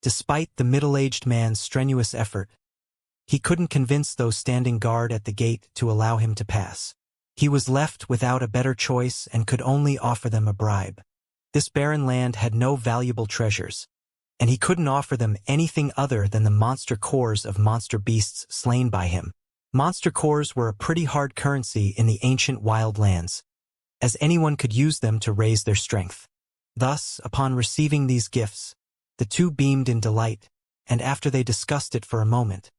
Despite the middle-aged man's strenuous effort, he couldn't convince those standing guard at the gate to allow him to pass. He was left without a better choice and could only offer them a bribe. This barren land had no valuable treasures, and he couldn't offer them anything other than the monster cores of monster beasts slain by him. Monster cores were a pretty hard currency in the ancient wild lands, as anyone could use them to raise their strength. Thus, upon receiving these gifts, the two beamed in delight, and after they discussed it for a moment,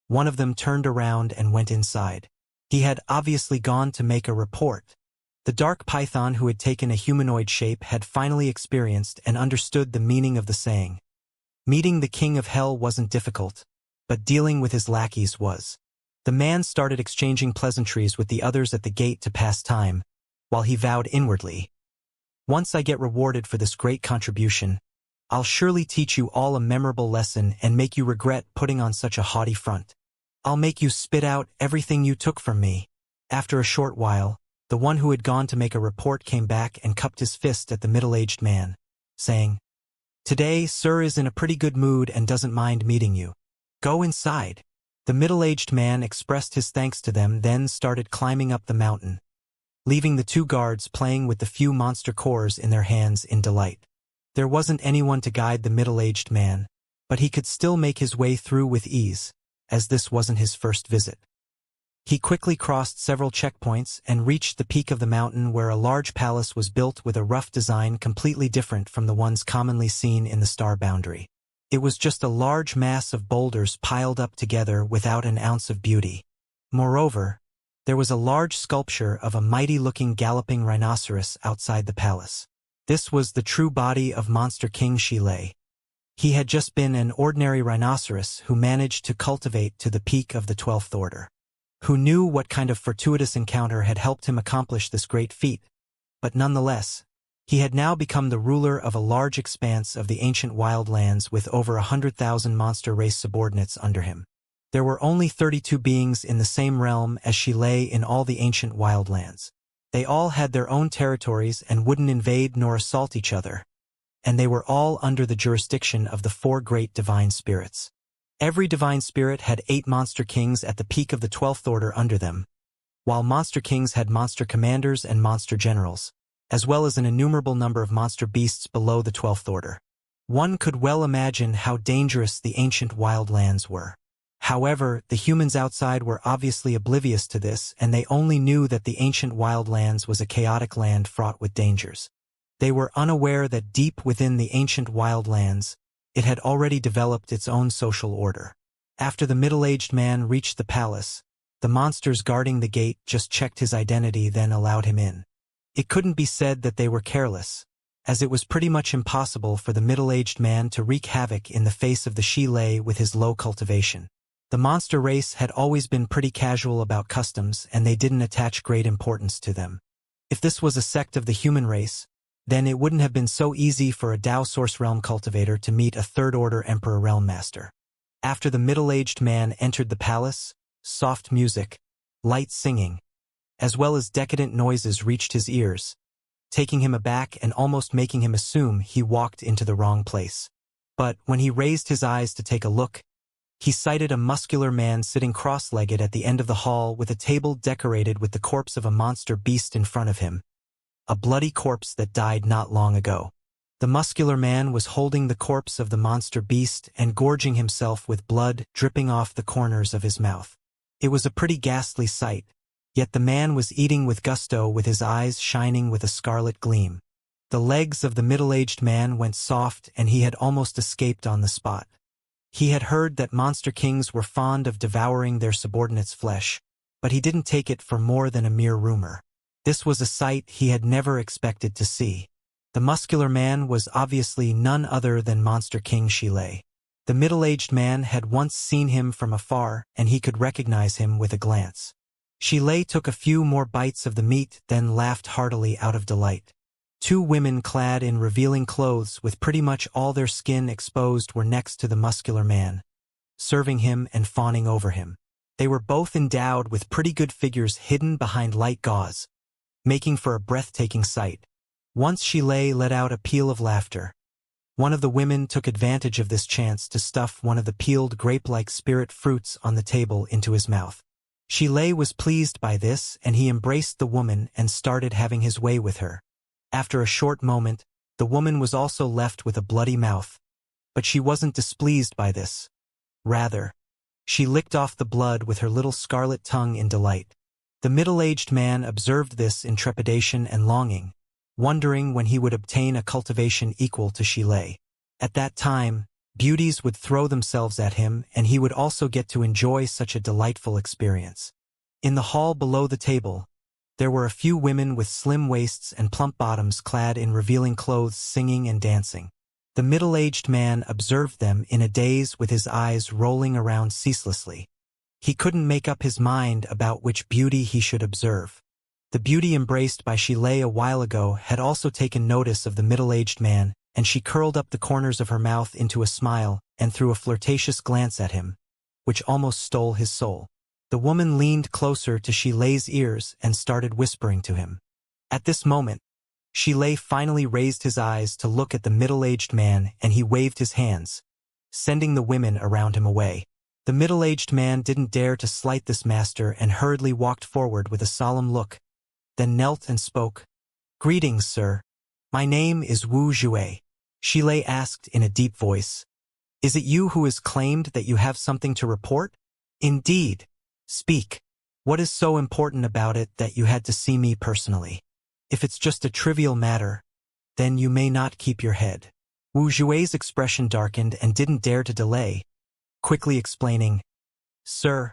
one of them turned around and went inside. He had obviously gone to make a report. The dark python who had taken a humanoid shape had finally experienced and understood the meaning of the saying. Meeting the king of hell wasn't difficult, but dealing with his lackeys was. The man started exchanging pleasantries with the others at the gate to pass time, while he vowed inwardly, "Once I get rewarded for this great contribution, I'll surely teach you all a memorable lesson and make you regret putting on such a haughty front. I'll make you spit out everything you took from me." After a short while, the one who had gone to make a report came back and cupped his fist at the middle-aged man, saying, "Today, Sir is in a pretty good mood and doesn't mind meeting you. Go inside." The middle-aged man expressed his thanks to them, then started climbing up the mountain, leaving the two guards playing with the few monster cores in their hands in delight. There wasn't anyone to guide the middle-aged man, but he could still make his way through with ease, as this wasn't his first visit. He quickly crossed several checkpoints and reached the peak of the mountain where a large palace was built with a rough design completely different from the ones commonly seen in the star boundary. It was just a large mass of boulders piled up together without an ounce of beauty. Moreover, there was a large sculpture of a mighty-looking galloping rhinoceros outside the palace. This was the true body of Monster King Xilei. He had just been an ordinary rhinoceros who managed to cultivate to the peak of the 12th order. Who knew what kind of fortuitous encounter had helped him accomplish this great feat? But nonetheless, he had now become the ruler of a large expanse of the ancient wildlands with over 100,000 monster race subordinates under him. There were only 32 beings in the same realm as Xilei in all the ancient wildlands. They all had their own territories and wouldn't invade nor assault each other, and they were all under the jurisdiction of the 4 great divine spirits. Every divine spirit had 8 monster kings at the peak of the 12th order under them, while monster kings had monster commanders and monster generals, as well as an innumerable number of monster beasts below the 12th order. One could well imagine how dangerous the ancient wildlands were. However, the humans outside were obviously oblivious to this, and they only knew that the ancient wildlands was a chaotic land fraught with dangers. They were unaware that deep within the ancient wildlands, it had already developed its own social order. After the middle-aged man reached the palace, the monsters guarding the gate just checked his identity, then allowed him in. It couldn't be said that they were careless, as it was pretty much impossible for the middle-aged man to wreak havoc in the face of the Xilei with his low cultivation. The monster race had always been pretty casual about customs, and they didn't attach great importance to them. If this was a sect of the human race, then it wouldn't have been so easy for a Dao Source Realm cultivator to meet a third-order Emperor Realm Master. After the middle-aged man entered the palace, soft music, light singing, as well as decadent noises reached his ears, taking him aback and almost making him assume he walked into the wrong place. But when he raised his eyes to take a look, he sighted a muscular man sitting cross-legged at the end of the hall with a table decorated with the corpse of a monster beast in front of him. A bloody corpse that died not long ago. The muscular man was holding the corpse of the monster beast and gorging himself with blood dripping off the corners of his mouth. It was a pretty ghastly sight, yet the man was eating with gusto with his eyes shining with a scarlet gleam. The legs of the middle-aged man went soft and he had almost escaped on the spot. He had heard that monster kings were fond of devouring their subordinates' flesh, but he didn't take it for more than a mere rumor. This was a sight he had never expected to see. The muscular man was obviously none other than Monster King Xilei. The middle-aged man had once seen him from afar, and he could recognize him with a glance. Xilei took a few more bites of the meat, then laughed heartily out of delight. 2 women clad in revealing clothes with pretty much all their skin exposed were next to the muscular man, serving him and fawning over him. They were both endowed with pretty good figures hidden behind light gauze, making for a breathtaking sight. Once Xilei let out a peal of laughter, One of the women took advantage of this chance to stuff one of the peeled grape-like spirit fruits on the table into his mouth. Xilei was pleased by this, and he embraced the woman and started having his way with her. After a short moment, the woman was also left with a bloody mouth. But she wasn't displeased by this. Rather, she licked off the blood with her little scarlet tongue in delight. The middle-aged man observed this in trepidation and longing, wondering when he would obtain a cultivation equal to Xilei. At that time, beauties would throw themselves at him, and he would also get to enjoy such a delightful experience. In the hall below the table, there were a few women with slim waists and plump bottoms clad in revealing clothes singing and dancing. The middle-aged man observed them in a daze with his eyes rolling around ceaselessly. He couldn't make up his mind about which beauty he should observe. The beauty embraced by Xilei a while ago had also taken notice of the middle-aged man, and she curled up the corners of her mouth into a smile and threw a flirtatious glance at him, which almost stole his soul. The woman leaned closer to Xilei's ears and started whispering to him. At this moment, Xilei finally raised his eyes to look at the middle-aged man, and he waved his hands, sending the women around him away. The middle-aged man didn't dare to slight this master and hurriedly walked forward with a solemn look, then knelt and spoke. "Greetings, sir. My name is Wu Jue," Xilei asked in a deep voice. "Is it you who has claimed that you have something to report?" "Indeed. Speak. What is so important about it that you had to see me personally? If it's just a trivial matter, then you may not keep your head." Wu Jue's expression darkened and didn't dare to delay, quickly explaining, "Sir,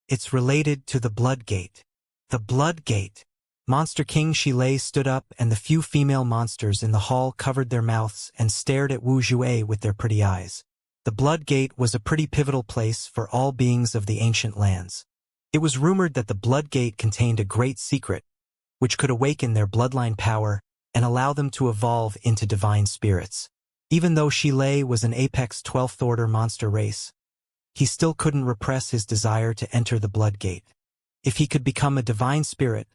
it's related to the Blood Gate." "The Blood Gate?" Monster King Xilei stood up, and the few female monsters in the hall covered their mouths and stared at Wu Jue with their pretty eyes. The Blood Gate was a pretty pivotal place for all beings of the ancient lands. It was rumored that the Blood Gate contained a great secret, which could awaken their bloodline power and allow them to evolve into divine spirits. Even though Xilei was an apex 12th order monster race, he still couldn't repress his desire to enter the Blood Gate. If he could become a divine spirit,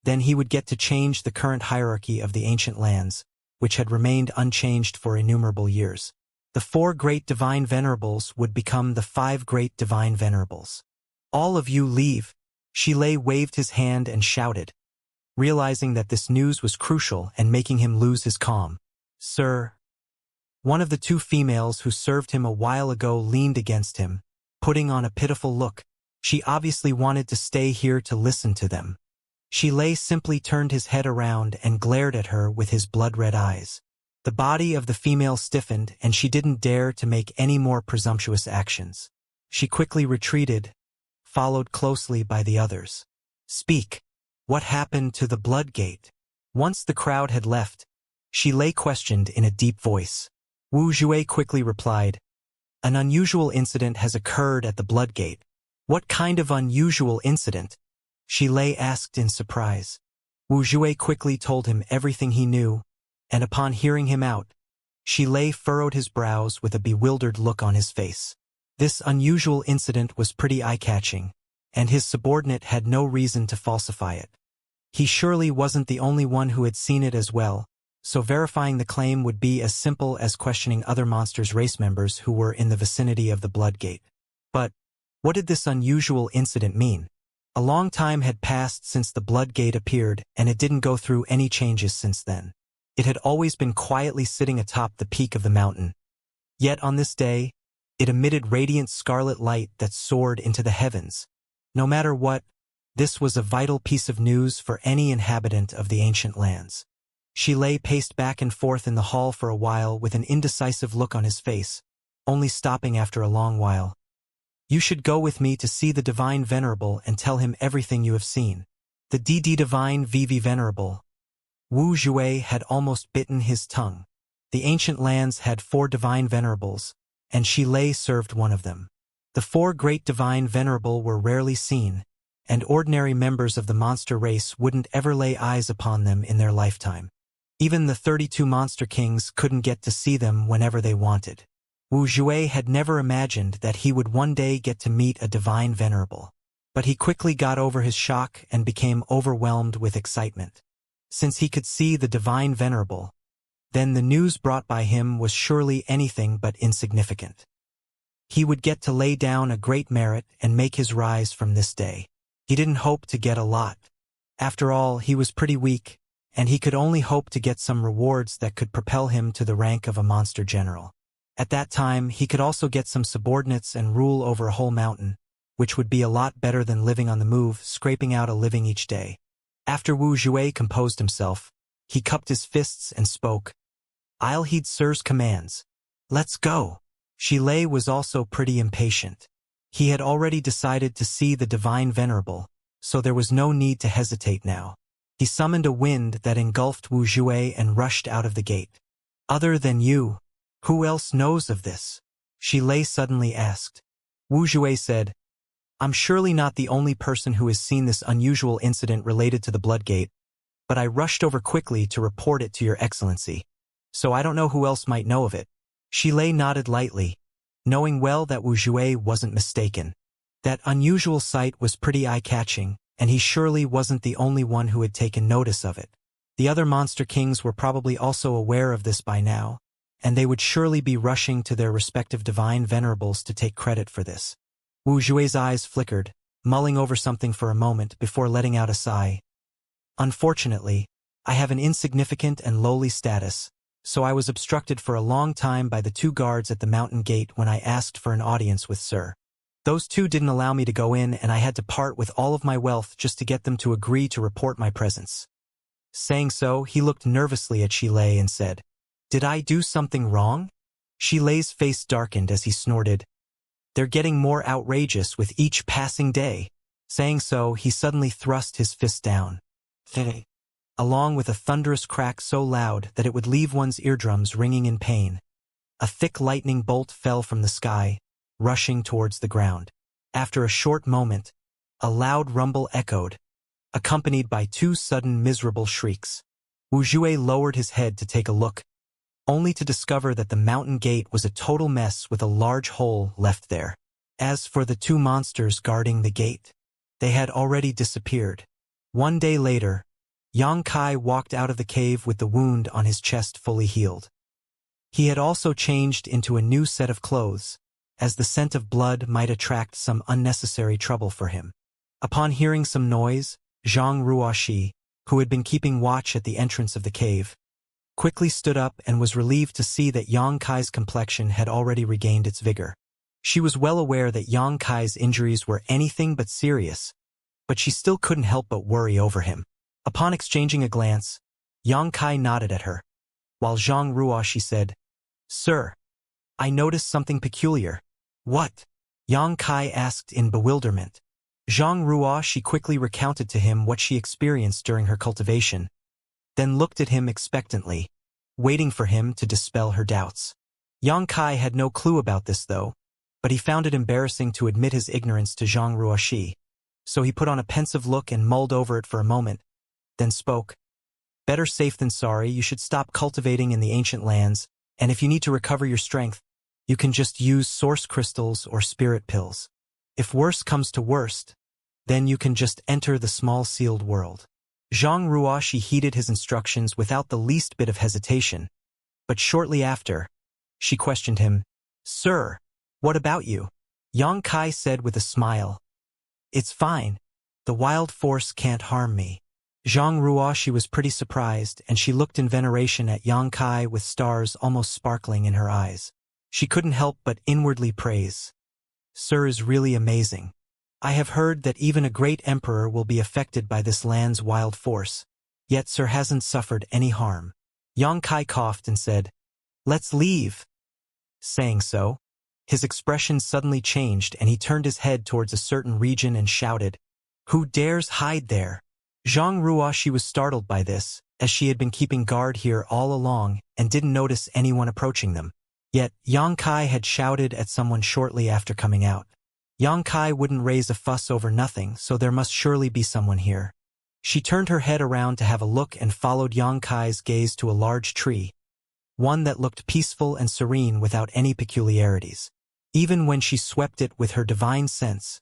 then he would get to change the current hierarchy of the ancient lands, which had remained unchanged for innumerable years. The 4 great divine venerables would become the 5 great divine venerables. "All of you leave," Xilei waved his hand and shouted, realizing that this news was crucial and making him lose his calm. "Sir." One of the 2 females who served him a while ago leaned against him, putting on a pitiful look. She obviously wanted to stay here to listen to them. Xilei simply turned his head around and glared at her with his blood-red eyes. The body of the female stiffened, and she didn't dare to make any more presumptuous actions. She quickly retreated, followed closely by the others. "Speak. What happened to the Blood Gate?" Once the crowd had left, Xilei questioned in a deep voice. Wu Jue quickly replied, "An unusual incident has occurred at the Blood Gate." "What kind of unusual incident?" Xilei asked in surprise. Wu Jue quickly told him everything he knew, and upon hearing him out, Xilei furrowed his brows with a bewildered look on his face. This unusual incident was pretty eye-catching, and his subordinate had no reason to falsify it. He surely wasn't the only one who had seen it as well, so verifying the claim would be as simple as questioning other monsters' race members who were in the vicinity of the Blood Gate. But what did this unusual incident mean? A long time had passed since the Blood Gate appeared, and it didn't go through any changes since then. It had always been quietly sitting atop the peak of the mountain. Yet on this day, it emitted radiant scarlet light that soared into the heavens. No matter what, this was a vital piece of news for any inhabitant of the ancient lands. Xilei paced back and forth in the hall for a while with an indecisive look on his face, only stopping after a long while. "You should go with me to see the Divine Venerable and tell him everything you have seen." The DD Divine VV Venerable. Wu Jue had almost bitten his tongue. The ancient lands had 4 Divine Venerables, and Xilei served one of them. The 4 great Divine Venerable were rarely seen, and ordinary members of the monster race wouldn't ever lay eyes upon them in their lifetime. Even the 32 Monster Kings couldn't get to see them whenever they wanted. Wu Jue had never imagined that he would one day get to meet a Divine Venerable. But he quickly got over his shock and became overwhelmed with excitement. Since he could see the Divine Venerable, then the news brought by him was surely anything but insignificant. He would get to lay down a great merit and make his rise from this day. He didn't hope to get a lot. After all, he was pretty weak, and he could only hope to get some rewards that could propel him to the rank of a monster general. At that time, he could also get some subordinates and rule over a whole mountain, which would be a lot better than living on the move, scraping out a living each day. After Wu Jue composed himself, he cupped his fists and spoke. "I'll heed Sir's commands. Let's go." Xilei was also pretty impatient. He had already decided to see the divine venerable, so there was no need to hesitate now. He summoned a wind that engulfed Wu Jue and rushed out of the gate. "Other than you, who else knows of this?" Xilei suddenly asked. Wu Jue said, "I'm surely not the only person who has seen this unusual incident related to the Blood Gate, but I rushed over quickly to report it to your excellency, so I don't know who else might know of it." Xilei nodded lightly, knowing well that Wu Jue wasn't mistaken. That unusual sight was pretty eye-catching, and he surely wasn't the only one who had taken notice of it. The other monster kings were probably also aware of this by now, and they would surely be rushing to their respective divine venerables to take credit for this. Wu Jue's eyes flickered, mulling over something for a moment before letting out a sigh. "Unfortunately, I have an insignificant and lowly status, so I was obstructed for a long time by the two guards at the mountain gate when I asked for an audience with Sir. Those two didn't allow me to go in, and I had to part with all of my wealth just to get them to agree to report my presence." Saying so, he looked nervously at Xilei and said, "Did I do something wrong?" Xilei's face darkened as he snorted, "They're getting more outrageous with each passing day." Saying so, he suddenly thrust his fist down, along with a thunderous crack so loud that it would leave one's eardrums ringing in pain. A thick lightning bolt fell from the sky, rushing towards the ground. After a short moment, a loud rumble echoed, accompanied by two sudden miserable shrieks. Wu Jue lowered his head to take a look, only to discover that the mountain gate was a total mess with a large hole left there. As for the two monsters guarding the gate, they had already disappeared. One day later, Yang Kai walked out of the cave with the wound on his chest fully healed. He had also changed into a new set of clothes, as the scent of blood might attract some unnecessary trouble for him. Upon hearing some noise, Zhang Ruoxi, who had been keeping watch at the entrance of the cave, quickly stood up and was relieved to see that Yang Kai's complexion had already regained its vigor. She was well aware that Yang Kai's injuries were anything but serious, but she still couldn't help but worry over him. Upon exchanging a glance, Yang Kai nodded at her, while Zhang Ruoxi said, "Sir, I noticed something peculiar." "What?" Yang Kai asked in bewilderment. Zhang Ruoxi quickly recounted to him what she experienced during her cultivation, then looked at him expectantly, waiting for him to dispel her doubts. Yang Kai had no clue about this though, but he found it embarrassing to admit his ignorance to Zhang Ruoxi, so he put on a pensive look and mulled over it for a moment, then spoke. "Better safe than sorry. You should stop cultivating in the ancient lands, and if you need to recover your strength, you can just use source crystals or spirit pills. If worst comes to worst, then you can just enter the small sealed world." Zhang Ruoxi heeded his instructions without the least bit of hesitation, but shortly after, she questioned him, "Sir, what about you?" Yang Kai said with a smile, "It's fine. The wild force can't harm me." Zhang Ruoxi was pretty surprised, and she looked in veneration at Yang Kai with stars almost sparkling in her eyes. She couldn't help but inwardly praise. "Sir is really amazing. I have heard that even a great emperor will be affected by this land's wild force, yet Sir hasn't suffered any harm." Yang Kai coughed and said, "Let's leave." Saying so, his expression suddenly changed and he turned his head towards a certain region and shouted, "Who dares hide there?" Zhang Ruoxi was startled by this, as she had been keeping guard here all along and didn't notice anyone approaching them. Yet, Yang Kai had shouted at someone shortly after coming out. Yang Kai wouldn't raise a fuss over nothing, so there must surely be someone here. She turned her head around to have a look and followed Yang Kai's gaze to a large tree, one that looked peaceful and serene without any peculiarities. Even when she swept it with her divine sense,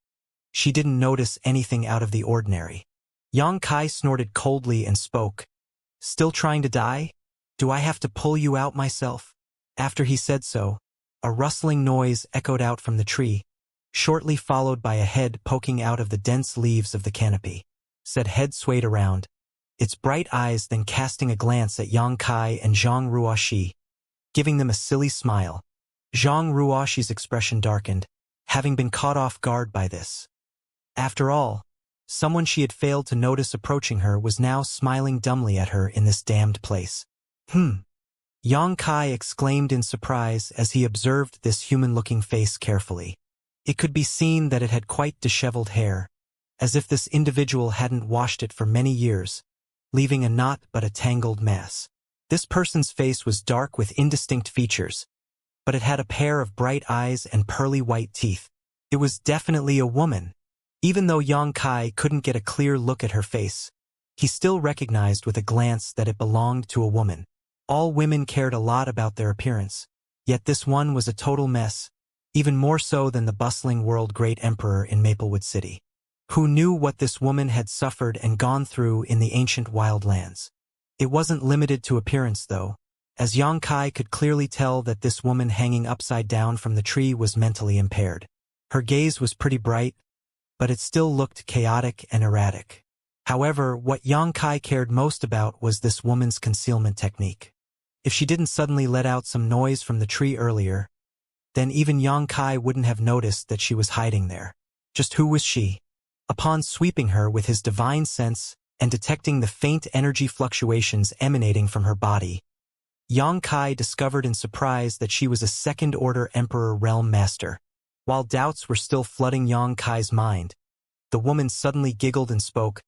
she didn't notice anything out of the ordinary. Yang Kai snorted coldly and spoke, "Still trying to die? Do I have to pull you out myself? After he said so, a rustling noise echoed out from the tree, shortly followed by a head poking out of the dense leaves of the canopy. Said head swayed around, its bright eyes then casting a glance at Yang Kai and Zhang Ruoxi, giving them a silly smile. Zhang Ruoxi's expression darkened, having been caught off guard by this. After all, someone she had failed to notice approaching her was now smiling dumbly at her in this damned place. Yang Kai exclaimed in surprise as he observed this human-looking face carefully. It could be seen that it had quite disheveled hair, as if this individual hadn't washed it for many years, leaving a knot but a tangled mass. This person's face was dark with indistinct features, but it had a pair of bright eyes and pearly white teeth. It was definitely a woman. Even though Yang Kai couldn't get a clear look at her face, he still recognized with a glance that it belonged to a woman. All women cared a lot about their appearance, yet this one was a total mess, even more so than the bustling world-great emperor in Maplewood City. Who knew what this woman had suffered and gone through in the ancient wildlands? It wasn't limited to appearance, though, as Yang Kai could clearly tell that this woman hanging upside down from the tree was mentally impaired. Her gaze was pretty bright, but it still looked chaotic and erratic. However, what Yang Kai cared most about was this woman's concealment technique. If she didn't suddenly let out some noise from the tree earlier, then even Yang Kai wouldn't have noticed that she was hiding there. Just who was she? Upon sweeping her with his divine sense and detecting the faint energy fluctuations emanating from her body, Yang Kai discovered in surprise that she was a second-order Emperor Realm Master. While doubts were still flooding Yang Kai's mind, the woman suddenly giggled and spoke,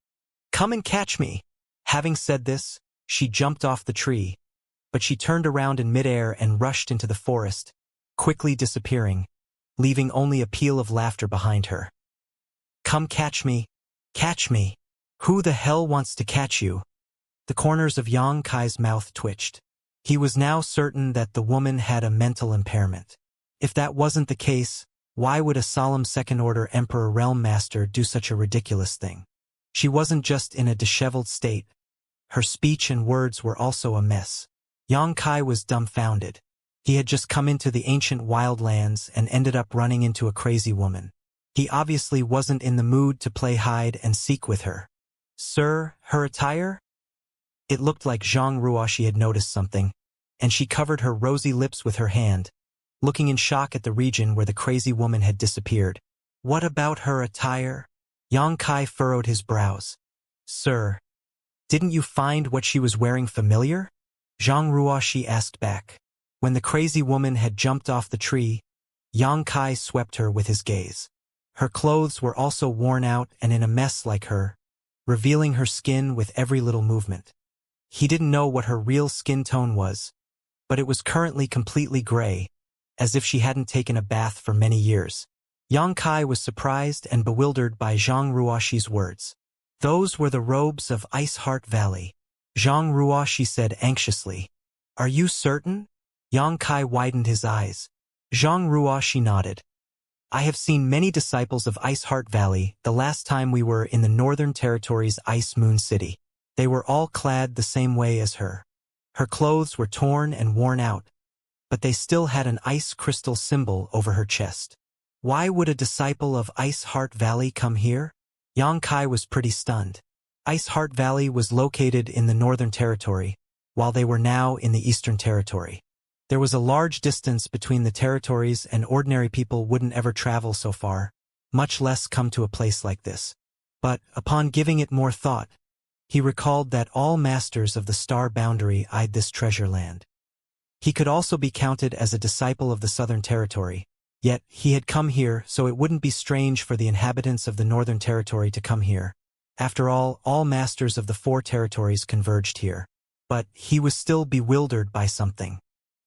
"Come and catch me." Having said this, she jumped off the tree, but she turned around in midair and rushed into the forest, quickly disappearing, leaving only a peal of laughter behind her. "Come catch me. Catch me. Who the hell wants to catch you?" The corners of Yang Kai's mouth twitched. He was now certain that the woman had a mental impairment. If that wasn't the case, why would a solemn second-order Emperor Realm Master do such a ridiculous thing? She wasn't just in a disheveled state. Her speech and words were also a mess. Yang Kai was dumbfounded. He had just come into the ancient wildlands and ended up running into a crazy woman. He obviously wasn't in the mood to play hide and seek with her. "Sir, her attire?" It looked like Zhang Ruoxi had noticed something, and she covered her rosy lips with her hand, looking in shock at the region where the crazy woman had disappeared. "What about her attire?" Yang Kai furrowed his brows. "Sir, didn't you find what she was wearing familiar?" Zhang Ruoxi asked back. When the crazy woman had jumped off the tree, Yang Kai swept her with his gaze. Her clothes were also worn out and in a mess like her, revealing her skin with every little movement. He didn't know what her real skin tone was, but it was currently completely gray, as if she hadn't taken a bath for many years. Yang Kai was surprised and bewildered by Zhang Ruoxi's words. "Those were the robes of Ice Heart Valley," Zhang Ruoxi said anxiously. "Are you certain?" Yang Kai widened his eyes. Zhang Ruoxi nodded. "I have seen many disciples of Ice Heart Valley the last time we were in the Northern Territory's Ice Moon City. They were all clad the same way as her. Her clothes were torn and worn out, but they still had an ice crystal symbol over her chest. Why would a disciple of Ice Heart Valley come here?" Yang Kai was pretty stunned. Ice Heart Valley was located in the Northern Territory, while they were now in the Eastern Territory. There was a large distance between the territories and ordinary people wouldn't ever travel so far, much less come to a place like this. But, upon giving it more thought, he recalled that all masters of the Star Boundary eyed this treasure land. He could also be counted as a disciple of the Southern Territory, yet he had come here so it wouldn't be strange for the inhabitants of the Northern Territory to come here. After all masters of the 4 territories converged here. But he was still bewildered by something.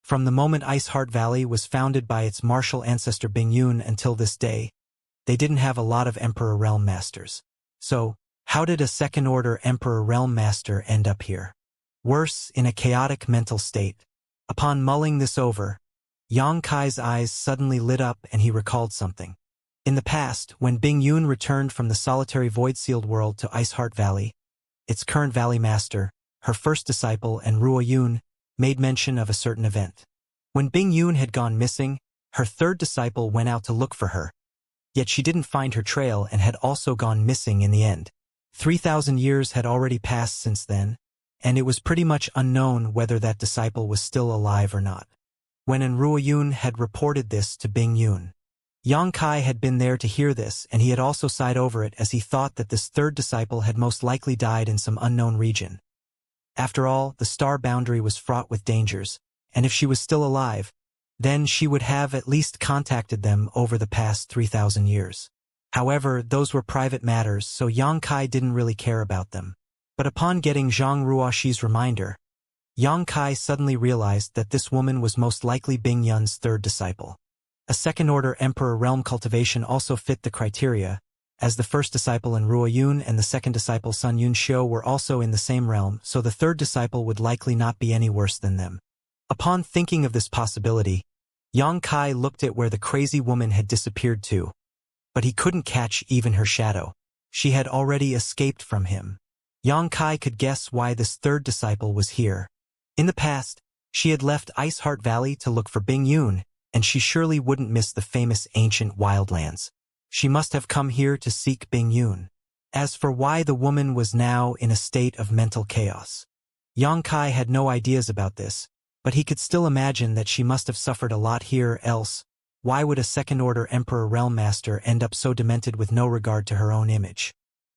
From the moment Ice Heart Valley was founded by its martial ancestor Bing Yun until this day, they didn't have a lot of Emperor Realm Masters. So, how did a second-order Emperor Realm Master end up here? Worse, in a chaotic mental state. Upon mulling this over, Yang Kai's eyes suddenly lit up and he recalled something. In the past, when Bing Yun returned from the solitary void-sealed world to Ice Heart Valley, its current Valley Master, her first disciple and Ruo Yun, made mention of a certain event. When Bing Yun had gone missing, her third disciple went out to look for her. Yet she didn't find her trail and had also gone missing in the end. 3,000 years had already passed since then, and it was pretty much unknown whether that disciple was still alive or not. When Enruo Yun had reported this to Bing Yun, Yang Kai had been there to hear this, and he had also sighed over it as he thought that this third disciple had most likely died in some unknown region. After all, the star boundary was fraught with dangers, and if she was still alive, then she would have at least contacted them over the past 3,000 years. However, those were private matters, so Yang Kai didn't really care about them. But upon getting Zhang Ruoxi's reminder, Yang Kai suddenly realized that this woman was most likely Bing Yun's third disciple. A second-order Emperor realm cultivation also fit the criteria, as the first disciple Enruo Yun and the second disciple Sun Yun Xiu were also in the same realm, so the third disciple would likely not be any worse than them. Upon thinking of this possibility, Yang Kai looked at where the crazy woman had disappeared to, but he couldn't catch even her shadow. She had already escaped from him. Yang Kai could guess why this third disciple was here. In the past, she had left Ice Heart Valley to look for Bing Yun, and she surely wouldn't miss the famous ancient wildlands. She must have come here to seek Bing Yun. As for why the woman was now in a state of mental chaos, Yang Kai had no ideas about this, but he could still imagine that she must have suffered a lot here, else why would a second-order Emperor Realm Master end up so demented with no regard to her own image?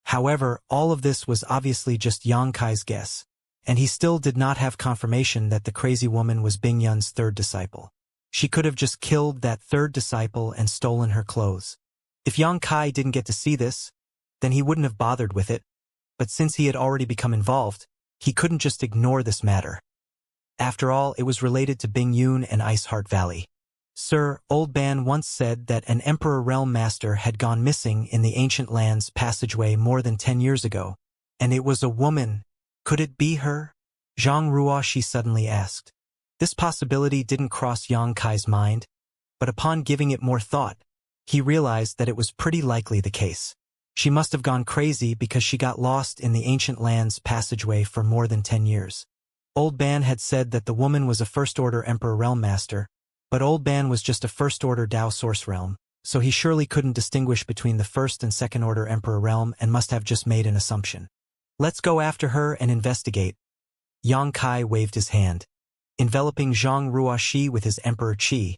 However, all of this was obviously just Yang Kai's guess, and he still did not have confirmation that the crazy woman was Bing Yun's third disciple. She could have just killed that third disciple and stolen her clothes. If Yang Kai didn't get to see this, then he wouldn't have bothered with it, but since he had already become involved, he couldn't just ignore this matter. After all, it was related to Bing Yun and Ice Heart Valley. Sir, Old Ban once said that an Emperor Realm Master had gone missing in the Ancient Lands passageway more than 10 years ago, and it was a woman. Could it be her? Zhang Ruoxi suddenly asked. This possibility didn't cross Yang Kai's mind, but upon giving it more thought, he realized that it was pretty likely the case. She must have gone crazy because she got lost in the Ancient Lands passageway for more than 10 years. Old Ban had said that the woman was a First-Order Emperor Realm Master, but Old Ban was just a First-Order Dao Source Realm, so he surely couldn't distinguish between the First and Second-Order Emperor Realm and must have just made an assumption. Let's go after her and investigate. Yang Kai waved his hand, enveloping Zhang Ruoxi with his Emperor Qi,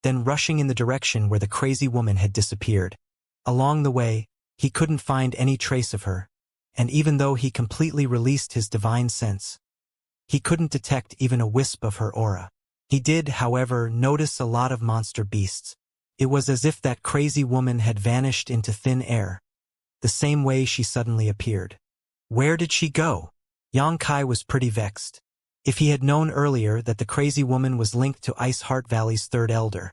then rushing in the direction where the crazy woman had disappeared. Along the way, he couldn't find any trace of her, and even though he completely released his divine sense, he couldn't detect even a wisp of her aura. He did, however, notice a lot of monster beasts. It was as if that crazy woman had vanished into thin air, the same way she suddenly appeared. Where did she go? Yang Kai was pretty vexed. If he had known earlier that the crazy woman was linked to Ice Heart Valley's third elder,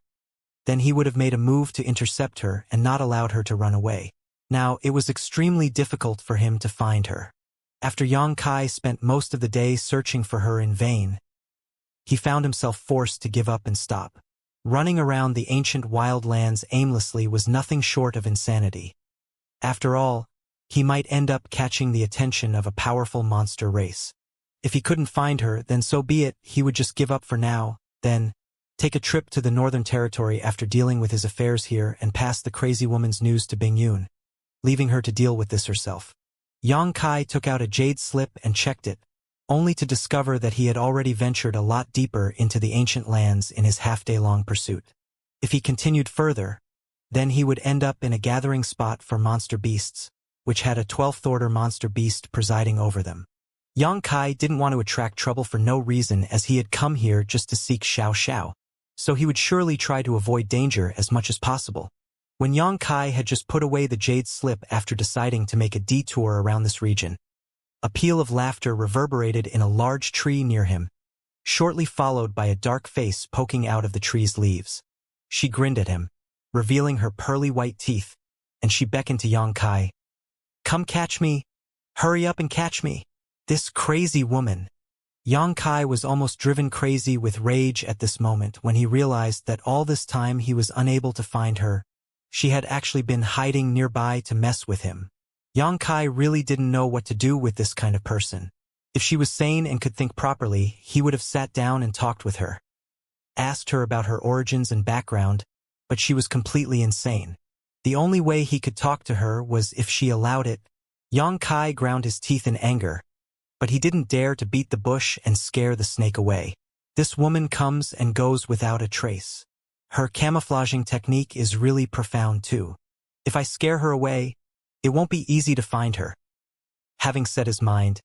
then he would have made a move to intercept her and not allowed her to run away. Now, it was extremely difficult for him to find her. After Yang Kai spent most of the day searching for her in vain, he found himself forced to give up and stop. Running around the ancient wildlands aimlessly was nothing short of insanity. After all, he might end up catching the attention of a powerful monster race. If he couldn't find her, then so be it, he would just give up for now, then take a trip to the Northern Territory after dealing with his affairs here and pass the crazy woman's news to Bing Yun, leaving her to deal with this herself. Yang Kai took out a jade slip and checked it, only to discover that he had already ventured a lot deeper into the ancient lands in his half-day-long pursuit. If he continued further, then he would end up in a gathering spot for monster beasts, which had a 12th-order monster beast presiding over them. Yang Kai didn't want to attract trouble for no reason, as he had come here just to seek Xiao, so he would surely try to avoid danger as much as possible. When Yang Kai had just put away the jade slip after deciding to make a detour around this region, a peal of laughter reverberated in a large tree near him, shortly followed by a dark face poking out of the tree's leaves. She grinned at him, revealing her pearly white teeth, and she beckoned to Yang Kai. "Come catch me! Hurry up and catch me! This crazy woman!" Yang Kai was almost driven crazy with rage at this moment when he realized that all this time he was unable to find her. She had actually been hiding nearby to mess with him. Yang Kai really didn't know what to do with this kind of person. If she was sane and could think properly, he would have sat down and talked with her, asked her about her origins and background, but she was completely insane. The only way he could talk to her was if she allowed it. Yang Kai ground his teeth in anger, but he didn't dare to beat the bush and scare the snake away. This woman comes and goes without a trace. Her camouflaging technique is really profound too. If I scare her away, it won't be easy to find her. Having set his mind,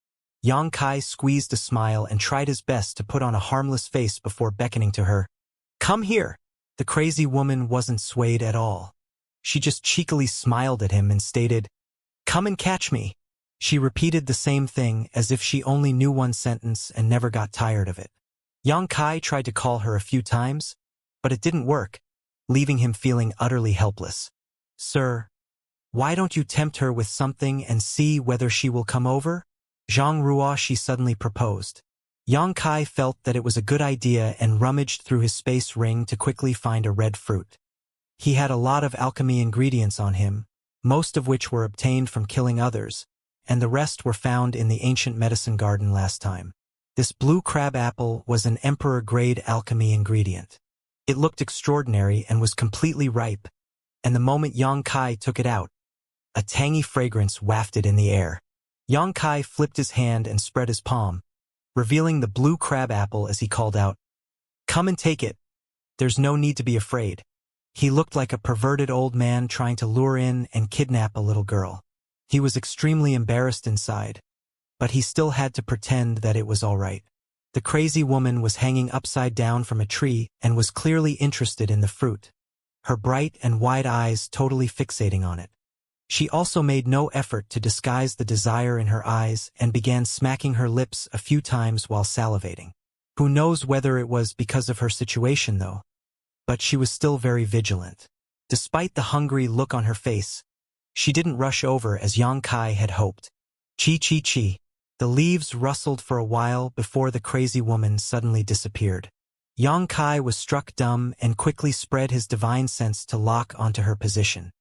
Yang Kai squeezed a smile and tried his best to put on a harmless face before beckoning to her. Come here! The crazy woman wasn't swayed at all. She just cheekily smiled at him and stated, Come and catch me. She repeated the same thing as if she only knew one sentence and never got tired of it. Yang Kai tried to call her a few times, but it didn't work, leaving him feeling utterly helpless. Sir, why don't you tempt her with something and see whether she will come over? Zhang Ruo, she suddenly proposed. Yang Kai felt that it was a good idea and rummaged through his space ring to quickly find a red fruit. He had a lot of alchemy ingredients on him, most of which were obtained from killing others, and the rest were found in the ancient medicine garden last time. This blue crab apple was an emperor-grade alchemy ingredient. It looked extraordinary and was completely ripe, and the moment Yang Kai took it out, a tangy fragrance wafted in the air. Yang Kai flipped his hand and spread his palm, revealing the blue crab apple as he called out, Come and take it. There's no need to be afraid. He looked like a perverted old man trying to lure in and kidnap a little girl. He was extremely embarrassed inside, but he still had to pretend that it was all right. The crazy woman was hanging upside down from a tree and was clearly interested in the fruit, her bright and wide eyes totally fixating on it. She also made no effort to disguise the desire in her eyes and began smacking her lips a few times while salivating. Who knows whether it was because of her situation though? But she was still very vigilant. Despite the hungry look on her face, she didn't rush over as Yang Kai had hoped. Chi. The leaves rustled for a while before the crazy woman suddenly disappeared. Yang Kai was struck dumb and quickly spread his divine sense to lock onto her position.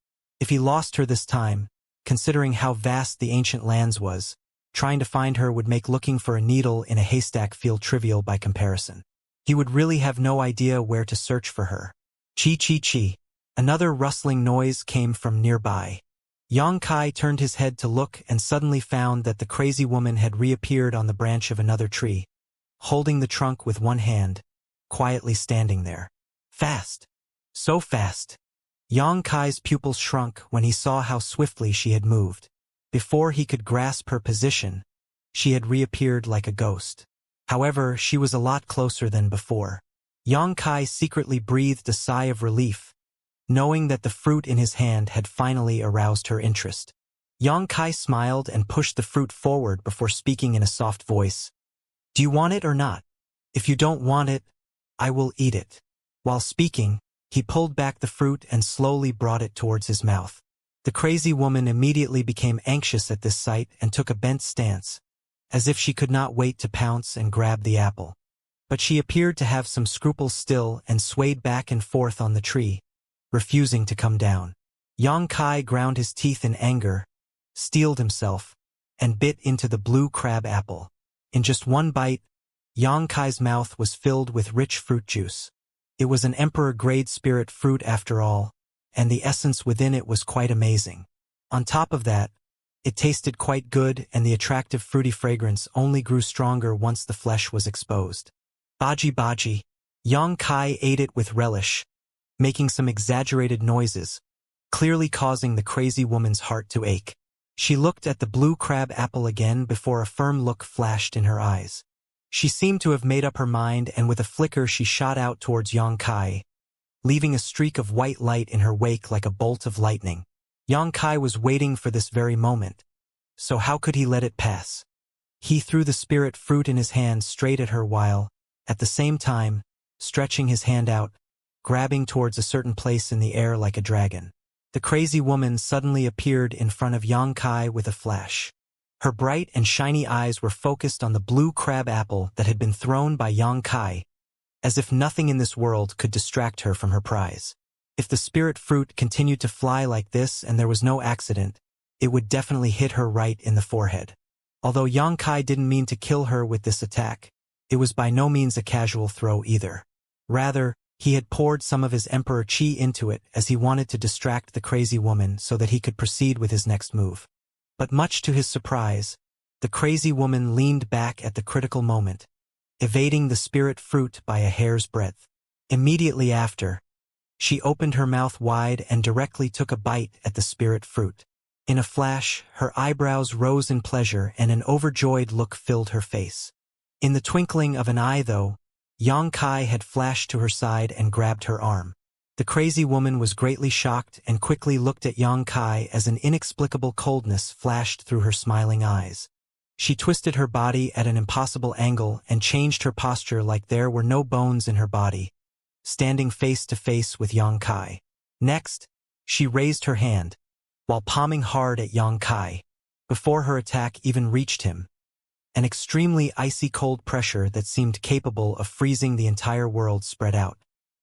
If he lost her this time, considering how vast the ancient lands was, trying to find her would make looking for a needle in a haystack feel trivial by comparison. He would really have no idea where to search for her. Chi. Another rustling noise came from nearby. Yang Kai turned his head to look and suddenly found that the crazy woman had reappeared on the branch of another tree, holding the trunk with one hand, quietly standing there. Fast. So fast. Yang Kai's pupils shrunk when he saw how swiftly she had moved. Before he could grasp her position, she had reappeared like a ghost. However, she was a lot closer than before. Yang Kai secretly breathed a sigh of relief, knowing that the fruit in his hand had finally aroused her interest. Yang Kai smiled and pushed the fruit forward before speaking in a soft voice. Do you want it or not? If you don't want it, I will eat it. While speaking, he pulled back the fruit and slowly brought it towards his mouth. The crazy woman immediately became anxious at this sight and took a bent stance, as if she could not wait to pounce and grab the apple. But she appeared to have some scruples still and swayed back and forth on the tree, refusing to come down. Yang Kai ground his teeth in anger, steeled himself, and bit into the blue crab apple. In just one bite, Yang Kai's mouth was filled with rich fruit juice. It was an emperor-grade spirit fruit after all, and the essence within it was quite amazing. On top of that, it tasted quite good and the attractive fruity fragrance only grew stronger once the flesh was exposed. Baji. Yang Kai ate it with relish, making some exaggerated noises, clearly causing the crazy woman's heart to ache. She looked at the blue crab apple again before a firm look flashed in her eyes. She seemed to have made up her mind, and with a flicker she shot out towards Yang Kai, leaving a streak of white light in her wake like a bolt of lightning. Yang Kai was waiting for this very moment, so how could he let it pass? He threw the spirit fruit in his hand straight at her while, at the same time, stretching his hand out, grabbing towards a certain place in the air like a dragon. The crazy woman suddenly appeared in front of Yang Kai with a flash. Her bright and shiny eyes were focused on the blue crab apple that had been thrown by Yang Kai, as if nothing in this world could distract her from her prize. If the spirit fruit continued to fly like this and there was no accident, it would definitely hit her right in the forehead. Although Yang Kai didn't mean to kill her with this attack, it was by no means a casual throw either. Rather, he had poured some of his emperor chi into it as he wanted to distract the crazy woman so that he could proceed with his next move. But much to his surprise, the crazy woman leaned back at the critical moment, evading the spirit fruit by a hair's breadth. Immediately after, she opened her mouth wide and directly took a bite at the spirit fruit. In a flash, her eyebrows rose in pleasure and an overjoyed look filled her face. In the twinkling of an eye, though, Yang Kai had flashed to her side and grabbed her arm. The crazy woman was greatly shocked and quickly looked at Yang Kai as an inexplicable coldness flashed through her smiling eyes. She twisted her body at an impossible angle and changed her posture like there were no bones in her body, standing face to face with Yang Kai. Next, she raised her hand, while palming hard at Yang Kai, before her attack even reached him. An extremely icy cold pressure that seemed capable of freezing the entire world spread out.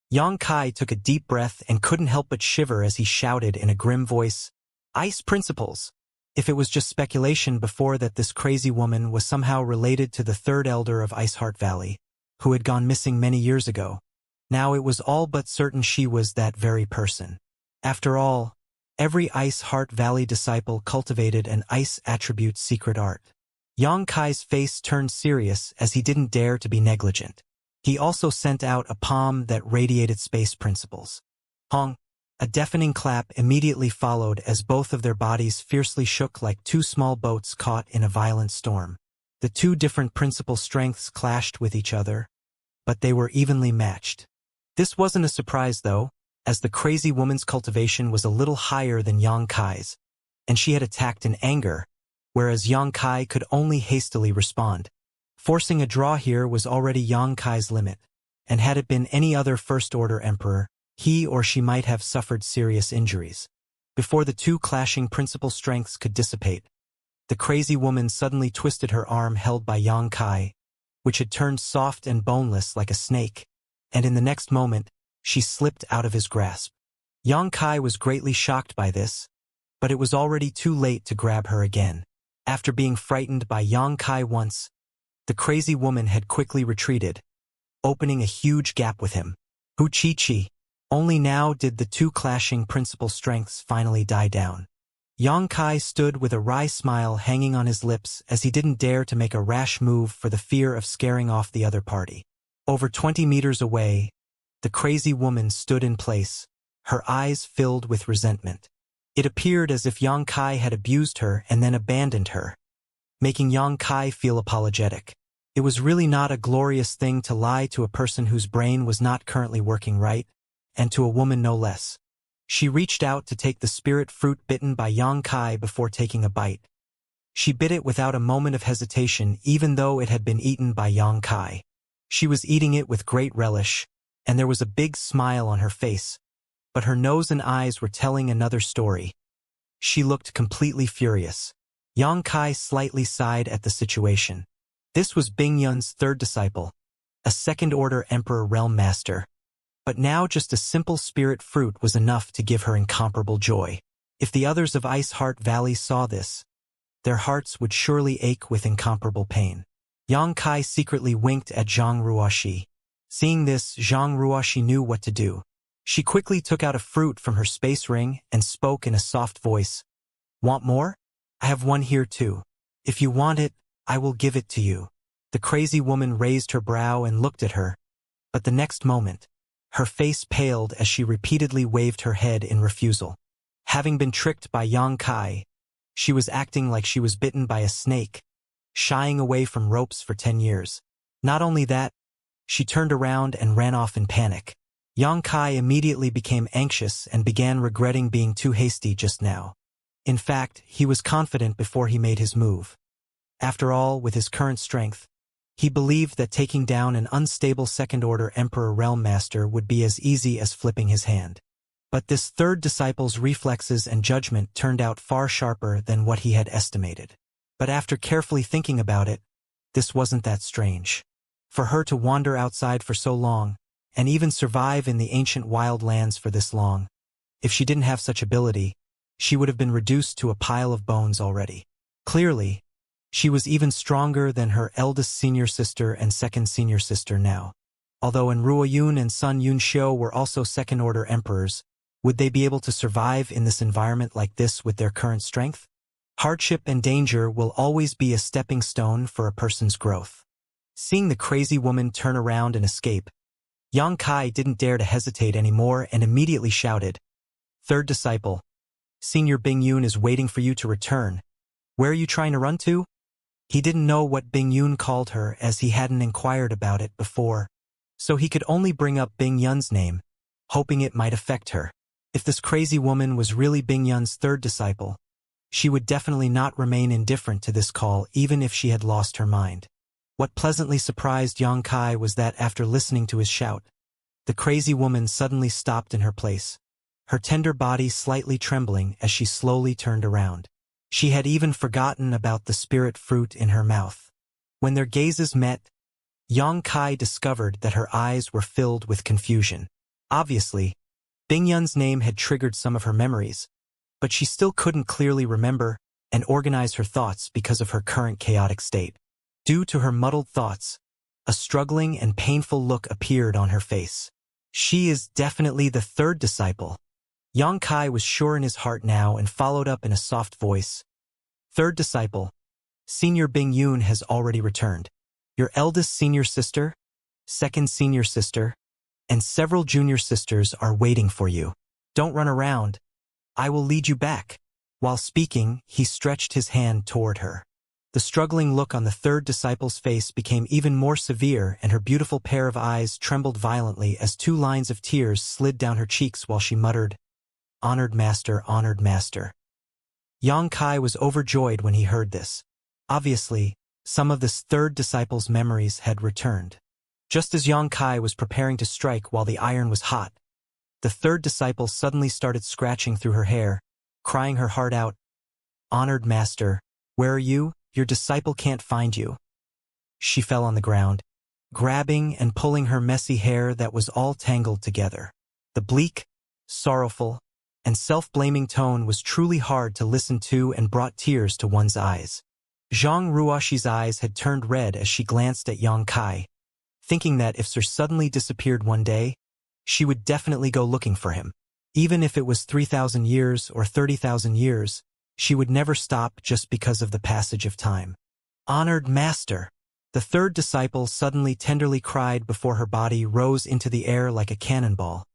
Yang Kai took a deep breath and couldn't help but shiver as he shouted in a grim voice, "Ice principles!" If it was just speculation before that this crazy woman was somehow related to the third elder of Iceheart Valley, who had gone missing many years ago, now it was all but certain she was that very person. After all, every Iceheart Valley disciple cultivated an ice attribute secret art. Yang Kai's face turned serious as he didn't dare to be negligent. He also sent out a palm that radiated space principles. Hong! A deafening clap immediately followed as both of their bodies fiercely shook like two small boats caught in a violent storm. The two different principal strengths clashed with each other, but they were evenly matched. This wasn't a surprise, though, as the crazy woman's cultivation was a little higher than Yang Kai's, and she had attacked in anger, whereas Yang Kai could only hastily respond. Forcing a draw here was already Yang Kai's limit, and had it been any other First-Order Emperor, he or she might have suffered serious injuries. Before the two clashing principal strengths could dissipate, the crazy woman suddenly twisted her arm held by Yang Kai, which had turned soft and boneless like a snake, and in the next moment, she slipped out of his grasp. Yang Kai was greatly shocked by this, but it was already too late to grab her again. After being frightened by Yang Kai once, the crazy woman had quickly retreated, opening a huge gap with him. Hu Chi Chi. Only now did the two clashing principal strengths finally die down. Yang Kai stood with a wry smile hanging on his lips as he didn't dare to make a rash move for the fear of scaring off the other party. Over 20 meters away, the crazy woman stood in place, her eyes filled with resentment. It appeared as if Yang Kai had abused her and then abandoned her, making Yang Kai feel apologetic. It was really not a glorious thing to lie to a person whose brain was not currently working right, and to a woman no less. She reached out to take the spirit fruit bitten by Yang Kai before taking a bite. She bit it without a moment of hesitation even though it had been eaten by Yang Kai. She was eating it with great relish, and there was a big smile on her face, but her nose and eyes were telling another story. She looked completely furious. Yang Kai slightly sighed at the situation. This was Bing Yun's third disciple, a second-order Emperor Realm Master. But now just a simple spirit fruit was enough to give her incomparable joy. If the others of Iceheart Valley saw this, their hearts would surely ache with incomparable pain. Yang Kai secretly winked at Zhang Ruoxi. Seeing this, Zhang Ruoxi knew what to do. She quickly took out a fruit from her space ring and spoke in a soft voice. "Want more? I have one here too. If you want it, I will give it to you." The crazy woman raised her brow and looked at her, but the next moment, her face paled as she repeatedly waved her head in refusal. Having been tricked by Yang Kai, she was acting like she was bitten by a snake, shying away from ropes for 10 years. Not only that, she turned around and ran off in panic. Yang Kai immediately became anxious and began regretting being too hasty just now. In fact, he was confident before he made his move. After all, with his current strength, he believed that taking down an unstable second-order Emperor Realm Master would be as easy as flipping his hand. But this third disciple's reflexes and judgment turned out far sharper than what he had estimated. But after carefully thinking about it, this wasn't that strange. For her to wander outside for so long, and even survive in the ancient wild lands for this long, if she didn't have such ability, she would have been reduced to a pile of bones already. Clearly, She was even stronger than her eldest senior sister and second senior sister now. Although Enruo Yun and Sun Yunxiu were also second-order emperors, would they be able to survive in this environment like this with their current strength? Hardship and danger will always be a stepping stone for a person's growth. Seeing the crazy woman turn around and escape, Yang Kai didn't dare to hesitate anymore and immediately shouted, "Third disciple, Senior Bing Yun is waiting for you to return. Where are you trying to run to?" He didn't know what Bing Yun called her as he hadn't inquired about it before, so he could only bring up Bing Yun's name, hoping it might affect her. If this crazy woman was really Bing Yun's third disciple, she would definitely not remain indifferent to this call even if she had lost her mind. What pleasantly surprised Yang Kai was that after listening to his shout, the crazy woman suddenly stopped in her place, her tender body slightly trembling as she slowly turned around. She had even forgotten about the spirit fruit in her mouth. When their gazes met, Yang Kai discovered that her eyes were filled with confusion. Obviously, Bing Yun's name had triggered some of her memories, but she still couldn't clearly remember and organize her thoughts because of her current chaotic state. Due to her muddled thoughts, a struggling and painful look appeared on her face. She is definitely the third disciple. Yang Kai was sure in his heart now and followed up in a soft voice. "Third disciple, Senior Bing Yun has already returned. Your eldest senior sister, second senior sister, and several junior sisters are waiting for you. Don't run around. I will lead you back." While speaking, he stretched his hand toward her. The struggling look on the third disciple's face became even more severe, and her beautiful pair of eyes trembled violently as 2 lines of tears slid down her cheeks while she muttered, "Honored master, honored master." Yang Kai was overjoyed when he heard this. Obviously, some of this third disciple's memories had returned. Just as Yang Kai was preparing to strike while the iron was hot, the third disciple suddenly started scratching through her hair, crying her heart out, "Honored master, where are you? Your disciple can't find you." She fell on the ground, grabbing and pulling her messy hair that was all tangled together. The bleak, sorrowful, and self-blaming tone was truly hard to listen to and brought tears to one's eyes. Zhang Ruoxi's eyes had turned red as she glanced at Yang Kai, thinking that if Sir suddenly disappeared one day, she would definitely go looking for him. Even if it was 3,000 years or 30,000 years, she would never stop just because of the passage of time. "Honored master!" The third disciple suddenly tenderly cried before her body rose into the air like a cannonball,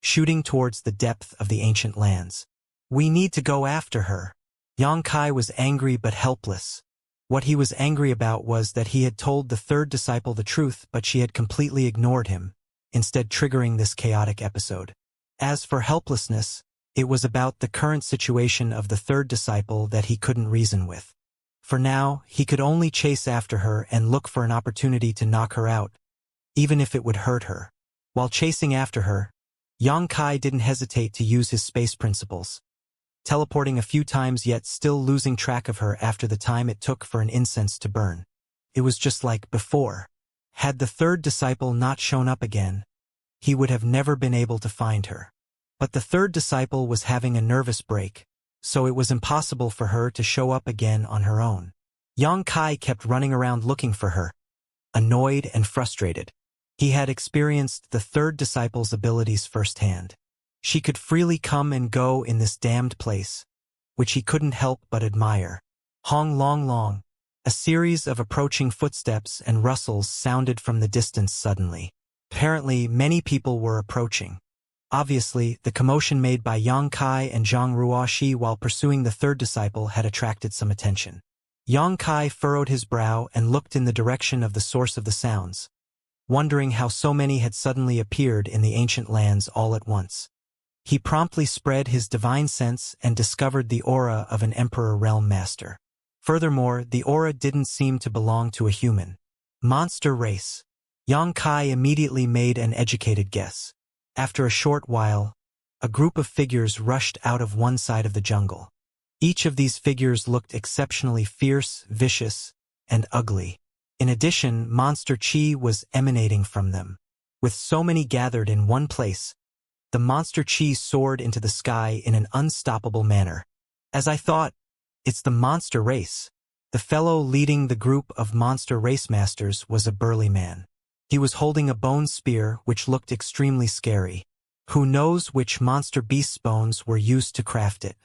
shooting towards the depth of the ancient lands. "We need to go after her." Yang Kai was angry but helpless. What he was angry about was that he had told the third disciple the truth, but she had completely ignored him, instead triggering this chaotic episode. As for helplessness, it was about the current situation of the third disciple that he couldn't reason with. For now, he could only chase after her and look for an opportunity to knock her out, even if it would hurt her. While chasing after her, Yang Kai didn't hesitate to use his space principles, teleporting a few times yet still losing track of her after the time it took for an incense to burn. It was just like before. Had the third disciple not shown up again, he would have never been able to find her. But the third disciple was having a nervous break, so it was impossible for her to show up again on her own. Yang Kai kept running around looking for her, annoyed and frustrated. He had experienced the third disciple's abilities firsthand. She could freely come and go in this damned place, which he couldn't help but admire. Hong long long. A series of approaching footsteps and rustles sounded from the distance suddenly. Apparently, many people were approaching. Obviously, the commotion made by Yang Kai and Zhang Ruoxi while pursuing the third disciple had attracted some attention. Yang Kai furrowed his brow and looked in the direction of the source of the sounds, wondering how so many had suddenly appeared in the ancient lands all at once. He promptly spread his divine sense and discovered the aura of an Emperor Realm Master. Furthermore, the aura didn't seem to belong to a human. Monster race. Yang Kai immediately made an educated guess. After a short while, a group of figures rushed out of one side of the jungle. Each of these figures looked exceptionally fierce, vicious, and ugly. In addition, monster chi was emanating from them. With so many gathered in one place, the monster chi soared into the sky in an unstoppable manner. As I thought, it's the monster race. The fellow leading the group of monster race masters was a burly man. He was holding a bone spear which looked extremely scary. Who knows which monster beast's bones were used to craft it?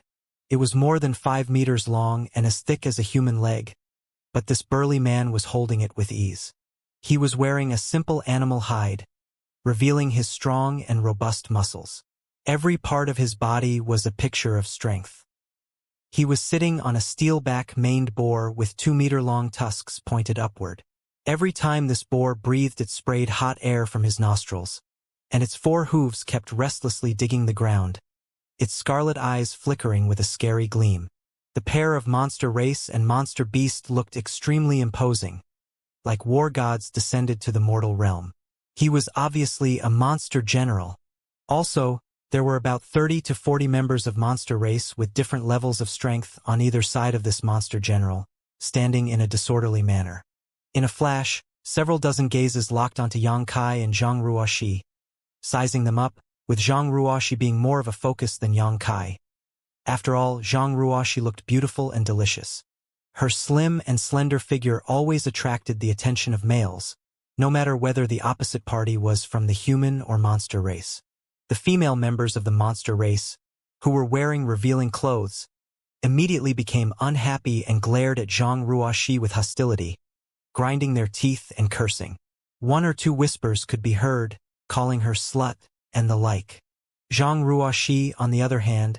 It was more than 5 meters long and as thick as a human leg, but this burly man was holding it with ease. He was wearing a simple animal hide, revealing his strong and robust muscles. Every part of his body was a picture of strength. He was sitting on a steel-back maned boar with 2-meter-long tusks pointed upward. Every time this boar breathed it sprayed hot air from his nostrils, and its 4 hooves kept restlessly digging the ground, its scarlet eyes flickering with a scary gleam. The pair of monster race and monster beast looked extremely imposing, like war gods descended to the mortal realm. He was obviously a monster general. Also, there were about 30 to 40 members of monster race with different levels of strength on either side of this monster general, standing in a disorderly manner. In a flash, several dozen gazes locked onto Yang Kai and Zhang Ruoxi, sizing them up, with Zhang Ruoxi being more of a focus than Yang Kai. After all, Zhang Ruoxi looked beautiful and delicious. Her slim and slender figure always attracted the attention of males, no matter whether the opposite party was from the human or monster race. The female members of the monster race, who were wearing revealing clothes, immediately became unhappy and glared at Zhang Ruoxi with hostility, grinding their teeth and cursing. 1 or 2 whispers could be heard, calling her slut, and the like. Zhang Ruoxi, on the other hand,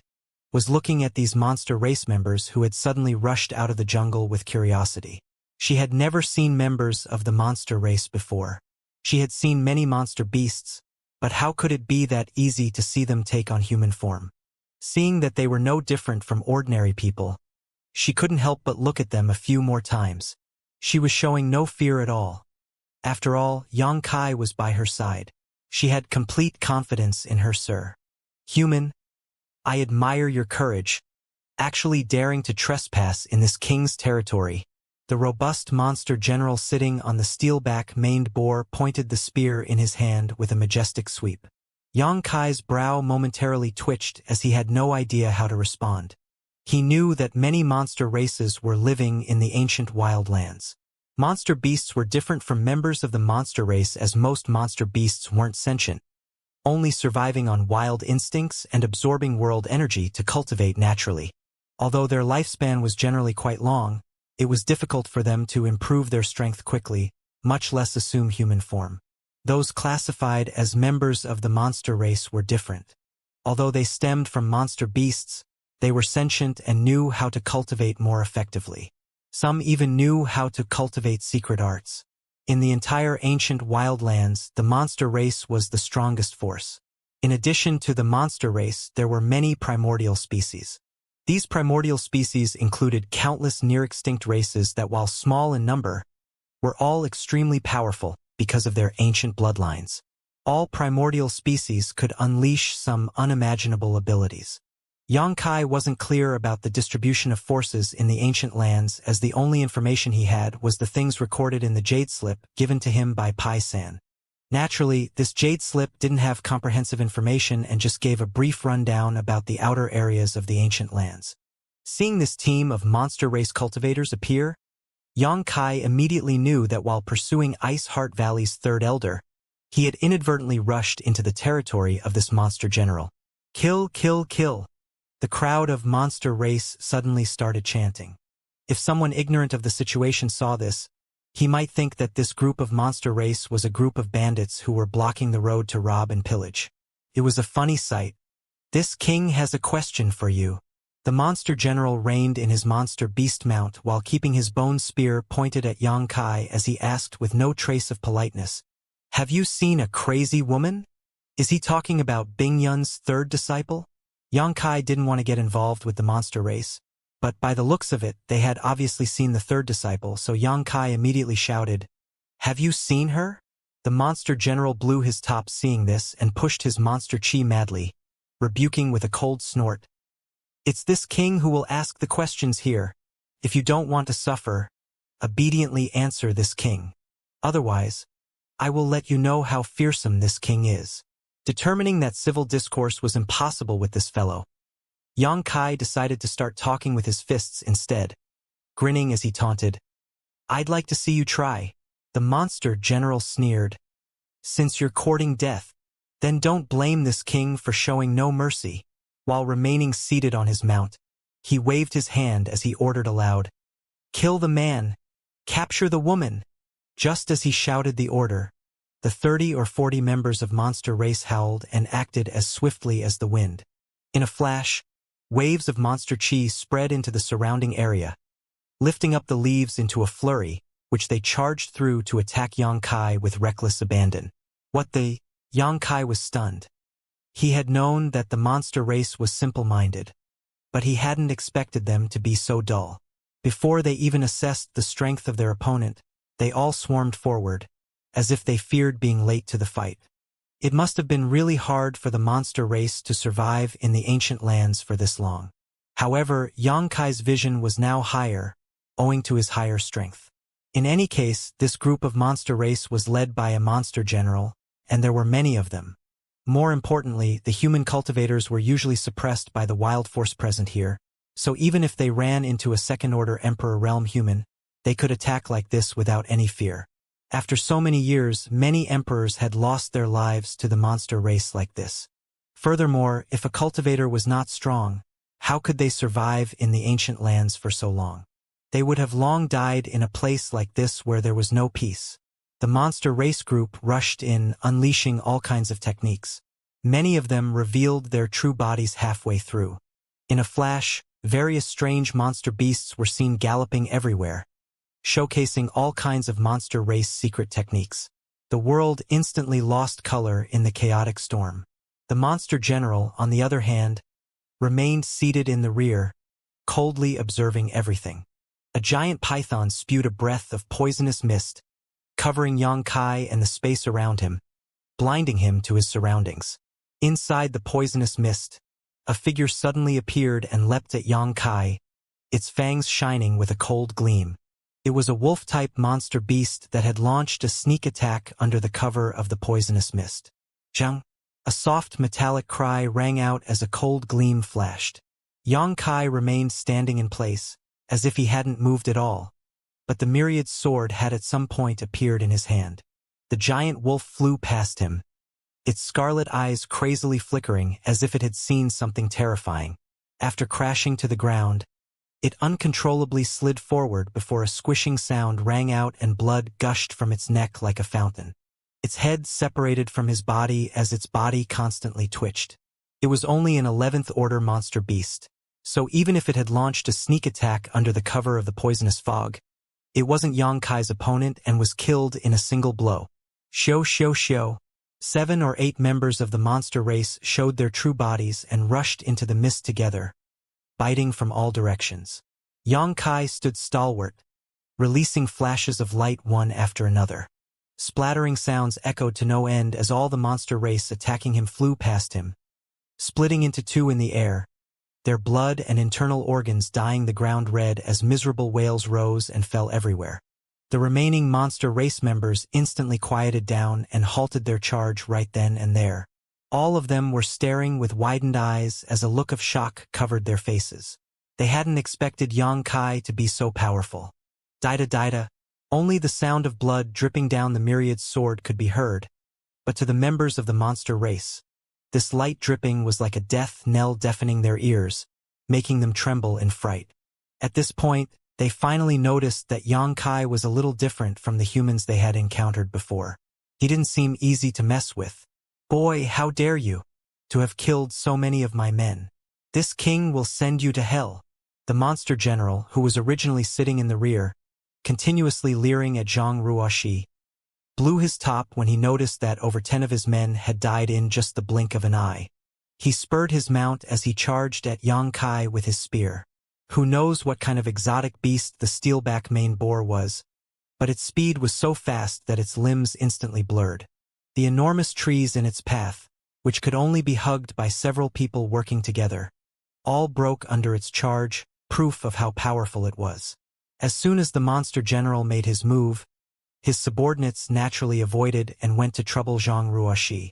was looking at these monster race members who had suddenly rushed out of the jungle with curiosity. She had never seen members of the monster race before. She had seen many monster beasts, but how could it be that easy to see them take on human form? Seeing that they were no different from ordinary people, she couldn't help but look at them a few more times. She was showing no fear at all. After all, Yang Kai was by her side. She had complete confidence in her sir. Human, I admire your courage, actually daring to trespass in this king's territory. The robust monster general sitting on the steel-back maned boar pointed the spear in his hand with a majestic sweep. Yang Kai's brow momentarily twitched as he had no idea how to respond. He knew that many monster races were living in the ancient wildlands. Monster beasts were different from members of the monster race as most monster beasts weren't sentient, only surviving on wild instincts and absorbing world energy to cultivate naturally. Although their lifespan was generally quite long, it was difficult for them to improve their strength quickly, much less assume human form. Those classified as members of the monster race were different. Although they stemmed from monster beasts, they were sentient and knew how to cultivate more effectively. Some even knew how to cultivate secret arts. In the entire ancient wildlands, the monster race was the strongest force. In addition to the monster race, there were many primordial species. These primordial species included countless near-extinct races that, while small in number, were all extremely powerful because of their ancient bloodlines. All primordial species could unleash some unimaginable abilities. Yang Kai wasn't clear about the distribution of forces in the ancient lands, as the only information he had was the things recorded in the jade slip given to him by Pai San. Naturally, this jade slip didn't have comprehensive information and just gave a brief rundown about the outer areas of the ancient lands. Seeing this team of monster race cultivators appear, Yang Kai immediately knew that while pursuing Ice Heart Valley's third elder, he had inadvertently rushed into the territory of this monster general. Kill, kill, kill. The crowd of monster race suddenly started chanting. If someone ignorant of the situation saw this, he might think that this group of monster race was a group of bandits who were blocking the road to rob and pillage. It was a funny sight. This king has a question for you. The monster general reined in his monster beast mount while keeping his bone spear pointed at Yang Kai as he asked with no trace of politeness, "Have you seen a crazy woman? Is he talking about Bing Yun's third disciple?" Yang Kai didn't want to get involved with the monster race, but by the looks of it, they had obviously seen the third disciple, so Yang Kai immediately shouted, "Have you seen her?" The monster general blew his top seeing this and pushed his monster chi madly, rebuking with a cold snort. "It's this king who will ask the questions here. If you don't want to suffer, obediently answer this king. Otherwise, I will let you know how fearsome this king is." Determining that civil discourse was impossible with this fellow, Yang Kai decided to start talking with his fists instead. grinning as he taunted. "I'd like to see you try." The monster general sneered. "Since you're courting death, then don't blame this king for showing no mercy." While remaining seated on his mount, he waved his hand as he ordered aloud, "Kill the man! Capture the woman!" Just as he shouted the order, the 30 or 40 members of monster race howled and acted as swiftly as the wind. In a flash, waves of monster chi spread into the surrounding area, lifting up the leaves into a flurry, which they charged through to attack Xianxia with reckless abandon. Xianxia was stunned. He had known that the monster race was simple-minded, but he hadn't expected them to be so dull. Before they even assessed the strength of their opponent, they all swarmed forward, as if they feared being late to the fight. It must have been really hard for the monster race to survive in the ancient lands for this long. However, Xianxia's vision was now higher, owing to his higher strength. In any case, this group of monster race was led by a monster general, and there were many of them. More importantly, the human cultivators were usually suppressed by the wild force present here, so even if they ran into a second-order Emperor realm human, they could attack like this without any fear. After so many years, many emperors had lost their lives to the monster race like this. Furthermore, if a cultivator was not strong, how could they survive in the ancient lands for so long? They would have long died in a place like this where there was no peace. The monster race group rushed in, unleashing all kinds of techniques. Many of them revealed their true bodies halfway through. In a flash, various strange monster beasts were seen galloping everywhere, showcasing all kinds of monster race secret techniques. The world instantly lost color in the chaotic storm. The monster general, on the other hand, remained seated in the rear, coldly observing everything. A giant python spewed a breath of poisonous mist, covering Xianxia and the space around him, blinding him to his surroundings. Inside the poisonous mist, a figure suddenly appeared and leapt at Xianxia, its fangs shining with a cold gleam. It was a wolf-type monster beast that had launched a sneak attack under the cover of the poisonous mist. Zhang! A soft metallic cry rang out as a cold gleam flashed. Xianxia remained standing in place, as if he hadn't moved at all, but the myriad sword had at some point appeared in his hand. The giant wolf flew past him, its scarlet eyes crazily flickering as if it had seen something terrifying. After crashing to the ground, it uncontrollably slid forward before a squishing sound rang out and blood gushed from its neck like a fountain. Its head separated from his body as its body constantly twitched. It was only an 11th order monster beast, so even if it had launched a sneak attack under the cover of the poisonous fog, it wasn't Xianxia's opponent and was killed in a single blow. Shoo. 7 or 8 members of the monster race showed their true bodies and rushed into the mist together, biting from all directions. Xianxia stood stalwart, releasing flashes of light one after another. Splattering sounds echoed to no end as all the monster race attacking him flew past him, splitting into two in the air, their blood and internal organs dyeing the ground red as miserable wails rose and fell everywhere. The remaining monster race members instantly quieted down and halted their charge right then and there. All of them were staring with widened eyes as a look of shock covered their faces. They hadn't expected Xianxia to be so powerful. Dida. Only the sound of blood dripping down the myriad sword could be heard, but to the members of the monster race, this light dripping was like a death knell deafening their ears, making them tremble in fright. At this point, they finally noticed that Xianxia was a little different from the humans they had encountered before. He didn't seem easy to mess with. "Boy, how dare you, to have killed so many of my men. This king will send you to hell." The monster general, who was originally sitting in the rear, continuously leering at Zhang Ruoxi, blew his top when he noticed that over 10 of his men had died in just the blink of an eye. He spurred his mount as he charged at Xianxia with his spear. Who knows what kind of exotic beast the steelback mane boar was, but its speed was so fast that its limbs instantly blurred. The enormous trees in its path, which could only be hugged by several people working together, all broke under its charge, proof of how powerful it was. As soon as the monster general made his move, his subordinates naturally avoided and went to trouble Zhang Ruoxi.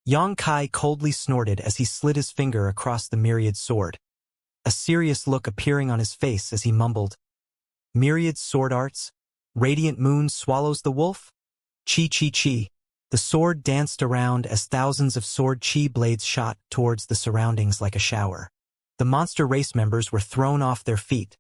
Xianxia coldly snorted as he slid his finger across the myriad sword, a serious look appearing on his face as he mumbled, Myriad sword arts? Radiant moon swallows the wolf? Chi chi chi. The sword danced around as thousands of sword chi blades shot towards the surroundings like a shower. The monster race members were thrown off their feet,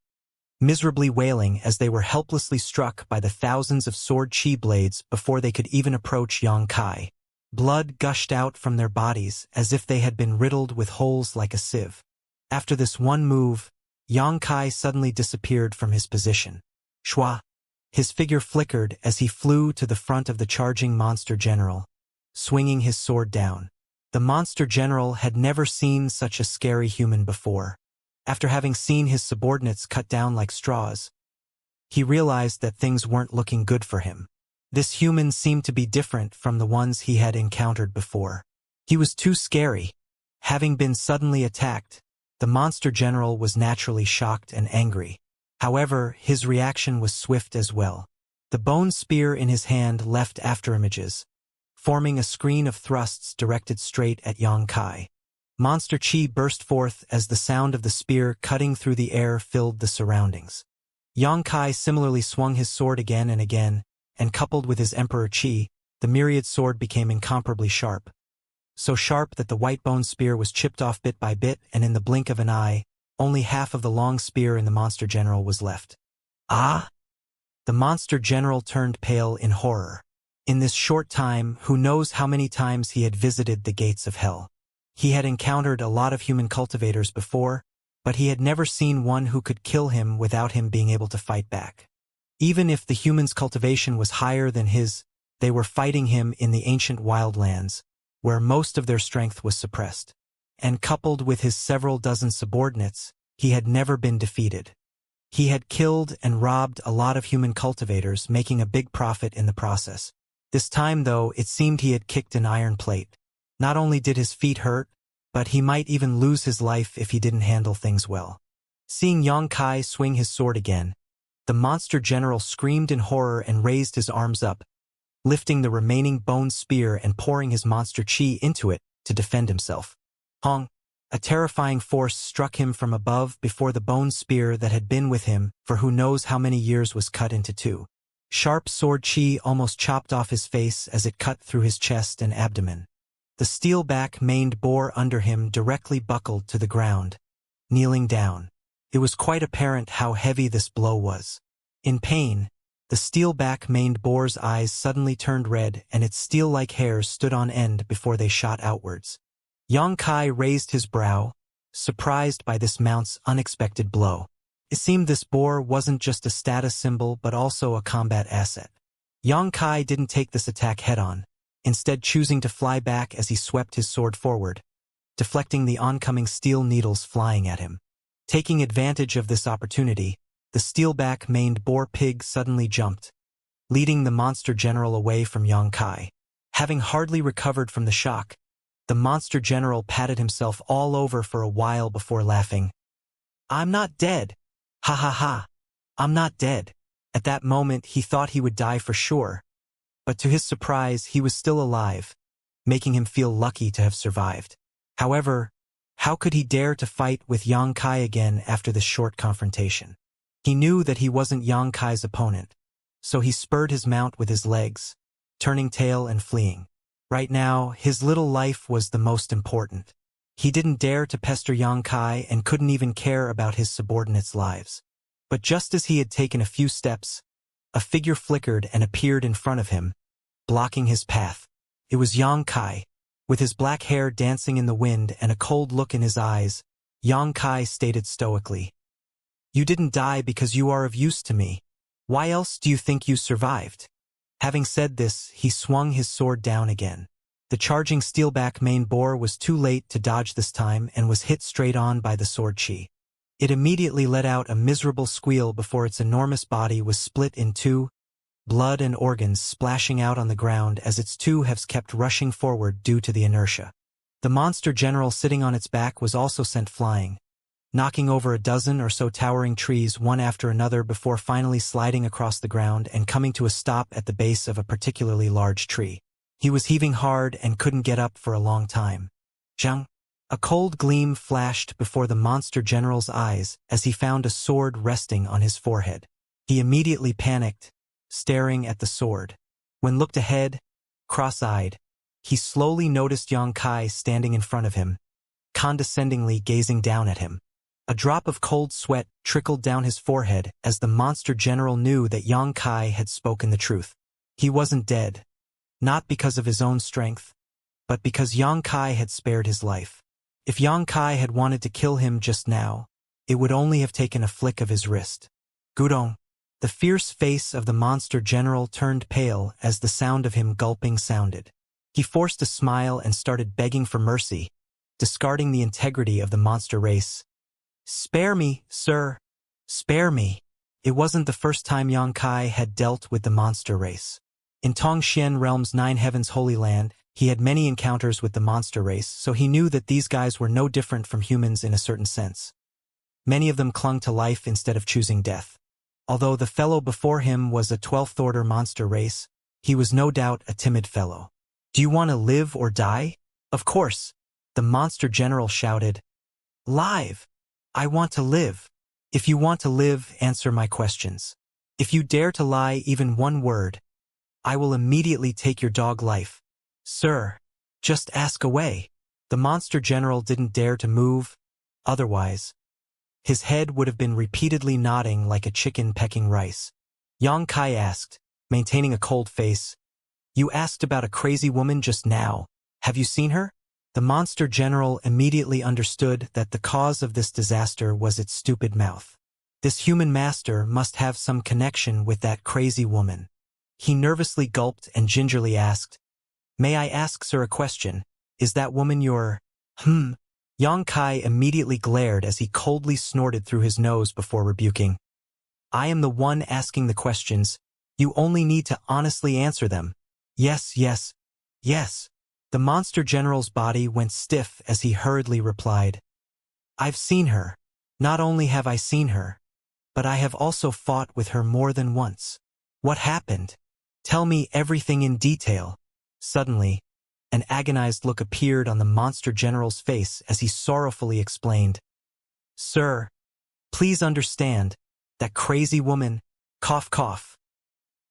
miserably wailing as they were helplessly struck by the thousands of sword chi blades before they could even approach Yang Kai. Blood gushed out from their bodies as if they had been riddled with holes like a sieve. After this one move, Yang Kai suddenly disappeared from his position. Shua! His figure flickered as he flew to the front of the charging monster general, swinging his sword down. The monster general had never seen such a scary human before. After having seen his subordinates cut down like straws, he realized that things weren't looking good for him. This human seemed to be different from the ones he had encountered before. He was too scary. Having been suddenly attacked, the monster general was naturally shocked and angry. However, his reaction was swift as well. The bone spear in his hand left afterimages, forming a screen of thrusts directed straight at Yang Kai. Monster chi burst forth as the sound of the spear cutting through the air filled the surroundings. Yang Kai similarly swung his sword again, and coupled with his emperor chi, the myriad sword became incomparably sharp. So sharp that the white bone spear was chipped off bit by bit, and in the blink of an eye, only half of the long spear in the monster general was left. Ah! The monster general turned pale in horror. In this short time, who knows how many times he had visited the gates of hell. He had encountered a lot of human cultivators before, but he had never seen one who could kill him without him being able to fight back. Even if the human's cultivation was higher than his, they were fighting him in the ancient wildlands, where most of their strength was suppressed. And coupled with his several dozen subordinates, he had never been defeated. He had killed and robbed a lot of human cultivators, making a big profit in the process. This time, though, it seemed he had kicked an iron plate. Not only did his feet hurt, but he might even lose his life if he didn't handle things well. Seeing Yang Kai swing his sword again, the monster general screamed in horror and raised his arms up, lifting the remaining bone spear and pouring his monster chi into it to defend himself. Hong! A terrifying force struck him from above before the bone spear that had been with him for who knows how many years was cut into two. Sharp sword chi almost chopped off his face as it cut through his chest and abdomen. The steel-back maned boar under him directly buckled to the ground, kneeling down. It was quite apparent how heavy this blow was. In pain, the steel-back maned boar's eyes suddenly turned red and its steel-like hairs stood on end before they shot outwards. Yang Kai raised his brow, surprised by this mount's unexpected blow. It seemed this boar wasn't just a status symbol but also a combat asset. Yang Kai didn't take this attack head-on, instead choosing to fly back as he swept his sword forward, deflecting the oncoming steel needles flying at him. Taking advantage of this opportunity, the steelback maned boar pig suddenly jumped, leading the monster general away from Yang Kai. Having hardly recovered from the shock, the monster general patted himself all over for a while before laughing. "I'm not dead. Ha ha ha. I'm not dead." At that moment he thought he would die for sure, but to his surprise he was still alive, making him feel lucky to have survived. However, how could he dare to fight with Yang Kai again after this short confrontation? He knew that he wasn't Yang Kai's opponent, so he spurred his mount with his legs, turning tail and fleeing. Right now, his little life was the most important. He didn't dare to pester Yang Kai and couldn't even care about his subordinates' lives. But just as he had taken a few steps, a figure flickered and appeared in front of him, blocking his path. It was Yang Kai. With his black hair dancing in the wind and a cold look in his eyes, Yang Kai stated stoically, "You didn't die because you are of use to me. Why else do you think you survived?" Having said this, he swung his sword down again. The charging steelback maned boar was too late to dodge this time and was hit straight on by the sword chi. It immediately let out a miserable squeal before its enormous body was split in two, blood and organs splashing out on the ground as its two halves kept rushing forward due to the inertia. The monster general sitting on its back was also sent flying, knocking over a dozen or so towering trees one after another before finally sliding across the ground and coming to a stop at the base of a particularly large tree. He was heaving hard and couldn't get up for a long time. Zhang! A cold gleam flashed before the monster general's eyes as he found a sword resting on his forehead. He immediately panicked, staring at the sword. When looked ahead, cross-eyed, he slowly noticed Yang Kai standing in front of him, condescendingly gazing down at him. A drop of cold sweat trickled down his forehead as the monster general knew that Yang Kai had spoken the truth. He wasn't dead, not because of his own strength, but because Yang Kai had spared his life. If Yang Kai had wanted to kill him just now, it would only have taken a flick of his wrist. Gudong. The fierce face of the monster general turned pale as the sound of him gulping sounded. He forced a smile and started begging for mercy, discarding the integrity of the monster race. "Spare me, sir. Spare me." It wasn't the first time Yang Kai had dealt with the monster race. In Tongxian Realm's Nine Heavens Holy Land, he had many encounters with the monster race, so he knew that these guys were no different from humans in a certain sense. Many of them clung to life instead of choosing death. Although the fellow before him was a 12th-order monster race, he was no doubt a timid fellow. "Do you want to live or die?" "Of course," the monster general shouted. "Live! I want to live. If you want to live, answer my questions. If you dare to lie even one word, I will immediately take your dog life." "Sir, just ask away." The monster general didn't dare to move, otherwise his head would have been repeatedly nodding like a chicken pecking rice. Yang Kai asked, maintaining a cold face, "You asked about a crazy woman just now. Have you seen her?" The monster general immediately understood that the cause of this disaster was its stupid mouth. This human master must have some connection with that crazy woman. He nervously gulped and gingerly asked, "May I ask, sir, a question? Is that woman your—" Yang Kai immediately glared as he coldly snorted through his nose before rebuking. "I am the one asking the questions. You only need to honestly answer them." "Yes, yes, yes." The monster general's body went stiff as he hurriedly replied, "I've seen her. Not only have I seen her, but I have also fought with her more than once." "What happened? Tell me everything in detail." Suddenly, an agonized look appeared on the monster general's face as he sorrowfully explained, "Sir, please understand, that crazy woman, cough cough."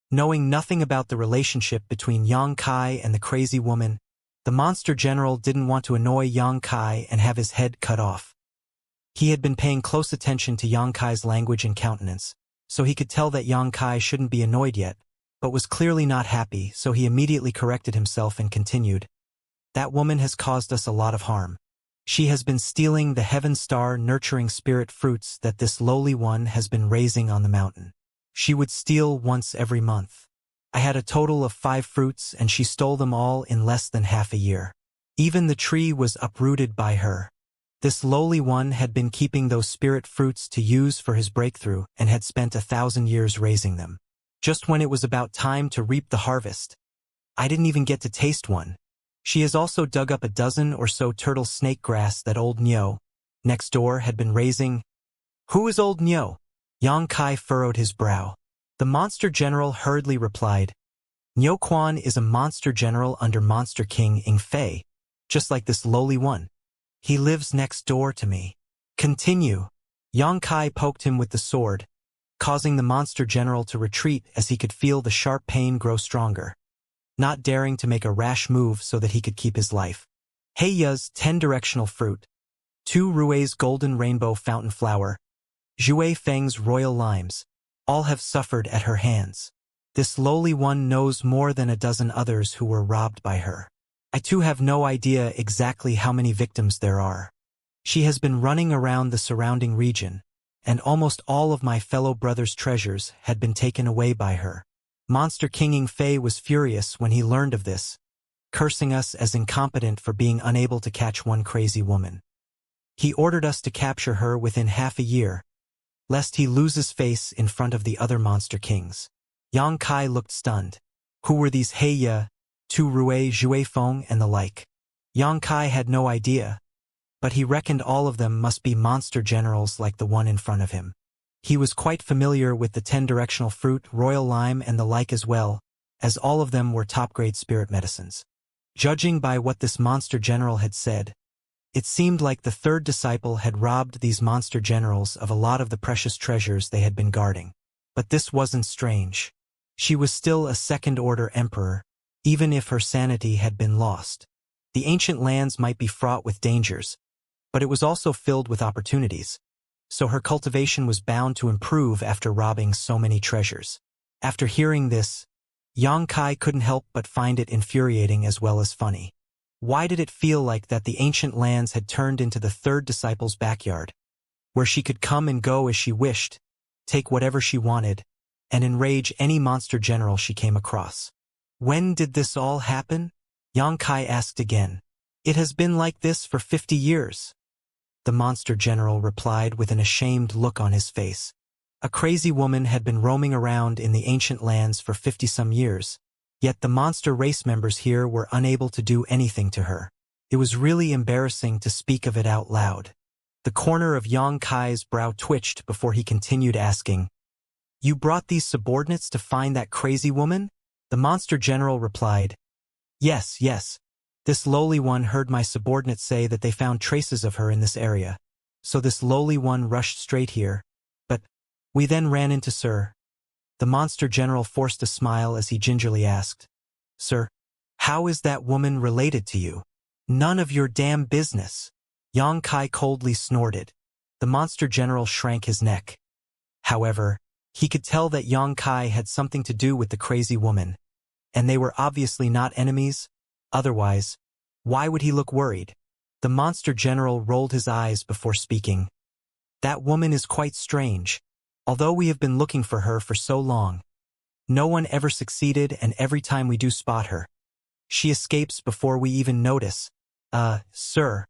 Knowing nothing about the relationship between Yang Kai and the crazy woman, the monster general didn't want to annoy Yang Kai and have his head cut off. He had been paying close attention to Yang Kai's language and countenance, so he could tell that Yang Kai shouldn't be annoyed yet, but was clearly not happy, so he immediately corrected himself and continued, "That woman has caused us a lot of harm. She has been stealing the Heaven Star nurturing spirit fruits that this lowly one has been raising on the mountain. She would steal once every month. I had a total of 5 fruits and she stole them all in less than half a year. Even the tree was uprooted by her. This lowly one had been keeping those spirit fruits to use for his breakthrough and had spent 1,000 years raising them. Just when it was about time to reap the harvest, I didn't even get to taste one. She has also dug up a dozen or so turtle snake grass that old Nyo, next door, had been raising." "Who is old Nyo?" Yang Kai furrowed his brow. The monster general hurriedly replied, "Nyo Quan is a monster general under Monster King Inflate, just like this lowly one. He lives next door to me." "Continue." Yang Kai poked him with the sword, causing the monster general to retreat as he could feel the sharp pain grow stronger, not daring to make a rash move so that he could keep his life. Heiya's 10 directional fruit, 2 Rue's golden rainbow fountain flower, Zhui Feng's royal limes, all have suffered at her hands. This lowly one knows more than a dozen others who were robbed by her. I too have no idea exactly how many victims there are. She has been running around the surrounding region, and almost all of my fellow brothers' treasures had been taken away by her. Monster King Inflate was furious when he learned of this, cursing us as incompetent for being unable to catch one crazy woman. He ordered us to capture her within half a year, lest he lose his face in front of the other monster kings. Yang Kai looked stunned. Who were these Heiya, Tu Rue, Zhui Feng, and the like? Yang Kai had no idea, but he reckoned all of them must be monster generals like the one in front of him. He was quite familiar with the 10 directional fruit, royal lime, and the like as well, as all of them were top-grade spirit medicines. Judging by what this monster general had said, it seemed like the third disciple had robbed these monster generals of a lot of the precious treasures they had been guarding. But this wasn't strange. She was still a second-order emperor, even if her sanity had been lost. The ancient lands might be fraught with dangers, but it was also filled with opportunities. So her cultivation was bound to improve after robbing so many treasures. After hearing this, Xianxia couldn't help but find it infuriating as well as funny. Why did it feel like that the ancient lands had turned into the third disciple's backyard, where she could come and go as she wished, take whatever she wanted, and enrage any monster general she came across? When did this all happen? Xianxia asked again. It has been like this for 50 years. The monster general replied with an ashamed look on his face. A crazy woman had been roaming around in the ancient lands for 50-some years, yet the monster race members here were unable to do anything to her. It was really embarrassing to speak of it out loud. The corner of Xianxia's brow twitched before he continued asking, "You brought these subordinates to find that crazy woman?" The monster general replied, Yes. This lowly one heard my subordinates say that they found traces of her in this area. So this lowly one rushed straight here. But we then ran into Sir." The monster general forced a smile as he gingerly asked, "Sir, how is that woman related to you?" "None of your damn business." Xianxia coldly snorted. The monster general shrank his neck. However, he could tell that Xianxia had something to do with the crazy woman, and they were obviously not enemies. Otherwise, why would he look worried? The monster general rolled his eyes before speaking. "That woman is quite strange. Although we have been looking for her for so long, no one ever succeeded, and every time we do spot her, she escapes before we even notice." Sir,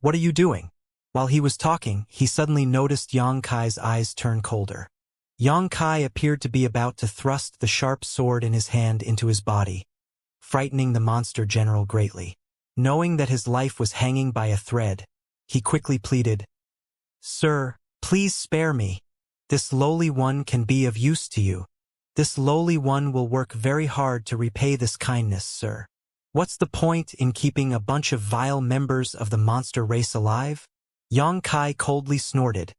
what are you doing?" While he was talking, he suddenly noticed Xianxia's eyes turn colder. Xianxia appeared to be about to thrust the sharp sword in his hand into his body, frightening the monster general greatly. Knowing that his life was hanging by a thread, he quickly pleaded, "Sir, please spare me. This lowly one can be of use to you. This lowly one will work very hard to repay this kindness, sir. What's the point in keeping a bunch of vile members of the monster race alive?" Xianxia coldly snorted,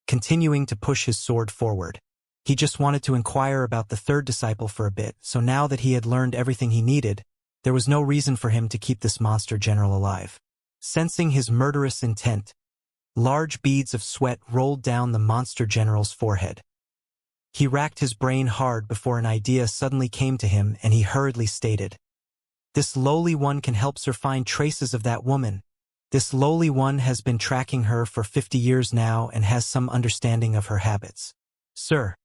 continuing to push his sword forward. He just wanted to inquire about the third disciple for a bit, so now that he had learned everything he needed, there was no reason for him to keep this monster general alive. Sensing his murderous intent, large beads of sweat rolled down the monster general's forehead. He racked his brain hard before an idea suddenly came to him, and he hurriedly stated, "This lowly one can help Sir find traces of that woman. This lowly one has been tracking her for 50 years now and has some understanding of her habits. Sir,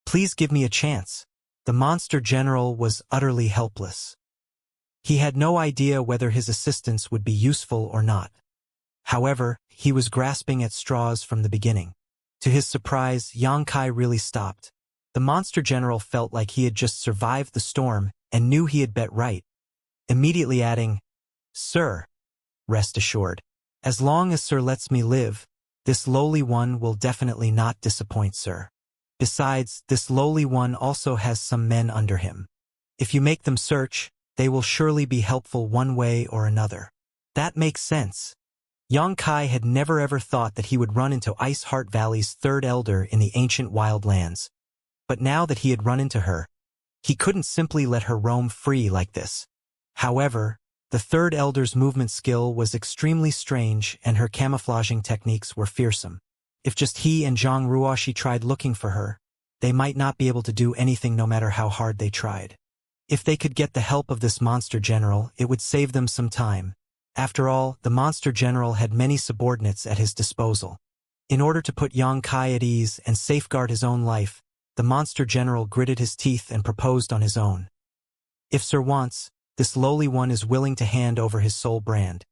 please give me a chance." The monster general was utterly helpless. He had no idea whether his assistance would be useful or not. However, he was grasping at straws from the beginning. To his surprise, Xianxia really stopped. The monster general felt like he had just survived the storm and knew he had bet right, immediately adding, "Sir, rest assured. As long as Sir lets me live, this lowly one will definitely not disappoint Sir. Besides, this lowly one also has some men under him. If you make them search, they will surely be helpful one way or another." That makes sense. Xianxia had never ever thought that he would run into Ice Heart Valley's third elder in the ancient wildlands. But now that he had run into her, he couldn't simply let her roam free like this. However, the third elder's movement skill was extremely strange, and her camouflaging techniques were fearsome. If just he and Zhang Ruoshi tried looking for her, they might not be able to do anything no matter how hard they tried. If they could get the help of this monster general, it would save them some time. After all, the monster general had many subordinates at his disposal. In order to put Xianxia at ease and safeguard his own life, the monster general gritted his teeth and proposed on his own. "If Sir wants, this lowly one is willing to hand over his soul brand.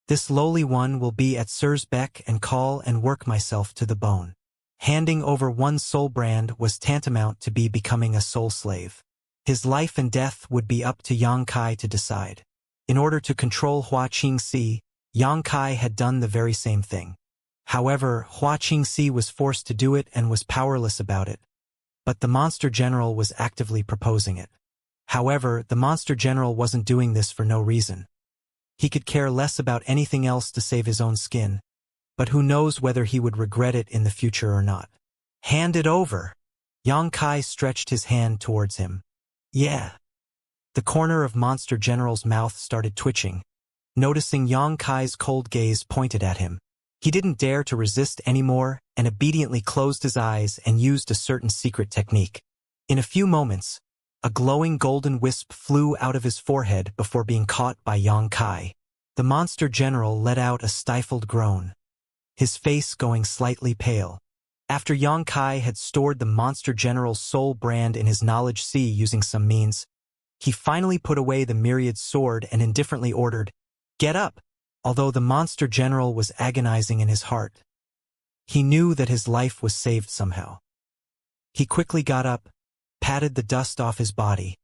This lowly one will be at Sir's beck and call and work myself to the bone." Handing over one soul brand was tantamount to becoming a soul slave. His life and death would be up to Xianxia to decide. In order to control Hua Qingxi, Xianxia had done the very same thing. However, Hua Qingxi was forced to do it and was powerless about it. But the monster general was actively proposing it. However, the monster general wasn't doing this for no reason. He could care less about anything else to save his own skin, but who knows whether he would regret it in the future or not. "Hand it over." Yang Kai stretched his hand towards him. Yeah. The corner of Monster General's mouth started twitching, noticing Yang Kai's cold gaze pointed at him. He didn't dare to resist anymore and obediently closed his eyes and used a certain secret technique. In a few moments, a glowing golden wisp flew out of his forehead before being caught by Yang Kai. The Monster General let out a stifled groan, his face going slightly pale. After Yang Kai had stored the Monster General's soul brand in his knowledge sea using some means, he finally put away the myriad sword and indifferently ordered, "Get up!" Although the Monster General was agonizing in his heart, he knew that his life was saved somehow. He quickly got up, patted the dust off his body,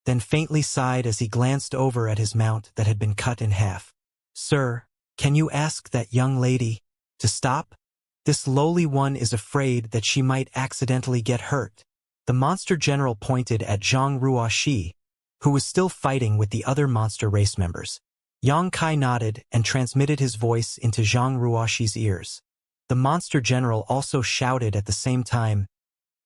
then faintly sighed as he glanced over at his mount that had been cut in half. "Sir, can you ask that young lady to stop? This lowly one is afraid that she might accidentally get hurt." The Monster General pointed at Zhang Ruoxi, who was still fighting with the other monster race members. Yang Kai nodded and transmitted his voice into Zhang Ruoxi's ears. The Monster General also shouted at the same time,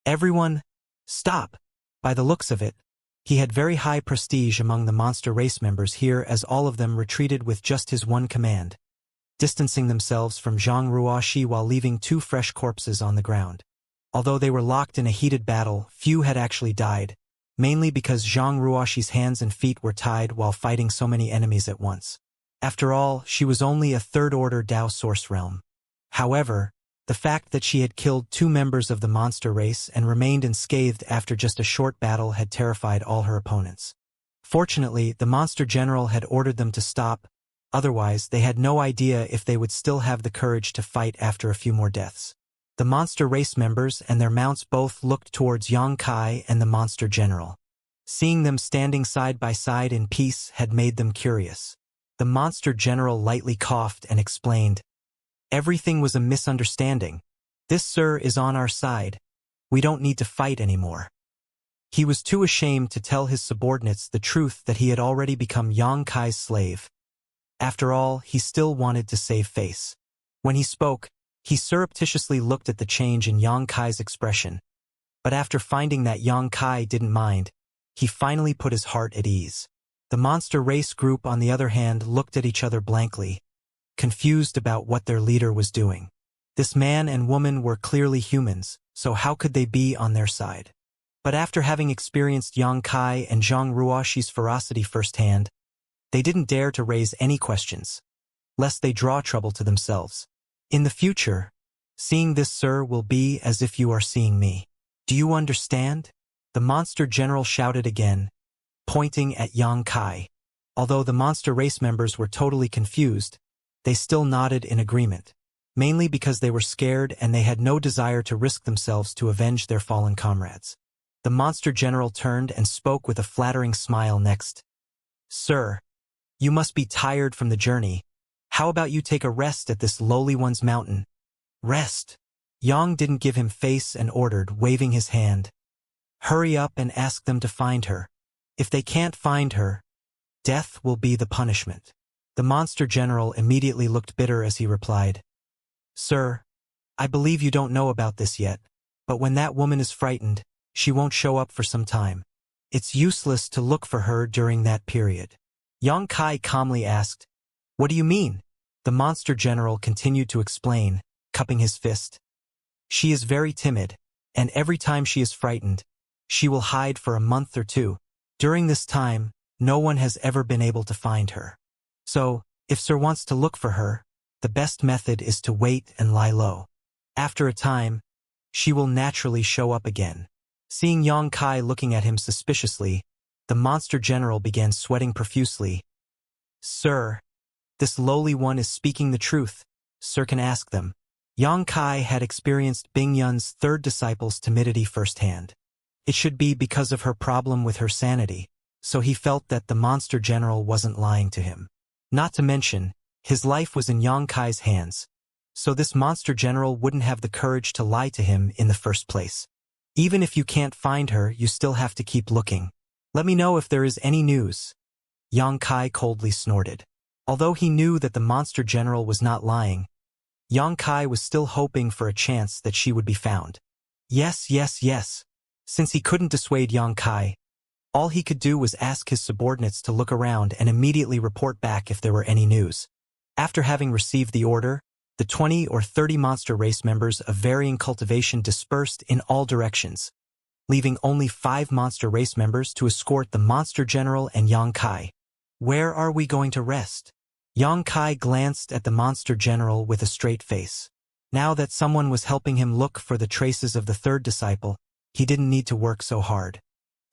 "Everyone, stop!" By the looks of it, he had very high prestige among the monster race members here, as all of them retreated with just his one command, distancing themselves from Zhang Ruoxi while leaving 2 fresh corpses on the ground. Although they were locked in a heated battle, few had actually died, mainly because Zhang Ruoxi's hands and feet were tied while fighting so many enemies at once. After all, she was only a third-order Dao source realm. However, the fact that she had killed 2 members of the monster race and remained unscathed after just a short battle had terrified all her opponents. Fortunately, the Monster General had ordered them to stop, otherwise they had no idea if they would still have the courage to fight after a few more deaths. The monster race members and their mounts both looked towards Yang Kai and the Monster General. Seeing them standing side by side in peace had made them curious. The Monster General lightly coughed and explained, "Everything was a misunderstanding. This sir is on our side. We don't need to fight anymore." He was too ashamed to tell his subordinates the truth that he had already become Yang Kai's slave. After all, he still wanted to save face. When he spoke, he surreptitiously looked at the change in Yang Kai's expression, but after finding that Yang Kai didn't mind, he finally put his heart at ease. The monster race group, on the other hand, looked at each other blankly, confused about what their leader was doing. This man and woman were clearly humans, so how could they be on their side? But after having experienced Yang Kai and Zhang Ruoxi's ferocity firsthand, they didn't dare to raise any questions, lest they draw trouble to themselves. In the future, seeing this, sir, will be as if you are seeing me. Do you understand? The Monster General shouted again, pointing at Yang Kai. Although the monster race members were totally confused, they still nodded in agreement, mainly because they were scared and they had no desire to risk themselves to avenge their fallen comrades. The Monster General turned and spoke with a flattering smile next. "Sir, you must be tired from the journey. How about you take a rest at this lowly one's mountain?" "Rest?" Yang didn't give him face and ordered, waving his hand. "Hurry up and ask them to find her. If they can't find her, death will be the punishment." The Monster General immediately looked bitter as he replied, "Sir, I believe you don't know about this yet, but when that woman is frightened, she won't show up for some time. It's useless to look for her during that period." Yang Kai calmly asked, "What do you mean?" The Monster General continued to explain, cupping his fist. "She is very timid, and every time she is frightened, she will hide for a month or 2. During this time, no one has ever been able to find her. So, if Sir wants to look for her, the best method is to wait and lie low. After a time, she will naturally show up again." Seeing Yang Kai looking at him suspiciously, the Monster General began sweating profusely. "Sir, this lowly one is speaking the truth. Sir can ask them." Yang Kai had experienced Bing Yun's third disciple's timidity firsthand. It should be because of her problem with her sanity, so he felt that the Monster General wasn't lying to him. Not to mention, his life was in Yang Kai's hands, so this Monster General wouldn't have the courage to lie to him in the first place. "Even if you can't find her, you still have to keep looking. Let me know if there is any news." Yang Kai coldly snorted. Although he knew that the Monster General was not lying, Yang Kai was still hoping for a chance that she would be found. "Yes, yes, yes. Since he couldn't dissuade Yang Kai, all he could do was ask his subordinates to look around and immediately report back if there were any news. After having received the order, the 20 or 30 monster race members of varying cultivation dispersed in all directions, leaving only 5 monster race members to escort the monster general and Yang Kai. Where are we going to rest? Yang Kai glanced at the monster general with a straight face. Now that someone was helping him look for the traces of the third disciple, he didn't need to work so hard.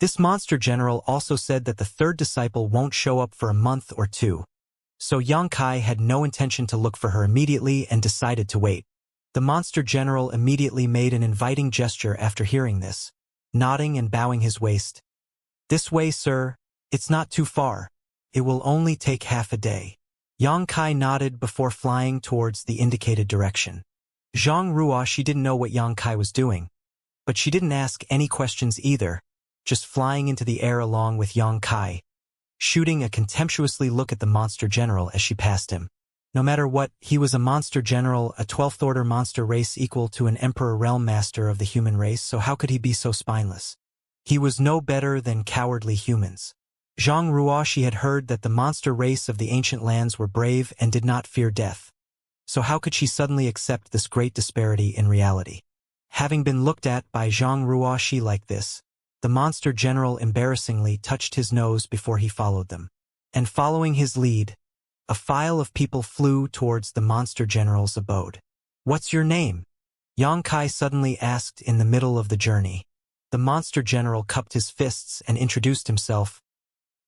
This monster general also said that the third disciple won't show up for a month or 2. So Yang Kai had no intention to look for her immediately and decided to wait. The monster general immediately made an inviting gesture after hearing this, nodding and bowing his waist. "This way, sir. It's not too far. It will only take half a day." Yang Kai nodded before flying towards the indicated direction. Zhang Ruoshi didn't know what Yang Kai was doing, but she didn't ask any questions either, just flying into the air along with Yang Kai, shooting a contemptuously look at the monster general as she passed him. No matter what, he was a monster general, a 12th order monster race equal to an emperor realm master of the human race, so how could he be so spineless? He was no better than cowardly humans. Zhang Ruoshi had heard that the monster race of the ancient lands were brave and did not fear death. So how could she suddenly accept this great disparity in reality? Having been looked at by Zhang Ruoshi like this, the monster general embarrassingly touched his nose before he followed them. And following his lead, a file of people flew towards the monster general's abode. "What's your name?" Yang Kai suddenly asked in the middle of the journey. The monster general cupped his fists and introduced himself.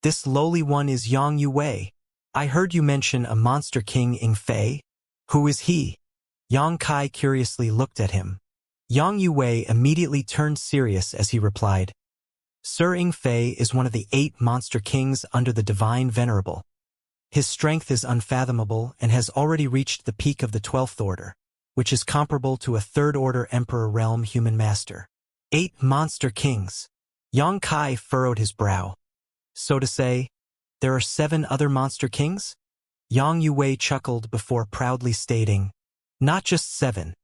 "This lowly one is Yang Yue. I heard you mention a monster king Inflate. Who is he?" Yang Kai curiously looked at him. Yang Yue immediately turned serious as he replied, "Sir Inflate is one of the 8 monster kings under the Divine Venerable. His strength is unfathomable and has already reached the peak of the 12th order, which is comparable to a 3rd order emperor realm human master." 8 monster kings. Yang Kai furrowed his brow. So to say, there are 7 other monster kings? Yang Yue chuckled before proudly stating, "Not just 7.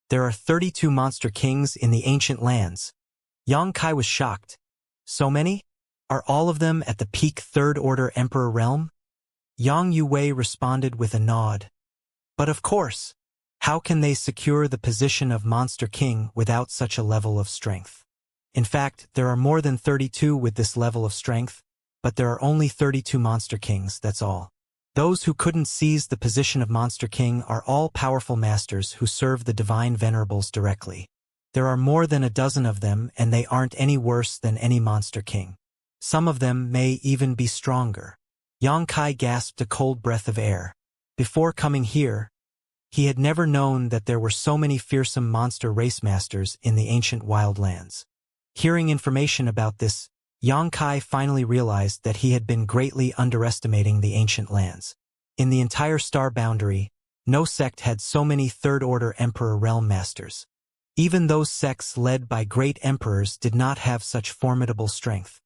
There are 32 monster kings in the ancient lands." Yang Kai was shocked. "So many? Are all of them at the peak 3rd order emperor realm?" Yang Yue responded with a nod. "But of course, how can they secure the position of monster king without such a level of strength? In fact, there are more than 32 with this level of strength, but there are only 32 monster kings, that's all. Those who couldn't seize the position of monster king are all powerful masters who serve the divine venerables directly. There are more than a dozen of them, and they aren't any worse than any monster king. Some of them may even be stronger." Yang Kai gasped a cold breath of air. Before coming here, he had never known that there were so many fearsome monster race masters in the ancient wildlands. Hearing information about this, Yang Kai finally realized that he had been greatly underestimating the ancient lands. In the entire star boundary, no sect had so many 3rd order emperor realm masters. Even those sects led by great emperors did not have such formidable strength.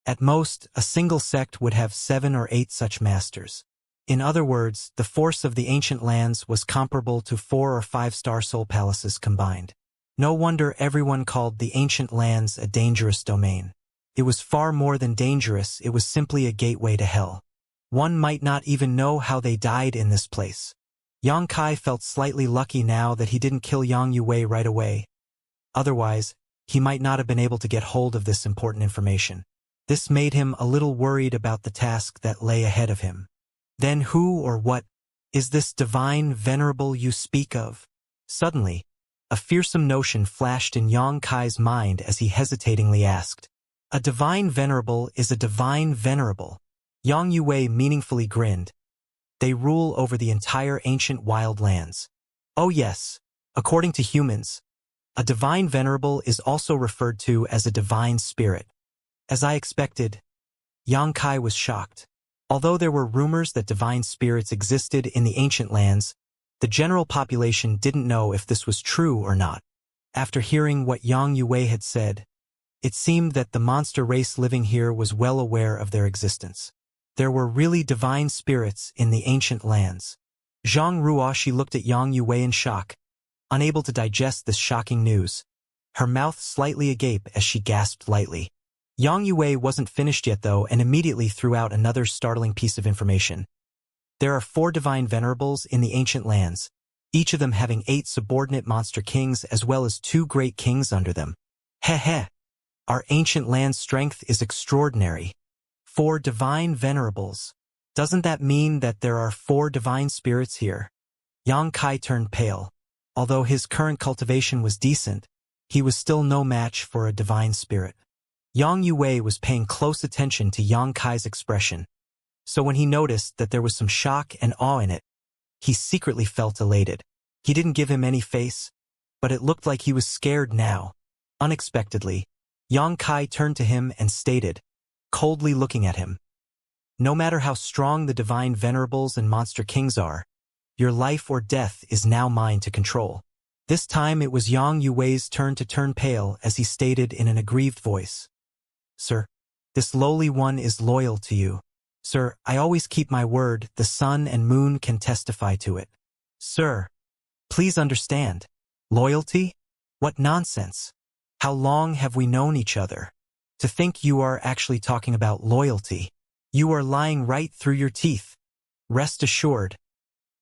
At most, a single sect would have 7 or 8 such masters. In other words, the force of the ancient lands was comparable to 4 or 5-star soul palaces combined. No wonder everyone called the ancient lands a dangerous domain. It was far more than dangerous, it was simply a gateway to hell. One might not even know how they died in this place. Yang Kai felt slightly lucky now that he didn't kill Yang Yue right away. Otherwise, he might not have been able to get hold of this important information. This made him a little worried about the task that lay ahead of him. "Then who or what is this divine venerable you speak of?" Suddenly, a fearsome notion flashed in Yang Kai's mind as he hesitatingly asked. "A divine venerable is a divine venerable." Yang Yue meaningfully grinned. "They rule over the entire ancient wild lands." "Oh yes, according to humans, a divine venerable is also referred to as a divine spirit." As I expected, Yang Kai was shocked. Although there were rumors that divine spirits existed in the ancient lands, the general population didn't know if this was true or not. After hearing what Yang Yue had said, it seemed that the monster race living here was well aware of their existence. There were really divine spirits in the ancient lands. Zhang Ruoshi looked at Yang Yue in shock, unable to digest this shocking news. her mouth slightly agape as she gasped lightly. Yang Yue wasn't finished yet though and immediately threw out another startling piece of information. There are 4 divine venerables in the ancient lands, each of them having 8 subordinate monster kings as well as 2 great kings under them. Heh. Our ancient land's strength is extraordinary. 4 divine venerables. Doesn't that mean that there are 4 divine spirits here? Yang Kai turned pale. Although his current cultivation was decent, he was still no match for a divine spirit. Yang Yue was paying close attention to Yang Kai's expression, so when he noticed that there was some shock and awe in it, he secretly felt elated. He didn't give him any face, but it looked like he was scared now. Unexpectedly, Yang Kai turned to him and stated, coldly looking at him, "No matter how strong the divine venerables and monster kings are, your life or death is now mine to control." This time it was Yang Yue's turn to turn pale as he stated in an aggrieved voice, "Sir, this lowly one is loyal to you. Sir, I always keep my word, the sun and moon can testify to it. Sir, please understand. Loyalty? What nonsense. How long have we known each other? To think you are actually talking about loyalty. You are lying right through your teeth. Rest assured,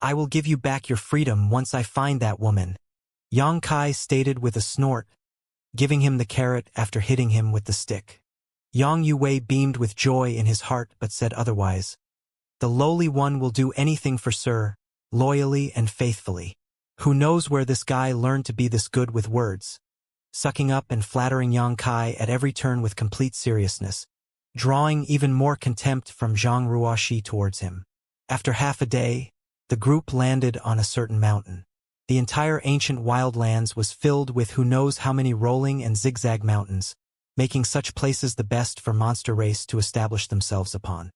I will give you back your freedom once I find that woman," Yang Kai stated with a snort, giving him the carrot after hitting him with the stick. Yang Yue beamed with joy in his heart but said otherwise. "The lowly one will do anything for Sir, loyally and faithfully. Who knows where this guy learned to be this good with words?" Sucking up and flattering Yang Kai at every turn with complete seriousness, drawing even more contempt from Zhang Ruoxi towards him. After half a day, the group landed on a certain mountain. The entire ancient wildlands was filled with who knows how many rolling and zigzag mountains, making such places the best for monster race to establish themselves upon.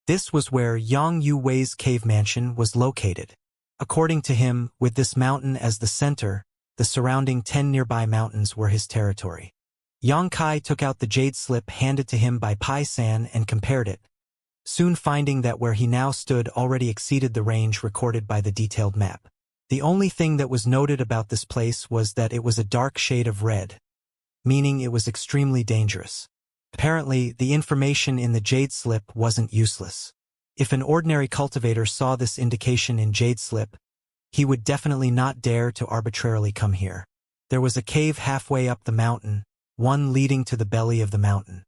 This was where Yang Yue's cave mansion was located. According to him, with this mountain as the center, the surrounding 10 nearby mountains were his territory. Yang Kai took out the jade slip handed to him by Pai San and compared it, soon finding that where he now stood already exceeded the range recorded by the detailed map. The only thing that was noted about this place was that it was a dark shade of red, meaning it was extremely dangerous. Apparently, the information in the jade slip wasn't useless. If an ordinary cultivator saw this indication in jade slip, he would definitely not dare to arbitrarily come here. There was a cave halfway up the mountain, one leading to the belly of the mountain.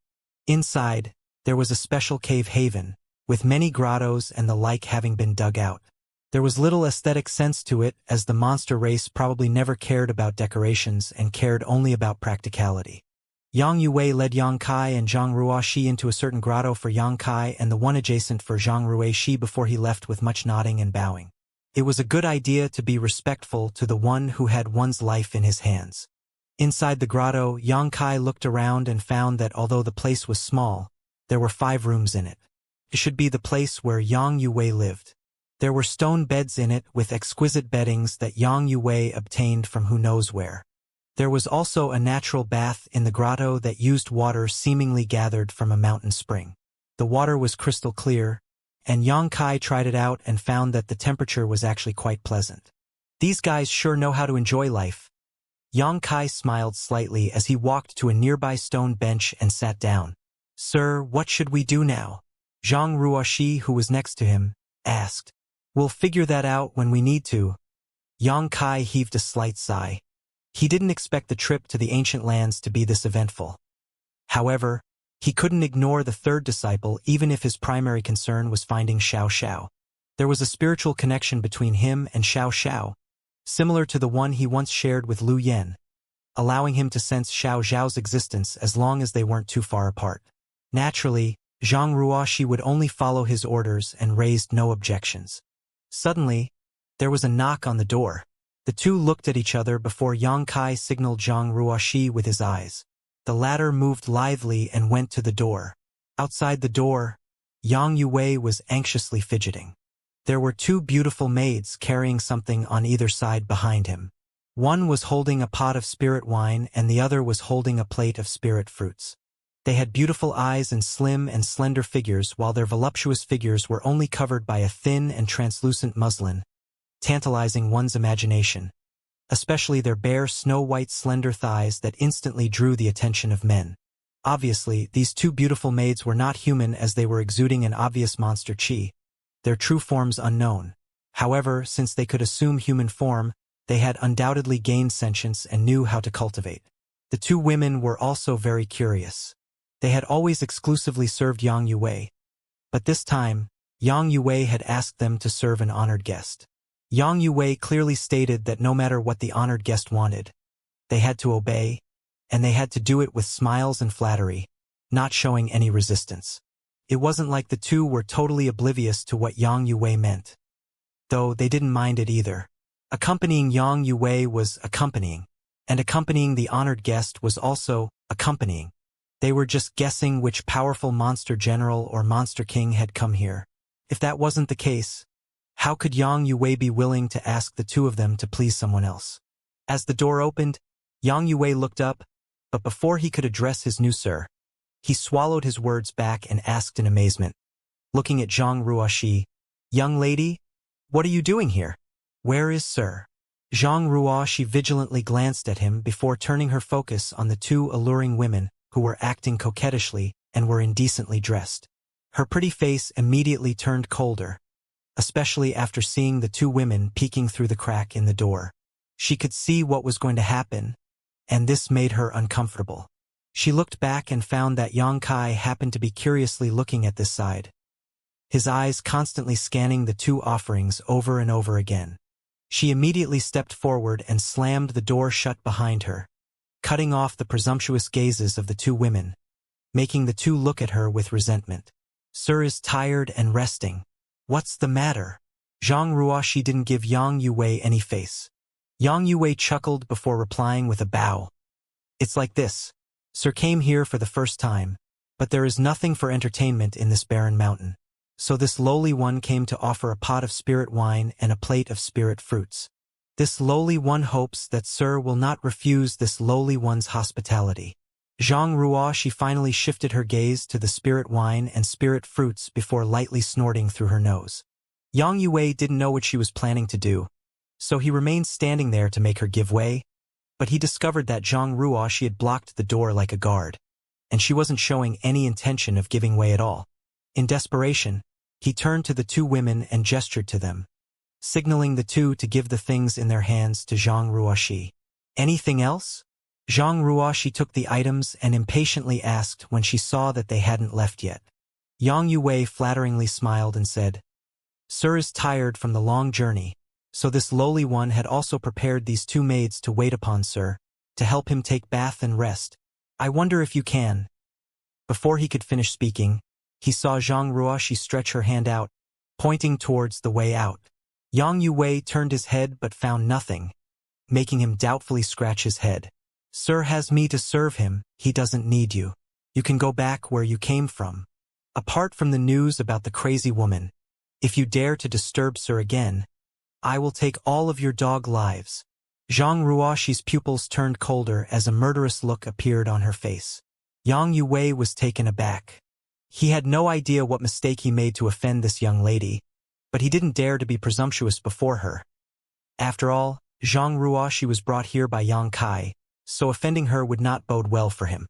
Inside, there was a special cave haven, with many grottos and the like having been dug out. There was little aesthetic sense to it, as the monster race probably never cared about decorations and cared only about practicality. Yang Yue led Yang Kai and Zhang Ruoxi into a certain grotto for Yang Kai and the one adjacent for Zhang Ruoxi before he left with much nodding and bowing. It was a good idea to be respectful to the one who had one's life in his hands. Inside the grotto, Yang Kai looked around and found that although the place was small, there were 5 rooms in it. It should be the place where Yang Yue lived. There were stone beds in it with exquisite beddings that Yang Yue obtained from who knows where. There was also a natural bath in the grotto that used water seemingly gathered from a mountain spring. The water was crystal clear, and Yang Kai tried it out and found that the temperature was actually quite pleasant. These guys sure know how to enjoy life. Yang Kai smiled slightly as he walked to a nearby stone bench and sat down. "Sir, what should we do now?" Zhang Ruoxi, who was next to him, asked. "We'll figure that out when we need to." Yang Kai heaved a slight sigh. He didn't expect the trip to the ancient lands to be this eventful. However, he couldn't ignore the third disciple even if his primary concern was finding Xiao. There was a spiritual connection between him and Xiao, similar to the one he once shared with Lu Yen, allowing him to sense Xiao's existence as long as they weren't too far apart. Naturally, Zhang Ruoxi would only follow his orders and raised no objections. Suddenly, there was a knock on the door. The two looked at each other before Yang Kai signaled Zhang Ruoxi with his eyes. The latter moved lithely and went to the door. Outside the door, Yang Yue was anxiously fidgeting. There were 2 beautiful maids carrying something on either side behind him. One was holding a pot of spirit wine and the other was holding a plate of spirit fruits. They had beautiful eyes and slim and slender figures while their voluptuous figures were only covered by a thin and translucent muslin, tantalizing one's imagination. especially their bare snow-white slender thighs that instantly drew the attention of men. Obviously, these two beautiful maids were not human as they were exuding an obvious monster chi, their true forms unknown. However, since they could assume human form, they had undoubtedly gained sentience and knew how to cultivate. The two women were also very curious. They had always exclusively served Yang Yue, but this time, Yang Yue had asked them to serve an honored guest. Yang Yue clearly stated that no matter what the honored guest wanted, they had to obey, and they had to do it with smiles and flattery, not showing any resistance. It wasn't like the two were totally oblivious to what Yang Yue meant, though they didn't mind it either. Accompanying Yang Yue was accompanying, and accompanying the honored guest was also accompanying. They were just guessing which powerful monster general or monster king had come here. If that wasn't the case, how could Yang Yue be willing to ask the two of them to please someone else? As the door opened, Yang Yue looked up, but before he could address his new sir, he swallowed his words back and asked in amazement, looking at Zhang Ruoxi, "Young lady, what are you doing here? Where is sir?" Zhang Ruoxi vigilantly glanced at him before turning her focus on the two alluring women who were acting coquettishly and were indecently dressed. Her pretty face immediately turned colder, especially after seeing the two women peeking through the crack in the door. She could see what was going to happen, and this made her uncomfortable. She looked back and found that Yang Kai happened to be curiously looking at this side, his eyes constantly scanning the two offerings over and over again. She immediately stepped forward and slammed the door shut behind her, cutting off the presumptuous gazes of the two women, making the two look at her with resentment. "Sir is tired and resting. What's the matter?" Zhang Ruoxi didn't give Yang Yue any face. Yang Yue chuckled before replying with a bow. "It's like this. Sir came here for the first time, but there is nothing for entertainment in this barren mountain. So this lowly one came to offer a pot of spirit wine and a plate of spirit fruits. This lowly one hopes that sir will not refuse this lowly one's hospitality." Zhang Ruoxi finally shifted her gaze to the spirit wine and spirit fruits before lightly snorting through her nose. Yang Yue didn't know what she was planning to do, so he remained standing there to make her give way, but he discovered that Zhang Ruoxi had blocked the door like a guard, and she wasn't showing any intention of giving way at all. In desperation, he turned to the two women and gestured to them, signaling the two to give the things in their hands to Zhang Ruoxi. "Anything else?" Zhang Ruoxi took the items and impatiently asked when she saw that they hadn't left yet. Yang Yue flatteringly smiled and said, "Sir is tired from the long journey, so this lowly one had also prepared these two maids to wait upon sir, to help him take bath and rest. I wonder if you can." Before he could finish speaking, he saw Zhang Ruoxi stretch her hand out, pointing towards the way out. Yang Yue turned his head but found nothing, making him doubtfully scratch his head. "Sir has me to serve him, he doesn't need you. You can go back where you came from. Apart from the news about the crazy woman, if you dare to disturb sir again, I will take all of your dog lives." Zhang Ruoxi's pupils turned colder as a murderous look appeared on her face. Yang Yue was taken aback. He had no idea what mistake he made to offend this young lady, but he didn't dare to be presumptuous before her. After all, Zhang Ruoxi was brought here by Yang Kai, so offending her would not bode well for him.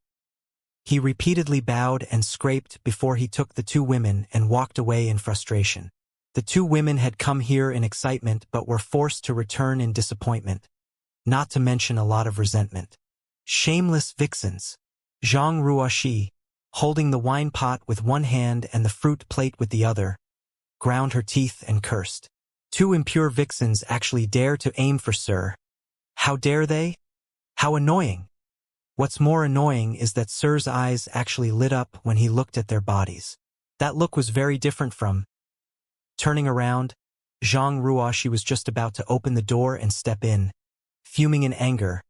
He repeatedly bowed and scraped before he took the two women and walked away in frustration. The two women had come here in excitement but were forced to return in disappointment, not to mention a lot of resentment. Shameless vixens. Zhang Ruoxi, holding the wine pot with one hand and the fruit plate with the other, ground her teeth and cursed. Two impure vixens actually dare to aim for sir. How dare they? How annoying. What's more annoying is that sir's eyes actually lit up when he looked at their bodies. That look was very different from... Turning around, Zhang Ruoxi was just about to open the door and step in, fuming in anger,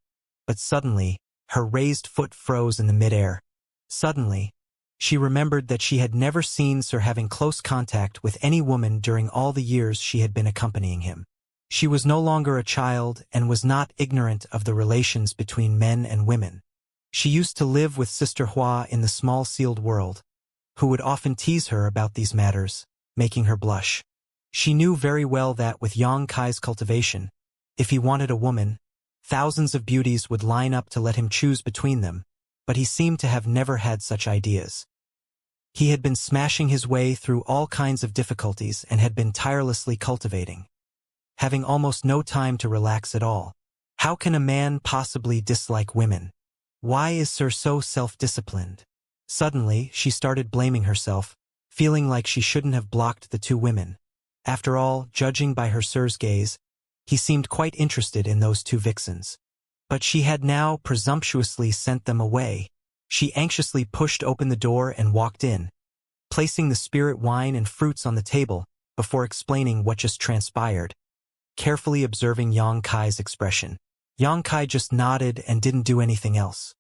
but suddenly, her raised foot froze in the midair. Suddenly, she remembered that she had never seen sir having close contact with any woman during all the years she had been accompanying him. She was no longer a child and was not ignorant of the relations between men and women. She used to live with Sister Hua in the small sealed world, who would often tease her about these matters, making her blush. She knew very well that with Yang Kai's cultivation, if he wanted a woman, Thousands of beauties would line up to let him choose between them, but he seemed to have never had such ideas. He had been smashing his way through all kinds of difficulties and had been tirelessly cultivating, having almost no time to relax at all. How can a man possibly dislike women? Why is Sir so self-disciplined? Suddenly, she started blaming herself, feeling like she shouldn't have blocked the two women. After all, judging by her Sir's gaze, he seemed quite interested in those two vixens. But she had now presumptuously sent them away. She anxiously pushed open the door and walked in, placing the spirit wine and fruits on the table before explaining what just transpired, carefully observing Yang Kai's expression. Yang Kai just nodded and didn't do anything else.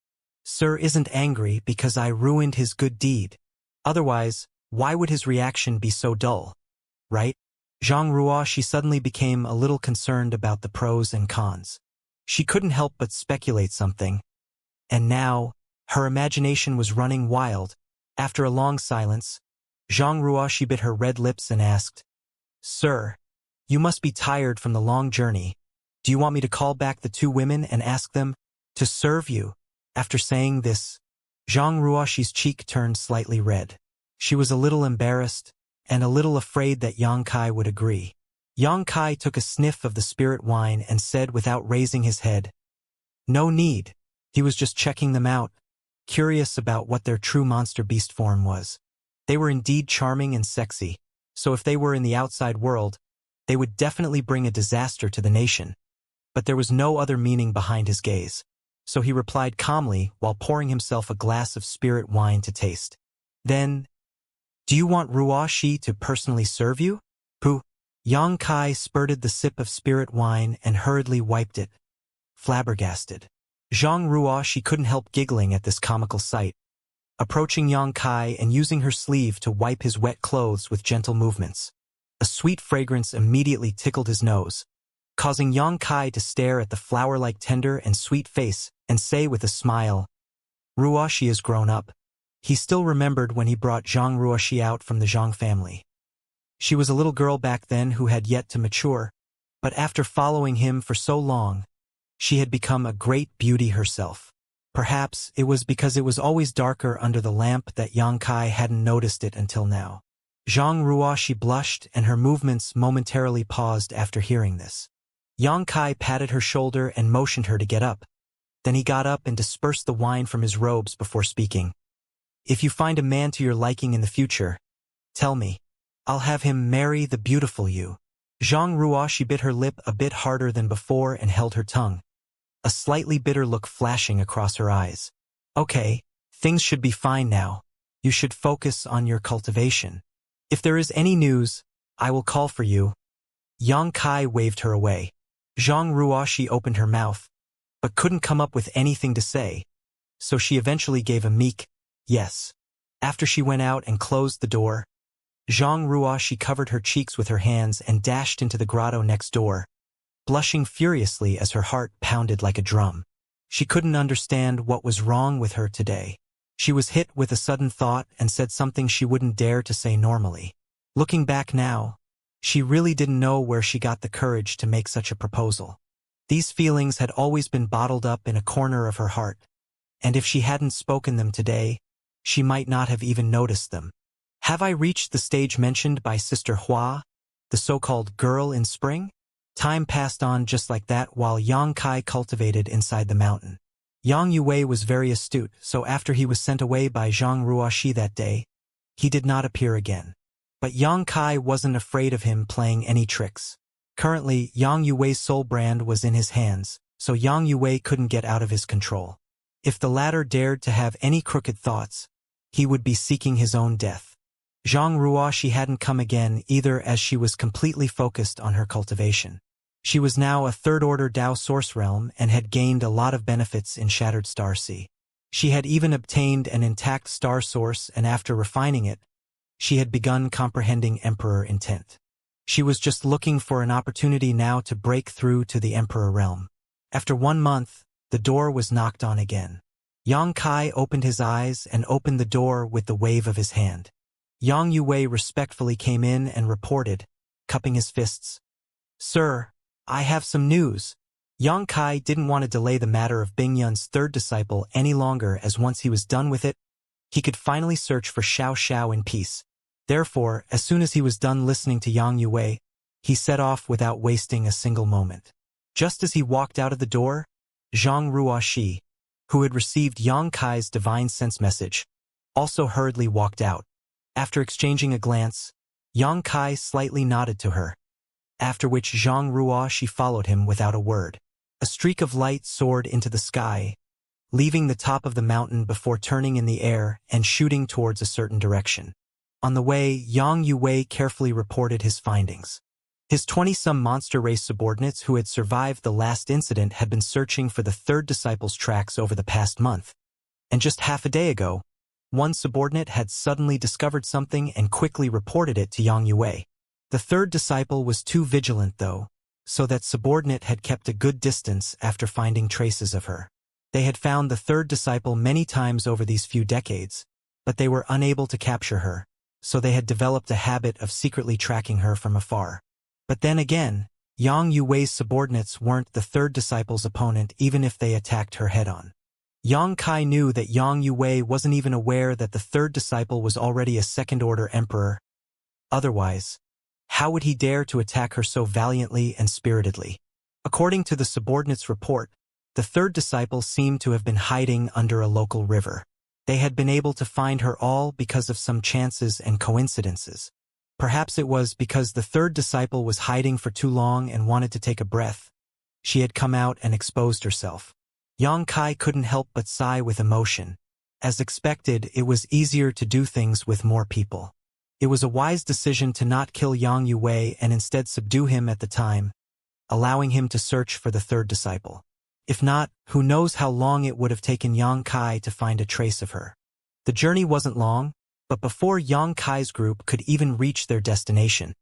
Sir isn't angry because I ruined his good deed. Otherwise, why would his reaction be so dull? Right? Zhang Ruo, she suddenly became a little concerned about the pros and cons. She couldn't help but speculate something. And now, her imagination was running wild. After a long silence, Zhang Ruo, she bit her red lips and asked, Sir, you must be tired from the long journey. Do you want me to call back the two women and ask them to serve you? After saying this, Zhang Ruoxi's cheek turned slightly red. She was a little embarrassed and a little afraid that Yang Kai would agree. Yang Kai took a sniff of the spirit wine and said without raising his head, No need. He was just checking them out, curious about what their true monster beast form was. They were indeed charming and sexy, so if they were in the outside world, they would definitely bring a disaster to the nation. But there was no other meaning behind his gaze, so he replied calmly while pouring himself a glass of spirit wine to taste. Then, do you want Ruoxi to personally serve you? Who? Yang Kai spurted the sip of spirit wine and hurriedly wiped it, flabbergasted. Zhang Ruoxi couldn't help giggling at this comical sight, approaching Yang Kai and using her sleeve to wipe his wet clothes with gentle movements. A sweet fragrance immediately tickled his nose, causing Yang Kai to stare at the flower-like tender and sweet face and say with a smile, Ruoxi is grown up. He still remembered when he brought Zhang Ruoxi out from the Zhang family. She was a little girl back then who had yet to mature, but after following him for so long, she had become a great beauty herself. Perhaps it was because it was always darker under the lamp that Yang Kai hadn't noticed it until now. Zhang Ruoxi blushed and her movements momentarily paused after hearing this. Yang Kai patted her shoulder and motioned her to get up. Then he got up and dispersed the wine from his robes before speaking. If you find a man to your liking in the future, tell me. I'll have him marry the beautiful you. Zhang Ruoxi bit her lip a bit harder than before and held her tongue, a slightly bitter look flashing across her eyes. Okay, things should be fine now. You should focus on your cultivation. If there is any news, I will call for you. Yang Kai waved her away. Zhang Ruoxi opened her mouth, but couldn't come up with anything to say, so she eventually gave a meek yes. After she went out and closed the door, Zhang Ruoxi covered her cheeks with her hands and dashed into the grotto next door, blushing furiously as her heart pounded like a drum. She couldn't understand what was wrong with her today. She was hit with a sudden thought and said something she wouldn't dare to say normally. Looking back now, she really didn't know where she got the courage to make such a proposal. These feelings had always been bottled up in a corner of her heart, and if she hadn't spoken them today, she might not have even noticed them. Have I reached the stage mentioned by Sister Hua, the so-called girl in spring? Time passed on just like that while Yang Kai cultivated inside the mountain. Yang Yue was very astute, so after he was sent away by Zhang Ruoxi that day, he did not appear again. But Yang Kai wasn't afraid of him playing any tricks. Currently, Yang Yue's soul brand was in his hands, so Yang Yue couldn't get out of his control. If the latter dared to have any crooked thoughts, he would be seeking his own death. Zhang Ruoxi hadn't come again either, as she was completely focused on her cultivation. She was now a third-order Dao source realm and had gained a lot of benefits in Shattered Star Sea. She had even obtained an intact star source, and after refining it, she had begun comprehending Emperor intent. She was just looking for an opportunity now to break through to the Emperor realm. After 1 month, the door was knocked on again. Yang Kai opened his eyes and opened the door with the wave of his hand. Yang Yue respectfully came in and reported, cupping his fists. Sir, I have some news. Yang Kai didn't want to delay the matter of Bingyun's third disciple any longer, as once he was done with it, he could finally search for Xiao in peace. Therefore, as soon as he was done listening to Yang Yue, he set off without wasting a single moment. Just as he walked out of the door, Zhang Ruoxi, who had received Yang Kai's divine sense message, also hurriedly walked out. After exchanging a glance, Yang Kai slightly nodded to her, after which Zhang Ruoxi followed him without a word. A streak of light soared into the sky, leaving the top of the mountain before turning in the air and shooting towards a certain direction. On the way, Yang Yue carefully reported his findings. His 20-some monster race subordinates who had survived the last incident had been searching for the third disciple's tracks over the past month. And just half a day ago, one subordinate had suddenly discovered something and quickly reported it to Yang Yue. The third disciple was too vigilant, though, so that subordinate had kept a good distance after finding traces of her. They had found the third disciple many times over these few decades, but they were unable to capture her, so they had developed a habit of secretly tracking her from afar. But then again, Yang Yue's subordinates weren't the third disciple's opponent even if they attacked her head-on. Yang Kai knew that Yang Yue wasn't even aware that the third disciple was already a second-order emperor. Otherwise, how would he dare to attack her so valiantly and spiritedly? According to the subordinate's report, the third disciple seemed to have been hiding under a local river. They had been able to find her all because of some chances and coincidences. Perhaps it was because the third disciple was hiding for too long and wanted to take a breath. She had come out and exposed herself. Yang Kai couldn't help but sigh with emotion. As expected, it was easier to do things with more people. It was a wise decision to not kill Yang Yue and instead subdue him at the time, allowing him to search for the third disciple. If not, who knows how long it would have taken Yang Kai to find a trace of her. The journey wasn't long, but before Yang Kai's group could even reach their destination,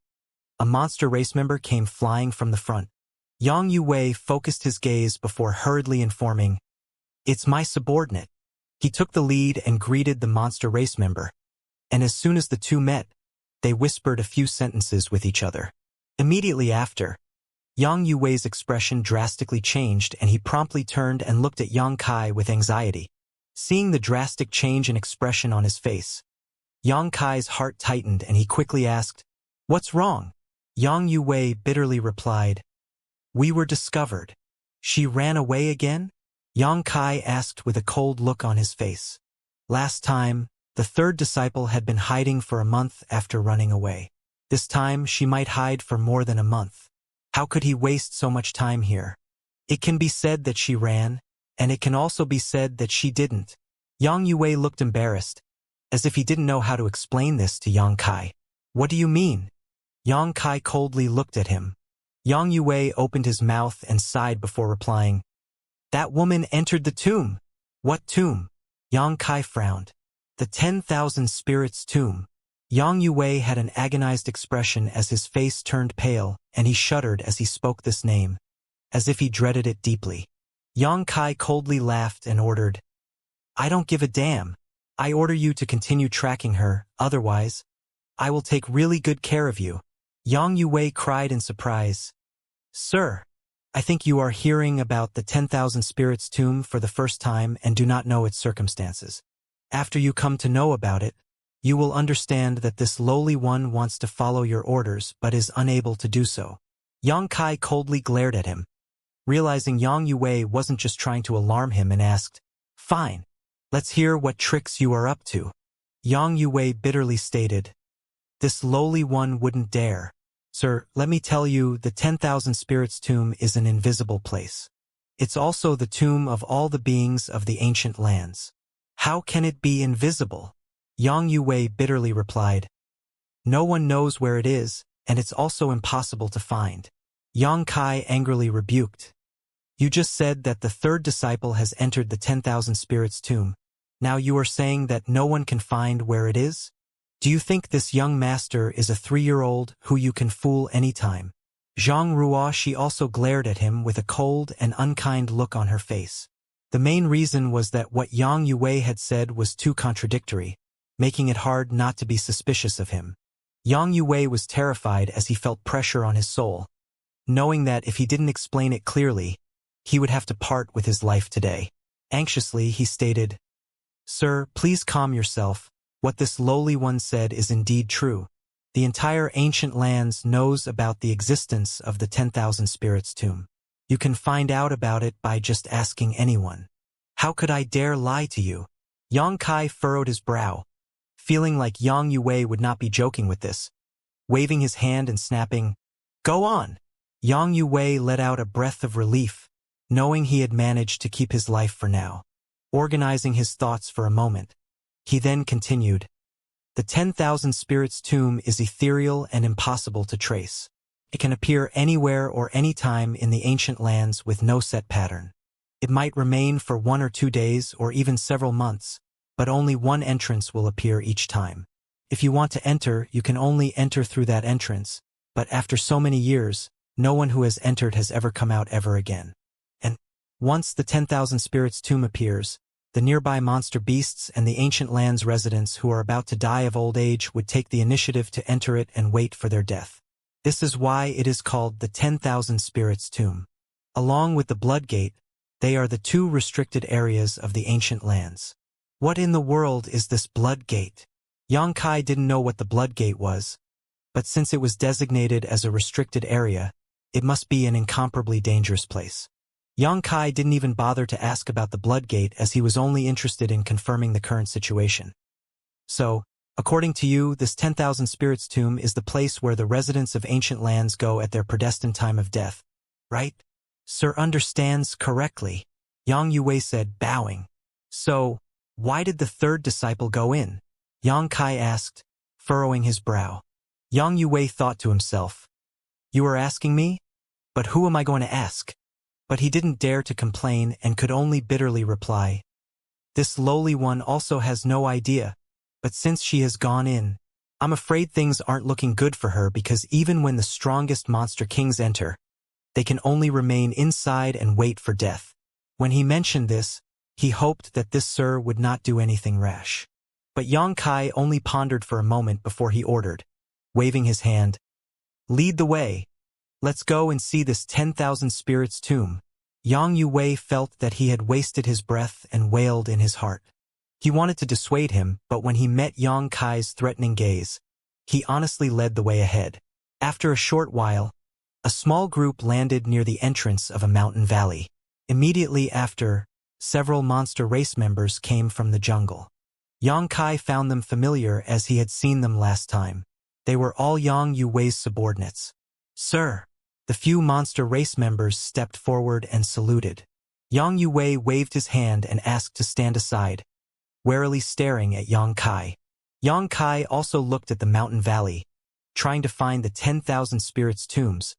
a monster race member came flying from the front. Yang Yue focused his gaze before hurriedly informing, "It's my subordinate." He took the lead and greeted the monster race member, and as soon as the two met, they whispered a few sentences with each other. Immediately after, Yang Yue's expression drastically changed and he promptly turned and looked at Yang Kai with anxiety. Seeing the drastic change in expression on his face, Yang Kai's heart tightened and he quickly asked, "What's wrong?" Yang Yue bitterly replied, "We were discovered." "She ran away again?" Yang Kai asked with a cold look on his face. Last time, the third disciple had been hiding for a month after running away. This time, she might hide for more than a month. How could he waste so much time here? It can be said that she ran, and it can also be said that she didn't. Yang Yue looked embarrassed, as if he didn't know how to explain this to Yang Kai. "What do you mean?" Yang Kai coldly looked at him. Yang Yue opened his mouth and sighed before replying, "That woman entered the tomb." "What tomb?" Yang Kai frowned. "The 10,000 spirits tomb." Yang Yue had an agonized expression as his face turned pale, and he shuddered as he spoke this name, as if he dreaded it deeply. Yang Kai coldly laughed and ordered, "I don't give a damn. I order you to continue tracking her, otherwise, I will take really good care of you." Yang Yue cried in surprise, "Sir, I think you are hearing about the 10,000 spirits tomb for the first time and do not know its circumstances. After you come to know about it, you will understand that this lowly one wants to follow your orders but is unable to do so." Yang Kai coldly glared at him, realizing Yang Yue wasn't just trying to alarm him, and asked, "Fine, let's hear what tricks you are up to." Yang Yue bitterly stated, "This lowly one wouldn't dare. Sir, let me tell you, the 10,000 spirits tomb is an invisible place. It's also the tomb of all the beings of the ancient lands." "How can it be invisible?" Yang Yue bitterly replied, "No one knows where it is, and it's also impossible to find." Yang Kai angrily rebuked, "You just said that the third disciple has entered the 10,000 spirits tomb. Now you are saying that no one can find where it is? Do you think this young master is a 3-year-old who you can fool anytime?" Zhang Ruoxi also glared at him with a cold and unkind look on her face. The main reason was that what Yang Yue had said was too contradictory, making it hard not to be suspicious of him. Yang Yue was terrified as he felt pressure on his soul, knowing that if he didn't explain it clearly, he would have to part with his life today. Anxiously, he stated, "Sir, please calm yourself. What this lowly one said is indeed true. The entire ancient lands knows about the existence of the 10,000 spirits tomb. You can find out about it by just asking anyone. How could I dare lie to you?" Yang Kai furrowed his brow, feeling like Yang Yue would not be joking with this. Waving his hand and snapping, "Go on!" Yang Yue let out a breath of relief, knowing he had managed to keep his life for now. Organizing his thoughts for a moment, he then continued, "The 10,000 spirits tomb is ethereal and impossible to trace. It can appear anywhere or anytime in the ancient lands with no set pattern. It might remain for 1 or 2 days or even several months, but only one entrance will appear each time. If you want to enter, you can only enter through that entrance, but after so many years, no one who has entered has ever come out ever again. And once the 10,000 spirits tomb appears, the nearby monster beasts and the ancient lands residents who are about to die of old age would take the initiative to enter it and wait for their death. This is why it is called the 10,000 spirits tomb. Along with the blood gate, they are the 2 restricted areas of the ancient lands." What in the world is this blood gate? Yang Kai didn't know what the blood gate was, but since it was designated as a restricted area, it must be an incomparably dangerous place. Yang Kai didn't even bother to ask about the blood gate as he was only interested in confirming the current situation. "So, according to you, this 10,000 spirits tomb is the place where the residents of ancient lands go at their predestined time of death, right?" "Sir understands correctly," Yang Yue said, bowing. "So, why did the 3rd disciple go in?" Yang Kai asked, furrowing his brow. Yang Yue thought to himself, "You are asking me? But who am I going to ask?" But he didn't dare to complain and could only bitterly reply, "This lowly one also has no idea, but since she has gone in, I'm afraid things aren't looking good for her because even when the strongest monster kings enter, they can only remain inside and wait for death." When he mentioned this, he hoped that this sir would not do anything rash. But Yang Kai only pondered for a moment before he ordered, waving his hand, "Lead the way. Let's go and see this 10,000 spirits tomb." Yang Yue felt that he had wasted his breath and wailed in his heart. He wanted to dissuade him, but when he met Yang Kai's threatening gaze, he honestly led the way ahead. After a short while, a small group landed near the entrance of a mountain valley. Immediately after, several monster race members came from the jungle. Yang Kai found them familiar as he had seen them last time. They were all Yang Yue's subordinates. "Sir!" The few monster race members stepped forward and saluted. Yang Yue waved his hand and asked to stand aside, warily staring at Yang Kai. Yang Kai also looked at the mountain valley, trying to find the 10,000 spirits tombs,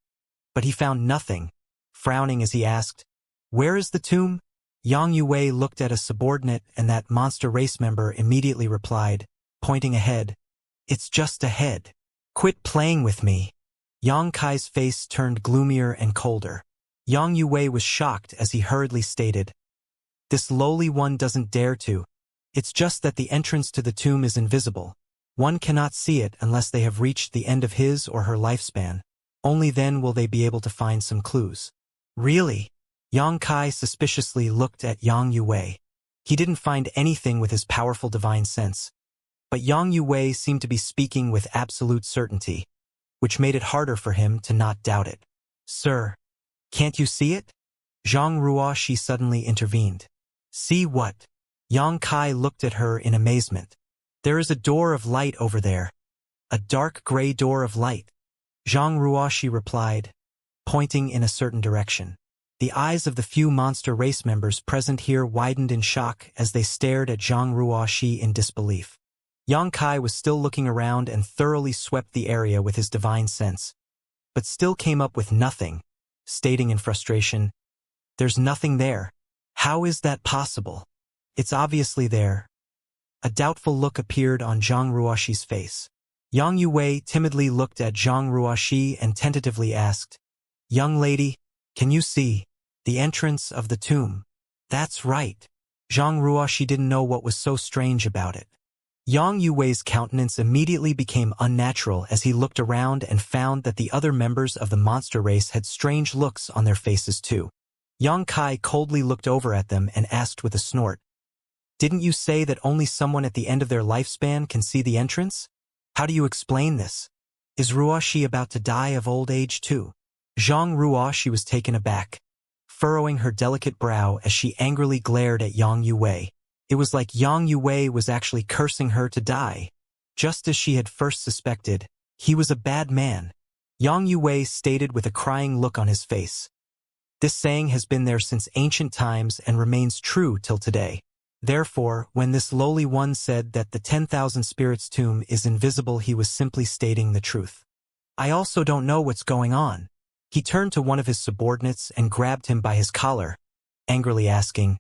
but he found nothing, frowning as he asked, "Where is the tomb?" Yang Yue looked at a subordinate and that monster race member immediately replied, pointing ahead, "It's just ahead. Quit playing with me." Yang Kai's face turned gloomier and colder. Yang Yue was shocked as he hurriedly stated, "This lowly one doesn't dare to. It's just that the entrance to the tomb is invisible. One cannot see it unless they have reached the end of his or her lifespan. Only then will they be able to find some clues." "Really?" Yang Kai suspiciously looked at Yang Yue. He didn't find anything with his powerful divine sense, but Yang Yue seemed to be speaking with absolute certainty, which made it harder for him to not doubt it. "Sir, can't you see it?" Zhang Ruoxi suddenly intervened. "See what?" Yang Kai looked at her in amazement. "There is a door of light over there. A dark gray door of light." Zhang Ruoxi replied, pointing in a certain direction. The eyes of the few monster race members present here widened in shock as they stared at Zhang Ruoxi in disbelief. Yang Kai was still looking around and thoroughly swept the area with his divine sense, but still came up with nothing, stating in frustration, "There's nothing there. How is that possible? It's obviously there." A doubtful look appeared on Zhang Ruoxi's face. Yang Yue timidly looked at Zhang Ruoxi and tentatively asked, "Young lady, can you see the entrance of the tomb?" "That's right." Zhang Ruoxi didn't know what was so strange about it. Yang Yue's countenance immediately became unnatural as he looked around and found that the other members of the monster race had strange looks on their faces too. Yang Kai coldly looked over at them and asked with a snort, "Didn't you say that only someone at the end of their lifespan can see the entrance? How do you explain this? Is Ruoxi about to die of old age too?" Zhang Ruoxi was taken aback, furrowing her delicate brow as she angrily glared at Yang Yue. It was like Yang Yue was actually cursing her to die. Just as she had first suspected, he was a bad man. Yang Yue stated with a crying look on his face. This saying has been there since ancient times and remains true till today. Therefore, when this lowly one said that the 10,000 spirits tomb is invisible, he was simply stating the truth. "I also don't know what's going on." He turned to one of his subordinates and grabbed him by his collar, angrily asking,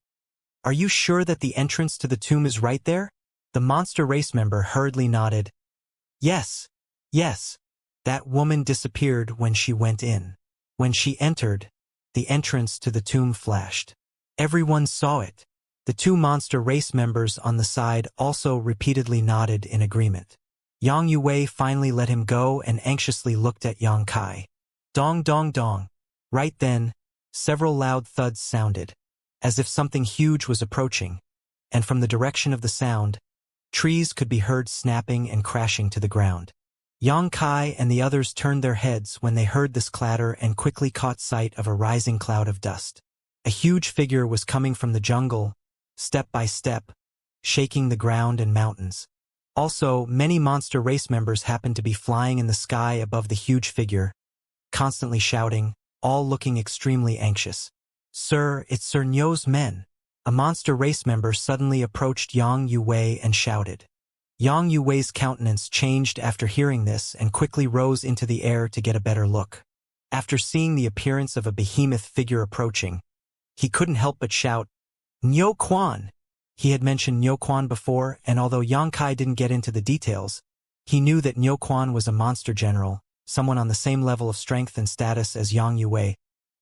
"Are you sure that the entrance to the tomb is right there?" The monster race member hurriedly nodded. Yes. That woman disappeared when she went in. When she entered, the entrance to the tomb flashed. Everyone saw it. The two monster race members on the side also repeatedly nodded in agreement. Yang Yue finally let him go and anxiously looked at Yang Kai. Dong dong dong. Right then, several loud thuds sounded, as if something huge was approaching, and from the direction of the sound, trees could be heard snapping and crashing to the ground. Yang Kai and the others turned their heads when they heard this clatter and quickly caught sight of a rising cloud of dust. A huge figure was coming from the jungle, step by step, shaking the ground and mountains. Also, many monster race members happened to be flying in the sky above the huge figure, constantly shouting, all looking extremely anxious. "Sir, it's Sir Nyo's men." A monster race member suddenly approached Yang Yue and shouted. Yang Yue's countenance changed after hearing this and quickly rose into the air to get a better look. After seeing the appearance of a behemoth figure approaching, he couldn't help but shout, "Nyo Quan!" He had mentioned Nyo Quan before, and although Yang Kai didn't get into the details, he knew that Nyo Quan was a monster general, someone on the same level of strength and status as Yang Yue,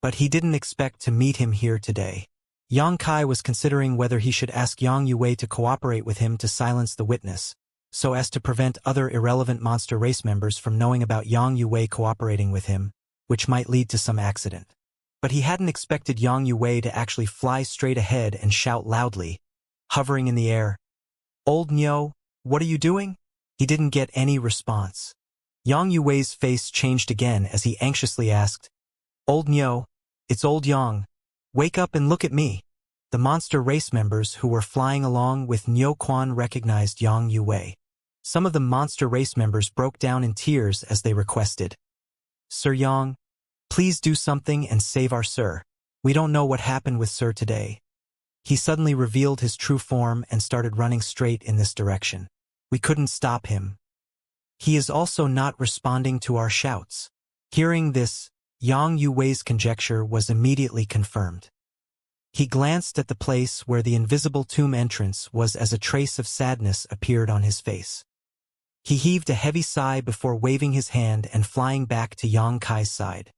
but he didn't expect to meet him here today. Yang Kai was considering whether he should ask Yang Yue to cooperate with him to silence the witness, so as to prevent other irrelevant monster race members from knowing about Yang Yue cooperating with him, which might lead to some accident. But he hadn't expected Yang Yue to actually fly straight ahead and shout loudly, hovering in the air, "Old Nyo, what are you doing?" He didn't get any response. Yang Yue's face changed again as he anxiously asked, "Old Nyo, it's Old Yang. Wake up and look at me." The monster race members who were flying along with Nyo Quan recognized Yang Yue. Some of the monster race members broke down in tears as they requested, "Sir Yang, please do something and save our Sir. We don't know what happened with Sir today." He suddenly revealed his true form and started running straight in this direction. We couldn't stop him. He is also not responding to our shouts. Hearing this, Yang Yue's conjecture was immediately confirmed. He glanced at the place where the invisible tomb entrance was as a trace of sadness appeared on his face. He heaved a heavy sigh before waving his hand and flying back to Yang Kai's side.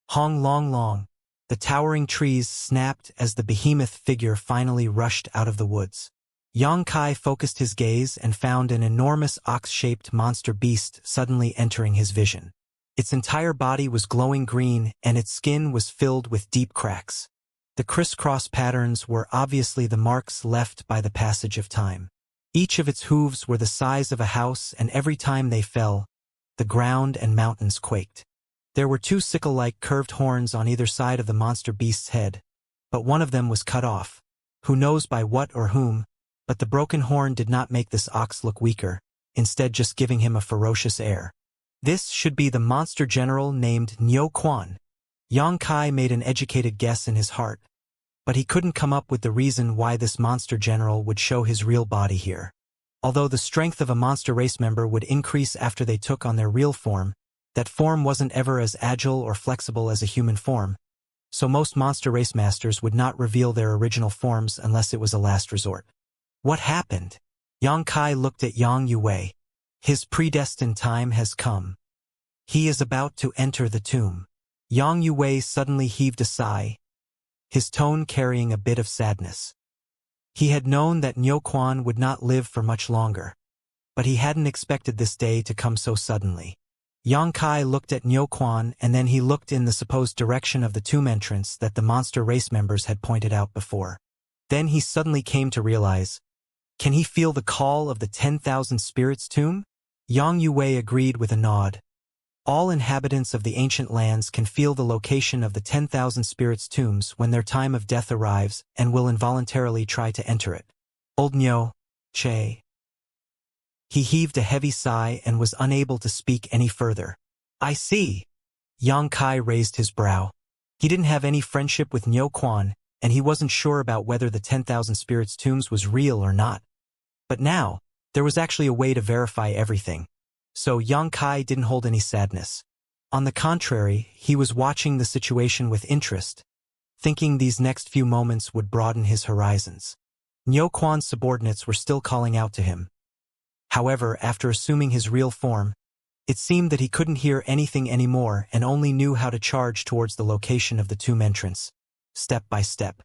Hong long long, the towering trees snapped as the behemoth figure finally rushed out of the woods. Yang Kai focused his gaze and found an enormous ox-shaped monster beast suddenly entering his vision. Its entire body was glowing green and its skin was filled with deep cracks. The crisscross patterns were obviously the marks left by the passage of time. Each of its hooves were the size of a house, and every time they fell, the ground and mountains quaked. There were two sickle-like curved horns on either side of the monster beast's head, but one of them was cut off. Who knows by what or whom, but the broken horn did not make this ox look weaker, instead just giving him a ferocious air. This should be the monster general named Nyo Quan. Yang Kai made an educated guess in his heart, but he couldn't come up with the reason why this monster general would show his real body here. Although the strength of a monster race member would increase after they took on their real form, that form wasn't ever as agile or flexible as a human form, so most monster race masters would not reveal their original forms unless it was a last resort. What happened? Yang Kai looked at Yang Yue. His predestined time has come. He is about to enter the tomb. Yang Yue suddenly heaved a sigh, his tone carrying a bit of sadness. He had known that Nyo Quan would not live for much longer, but he hadn't expected this day to come so suddenly. Yang Kai looked at Niu Quan and then he looked in the supposed direction of the tomb entrance that the monster race members had pointed out before. Then he suddenly came to realize, can he feel the call of the 10,000 spirits tomb? Yang Yue agreed with a nod. All inhabitants of the ancient lands can feel the location of the 10,000 spirits tombs when their time of death arrives and will involuntarily try to enter it. Old Niu, Che. He heaved a heavy sigh and was unable to speak any further. I see. Yang Kai raised his brow. He didn't have any friendship with Niu Quan, and he wasn't sure about whether the 10,000 spirits tombs was real or not. But now, there was actually a way to verify everything. So Yang Kai didn't hold any sadness. On the contrary, he was watching the situation with interest, thinking these next few moments would broaden his horizons. Niu Quan's subordinates were still calling out to him. However, after assuming his real form, it seemed that he couldn't hear anything anymore and only knew how to charge towards the location of the tomb entrance, step by step.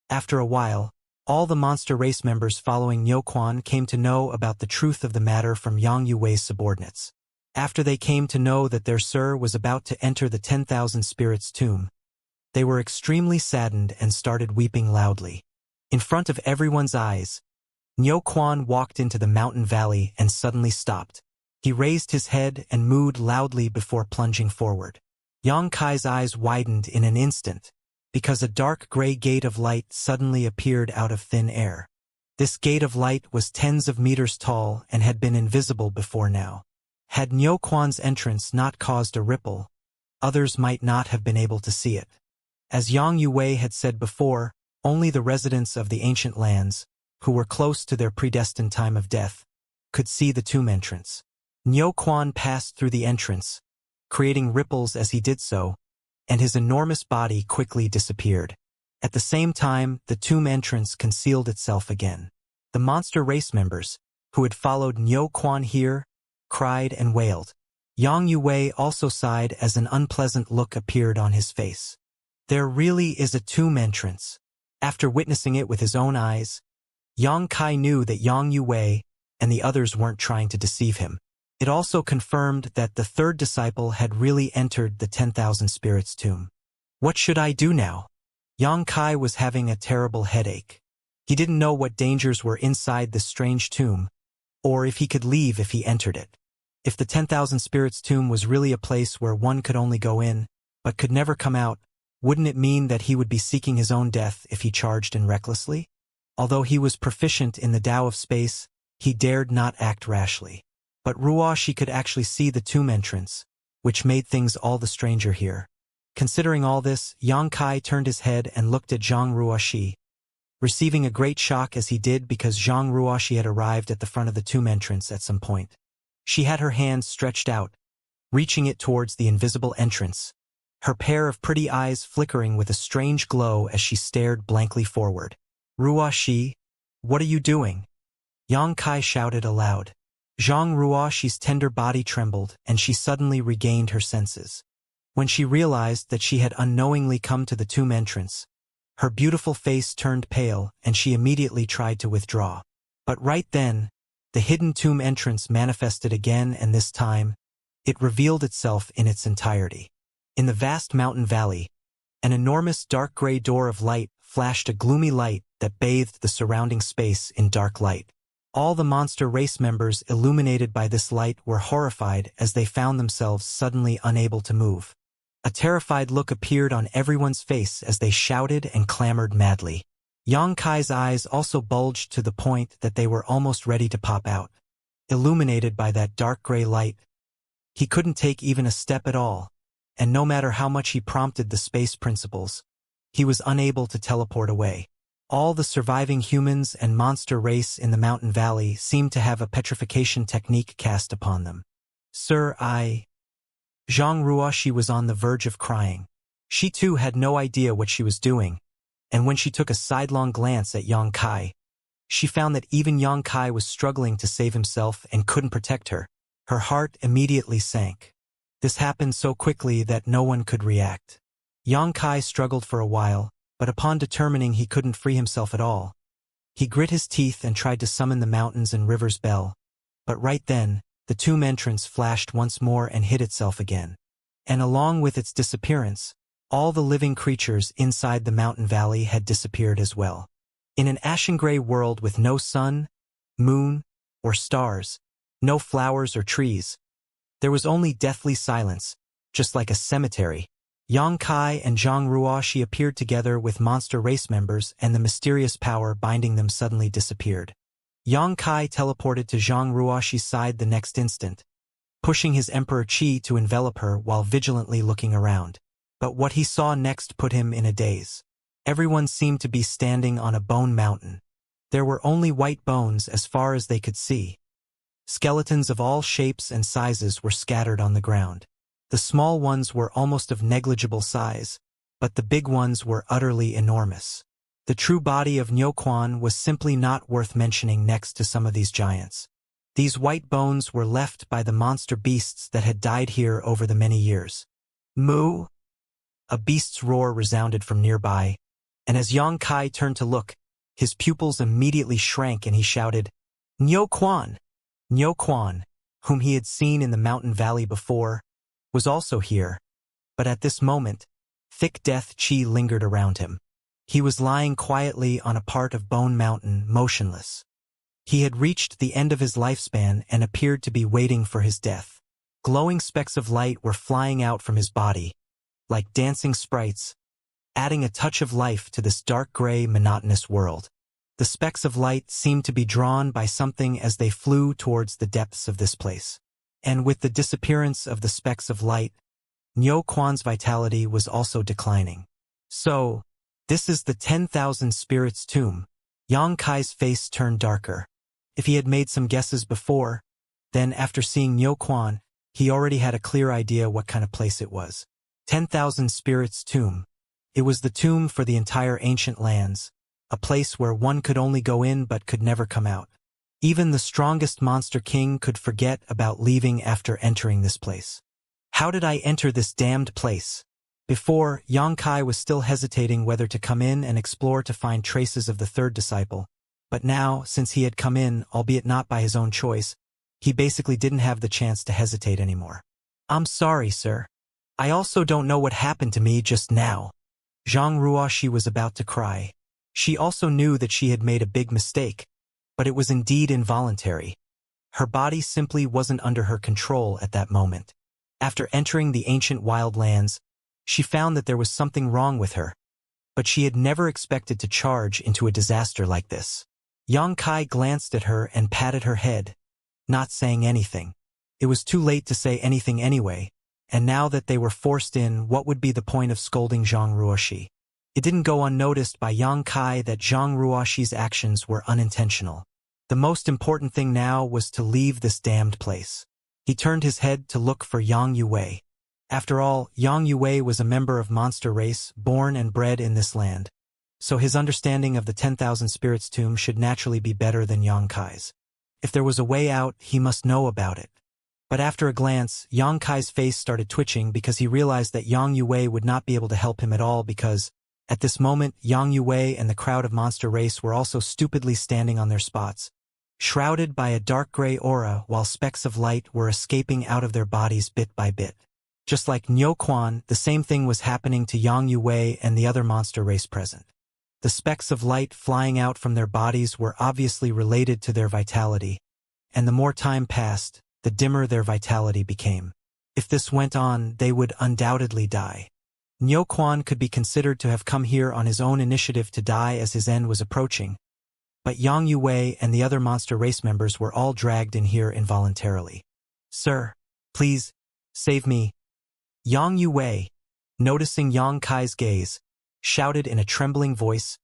After a while, all the monster race members following Niu Quan came to know about the truth of the matter from Yang Yue's subordinates. After they came to know that their sir was about to enter the 10,000 spirits tomb, they were extremely saddened and started weeping loudly. In front of everyone's eyes, Niu Quan walked into the mountain valley and suddenly stopped. He raised his head and mooed loudly before plunging forward. Yang Kai's eyes widened in an instant, because a dark gray gate of light suddenly appeared out of thin air. This gate of light was tens of meters tall and had been invisible before now. Had Niu Quan's entrance not caused a ripple, others might not have been able to see it. As Yang Yue had said before, only the residents of the ancient lands, who were close to their predestined time of death, could see the tomb entrance. Niu Quan passed through the entrance, creating ripples as he did so, and his enormous body quickly disappeared. At the same time, the tomb entrance concealed itself again. The monster race members, who had followed Niu Quan here, cried and wailed. Yang Yue also sighed as an unpleasant look appeared on his face. There really is a tomb entrance. After witnessing it with his own eyes, Yang Kai knew that Yang Yue and the others weren't trying to deceive him. It also confirmed that the third disciple had really entered the 10,000 spirits tomb. What should I do now? Yang Kai was having a terrible headache. He didn't know what dangers were inside this strange tomb, or if he could leave if he entered it. If the 10,000 spirits tomb was really a place where one could only go in, but could never come out, wouldn't it mean that he would be seeking his own death if he charged in recklessly? Although he was proficient in the Tao of space, he dared not act rashly. But Ruoshi could actually see the tomb entrance, which made things all the stranger here. Considering all this, Yang Kai turned his head and looked at Zhang Ruoshi, receiving a great shock as he did because Zhang Ruoshi had arrived at the front of the tomb entrance at some point. She had her hand stretched out, reaching it towards the invisible entrance, her pair of pretty eyes flickering with a strange glow as she stared blankly forward. Ruoshi, what are you doing? Yang Kai shouted aloud. Zhang Ruoshi's tender body trembled and she suddenly regained her senses. When she realized that she had unknowingly come to the tomb entrance, her beautiful face turned pale and she immediately tried to withdraw. But right then, the hidden tomb entrance manifested again, and this time, it revealed itself in its entirety. In the vast mountain valley, an enormous dark gray door of light flashed a gloomy light that bathed the surrounding space in dark light. All the monster race members illuminated by this light were horrified as they found themselves suddenly unable to move. A terrified look appeared on everyone's face as they shouted and clamored madly. Yang Kai's eyes also bulged to the point that they were almost ready to pop out. Illuminated by that dark gray light, he couldn't take even a step at all, and no matter how much he prompted the space principles, he was unable to teleport away. All the surviving humans and monster race in the mountain valley seemed to have a petrification technique cast upon them. Sir, Zhang Ruoshi was on the verge of crying. She too had no idea what she was doing, and when she took a sidelong glance at Yang Kai, she found that even Yang Kai was struggling to save himself and couldn't protect her. Her heart immediately sank. This happened so quickly that no one could react. Yang Kai struggled for a while, but upon determining he couldn't free himself at all, he grit his teeth and tried to summon the mountains and rivers bell. But right then, the tomb entrance flashed once more and hid itself again. And along with its disappearance, all the living creatures inside the mountain valley had disappeared as well. In an ashen-gray world with no sun, moon, or stars, no flowers or trees, there was only deathly silence, just like a cemetery. Yang Kai and Zhang Ruoxi appeared together with monster race members, and the mysterious power binding them suddenly disappeared. Yang Kai teleported to Zhang Ruoxi's side the next instant, pushing his Emperor Qi to envelop her while vigilantly looking around. But what he saw next put him in a daze. Everyone seemed to be standing on a bone mountain. There were only white bones as far as they could see. Skeletons of all shapes and sizes were scattered on the ground. The small ones were almost of negligible size, but the big ones were utterly enormous. The true body of Niuquan was simply not worth mentioning next to some of these giants. These white bones were left by the monster beasts that had died here over the many years. Moo! A beast's roar resounded from nearby, and as Yang Kai turned to look, his pupils immediately shrank and he shouted, Niuquan! Niuquan, whom he had seen in the mountain valley before, was also here, but at this moment, thick death Qi lingered around him. He was lying quietly on a part of Bone Mountain, motionless. He had reached the end of his lifespan and appeared to be waiting for his death. Glowing specks of light were flying out from his body, like dancing sprites, adding a touch of life to this dark gray, monotonous world. The specks of light seemed to be drawn by something as they flew towards the depths of this place. And with the disappearance of the specks of light, Niuquan's vitality was also declining. So, this is the 10,000 spirits tomb. Yang Kai's face turned darker. If he had made some guesses before, then after seeing Niuquan, he already had a clear idea what kind of place it was. 10,000 spirits tomb. It was the tomb for the entire ancient lands, a place where one could only go in but could never come out. Even the strongest monster king could forget about leaving after entering this place. How did I enter this damned place? Before, Yang Kai was still hesitating whether to come in and explore to find traces of the third disciple, but now, since he had come in, albeit not by his own choice, he basically didn't have the chance to hesitate anymore. I'm sorry, sir. I also don't know what happened to me just now. Zhang Ruoxi was about to cry. She also knew that she had made a big mistake, but it was indeed involuntary. Her body simply wasn't under her control at that moment. After entering the ancient wildlands, she found that there was something wrong with her, but she had never expected to charge into a disaster like this. Yang Kai glanced at her and patted her head, not saying anything. It was too late to say anything anyway, and now that they were forced in, what would be the point of scolding Zhang Ruoxi? It didn't go unnoticed by Yang Kai that Zhang Ruoxi's actions were unintentional. The most important thing now was to leave this damned place. He turned his head to look for Yang Yue. After all, Yang Yue was a member of monster race, born and bred in this land. So his understanding of the 10,000 spirits tomb should naturally be better than Yang Kai's. If there was a way out, he must know about it. But after a glance, Yang Kai's face started twitching because he realized that Yang Yue would not be able to help him at all because, at this moment, Yang Yue and the crowd of monster race were also stupidly standing on their spots, shrouded by a dark gray aura while specks of light were escaping out of their bodies bit by bit. Just like Niuquan, the same thing was happening to Yang Yue and the other monster race present. The specks of light flying out from their bodies were obviously related to their vitality, and the more time passed, the dimmer their vitality became. If this went on, they would undoubtedly die. Niuquan could be considered to have come here on his own initiative to die as his end was approaching, but Yang Yue and the other monster race members were all dragged in here involuntarily. Sir, please, save me. Yang Yue, noticing Yang Kai's gaze, shouted in a trembling voice,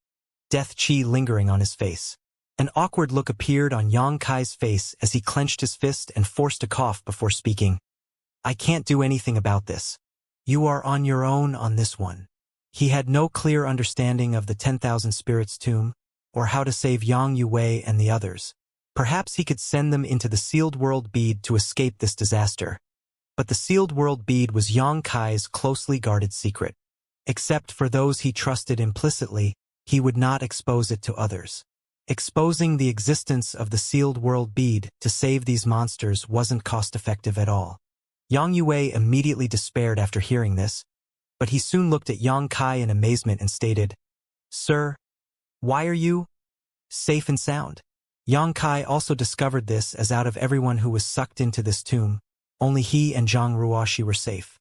death Qi lingering on his face. An awkward look appeared on Yang Kai's face as he clenched his fist and forced a cough before speaking. I can't do anything about this. You are on your own on this one. He had no clear understanding of the 10,000 spirits tomb, or how to save Yang Yue and the others. Perhaps he could send them into the sealed world bead to escape this disaster. But the sealed world bead was Yang Kai's closely guarded secret. Except for those he trusted implicitly, he would not expose it to others. Exposing the existence of the sealed world bead to save these monsters wasn't cost-effective at all. Yang Yue immediately despaired after hearing this, but he soon looked at Yang Kai in amazement and stated, "Sir, why are you safe and sound?" Yang Kai also discovered this, as out of everyone who was sucked into this tomb, only he and Zhang Ruoxi were safe.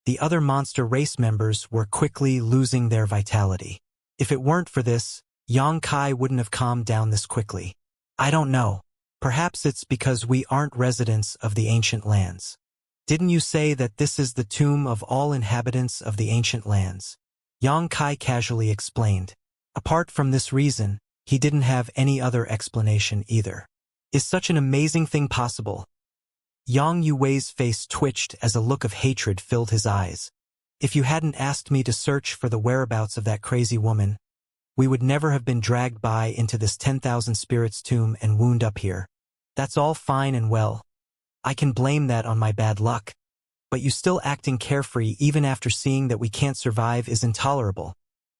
The other monster race members were quickly losing their vitality. If it weren't for this, Yang Kai wouldn't have calmed down this quickly. I don't know. Perhaps it's because we aren't residents of the ancient lands. Didn't you say that this is the tomb of all inhabitants of the ancient lands? Yang Kai casually explained. Apart from this reason, he didn't have any other explanation either. Is such an amazing thing possible? Yang Yui's face twitched as a look of hatred filled his eyes. If you hadn't asked me to search for the whereabouts of that crazy woman, we would never have been dragged by into this 10,000 spirits tomb and wound up here. That's all fine and well. I can blame that on my bad luck. But you still acting carefree even after seeing that we can't survive is intolerable.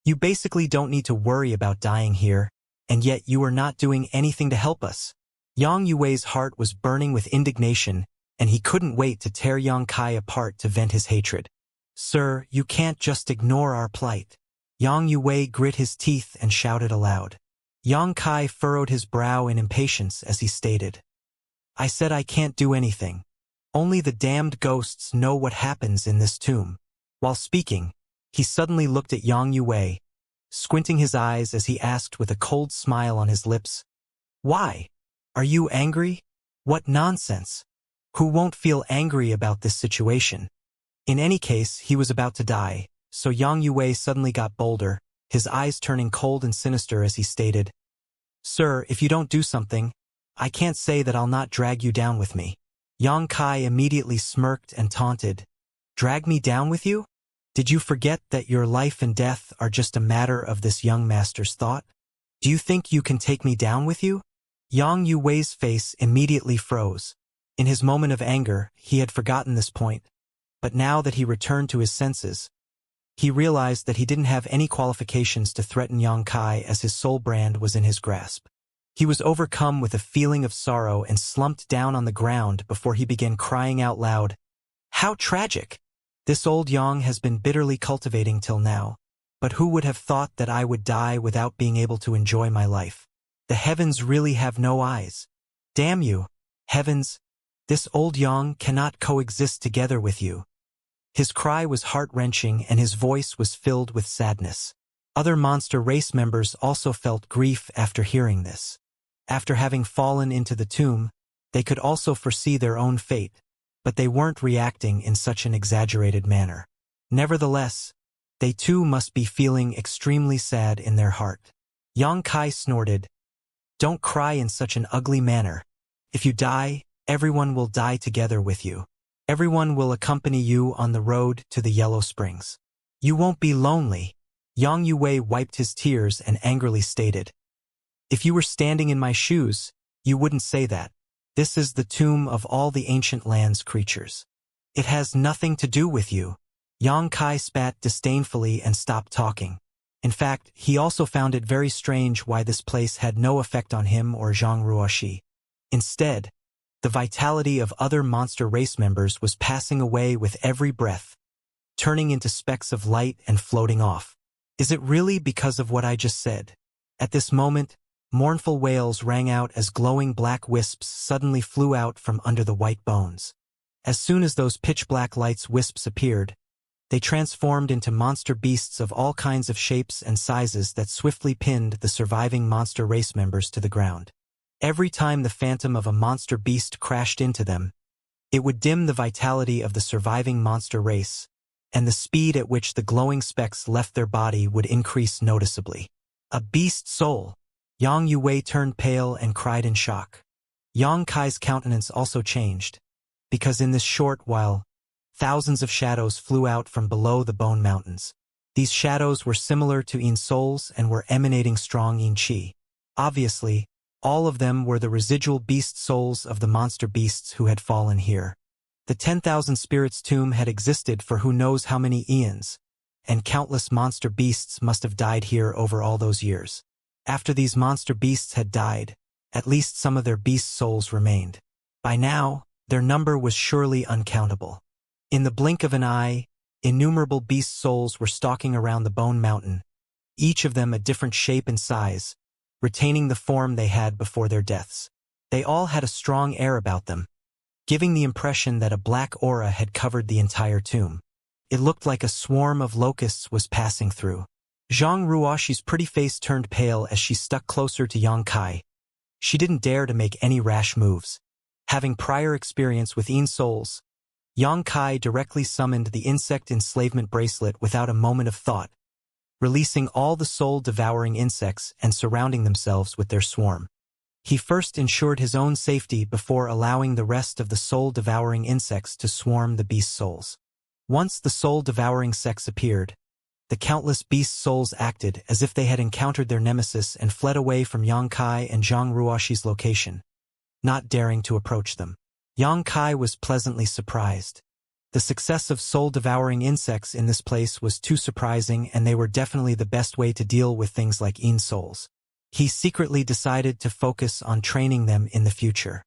You basically don't need to worry about dying here, and yet you are not doing anything to help us. Yang Yui's heart was burning with indignation, and he couldn't wait to tear Yang Kai apart to vent his hatred. Sir, you can't just ignore our plight. Yang Yue grit his teeth and shouted aloud. Yang Kai furrowed his brow in impatience as he stated, I said I can't do anything. Only the damned ghosts know what happens in this tomb. While speaking, he suddenly looked at Yang Yue, squinting his eyes as he asked with a cold smile on his lips, Why? Are you angry? What nonsense! Who won't feel angry about this situation? In any case, he was about to die, so Yang Yue suddenly got bolder, his eyes turning cold and sinister as he stated, Sir, if you don't do something, I can't say that I'll not drag you down with me. Yang Kai immediately smirked and taunted, Drag me down with you? Did you forget that your life and death are just a matter of this young master's thought? Do you think you can take me down with you? Yang Yui's face immediately froze. In his moment of anger, he had forgotten this point, but now that he returned to his senses, he realized that he didn't have any qualifications to threaten Yang Kai as his soul brand was in his grasp. He was overcome with a feeling of sorrow and slumped down on the ground before he began crying out loud, How tragic! This old Yang has been bitterly cultivating till now, but who would have thought that I would die without being able to enjoy my life? The heavens really have no eyes. Damn you, heavens! This old Yang cannot coexist together with you. His cry was heart-wrenching and his voice was filled with sadness. Other monster race members also felt grief after hearing this. After having fallen into the tomb, they could also foresee their own fate, but they weren't reacting in such an exaggerated manner. Nevertheless, they too must be feeling extremely sad in their heart. Yang Kai snorted, Don't cry in such an ugly manner. If you die, everyone will die together with you. Everyone will accompany you on the road to the Yellow Springs. You won't be lonely. Yang Yue wiped his tears and angrily stated, If you were standing in my shoes, you wouldn't say that. This is the tomb of all the ancient land's creatures. It has nothing to do with you. Yang Kai spat disdainfully and stopped talking. In fact, he also found it very strange why this place had no effect on him or Zhang Ruoxi. Instead, the vitality of other monster race members was passing away with every breath, turning into specks of light and floating off. Is it really because of what I just said? At this moment, mournful wails rang out as glowing black wisps suddenly flew out from under the white bones. As soon as those pitch-black lights wisps appeared, they transformed into monster beasts of all kinds of shapes and sizes that swiftly pinned the surviving monster race members to the ground. Every time the phantom of a monster beast crashed into them, it would dim the vitality of the surviving monster race, and the speed at which the glowing specks left their body would increase noticeably. A beast soul! Yang Yue turned pale and cried in shock. Yang Kai's countenance also changed, because in this short while, thousands of shadows flew out from below the bone mountains. These shadows were similar to Yin souls and were emanating strong Yin chi. Obviously, all of them were the residual beast souls of the monster beasts who had fallen here. The 10,000 spirits tomb had existed for who knows how many eons, and countless monster beasts must have died here over all those years. After these monster beasts had died, at least some of their beast souls remained. By now, their number was surely uncountable. In the blink of an eye, innumerable beast souls were stalking around the Bone Mountain, each of them a different shape and size, retaining the form they had before their deaths. They all had a strong air about them, giving the impression that a black aura had covered the entire tomb. It looked like a swarm of locusts was passing through. Zhang Ruoxi's pretty face turned pale as she stuck closer to Yang Kai. She didn't dare to make any rash moves. Having prior experience with Yin souls, Yang Kai directly summoned the insect enslavement bracelet without a moment of thought, releasing all the soul-devouring insects and surrounding themselves with their swarm. He first ensured his own safety before allowing the rest of the soul-devouring insects to swarm the beast souls. Once the soul-devouring sects appeared, the countless beast souls acted as if they had encountered their nemesis and fled away from Yang Kai and Zhang Ruoxi's location, not daring to approach them. Yang Kai was pleasantly surprised. The success of soul-devouring insects in this place was too surprising, and they were definitely the best way to deal with things like Yin souls. He secretly decided to focus on training them in the future.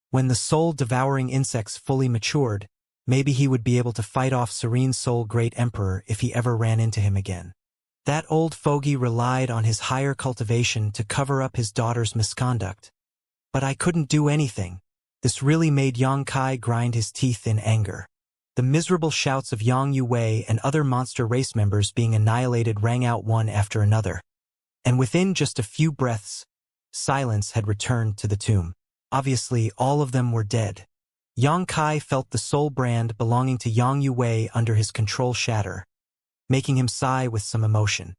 When the soul-devouring insects fully matured, maybe he would be able to fight off Serene Soul Great Emperor if he ever ran into him again. That old fogey relied on his higher cultivation to cover up his daughter's misconduct. But I couldn't do anything. This really made Yang Kai grind his teeth in anger. The miserable shouts of Yang Yuwei and other monster race members being annihilated rang out one after another. And within just a few breaths, silence had returned to the tomb. Obviously, all of them were dead. Yang Kai felt the soul brand belonging to Yang Yuwei under his control shatter, making him sigh with some emotion.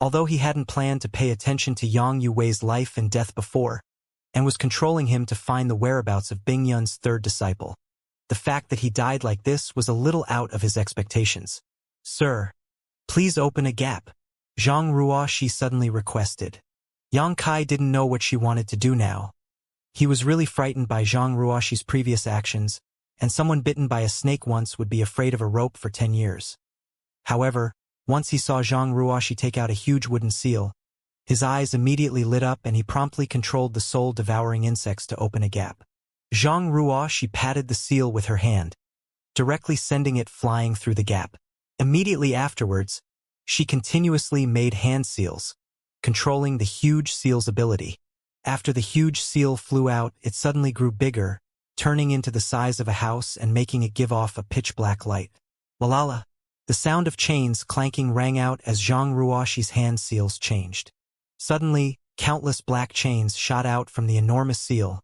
Although he hadn't planned to pay attention to Yang Yuwei's life and death before, and was controlling him to find the whereabouts of Bing Yun's third disciple, the fact that he died like this was a little out of his expectations. "Sir, please open a gap," Zhang Ruoxi suddenly requested. Yang Kai didn't know what she wanted to do now. He was really frightened by Zhang Ruoxi's previous actions, and someone bitten by a snake once would be afraid of a rope for 10 years. However, once he saw Zhang Ruoxi take out a huge wooden seal, his eyes immediately lit up and he promptly controlled the soul-devouring insects to open a gap. Zhang Ruoxi patted the seal with her hand, directly sending it flying through the gap. Immediately afterwards, she continuously made hand seals, controlling the huge seal's ability. After the huge seal flew out, it suddenly grew bigger, turning into the size of a house and making it give off a pitch-black light. Walala! The sound of chains clanking rang out as Zhang Ruoxi's hand seals changed. Suddenly, countless black chains shot out from the enormous seal,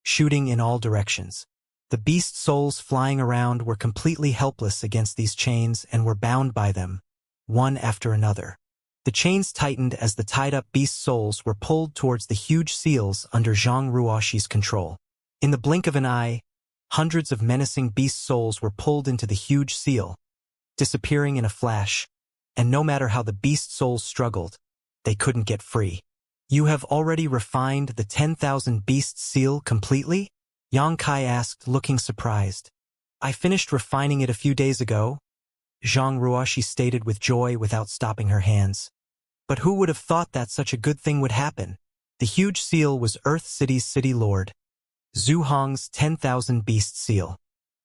shooting in all directions. The beast souls flying around were completely helpless against these chains and were bound by them, one after another. The chains tightened as the tied-up beast souls were pulled towards the huge seals under Zhang Ruoxi's control. In the blink of an eye, hundreds of menacing beast souls were pulled into the huge seal, disappearing in a flash, and no matter how the beast souls struggled, they couldn't get free. "You have already refined the 10,000 beast seal completely?" Yang Kai asked, looking surprised. "I finished refining it a few days ago," Zhang Ruoxi stated with joy without stopping her hands. But who would have thought that such a good thing would happen? The huge seal was Earth City's city lord, Zhu Hong's 10,000 beast seal.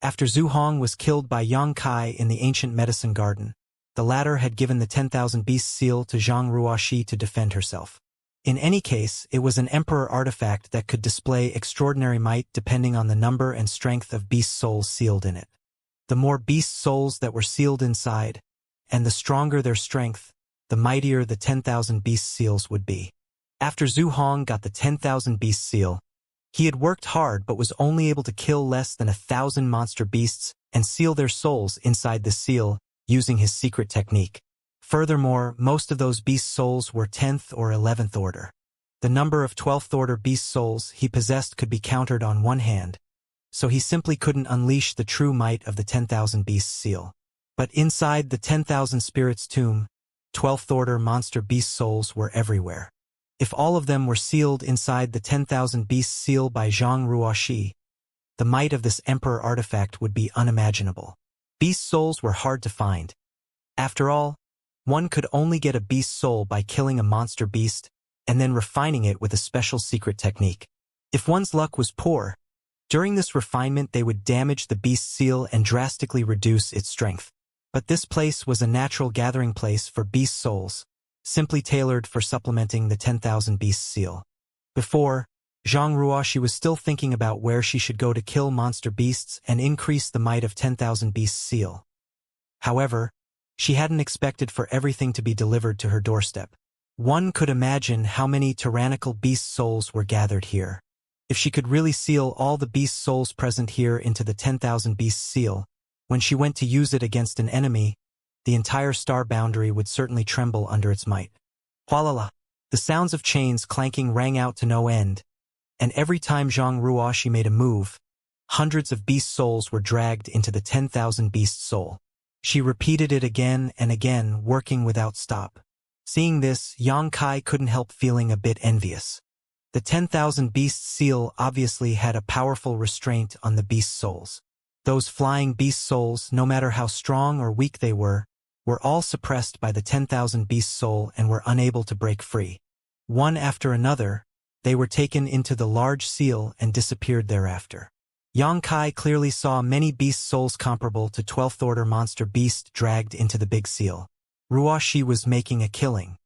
After Zhu Hong was killed by Yang Kai in the ancient medicine garden, the latter had given the 10,000 beast seal to Zhang Ruoxi to defend herself. In any case, it was an emperor artifact that could display extraordinary might depending on the number and strength of beast souls sealed in it. The more beast souls that were sealed inside, and the stronger their strength, the mightier the 10,000 beast seals would be. After Zhu Hong got the 10,000 beast seal, he had worked hard but was only able to kill less than 1,000 monster beasts and seal their souls inside the seal using his secret technique. Furthermore, most of those beast souls were 10th or 11th order. The number of 12th order beast souls he possessed could be counted on one hand, so he simply couldn't unleash the true might of the 10,000 beast seal. But inside the 10,000 spirits tomb, 12th order monster beast souls were everywhere. If all of them were sealed inside the 10,000 beast seal by Zhang Ruoxi, the might of this emperor artifact would be unimaginable. Beast souls were hard to find. After all, one could only get a beast soul by killing a monster beast, and then refining it with a special secret technique. If one's luck was poor, during this refinement they would damage the beast seal and drastically reduce its strength. But this place was a natural gathering place for beast souls, simply tailored for supplementing the 10,000 beast seal. Before, Zhang Ruoxi was still thinking about where she should go to kill monster beasts and increase the might of 10,000 beast seal. However, she hadn't expected for everything to be delivered to her doorstep. One could imagine how many tyrannical beast souls were gathered here. If she could really seal all the beast souls present here into the 10,000 beast seal, when she went to use it against an enemy, the entire star boundary would certainly tremble under its might. Hualala! The sounds of chains clanking rang out to no end, and every time Zhang Ruoxi made a move, hundreds of beast souls were dragged into the 10,000 beast soul. She repeated it again and again, working without stop. Seeing this, Yang Kai couldn't help feeling a bit envious. The 10,000 beast seal obviously had a powerful restraint on the beast souls. Those flying beast souls, no matter how strong or weak they were all suppressed by the 10,000 beast soul and were unable to break free. One after another, they were taken into the large seal and disappeared thereafter. Yang Kai clearly saw many beast souls comparable to 12th order monster beast dragged into the big seal. Ruoxi was making a killing.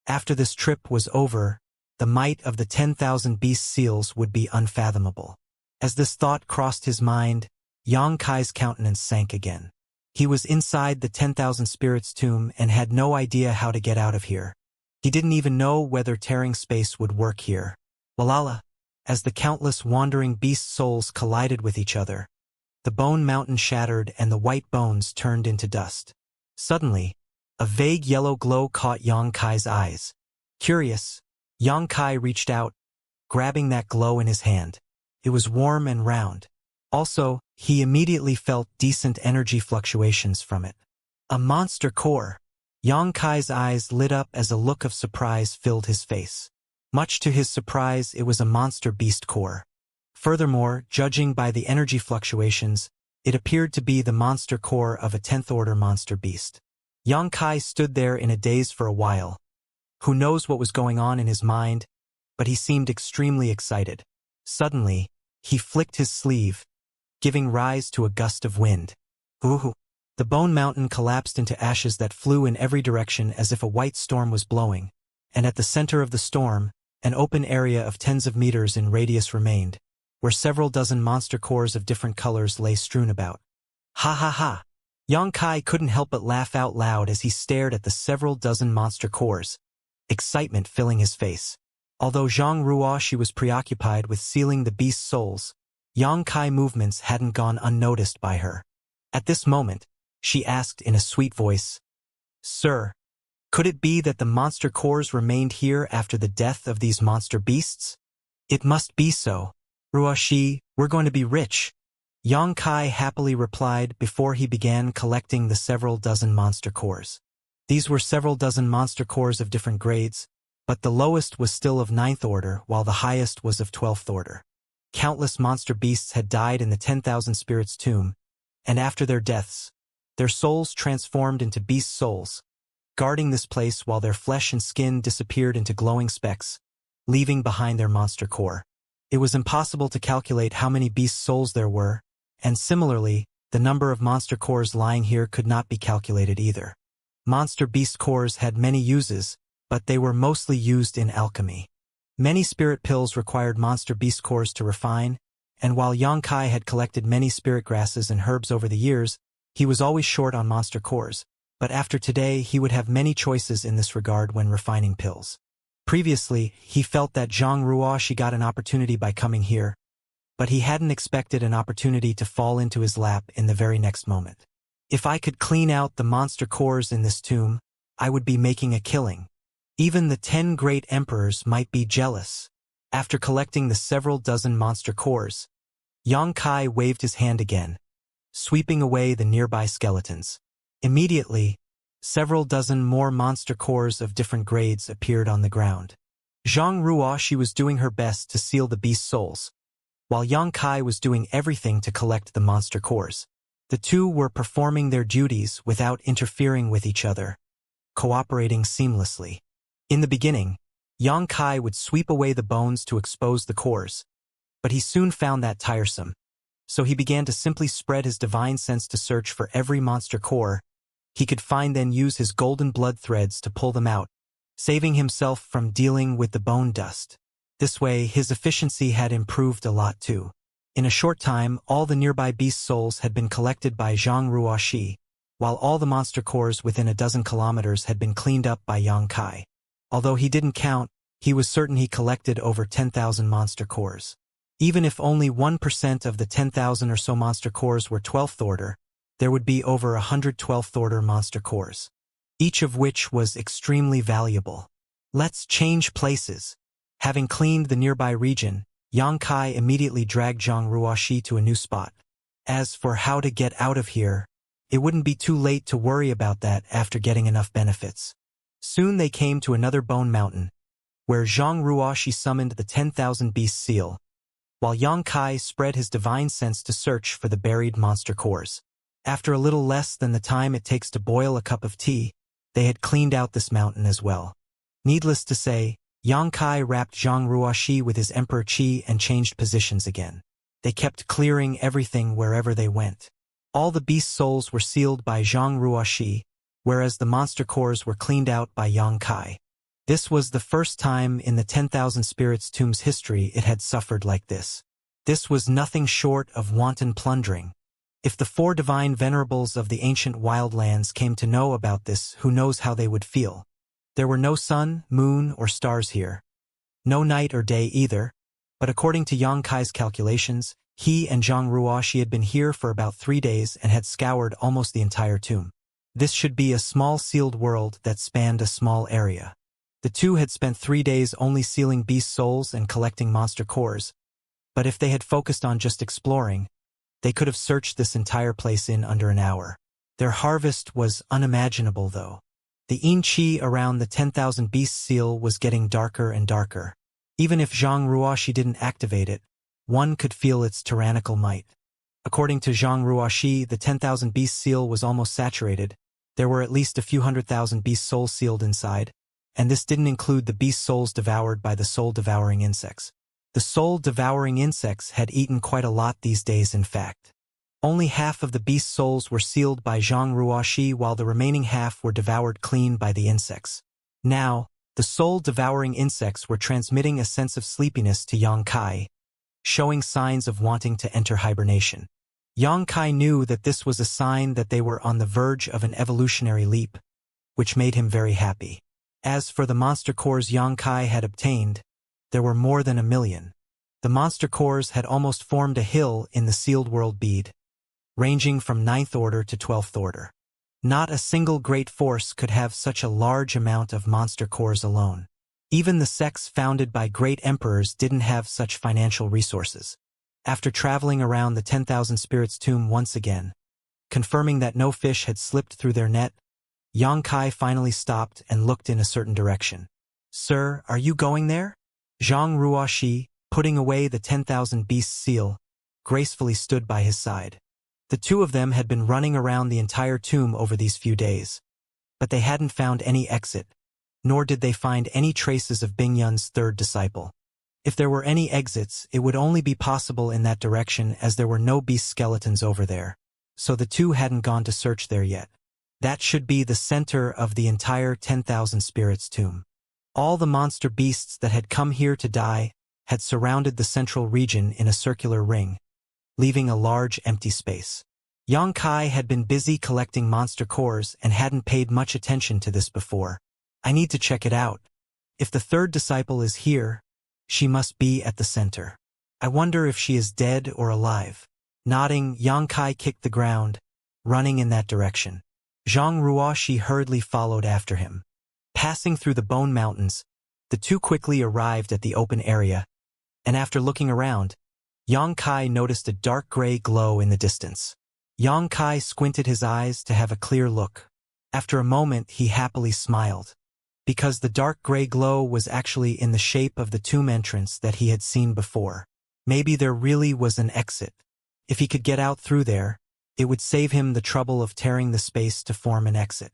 After this trip was over, the might of the 10,000 beast seals would be unfathomable. As this thought crossed his mind, Yang Kai's countenance sank again. He was inside the 10,000 spirits tomb and had no idea how to get out of here. He didn't even know whether tearing space would work here. Walala! As the countless wandering beast souls collided with each other, the bone mountain shattered and the white bones turned into dust. Suddenly, a vague yellow glow caught Yang Kai's eyes. Curious, Yang Kai reached out, grabbing that glow in his hand. It was warm and round. Also, he immediately felt decent energy fluctuations from it. A monster core. Yang Kai's eyes lit up as a look of surprise filled his face. Much to his surprise, it was a monster beast core. Furthermore, judging by the energy fluctuations, it appeared to be the monster core of a 10th order monster beast. Yang Kai stood there in a daze for a while. Who knows what was going on in his mind, but he seemed extremely excited. Suddenly, he flicked his sleeve, giving rise to a gust of wind. Ooh! The bone mountain collapsed into ashes that flew in every direction as if a white storm was blowing, and at the center of the storm, an open area of tens of meters in radius remained, where several dozen monster cores of different colors lay strewn about. Ha ha ha! Yang Kai couldn't help but laugh out loud as he stared at the several dozen monster cores, excitement filling his face. Although Zhang Ruoxi was preoccupied with sealing the beast souls, Yang Kai movements hadn't gone unnoticed by her. At this moment, she asked in a sweet voice, "Sir, could it be that the monster cores remained here after the death of these monster beasts?" "It must be so. Ruoxi, we're going to be rich," Yang Kai happily replied before he began collecting the several dozen monster cores. These were several dozen monster cores of different grades, but the lowest was still of 9th order while the highest was of 12th order. Countless monster beasts had died in the 10,000 spirits tomb, and after their deaths, their souls transformed into beast souls, guarding this place while their flesh and skin disappeared into glowing specks, leaving behind their monster core. It was impossible to calculate how many beast souls there were, and similarly, the number of monster cores lying here could not be calculated either. Monster beast cores had many uses, but they were mostly used in alchemy. Many spirit pills required monster beast cores to refine, and while Yang Kai had collected many spirit grasses and herbs over the years, he was always short on monster cores, but after today he would have many choices in this regard when refining pills. Previously, he felt that Zhang Ruoxi got an opportunity by coming here, but he hadn't expected an opportunity to fall into his lap in the very next moment. If I could clean out the monster cores in this tomb, I would be making a killing. Even the 10 great emperors might be jealous. After collecting the several dozen monster cores, Yang Kai waved his hand again, sweeping away the nearby skeletons. Immediately, several dozen more monster cores of different grades appeared on the ground. Zhang Ruoxi was doing her best to seal the beast souls, while Yang Kai was doing everything to collect the monster cores. The two were performing their duties without interfering with each other, cooperating seamlessly. In the beginning, Yang Kai would sweep away the bones to expose the cores, but he soon found that tiresome. So he began to simply spread his divine sense to search for every monster core he could find, then use his golden blood threads to pull them out, saving himself from dealing with the bone dust. This way, his efficiency had improved a lot too. In a short time, all the nearby beast souls had been collected by Zhang Ruoxi, while all the monster cores within a dozen kilometers had been cleaned up by Yang Kai. Although he didn't count, he was certain he collected over 10,000 monster cores. Even if only 1% of the 10,000 or so monster cores were 12th order, there would be over 100 12th order monster cores, each of which was extremely valuable. Let's change places. Having cleaned the nearby region, Yang Kai immediately dragged Zhang Ruoxi to a new spot. As for how to get out of here, it wouldn't be too late to worry about that after getting enough benefits. Soon they came to another bone mountain, where Zhang Ruoxi summoned the 10,000 beast seal, while Yang Kai spread his divine sense to search for the buried monster cores. After a little less than the time it takes to boil a cup of tea, they had cleaned out this mountain as well. Needless to say, Yang Kai wrapped Zhang Ruoxi with his Emperor Qi and changed positions again. They kept clearing everything wherever they went. All the beast souls were sealed by Zhang Ruoxi, whereas the monster cores were cleaned out by Yang Kai. This was the first time in the 10,000 Spirits Tomb's history it had suffered like this. This was nothing short of wanton plundering. If the 4 divine venerables of the ancient wildlands came to know about this, who knows how they would feel. There were no sun, moon, or stars here. No night or day either, but according to Yang Kai's calculations, he and Zhang Ruoxi had been here for about 3 days and had scoured almost the entire tomb. This should be a small sealed world that spanned a small area. The two had spent 3 days only sealing beast souls and collecting monster cores, but if they had focused on just exploring, they could have searched this entire place in under an hour. Their harvest was unimaginable though. The yin qi around the 10,000 beast seal was getting darker and darker. Even if Zhang Ruoxi didn't activate it, one could feel its tyrannical might. According to Zhang Ruoxi, the 10,000 beast seal was almost saturated. There were at least a few 100,000 beast souls sealed inside, and this didn't include the beast souls devoured by the soul-devouring insects. The soul-devouring insects had eaten quite a lot these days in fact. Only half of the beast souls were sealed by Zhang Ruoxi while the remaining half were devoured clean by the insects. Now, the soul-devouring insects were transmitting a sense of sleepiness to Yang Kai, showing signs of wanting to enter hibernation. Yang Kai knew that this was a sign that they were on the verge of an evolutionary leap, which made him very happy. As for the monster cores Yang Kai had obtained, there were more than 1 million. The monster cores had almost formed a hill in the sealed world bead, ranging from 9th order to 12th order. Not a single great force could have such a large amount of monster cores alone. Even the sects founded by great emperors didn't have such financial resources. After traveling around the 10,000 Spirits Tomb once again, confirming that no fish had slipped through their net, Yang Kai finally stopped and looked in a certain direction. "Sir, are you going there?" Zhang Ruoxi, putting away the 10,000 beast seal, gracefully stood by his side. The two of them had been running around the entire tomb over these few days, but they hadn't found any exit, nor did they find any traces of Bingyun's 3rd disciple. If there were any exits, it would only be possible in that direction as there were no beast skeletons over there, so the two hadn't gone to search there yet. That should be the center of the entire 10,000 Spirits Tomb. All the monster beasts that had come here to die had surrounded the central region in a circular ring, leaving a large empty space. Yang Kai had been busy collecting monster cores and hadn't paid much attention to this before. "I need to check it out. If the 3rd disciple is here, she must be at the center. I wonder if she is dead or alive." Nodding, Yang Kai kicked the ground, running in that direction. Zhang Ruoxi hurriedly followed after him. Passing through the Bone Mountains, the two quickly arrived at the open area, and after looking around, Yang Kai noticed a dark gray glow in the distance. Yang Kai squinted his eyes to have a clear look. After a moment, he happily smiled, because the dark gray glow was actually in the shape of the tomb entrance that he had seen before. Maybe there really was an exit. If he could get out through there, it would save him the trouble of tearing the space to form an exit.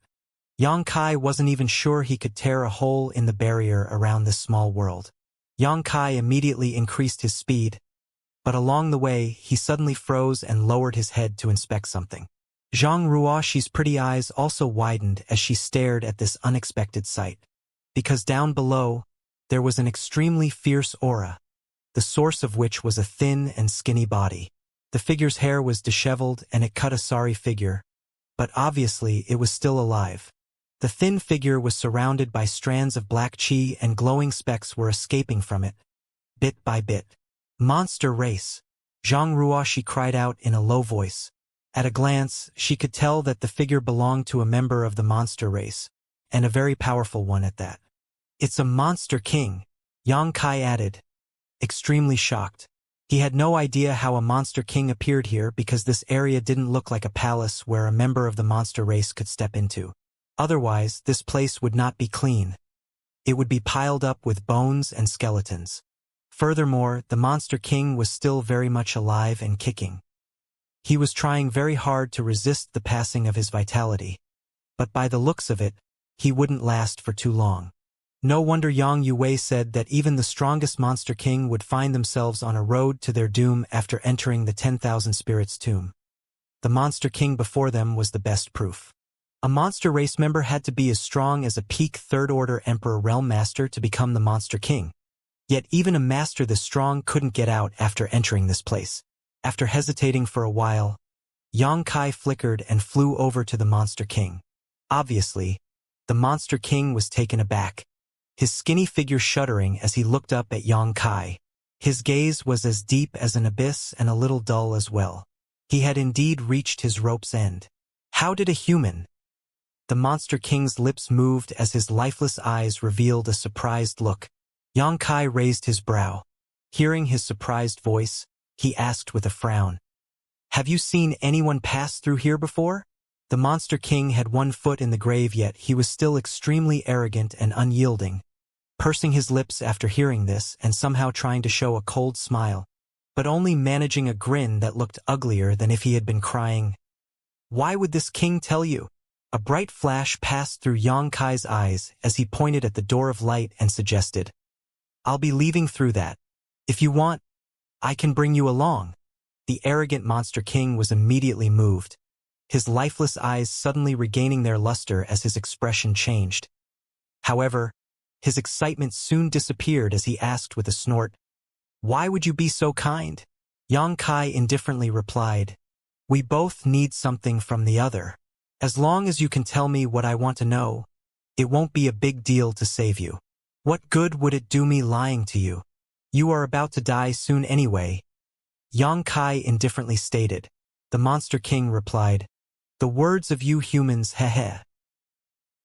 Yang Kai wasn't even sure he could tear a hole in the barrier around this small world. Yang Kai immediately increased his speed, but along the way he suddenly froze and lowered his head to inspect something. Zhang Ruoxi's pretty eyes also widened as she stared at this unexpected sight. Because down below, there was an extremely fierce aura, the source of which was a thin and skinny body. The figure's hair was disheveled and it cut a sorry figure, but obviously it was still alive. The thin figure was surrounded by strands of black chi and glowing specks were escaping from it, bit by bit. Monster race! Zhang Ruoxi cried out in a low voice. At a glance, she could tell that the figure belonged to a member of the monster race, and a very powerful one at that. It's a monster king, Yang Kai added, extremely shocked. He had no idea how a monster king appeared here because this area didn't look like a palace where a member of the monster race could step into. Otherwise, this place would not be clean. It would be piled up with bones and skeletons. Furthermore, the monster king was still very much alive and kicking. He was trying very hard to resist the passing of his vitality. But by the looks of it, he wouldn't last for too long. No wonder Yang Yue said that even the strongest monster king would find themselves on a road to their doom after entering the 10,000 spirits tomb. The monster king before them was the best proof. A monster race member had to be as strong as a peak third-order emperor realm master to become the monster king. Yet even a master this strong couldn't get out after entering this place. After hesitating for a while, Yang Kai flickered and flew over to the monster king. Obviously, the monster king was taken aback, his skinny figure shuddering as he looked up at Yang Kai. His gaze was as deep as an abyss and a little dull as well. He had indeed reached his rope's end. How did a human? The monster king's lips moved as his lifeless eyes revealed a surprised look. Yang Kai raised his brow. Hearing his surprised voice, he asked with a frown, "Have you seen anyone pass through here before?" The monster king had one foot in the grave, yet he was still extremely arrogant and unyielding, pursing his lips after hearing this and somehow trying to show a cold smile, but only managing a grin that looked uglier than if he had been crying. "Why would this king tell you?" A bright flash passed through Yang Kai's eyes as he pointed at the door of light and suggested, "I'll be leaving through that. If you want, I can bring you along." The arrogant monster king was immediately moved, his lifeless eyes suddenly regaining their luster as his expression changed. However, his excitement soon disappeared as he asked with a snort, "Why would you be so kind?" Yang Kai indifferently replied, "We both need something from the other. As long as you can tell me what I want to know, it won't be a big deal to save you. What good would it do me lying to you? You are about to die soon anyway." Yang Kai indifferently stated. The monster king replied, "The words of you humans, heh."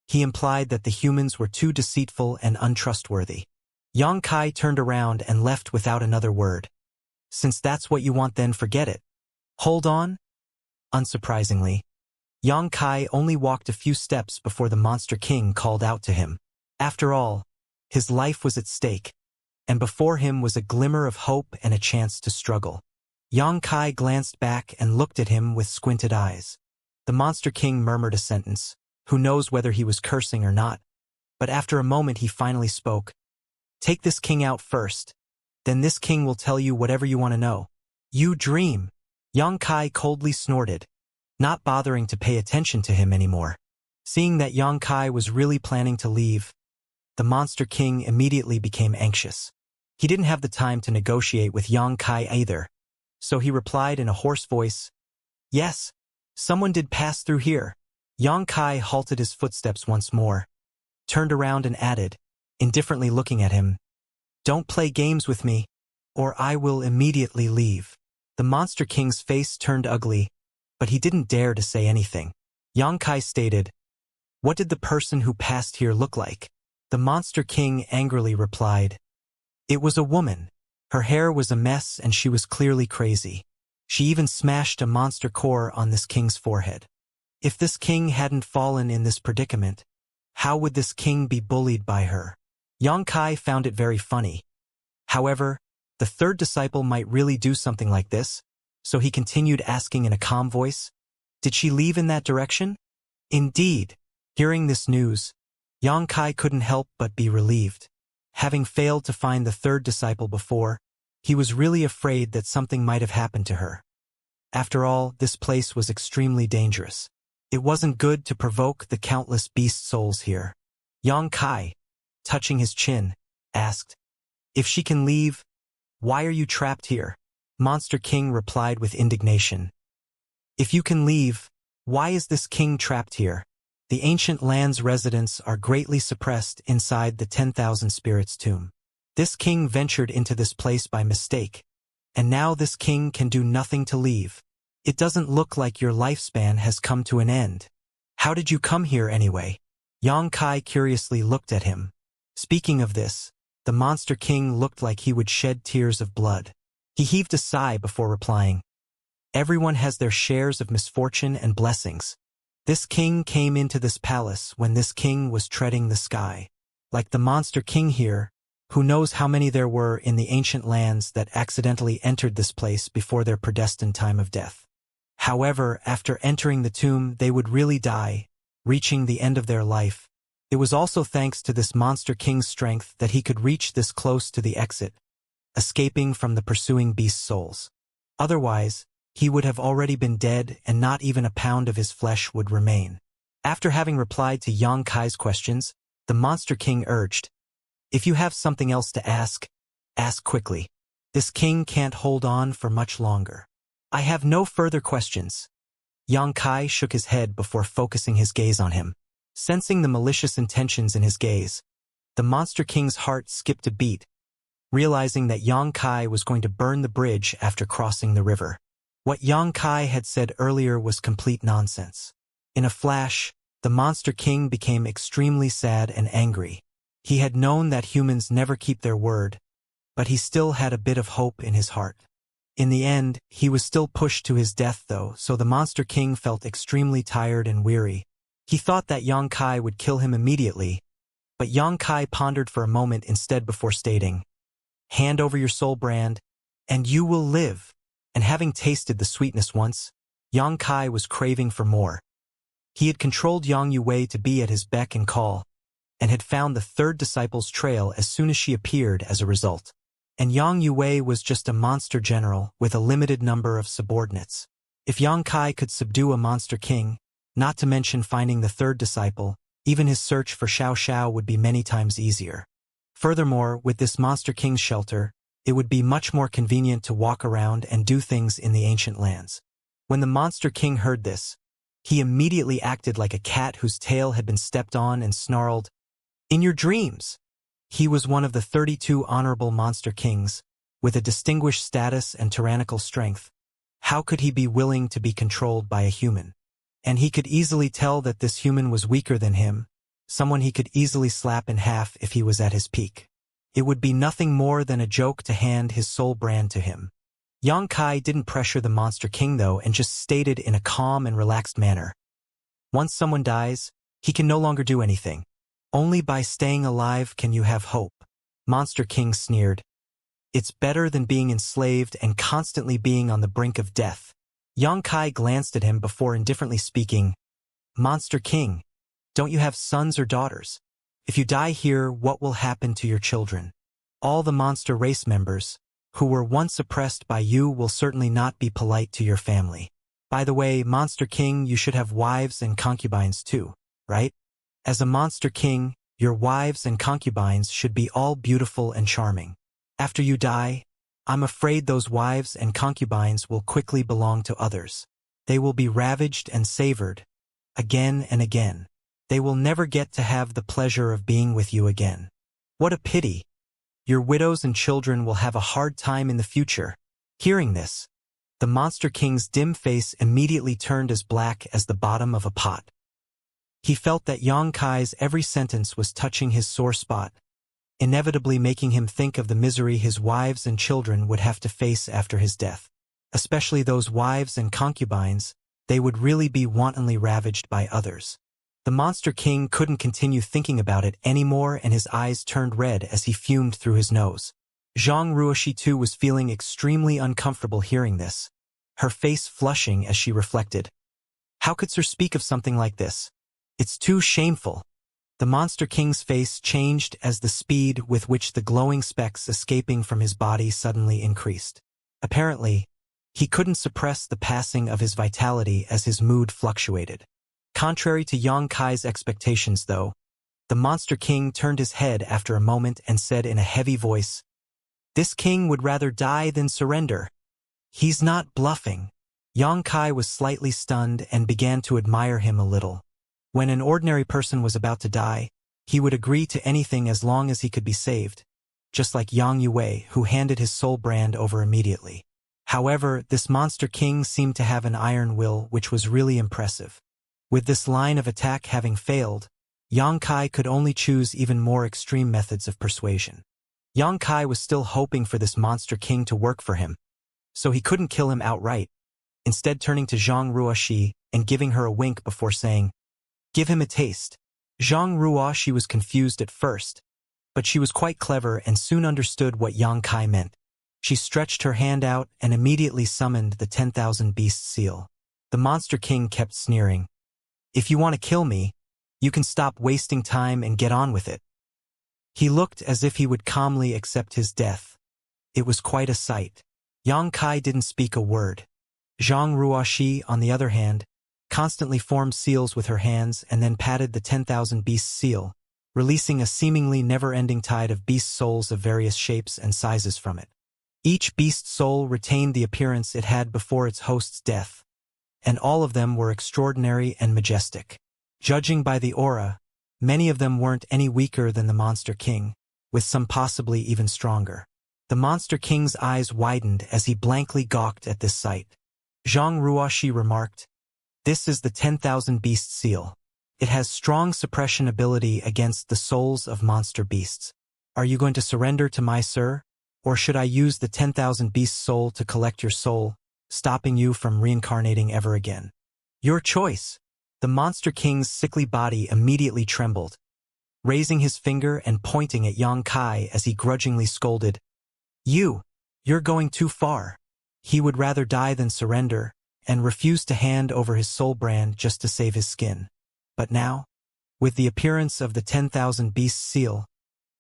He implied that the humans were too deceitful and untrustworthy. Yang Kai turned around and left without another word. "Since that's what you want, then forget it. Hold on." Unsurprisingly, Yang Kai only walked a few steps before the monster king called out to him. After all, his life was at stake, and before him was a glimmer of hope and a chance to struggle. Yang Kai glanced back and looked at him with squinted eyes. The monster king murmured a sentence, who knows whether he was cursing or not, but after a moment he finally spoke. "Take this king out first, then this king will tell you whatever you want to know." "You dream," Yang Kai coldly snorted, not bothering to pay attention to him anymore. Seeing that Yang Kai was really planning to leave, the monster king immediately became anxious. He didn't have the time to negotiate with Yang Kai either, so he replied in a hoarse voice, "Yes, someone did pass through here." Yang Kai halted his footsteps once more, turned around and added, indifferently looking at him, "Don't play games with me, or I will immediately leave." The monster king's face turned ugly, but he didn't dare to say anything. Yang Kai stated, "What did the person who passed here look like?" The monster king angrily replied, "It was a woman. Her hair was a mess and she was clearly crazy. She even smashed a monster core on this king's forehead. If this king hadn't fallen in this predicament, how would this king be bullied by her?" Yang Kai found it very funny. However, the third disciple might really do something like this, so he continued asking in a calm voice, "Did she leave in that direction?" "Indeed," Hearing this news, Xianxia couldn't help but be relieved. Having failed to find the third disciple before, he was really afraid that something might have happened to her. After all, this place was extremely dangerous. It wasn't good to provoke the countless beast souls here. Xianxia, touching his chin, asked, "If she can leave, why are you trapped here?" Monster King replied with indignation. "If you can leave, why is this king trapped here? The ancient land's residents are greatly suppressed inside the 10,000 spirits tomb. This king ventured into this place by mistake, and now this king can do nothing to leave. It doesn't look like your lifespan has come to an end. How did you come here anyway?" Xianxia curiously looked at him. Speaking of this, the Monster King looked like he would shed tears of blood. He heaved a sigh before replying, "Everyone has their shares of misfortune and blessings. This king came into this palace when this king was treading the sky. Like the Monster King here, who knows how many there were in the ancient lands that accidentally entered this place before their predestined time of death. However, after entering the tomb, they would really die, reaching the end of their life. It was also thanks to this Monster King's strength that he could reach this close to the exit, escaping from the pursuing beast souls. Otherwise, he would have already been dead and not even a pound of his flesh would remain." After having replied to Xianxia's questions, the Monster King urged, "If you have something else to ask, ask quickly. This king can't hold on for much longer." "I have no further questions." Xianxia shook his head before focusing his gaze on him. Sensing the malicious intentions in his gaze, the Monster King's heart skipped a beat, realizing that Xianxia was going to burn the bridge after crossing the river. What Xianxia had said earlier was complete nonsense. In a flash, the Monster King became extremely sad and angry. He had known that humans never keep their word, but he still had a bit of hope in his heart. In the end, he was still pushed to his death though, so the Monster King felt extremely tired and weary. He thought that Xianxia would kill him immediately, but Xianxia pondered for a moment instead before stating, "Hand over your soul brand, and you will live." And having tasted the sweetness once, Xianxia was craving for more. He had controlled Yang Yue to be at his beck and call, and had found the third disciple's trail as soon as she appeared as a result. And Yang Yue was just a monster general with a limited number of subordinates. If Xianxia could subdue a Monster King, not to mention finding the third disciple, even his search for Xiao would be many times easier. Furthermore, with this Monster King's shelter, it would be much more convenient to walk around and do things in the ancient lands. When the Monster King heard this, he immediately acted like a cat whose tail had been stepped on and snarled, "In your dreams!" He was one of the 32 honorable Monster Kings, with a distinguished status and tyrannical strength. How could he be willing to be controlled by a human? And he could easily tell that this human was weaker than him, someone he could easily slap in half if he was at his peak. It would be nothing more than a joke to hand his soul brand to him. Xianxia didn't pressure the Monster King though and just stated in a calm and relaxed manner, "Once someone dies, he can no longer do anything. Only by staying alive can you have hope." Monster King sneered, "It's better than being enslaved and constantly being on the brink of death." Xianxia glanced at him before indifferently speaking, "Monster King, don't you have sons or daughters? If you die here, what will happen to your children? All the monster race members, who were once oppressed by you, will certainly not be polite to your family. By the way, Monster King, you should have wives and concubines too, right? As a Monster King, your wives and concubines should be all beautiful and charming. After you die, I'm afraid those wives and concubines will quickly belong to others. They will be ravaged and savored, again and again. They will never get to have the pleasure of being with you again. What a pity. Your widows and children will have a hard time in the future." Hearing this, the Monster King's dim face immediately turned as black as the bottom of a pot. He felt that Xianxia's every sentence was touching his sore spot, inevitably making him think of the misery his wives and children would have to face after his death. Especially those wives and concubines, they would really be wantonly ravaged by others. The Monster King couldn't continue thinking about it anymore and his eyes turned red as he fumed through his nose. Zhang Ruoshi too was feeling extremely uncomfortable hearing this, her face flushing as she reflected. How could Sir speak of something like this? It's too shameful. The Monster King's face changed as the speed with which the glowing specks escaping from his body suddenly increased. Apparently, he couldn't suppress the passing of his vitality as his mood fluctuated. Contrary to Yang Kai's expectations, though, the Monster King turned his head after a moment and said in a heavy voice, "This king would rather die than surrender. He's not bluffing." Yang Kai was slightly stunned and began to admire him a little. When an ordinary person was about to die, he would agree to anything as long as he could be saved, just like Yang Yue, who handed his soul brand over immediately. However, this Monster King seemed to have an iron will which was really impressive. With this line of attack having failed, Yang Kai could only choose even more extreme methods of persuasion. Yang Kai was still hoping for this Monster King to work for him, so he couldn't kill him outright, instead turning to Zhang Ruoxi and giving her a wink before saying, "Give him a taste." Zhang Ruoxi was confused at first, but she was quite clever and soon understood what Yang Kai meant. She stretched her hand out and immediately summoned the 10,000 Beast seal. The Monster King kept sneering, "If you want to kill me, you can stop wasting time and get on with it." He looked as if he would calmly accept his death. It was quite a sight. Yang Kai didn't speak a word. Zhang Ruoxi, on the other hand, constantly formed seals with her hands and then patted the 10,000 Beast seal, releasing a seemingly never-ending tide of beast souls of various shapes and sizes from it. Each beast soul retained the appearance it had before its host's death, and all of them were extraordinary and majestic. Judging by the aura, many of them weren't any weaker than the Monster King, with some possibly even stronger. The Monster King's eyes widened as he blankly gawked at this sight. Zhang Ruoxi remarked, "This is the 10,000 Beast seal. It has strong suppression ability against the souls of monster beasts. Are you going to surrender to my sir? Or should I use the 10,000 Beast soul to collect your soul, stopping you from reincarnating ever again?" "Your choice." The Monster King's sickly body immediately trembled, raising his finger and pointing at Yang Kai as he grudgingly scolded, You're going too far." He would rather die than surrender, and refused to hand over his soul brand just to save his skin. But now, with the appearance of the 10,000 Beast seal,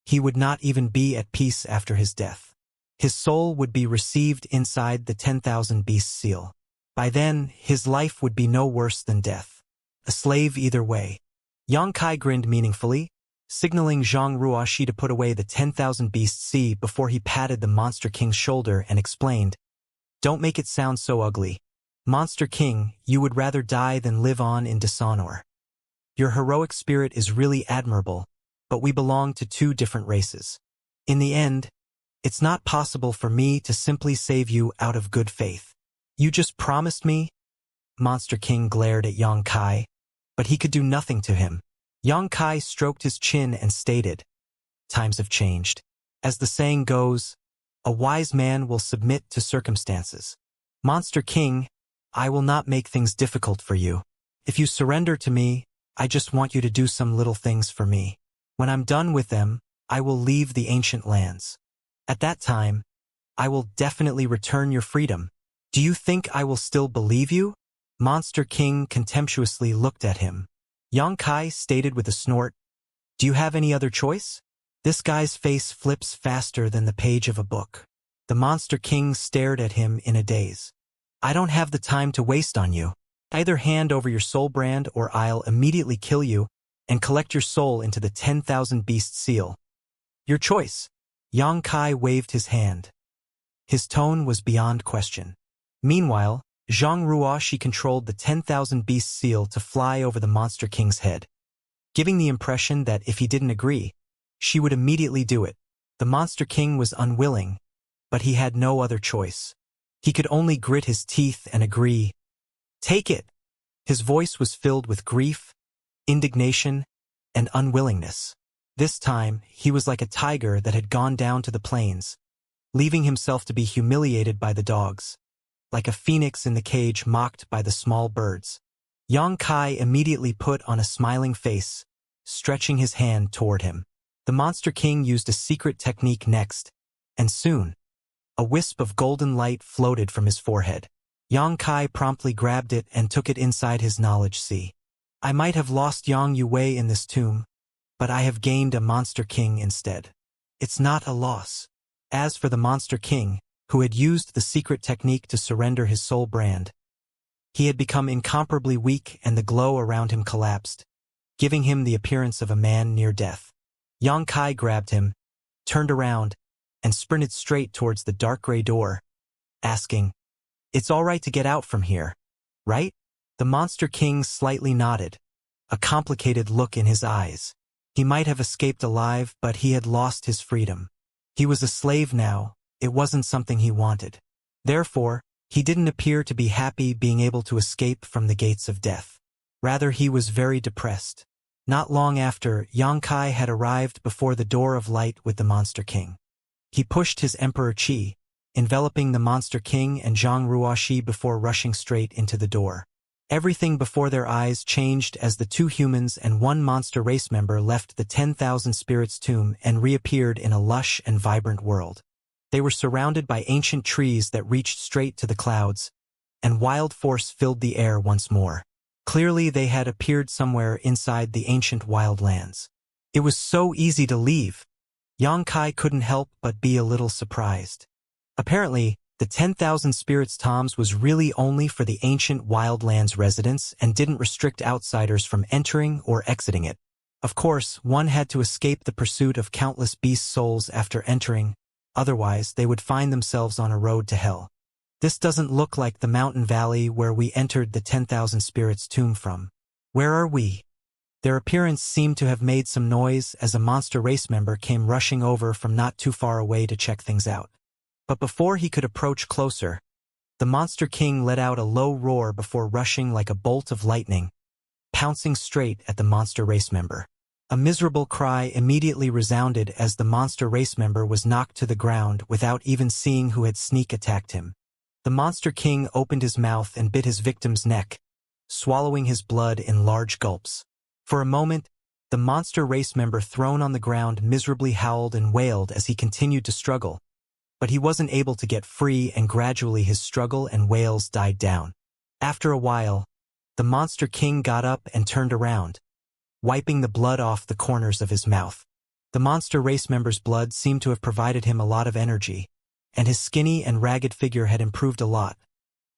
he would not even be at peace after his death. His soul would be received inside the 10,000 Beast seal. By then, his life would be no worse than death. A slave either way. Yang Kai grinned meaningfully, signaling Zhang Ruoxi to put away the 10,000 Beast sea before he patted the Monster King's shoulder and explained, "Don't make it sound so ugly. Monster King, you would rather die than live on in dishonor. Your heroic spirit is really admirable, but we belong to two different races. In the end, it's not possible for me to simply save you out of good faith. You just promised me?" Monster King glared at Yang Kai, but he could do nothing to him. Yang Kai stroked his chin and stated, "Times have changed. As the saying goes, a wise man will submit to circumstances. Monster King, I will not make things difficult for you. If you surrender to me, I just want you to do some little things for me. When I'm done with them, I will leave the ancient lands. At that time, I will definitely return your freedom. Do you think I will still believe you?" Monster King contemptuously looked at him. Yang Kai stated with a snort, "Do you have any other choice?" This guy's face flips faster than the page of a book. The Monster King stared at him in a daze. "I don't have the time to waste on you. Either hand over your soul brand or I'll immediately kill you and collect your soul into the 10,000 Beast seal. Your choice." Yang Kai waved his hand. His tone was beyond question. Meanwhile, Zhang Ruoxi controlled the 10,000 Beast seal to fly over the Monster King's head, giving the impression that if he didn't agree, she would immediately do it. The Monster King was unwilling, but he had no other choice. He could only grit his teeth and agree. "Take it." His voice was filled with grief, indignation, and unwillingness. This time, he was like a tiger that had gone down to the plains, leaving himself to be humiliated by the dogs, like a phoenix in the cage mocked by the small birds. Yang Kai immediately put on a smiling face, stretching his hand toward him. The Monster King used a secret technique next, and soon, a wisp of golden light floated from his forehead. Yang Kai promptly grabbed it and took it inside his knowledge sea. I might have lost Yang Yuwei in this tomb, but I have gained a Monster King instead. It's not a loss. As for the Monster King, who had used the secret technique to surrender his soul brand, he had become incomparably weak and the glow around him collapsed, giving him the appearance of a man near death. Yang Kai grabbed him, turned around, and sprinted straight towards the dark gray door, asking, "It's all right to get out from here, right?" The Monster King slightly nodded, a complicated look in his eyes. He might have escaped alive, but he had lost his freedom. He was a slave now. It wasn't something he wanted. Therefore, he didn't appear to be happy being able to escape from the gates of death. Rather, he was very depressed. Not long after, Yang Kai had arrived before the door of light with the Monster King. He pushed his Emperor Qi, enveloping the Monster King and Zhang Ruoxi before rushing straight into the door. Everything before their eyes changed as the 2 humans and 1 monster race member left the 10,000 spirits tomb and reappeared in a lush and vibrant world. They were surrounded by ancient trees that reached straight to the clouds, and wild force filled the air once more. Clearly they had appeared somewhere inside the ancient wild lands. It was so easy to leave. Yang Kai couldn't help but be a little surprised. Apparently, the 10,000 spirits tombs was really only for the ancient wildlands residents and didn't restrict outsiders from entering or exiting it. Of course, one had to escape the pursuit of countless beast souls after entering, otherwise they would find themselves on a road to hell. This doesn't look like the mountain valley where we entered the 10,000 spirits tomb from. Where are we? Their appearance seemed to have made some noise as a monster race member came rushing over from not too far away to check things out. But before he could approach closer, the Monster King let out a low roar before rushing like a bolt of lightning, pouncing straight at the monster race member. A miserable cry immediately resounded as the monster race member was knocked to the ground without even seeing who had sneak attacked him. The Monster King opened his mouth and bit his victim's neck, swallowing his blood in large gulps. For a moment, the monster race member thrown on the ground miserably howled and wailed as he continued to struggle. But he wasn't able to get free, and gradually his struggle and wails died down. After a while, the Monster King got up and turned around, wiping the blood off the corners of his mouth. The monster race member's blood seemed to have provided him a lot of energy, and his skinny and ragged figure had improved a lot.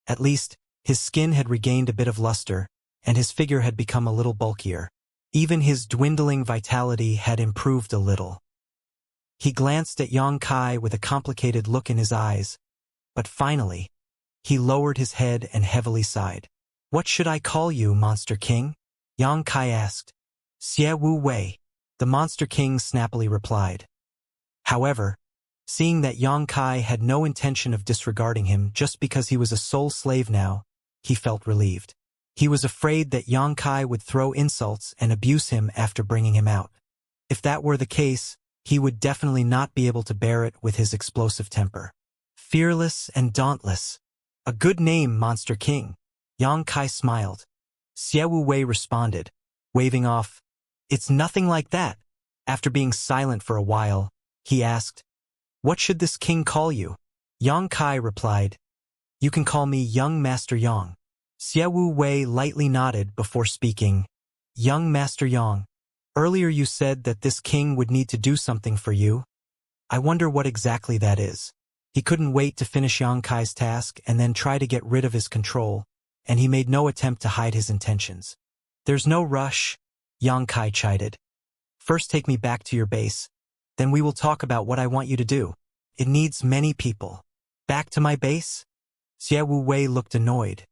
At least, his skin had regained a bit of luster, and his figure had become a little bulkier. Even his dwindling vitality had improved a little. He glanced at Yang Kai with a complicated look in his eyes, but finally, he lowered his head and heavily sighed. "What should I call you, Monster King?" Yang Kai asked. "Xie Wu Wei," the Monster King snappily replied. However, seeing that Yang Kai had no intention of disregarding him just because he was a soul slave now, he felt relieved. He was afraid that Yang Kai would throw insults and abuse him after bringing him out. If that were the case, he would definitely not be able to bear it with his explosive temper. Fearless and dauntless. A good name, Monster King. Yang Kai smiled. Xie Wu Wei responded, waving off. "It's nothing like that." After being silent for a while, he asked, "What should this king call you?" Yang Kai replied, "You can call me Young Master Yang." Xie Wu Wei lightly nodded before speaking. "Young Master Yang. Earlier you said that this king would need to do something for you. I wonder what exactly that is." He couldn't wait to finish Yang Kai's task and then try to get rid of his control, and he made no attempt to hide his intentions. "There's no rush," Yang Kai chided. "First take me back to your base, then we will talk about what I want you to do. It needs many people." "Back to my base?" Xie Wu Wei looked annoyed.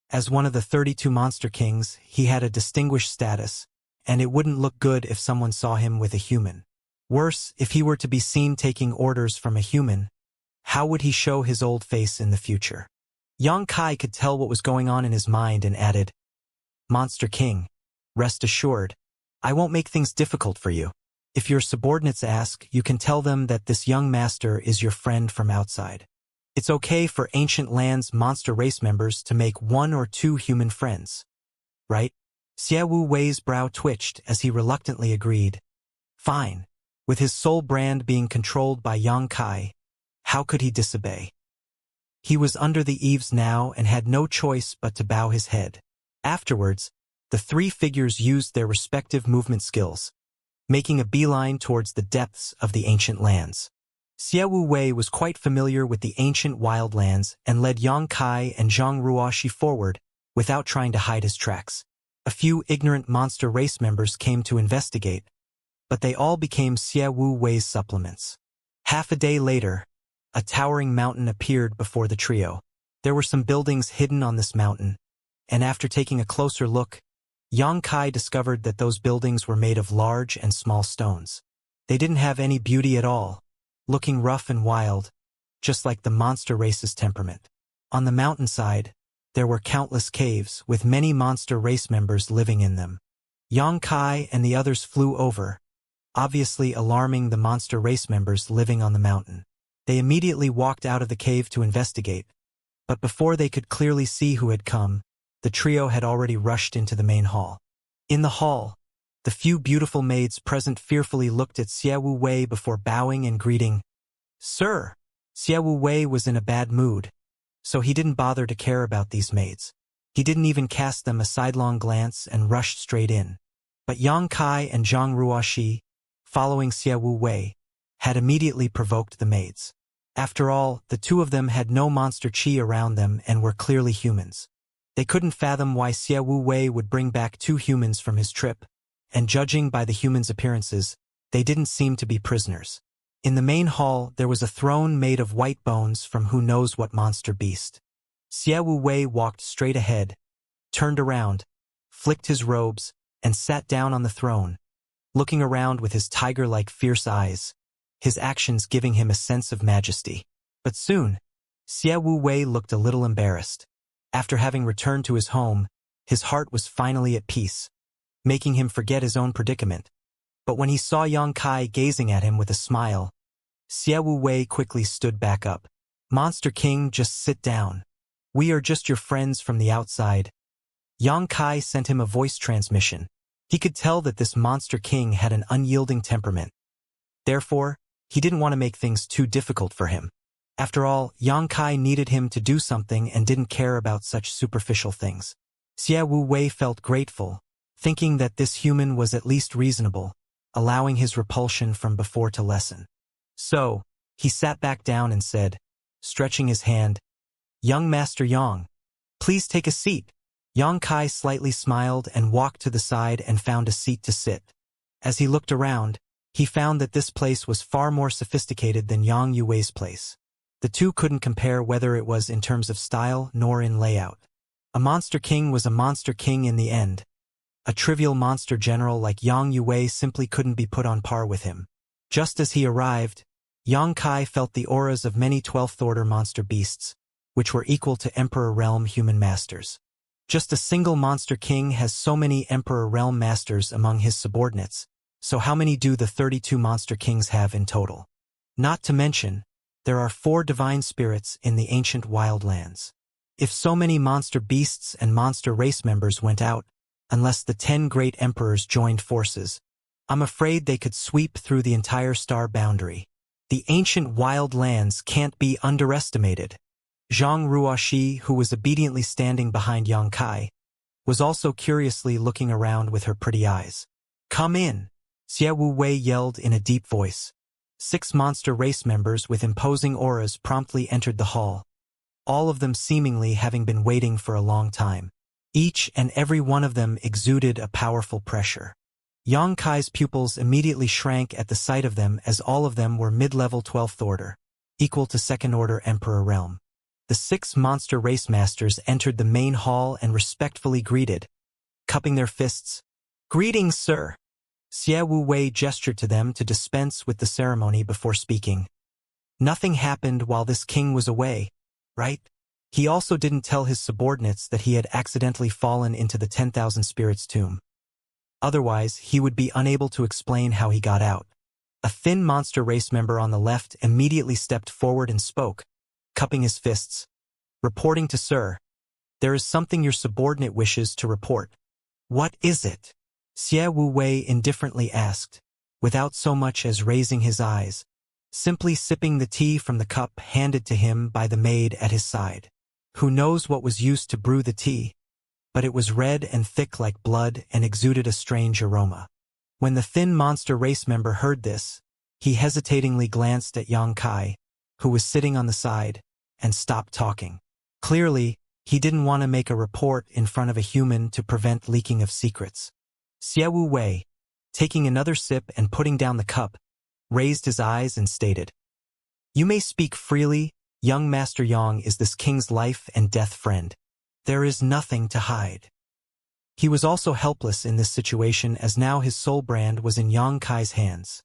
As one of the 32 Monster Kings, he had a distinguished status, and it wouldn't look good if someone saw him with a human. Worse, if he were to be seen taking orders from a human, how would he show his old face in the future? Yang Kai could tell what was going on in his mind and added, "Monster King, rest assured, I won't make things difficult for you. If your subordinates ask, you can tell them that this young master is your friend from outside. It's okay for Ancient Land's monster race members to make 1 or 2 human friends. Right?" Xie Wu Wei's brow twitched as he reluctantly agreed. Fine. With his soul brand being controlled by Yang Kai, how could he disobey? He was under the eaves now and had no choice but to bow his head. Afterwards, The three figures used their respective movement skills, making a beeline towards the depths of the ancient lands. Xie Wu Wei was quite familiar with the ancient wildlands and led Yang Kai and Zhang Ruoxi forward without trying to hide his tracks. A few ignorant monster race members came to investigate, but they all became Xie Wu Wei's supplements. Half a day later, a towering mountain appeared before the trio. There were some buildings hidden on this mountain, and after taking a closer look, Yang Kai discovered that those buildings were made of large and small stones. They didn't have any beauty at all, looking rough and wild, just like the monster race's temperament. On the mountainside, there were countless caves with many monster race members living in them. Yang Kai and the others flew over, obviously alarming the monster race members living on the mountain. They immediately walked out of the cave to investigate, but before they could clearly see who had come, the trio had already rushed into the main hall. In the hall, the few beautiful maids present fearfully looked at Xie Wu Wei before bowing and greeting. "Sir!" Xie Wu Wei was in a bad mood, so he didn't bother to care about these maids. He didn't even cast them a sidelong glance and rushed straight in. But Yang Kai and Zhang Ruoxi, following Xie Wu Wei, had immediately provoked the maids. After all, the two of them had no monster chi around them and were clearly humans. They couldn't fathom why Xie Wu Wei would bring back two humans from his trip, and judging by the humans' appearances, they didn't seem to be prisoners. In the main hall, there was a throne made of white bones from who knows what monster beast. Xie Wu Wei walked straight ahead, turned around, flicked his robes, and sat down on the throne, looking around with his tiger-like fierce eyes, his actions giving him a sense of majesty. But soon, Xie Wu Wei looked a little embarrassed. After having returned to his home, his heart was finally at peace, making him forget his own predicament. But when he saw Yang Kai gazing at him with a smile, Xie Wu Wei quickly stood back up. "Monster King, just sit down. We are just your friends from the outside." Yang Kai sent him a voice transmission. He could tell that this Monster King had an unyielding temperament. Therefore, he didn't want to make things too difficult for him. After all, Yang Kai needed him to do something and didn't care about such superficial things. Xie Wu Wei felt grateful, thinking that this human was at least reasonable, allowing his repulsion from before to lessen. So, he sat back down and said, stretching his hand, "Young Master Yang, please take a seat." Yang Kai slightly smiled and walked to the side and found a seat to sit. As he looked around, he found that this place was far more sophisticated than Yang Yuwei's place. The two couldn't compare whether it was in terms of style nor in layout. A Monster King was a Monster King in the end. A trivial monster general like Yang Yuwei simply couldn't be put on par with him. Just as he arrived, Yang Kai felt the auras of many 12th order monster beasts, which were equal to Emperor Realm human masters. Just a single Monster King has so many Emperor Realm masters among his subordinates, so how many do the 32 Monster Kings have in total? Not to mention, there are 4 divine spirits in the ancient wildlands. If so many monster beasts and monster race members went out, unless the 10 great emperors joined forces, I'm afraid they could sweep through the entire star boundary. The ancient wildlands can't be underestimated. Zhang Ruoxi, who was obediently standing behind Yang Kai, was also curiously looking around with her pretty eyes. "Come in," Xie Wu Wei yelled in a deep voice. 6 monster race members with imposing auras promptly entered the hall, all of them seemingly having been waiting for a long time. Each and every one of them exuded a powerful pressure. Yang Kai's pupils immediately shrank at the sight of them, as all of them were mid-level 12th order, equal to 2nd order Emperor Realm. The 6 monster race masters entered the main hall and respectfully greeted, cupping their fists. "Greetings, sir." Xie Wu Wei gestured to them to dispense with the ceremony before speaking. Nothing happened while this king was away, right? He also didn't tell his subordinates that he had accidentally fallen into the 10,000 spirits tomb. Otherwise, he would be unable to explain how he got out. A thin monster race member on the left immediately stepped forward and spoke, cupping his fists. "Reporting to Sir. There is something your subordinate wishes to report." "What is it?" Xie Wu Wei indifferently asked, without so much as raising his eyes, simply sipping the tea from the cup handed to him by the maid at his side. Who knows what was used to brew the tea? but it was red and thick like blood and exuded a strange aroma. When the thin monster race member heard this, he hesitatingly glanced at Yang Kai, who was sitting on the side, and stopped talking. Clearly, he didn't want to make a report in front of a human to prevent leaking of secrets. Xie Wu Wei, taking another sip and putting down the cup, raised his eyes and stated, "You may speak freely, young Master Yang is this king's life and death friend. There is nothing to hide." He was also helpless in this situation as now his soul brand was in Yang Kai's hands.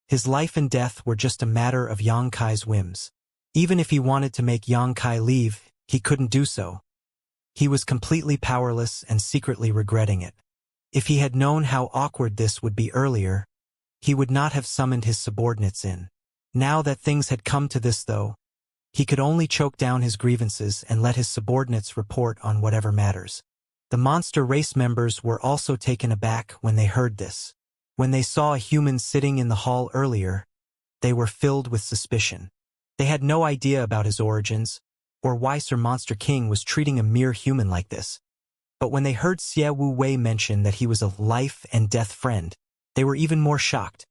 His life and death were just a matter of Yang Kai's whims. Even if he wanted to make Yang Kai leave, he couldn't do so. He was completely powerless and secretly regretting it. If he had known how awkward this would be earlier, he would not have summoned his subordinates in. Now that things had come to this though, he could only choke down his grievances and let his subordinates report on whatever matters. The monster race members were also taken aback when they heard this. When they saw a human sitting in the hall earlier, they were filled with suspicion. They had no idea about his origins, or why Sir Monster King was treating a mere human like this. But when they heard Xie Wu Wei mention that he was a life and death friend, they were even more shocked.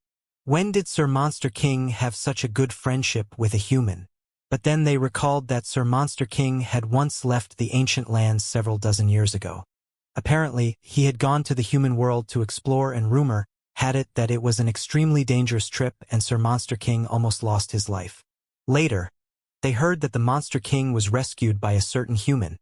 When did Sir Monster King have such a good friendship with a human? But then they recalled that Sir Monster King had once left the ancient lands several dozen years ago. Apparently, he had gone to the human world to explore, and rumor had it that it was an extremely dangerous trip and Sir Monster King almost lost his life. Later, they heard that the Monster King was rescued by a certain human,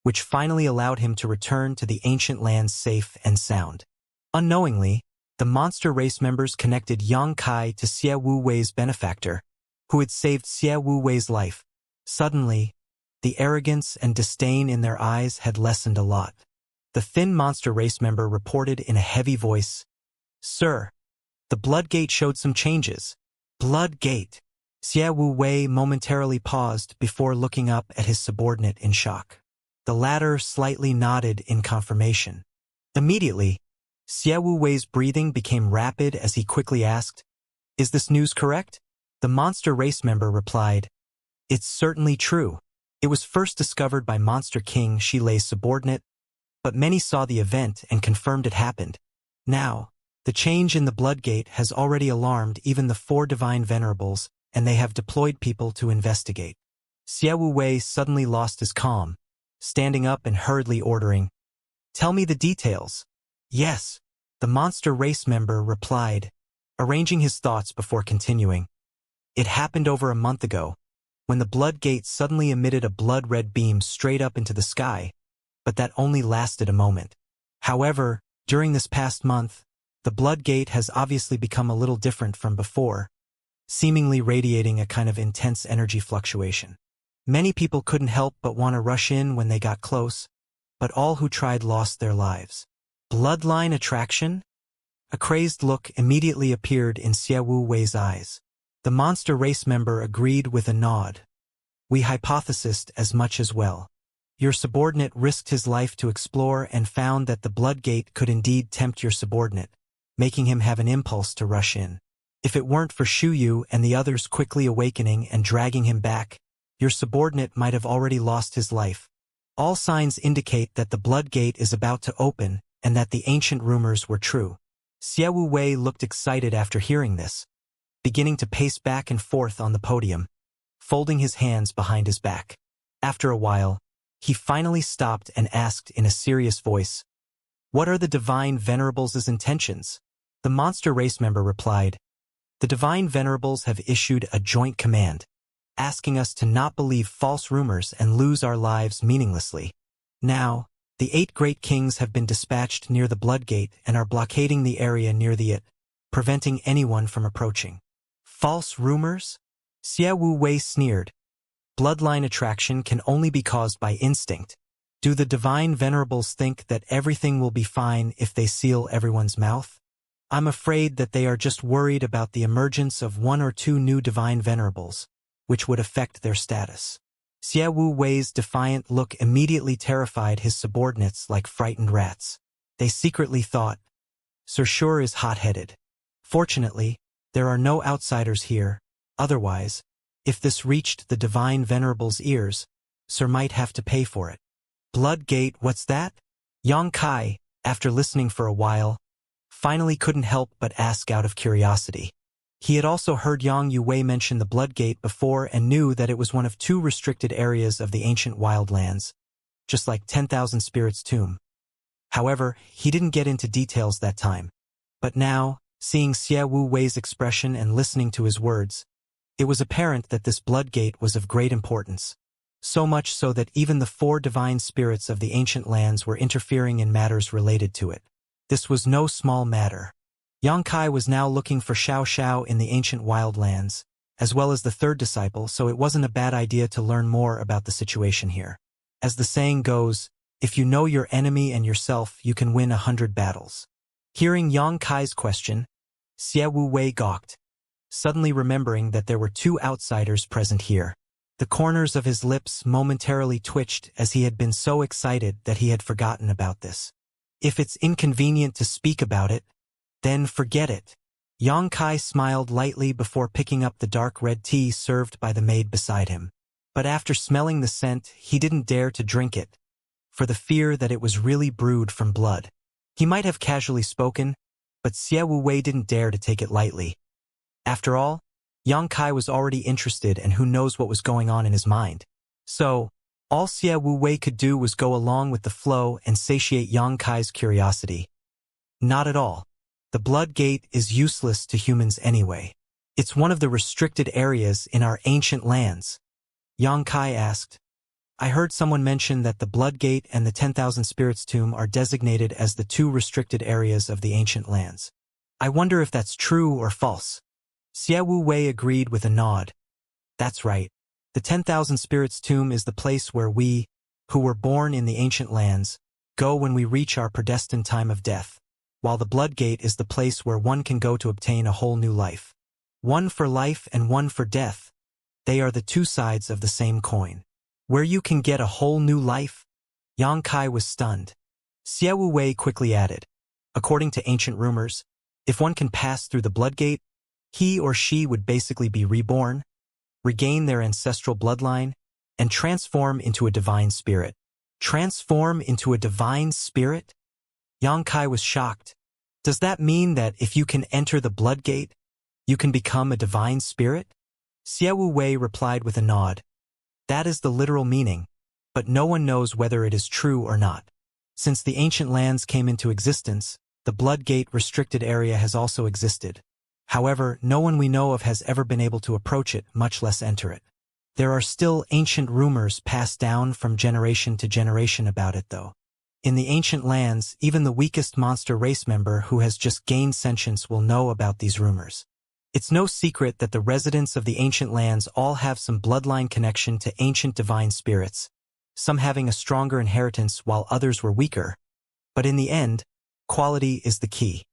which finally allowed him to return to the ancient lands safe and sound. Unknowingly, the monster race members connected Yang Kai to Xie Wu Wei's benefactor, who had saved Xie Wu Wei's life. Suddenly, the arrogance and disdain in their eyes had lessened a lot. The thin monster race member reported in a heavy voice, "Sir, the Blood Gate showed some changes." Blood Gate. Xie Wu Wei momentarily paused before looking up at his subordinate in shock. The latter slightly nodded in confirmation. Immediately, Xie Wu Wei's breathing became rapid as he quickly asked, "Is this news correct?" The monster race member replied, "It's certainly true. It was first discovered by Monster King Shilei's subordinate, but many saw the event and confirmed it happened. Now, the change in the Blood Gate has already alarmed even the 4 divine venerables, and they have deployed people to investigate." Xie Wu Wei suddenly lost his calm, standing up and hurriedly ordering, "Tell me the details." "Yes," the monster race member replied, arranging his thoughts before continuing. "It happened over a month ago, when the Blood Gate suddenly emitted a blood-red beam straight up into the sky, but that only lasted a moment. However, during this past month, the Blood Gate has obviously become a little different from before, seemingly radiating a kind of intense energy fluctuation. Many people couldn't help but want to rush in when they got close, but all who tried lost their lives." Bloodline attraction? A crazed look immediately appeared in Xie Wu Wei's eyes. The monster race member agreed with a nod. "We hypothesized as much as well. Your subordinate risked his life to explore and found that the Blood Gate could indeed tempt your subordinate, making him have an impulse to rush in. If it weren't for Shu Yu and the others quickly awakening and dragging him back, your subordinate might have already lost his life. All signs indicate that the Blood Gate is about to open and that the ancient rumors were true." Xie Wu Wei looked excited after hearing this, beginning to pace back and forth on the podium, folding his hands behind his back. After a while, he finally stopped and asked in a serious voice, "What are the Divine Venerables' intentions?" The monster race member replied, "The Divine Venerables have issued a joint command, asking us to not believe false rumors and lose our lives meaninglessly. Now, the 8 great kings have been dispatched near the Blood Gate and are blockading the area near it, preventing anyone from approaching." False rumors? Xie Wu Wei sneered. Bloodline attraction can only be caused by instinct. Do the Divine Venerables think that everything will be fine if they seal everyone's mouth? I'm afraid that they are just worried about the emergence of 1 or 2 new Divine Venerables, which would affect their status. Xie Wu Wei's defiant look immediately terrified his subordinates like frightened rats. They secretly thought, "Sir Sure is hot-headed." Fortunately, there are no outsiders here. Otherwise, if this reached the Divine Venerable's ears, Sir might have to pay for it. "Blood Gate, what's that?" Yang Kai, after listening for a while, finally couldn't help but ask out of curiosity. He had also heard Yang Yuwei mention the Blood Gate before and knew that it was one of 2 restricted areas of the ancient wildlands, just like 10,000 Spirits' tomb. However, he didn't get into details that time. But now, seeing Xie Wu Wei's expression and listening to his words, it was apparent that this Blood Gate was of great importance. So much so that even the 4 divine spirits of the ancient lands were interfering in matters related to it. This was no small matter. Yang Kai was now looking for Xiao Xiao in the ancient wildlands, as well as the 3rd disciple, so it wasn't a bad idea to learn more about the situation here. As the saying goes, if you know your enemy and yourself, you can win 100 battles. Hearing Yang Kai's question, Xie Wu Wei gawked, suddenly remembering that there were 2 outsiders present here. The corners of his lips momentarily twitched as he had been so excited that he had forgotten about this. If it's inconvenient to speak about it, then forget it. Yang Kai smiled lightly before picking up the dark red tea served by the maid beside him. But after smelling the scent, he didn't dare to drink it, for the fear that it was really brewed from blood. He might have casually spoken, but Xie Wu Wei didn't dare to take it lightly. After all, Yang Kai was already interested, and who knows what was going on in his mind. So, all Xie Wu Wei could do was go along with the flow and satiate Yang Kai's curiosity. Not at all. The Blood Gate is useless to humans anyway. It's one of the restricted areas in our ancient lands. Yang Kai asked. I heard someone mention that the Blood Gate and the 10,000 Spirits' tomb are designated as the 2 restricted areas of the ancient lands. I wonder if that's true or false. Xie Wu Wei agreed with a nod. That's right. The 10,000 Spirits' tomb is the place where we, who were born in the ancient lands, go when we reach our predestined time of death, while the Blood Gate is the place where one can go to obtain a whole new life. One for life and one for death. They are the 2 sides of the same coin. Where you can get a whole new life? Yang Kai was stunned. Xie Wu Wei quickly added, according to ancient rumors, if one can pass through the Blood Gate, he or she would basically be reborn, regain their ancestral bloodline, and transform into a divine spirit. Transform into a divine spirit? Yang Kai was shocked. Does that mean that if you can enter the Blood Gate, you can become a divine spirit? Xie Wu Wei replied with a nod. That is the literal meaning, but no one knows whether it is true or not. Since the ancient lands came into existence, the Blood Gate restricted area has also existed. However, no one we know of has ever been able to approach it, much less enter it. There are still ancient rumors passed down from generation to generation about it, though. In the ancient lands, even the weakest monster race member who has just gained sentience will know about these rumors. It's no secret that the residents of the ancient lands all have some bloodline connection to ancient divine spirits, some having a stronger inheritance while others were weaker. But in the end, quality is the key.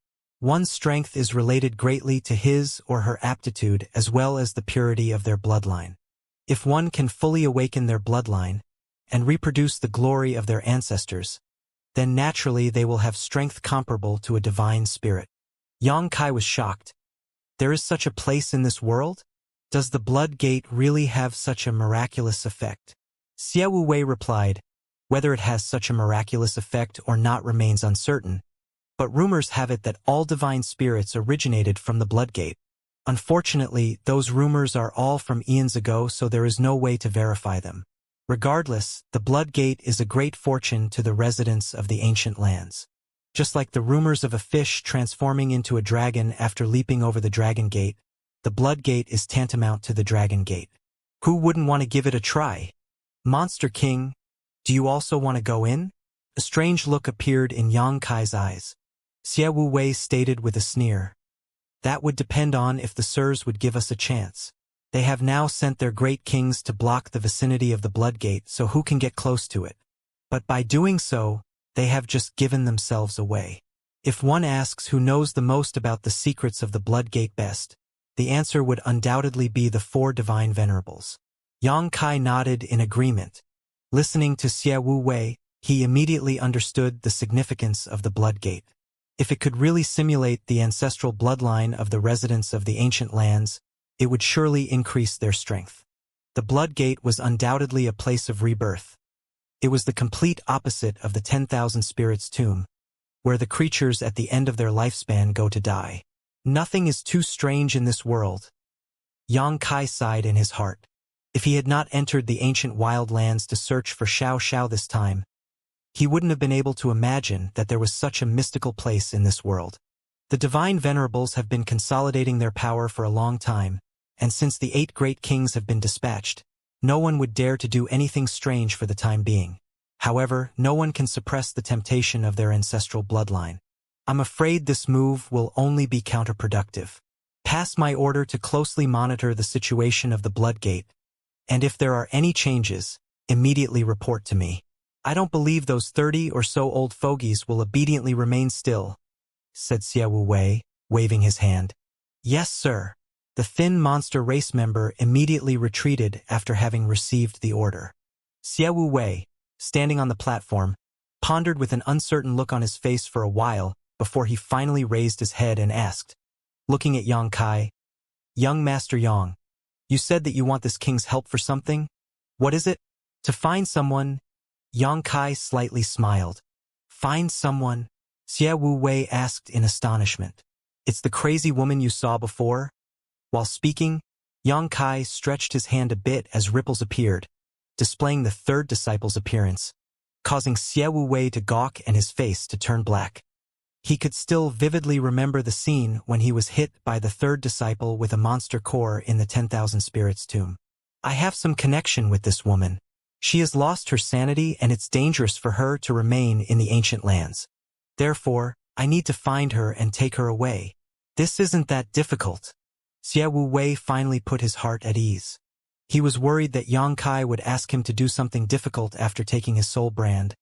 One's strength is related greatly to his or her aptitude as well as the purity of their bloodline. If one can fully awaken their bloodline and reproduce the glory of their ancestors, then naturally they will have strength comparable to a divine spirit. Yang Kai was shocked. There is such a place in this world? Does the Blood Gate really have such a miraculous effect? Xie Wu Wei replied, whether it has such a miraculous effect or not remains uncertain, but rumors have it that all divine spirits originated from the Blood Gate. Unfortunately, those rumors are all from eons ago, so there is no way to verify them. Regardless, the Blood Gate is a great fortune to the residents of the ancient lands. Just like the rumors of a fish transforming into a dragon after leaping over the Dragon Gate, the Blood Gate is tantamount to the Dragon Gate. Who wouldn't want to give it a try? Monster King, do you also want to go in? A strange look appeared in Yang Kai's eyes. Xie Wu Wei stated with a sneer. That would depend on if the Sirs would give us a chance. They have now sent their great kings to block the vicinity of the Blood Gate, so who can get close to it? But by doing so, they have just given themselves away. If one asks who knows the most about the secrets of the Blood Gate best, the answer would undoubtedly be the 4 divine venerables. Yang Kai nodded in agreement. Listening to Xie Wu Wei, he immediately understood the significance of the Blood Gate. If it could really simulate the ancestral bloodline of the residents of the ancient lands, it would surely increase their strength. The Blood Gate was undoubtedly a place of rebirth. It was the complete opposite of the 10,000 spirits tomb, where the creatures at the end of their lifespan go to die. Nothing is too strange in this world. Yang Kai sighed in his heart. If he had not entered the ancient wildlands to search for Xiao this time, he wouldn't have been able to imagine that there was such a mystical place in this world. The divine venerables have been consolidating their power for a long time, and since the 8 great kings have been dispatched, no one would dare to do anything strange for the time being. However, no one can suppress the temptation of their ancestral bloodline. I'm afraid this move will only be counterproductive. Pass my order to closely monitor the situation of the Bloodgate, and if there are any changes, immediately report to me. I don't believe those 30 or so old fogies will obediently remain still, said Xie Wei, waving his hand. Yes, sir. The thin monster race member immediately retreated after having received the order. Xie Wei, standing on the platform, pondered with an uncertain look on his face for a while before he finally raised his head and asked, looking at Yang Kai, "Young Master Yang, you said that you want this king's help for something? What is it?" "To find someone." Yang Kai slightly smiled. "Find someone?" Xie Wei asked in astonishment. "It's the crazy woman you saw before?" While speaking, Yang Kai stretched his hand a bit as ripples appeared, displaying the 3rd disciple's appearance, causing Xie Wei to gawk and his face to turn black. He could still vividly remember the scene when he was hit by the 3rd disciple with a monster core in the 10,000 spirits tomb. "I have some connection with this woman. She has lost her sanity and it's dangerous for her to remain in the ancient lands. Therefore, I need to find her and take her away. This isn't that difficult." Xie Wei finally put his heart at ease. He was worried that Yang Kai would ask him to do something difficult after taking his soul brand,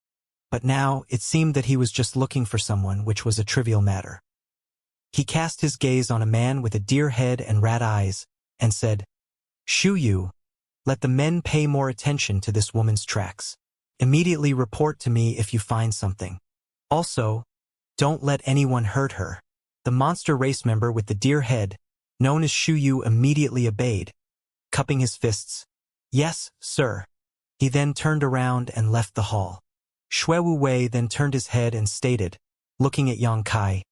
but now it seemed that he was just looking for someone, which was a trivial matter. He cast his gaze on a man with a deer head and rat eyes, and said, "Shu Yu, let the men pay more attention to this woman's tracks. Immediately report to me if you find something. Also, don't let anyone hurt her." The monster race member with the deer head, known as Shu Yu, immediately obeyed, cupping his fists. "Yes, sir." He then turned around and left the hall. Xue Wei then turned his head and stated, looking at Yang Kai,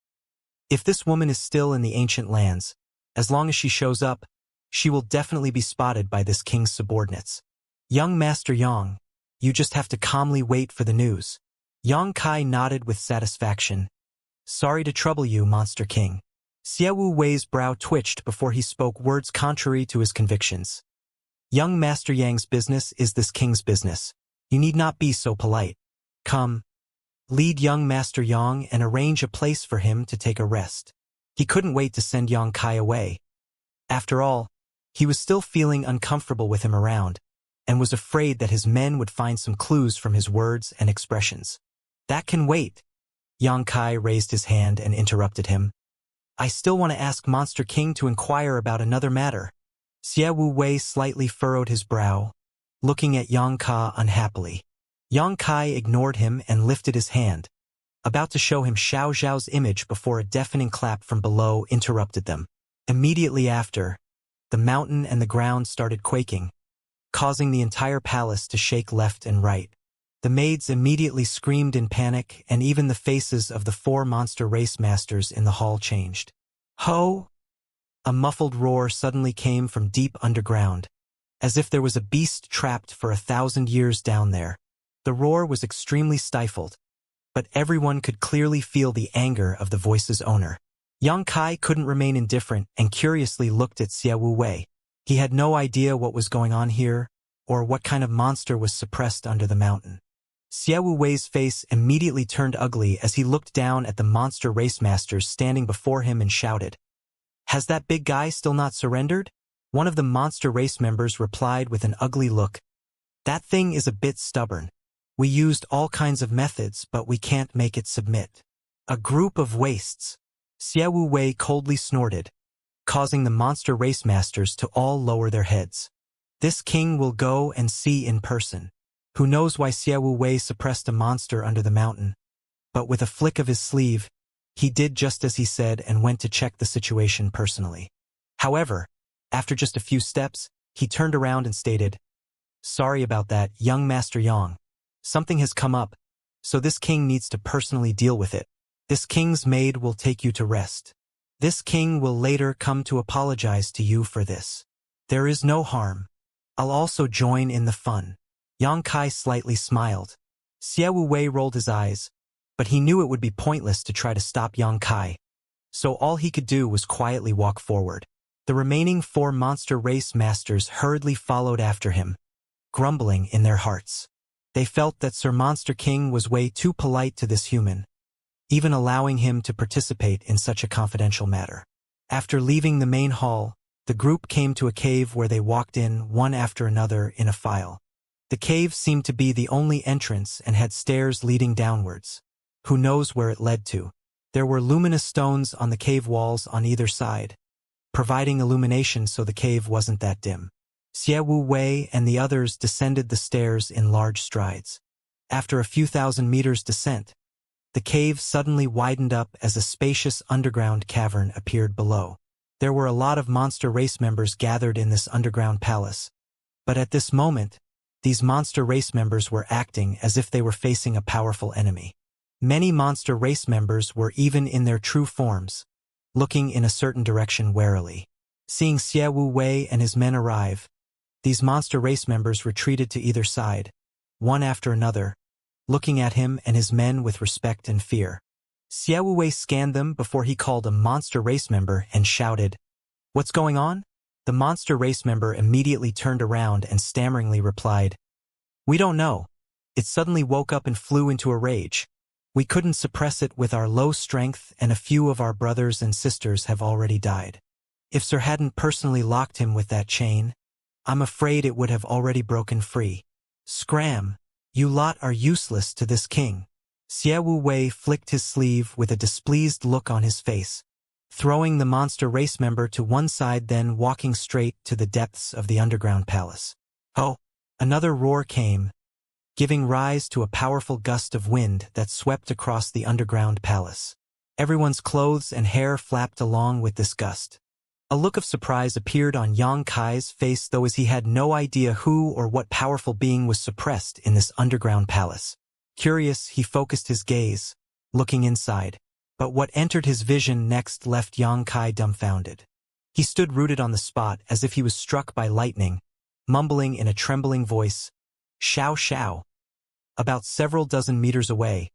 "If this woman is still in the ancient lands, as long as she shows up, she will definitely be spotted by this king's subordinates. Young Master Yang, you just have to calmly wait for the news." Yang Kai nodded with satisfaction. "Sorry to trouble you, Monster King." Xie Wei's brow twitched before he spoke words contrary to his convictions. "Young Master Yang's business is this king's business. You need not be so polite. Come, lead young Master Yang and arrange a place for him to take a rest." He couldn't wait to send Yang Kai away. After all, he was still feeling uncomfortable with him around, and was afraid that his men would find some clues from his words and expressions. "That can wait." Yang Kai raised his hand and interrupted him. "I still want to ask Monster King to inquire about another matter." Xie Wei slightly furrowed his brow, looking at Yang Kai unhappily. Yang Kai ignored him and lifted his hand, about to show him Xiao Zhao's image before a deafening clap from below interrupted them. Immediately after, the mountain and the ground started quaking, causing the entire palace to shake left and right. The maids immediately screamed in panic, and even the faces of the 4 monster race masters in the hall changed. "Ho!" A muffled roar suddenly came from deep underground, as if there was a beast trapped for 1,000 years down there. The roar was extremely stifled, but everyone could clearly feel the anger of the voice's owner. Yang Kai couldn't remain indifferent and curiously looked at Xie Wei. He had no idea what was going on here, or what kind of monster was suppressed under the mountain. Xie Wei's face immediately turned ugly as he looked down at the monster race masters standing before him and shouted, "Has that big guy still not surrendered?" One of the monster race members replied with an ugly look, "That thing is a bit stubborn. We used all kinds of methods, but we can't make it submit." "A group of wastes," Xie Wei coldly snorted, causing the monster race masters to all lower their heads. "This king will go and see in person." Who knows why Xie Wei suppressed a monster under the mountain, but with a flick of his sleeve, he did just as he said and went to check the situation personally. However, after just a few steps, he turned around and stated, "Sorry about that, young Master Yang. Something has come up, so this king needs to personally deal with it. This king's maid will take you to rest. This king will later come to apologize to you for this. There is no harm. I'll also join in the fun. Yang Kai slightly smiled. Xie Wu Wei rolled his eyes, but he knew it would be pointless to try to stop Yang Kai. So all he could do was quietly walk forward. The remaining 4 monster race masters hurriedly followed after him, grumbling in their hearts. They felt that Sir Monster King was way too polite to this human, even allowing him to participate in such a confidential matter. After leaving the main hall, the group came to a cave where they walked in one after another in a file. The cave seemed to be the only entrance and had stairs leading downwards. Who knows where it led to? There were luminous stones on the cave walls on either side, providing illumination so the cave wasn't that dim. Xie Wu Wei and the others descended the stairs in large strides. After a few thousand meters descent, the cave suddenly widened up as a spacious underground cavern appeared below. There were a lot of monster race members gathered in this underground palace, but at this moment, these monster race members were acting as if they were facing a powerful enemy. Many monster race members were even in their true forms, looking in a certain direction warily. Seeing Xie Wu Wei and his men arrive, these monster race members retreated to either side, one after another, looking at him and his men with respect and fear. Xie Wu Wei scanned them before he called a monster race member and shouted, "What's going on?" The monster race member immediately turned around and stammeringly replied, "We don't know. It suddenly woke up and flew into a rage. We couldn't suppress it with our low strength, and a few of our brothers and sisters have already died. If Sir hadn't personally locked him with that chain, I'm afraid it would have already broken free. Scram! You lot are useless to this king." Xie Wu Wei flicked his sleeve with a displeased look on his face, throwing the monster race member to one side, then walking straight to the depths of the underground palace. Oh! Another roar came, giving rise to a powerful gust of wind that swept across the underground palace. Everyone's clothes and hair flapped along with this gust. A look of surprise appeared on Yang Kai's face, though, as he had no idea who or what powerful being was suppressed in this underground palace. Curious, he focused his gaze, looking inside. But what entered his vision next left Yang Kai dumbfounded. He stood rooted on the spot as if he was struck by lightning, mumbling in a trembling voice, "Xiao Xiao." About several dozen meters away,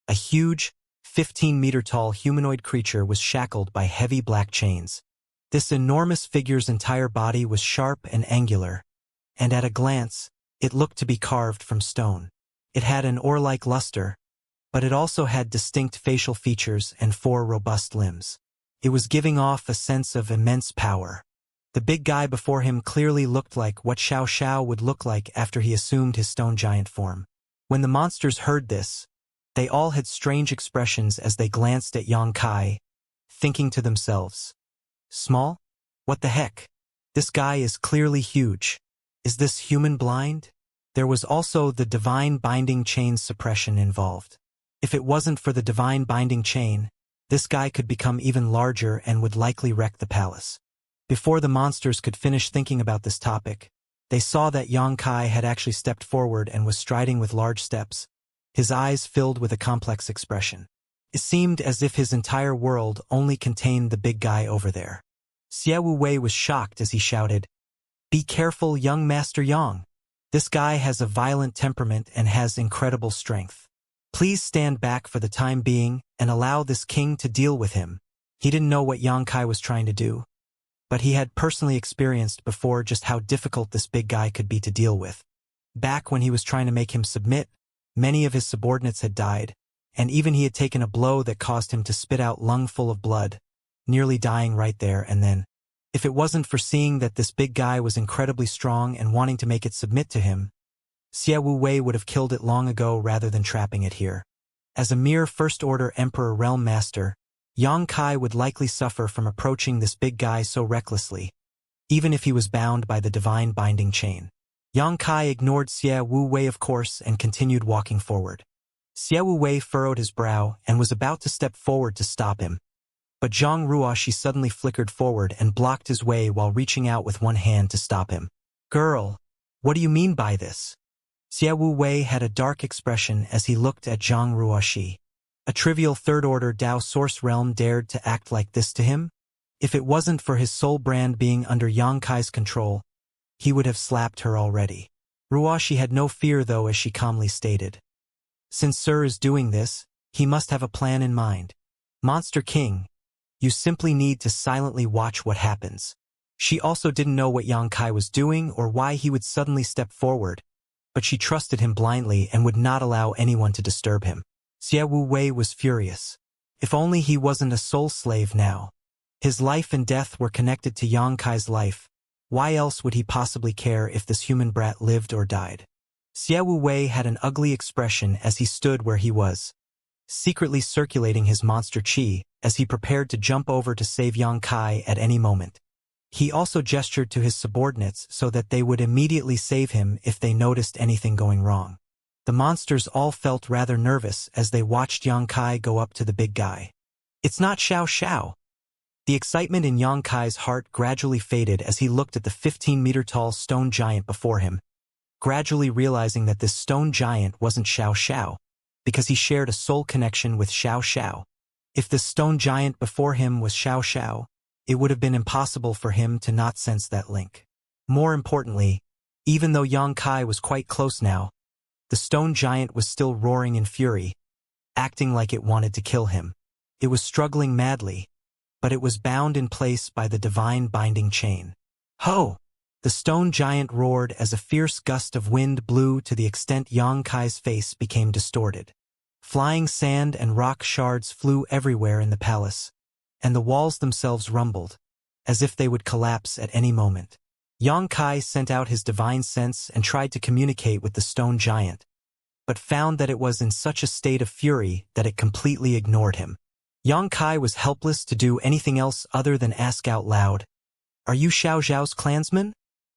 a huge, 15-meter-tall humanoid creature was shackled by heavy black chains. This enormous figure's entire body was sharp and angular, and at a glance, it looked to be carved from stone. It had an ore-like luster, but it also had distinct facial features and 4 robust limbs. It was giving off a sense of immense power. The big guy before him clearly looked like what Xiao Xiao would look like after he assumed his stone giant form. When the monsters heard this, they all had strange expressions as they glanced at Yang Kai, thinking to themselves, "Small? What the heck? This guy is clearly huge. Is this human blind?" There was also the divine binding chain suppression involved. If it wasn't for the divine binding chain, this guy could become even larger and would likely wreck the palace. Before the monsters could finish thinking about this topic, they saw that Yang Kai had actually stepped forward and was striding with large steps, his eyes filled with a complex expression. It seemed as if his entire world only contained the big guy over there. Xie Wu Wei was shocked as he shouted, "Be careful, young Master Yang. This guy has a violent temperament and has incredible strength. Please stand back for the time being and allow this king to deal with him." He didn't know what Yang Kai was trying to do, but he had personally experienced before just how difficult this big guy could be to deal with. Back when he was trying to make him submit, many of his subordinates had died, and even he had taken a blow that caused him to spit out lungful of blood, nearly dying right there and then. If it wasn't for seeing that this big guy was incredibly strong and wanting to make it submit to him, Xie Wu Wei would have killed it long ago rather than trapping it here. As a mere First-Order Emperor Realm Master, Yang Kai would likely suffer from approaching this big guy so recklessly, even if he was bound by the divine binding chain. Yang Kai ignored Xie Wu Wei, of course, and continued walking forward. Xie Wu Wei furrowed his brow and was about to step forward to stop him, but Zhang Ruoshi suddenly flickered forward and blocked his way while reaching out with one hand to stop him. "Girl, what do you mean by this? Xie Wu Wei had a dark expression as he looked at Zhang Ruoxi. A trivial third-order Dao source realm dared to act like this to him? If it wasn't for his soul brand being under Yang Kai's control, he would have slapped her already. Ruoxi had no fear though, as she calmly stated. Since Sir is doing this, he must have a plan in mind. Monster King, you simply need to silently watch what happens. She also didn't know what Yang Kai was doing or why he would suddenly step forward, but she trusted him blindly and would not allow anyone to disturb him. Xie Wu Wei was furious. If only he wasn't a soul slave now. His life and death were connected to Yang Kai's life. Why else would he possibly care if this human brat lived or died? Xie Wu Wei had an ugly expression as he stood where he was, secretly circulating his monster chi as he prepared to jump over to save Yang Kai at any moment. He also gestured to his subordinates so that they would immediately save him if they noticed anything going wrong. The monsters all felt rather nervous as they watched Yang Kai go up to the big guy. It's not Xiao Xiao. The excitement in Yang Kai's heart gradually faded as he looked at the 15-meter-tall stone giant before him, gradually realizing that this stone giant wasn't Xiao Xiao, because he shared a soul connection with Xiao Xiao. If the stone giant before him was Xiao Xiao, it would have been impossible for him to not sense that link. More importantly, even though Yang Kai was quite close now, the stone giant was still roaring in fury, acting like it wanted to kill him. It was struggling madly, but it was bound in place by the divine binding chain. Ho! The stone giant roared as a fierce gust of wind blew to the extent Yang Kai's face became distorted. Flying sand and rock shards flew everywhere in the palace, and the walls themselves rumbled, as if they would collapse at any moment. Yang Kai sent out his divine sense and tried to communicate with the stone giant, but found that it was in such a state of fury that it completely ignored him. Yang Kai was helpless to do anything else other than ask out loud, "Are you Xiao Zhao's clansman?"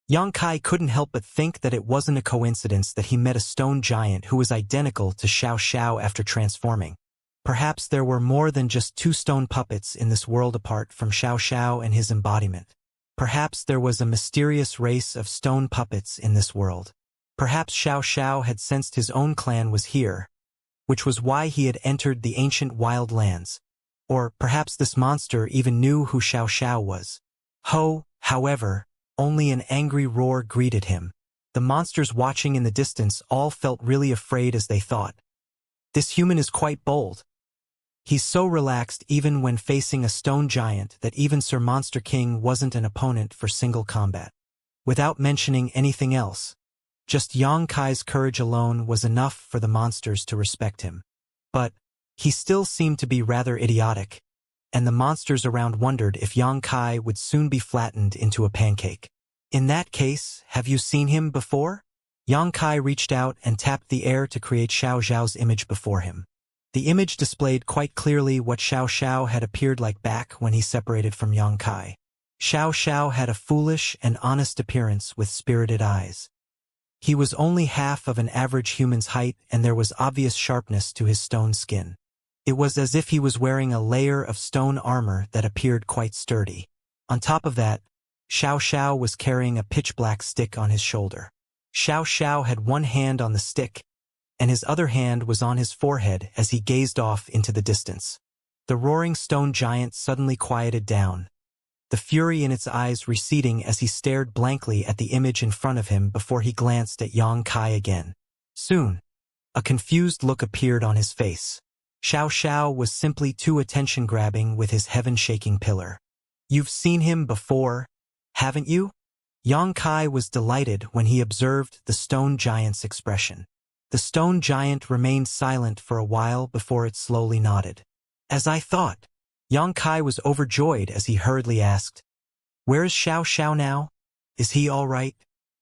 Yang Kai couldn't help but think that it wasn't a coincidence that he met a stone giant who was identical to Xiao Xiao after transforming. Perhaps there were more than just two stone puppets in this world apart from Xiao Xiao and his embodiment. Perhaps there was a mysterious race of stone puppets in this world. Perhaps Xiao Xiao had sensed his own clan was here, which was why he had entered the ancient wild lands. Or perhaps this monster even knew who Xiao Xiao was. However, only an angry roar greeted him. The monsters watching in the distance all felt really afraid as they thought, "This human is quite bold. He's so relaxed even when facing a stone giant that even Sir Monster King wasn't an opponent for single combat." Without mentioning anything else, just Yang Kai's courage alone was enough for the monsters to respect him. But he still seemed to be rather idiotic, and the monsters around wondered if Yang Kai would soon be flattened into a pancake. "In that case, have you seen him before?" Yang Kai reached out and tapped the air to create Xiao Zhao's image before him. The image displayed quite clearly what Xiao Xiao had appeared like back when he separated from Yang Kai. Xiao Xiao had a foolish and honest appearance with spirited eyes. He was only half of an average human's height, and there was obvious sharpness to his stone skin. It was as if he was wearing a layer of stone armor that appeared quite sturdy. On top of that, Xiao Xiao was carrying a pitch-black stick on his shoulder. Xiao Xiao had one hand on the stick, and his other hand was on his forehead as he gazed off into the distance. The roaring stone giant suddenly quieted down, the fury in its eyes receding as he stared blankly at the image in front of him before he glanced at Yang Kai again. Soon, a confused look appeared on his face. Xiao Xiao was simply too attention-grabbing with his heaven-shaking pillar. "You've seen him before, haven't you?" Yang Kai was delighted when he observed the stone giant's expression. The stone giant remained silent for a while before it slowly nodded. "As I thought." Yang Kai was overjoyed as he hurriedly asked, "Where is Xiao Xiao now? Is he all right?"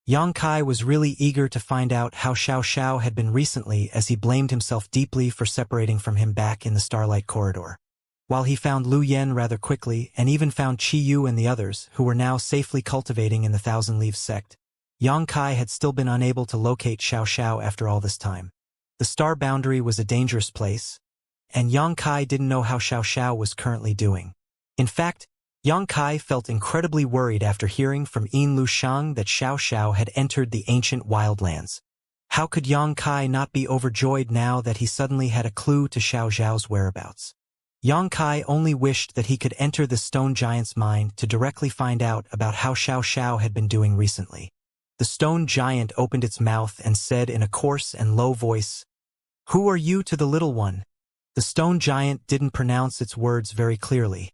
Yang Kai was really eager to find out how Xiao Xiao had been recently, as he blamed himself deeply for separating from him back in the Starlight Corridor. While he found Lu Yen rather quickly and even found Qi Yu and the others, who were now safely cultivating in the Thousand Leaves sect, Yang Kai had still been unable to locate Xiao Xiao after all this time. The star boundary was a dangerous place, and Yang Kai didn't know how Xiao Xiao was currently doing. In fact, Yang Kai felt incredibly worried after hearing from Yin Lushang that Xiao Xiao had entered the ancient wildlands. How could Yang Kai not be overjoyed now that he suddenly had a clue to Xiao Zhao's whereabouts? Yang Kai only wished that he could enter the stone giant's mind to directly find out about how Xiao Xiao had been doing recently. The stone giant opened its mouth and said in a coarse and low voice, "Who are you to the little one?" The stone giant didn't pronounce its words very clearly,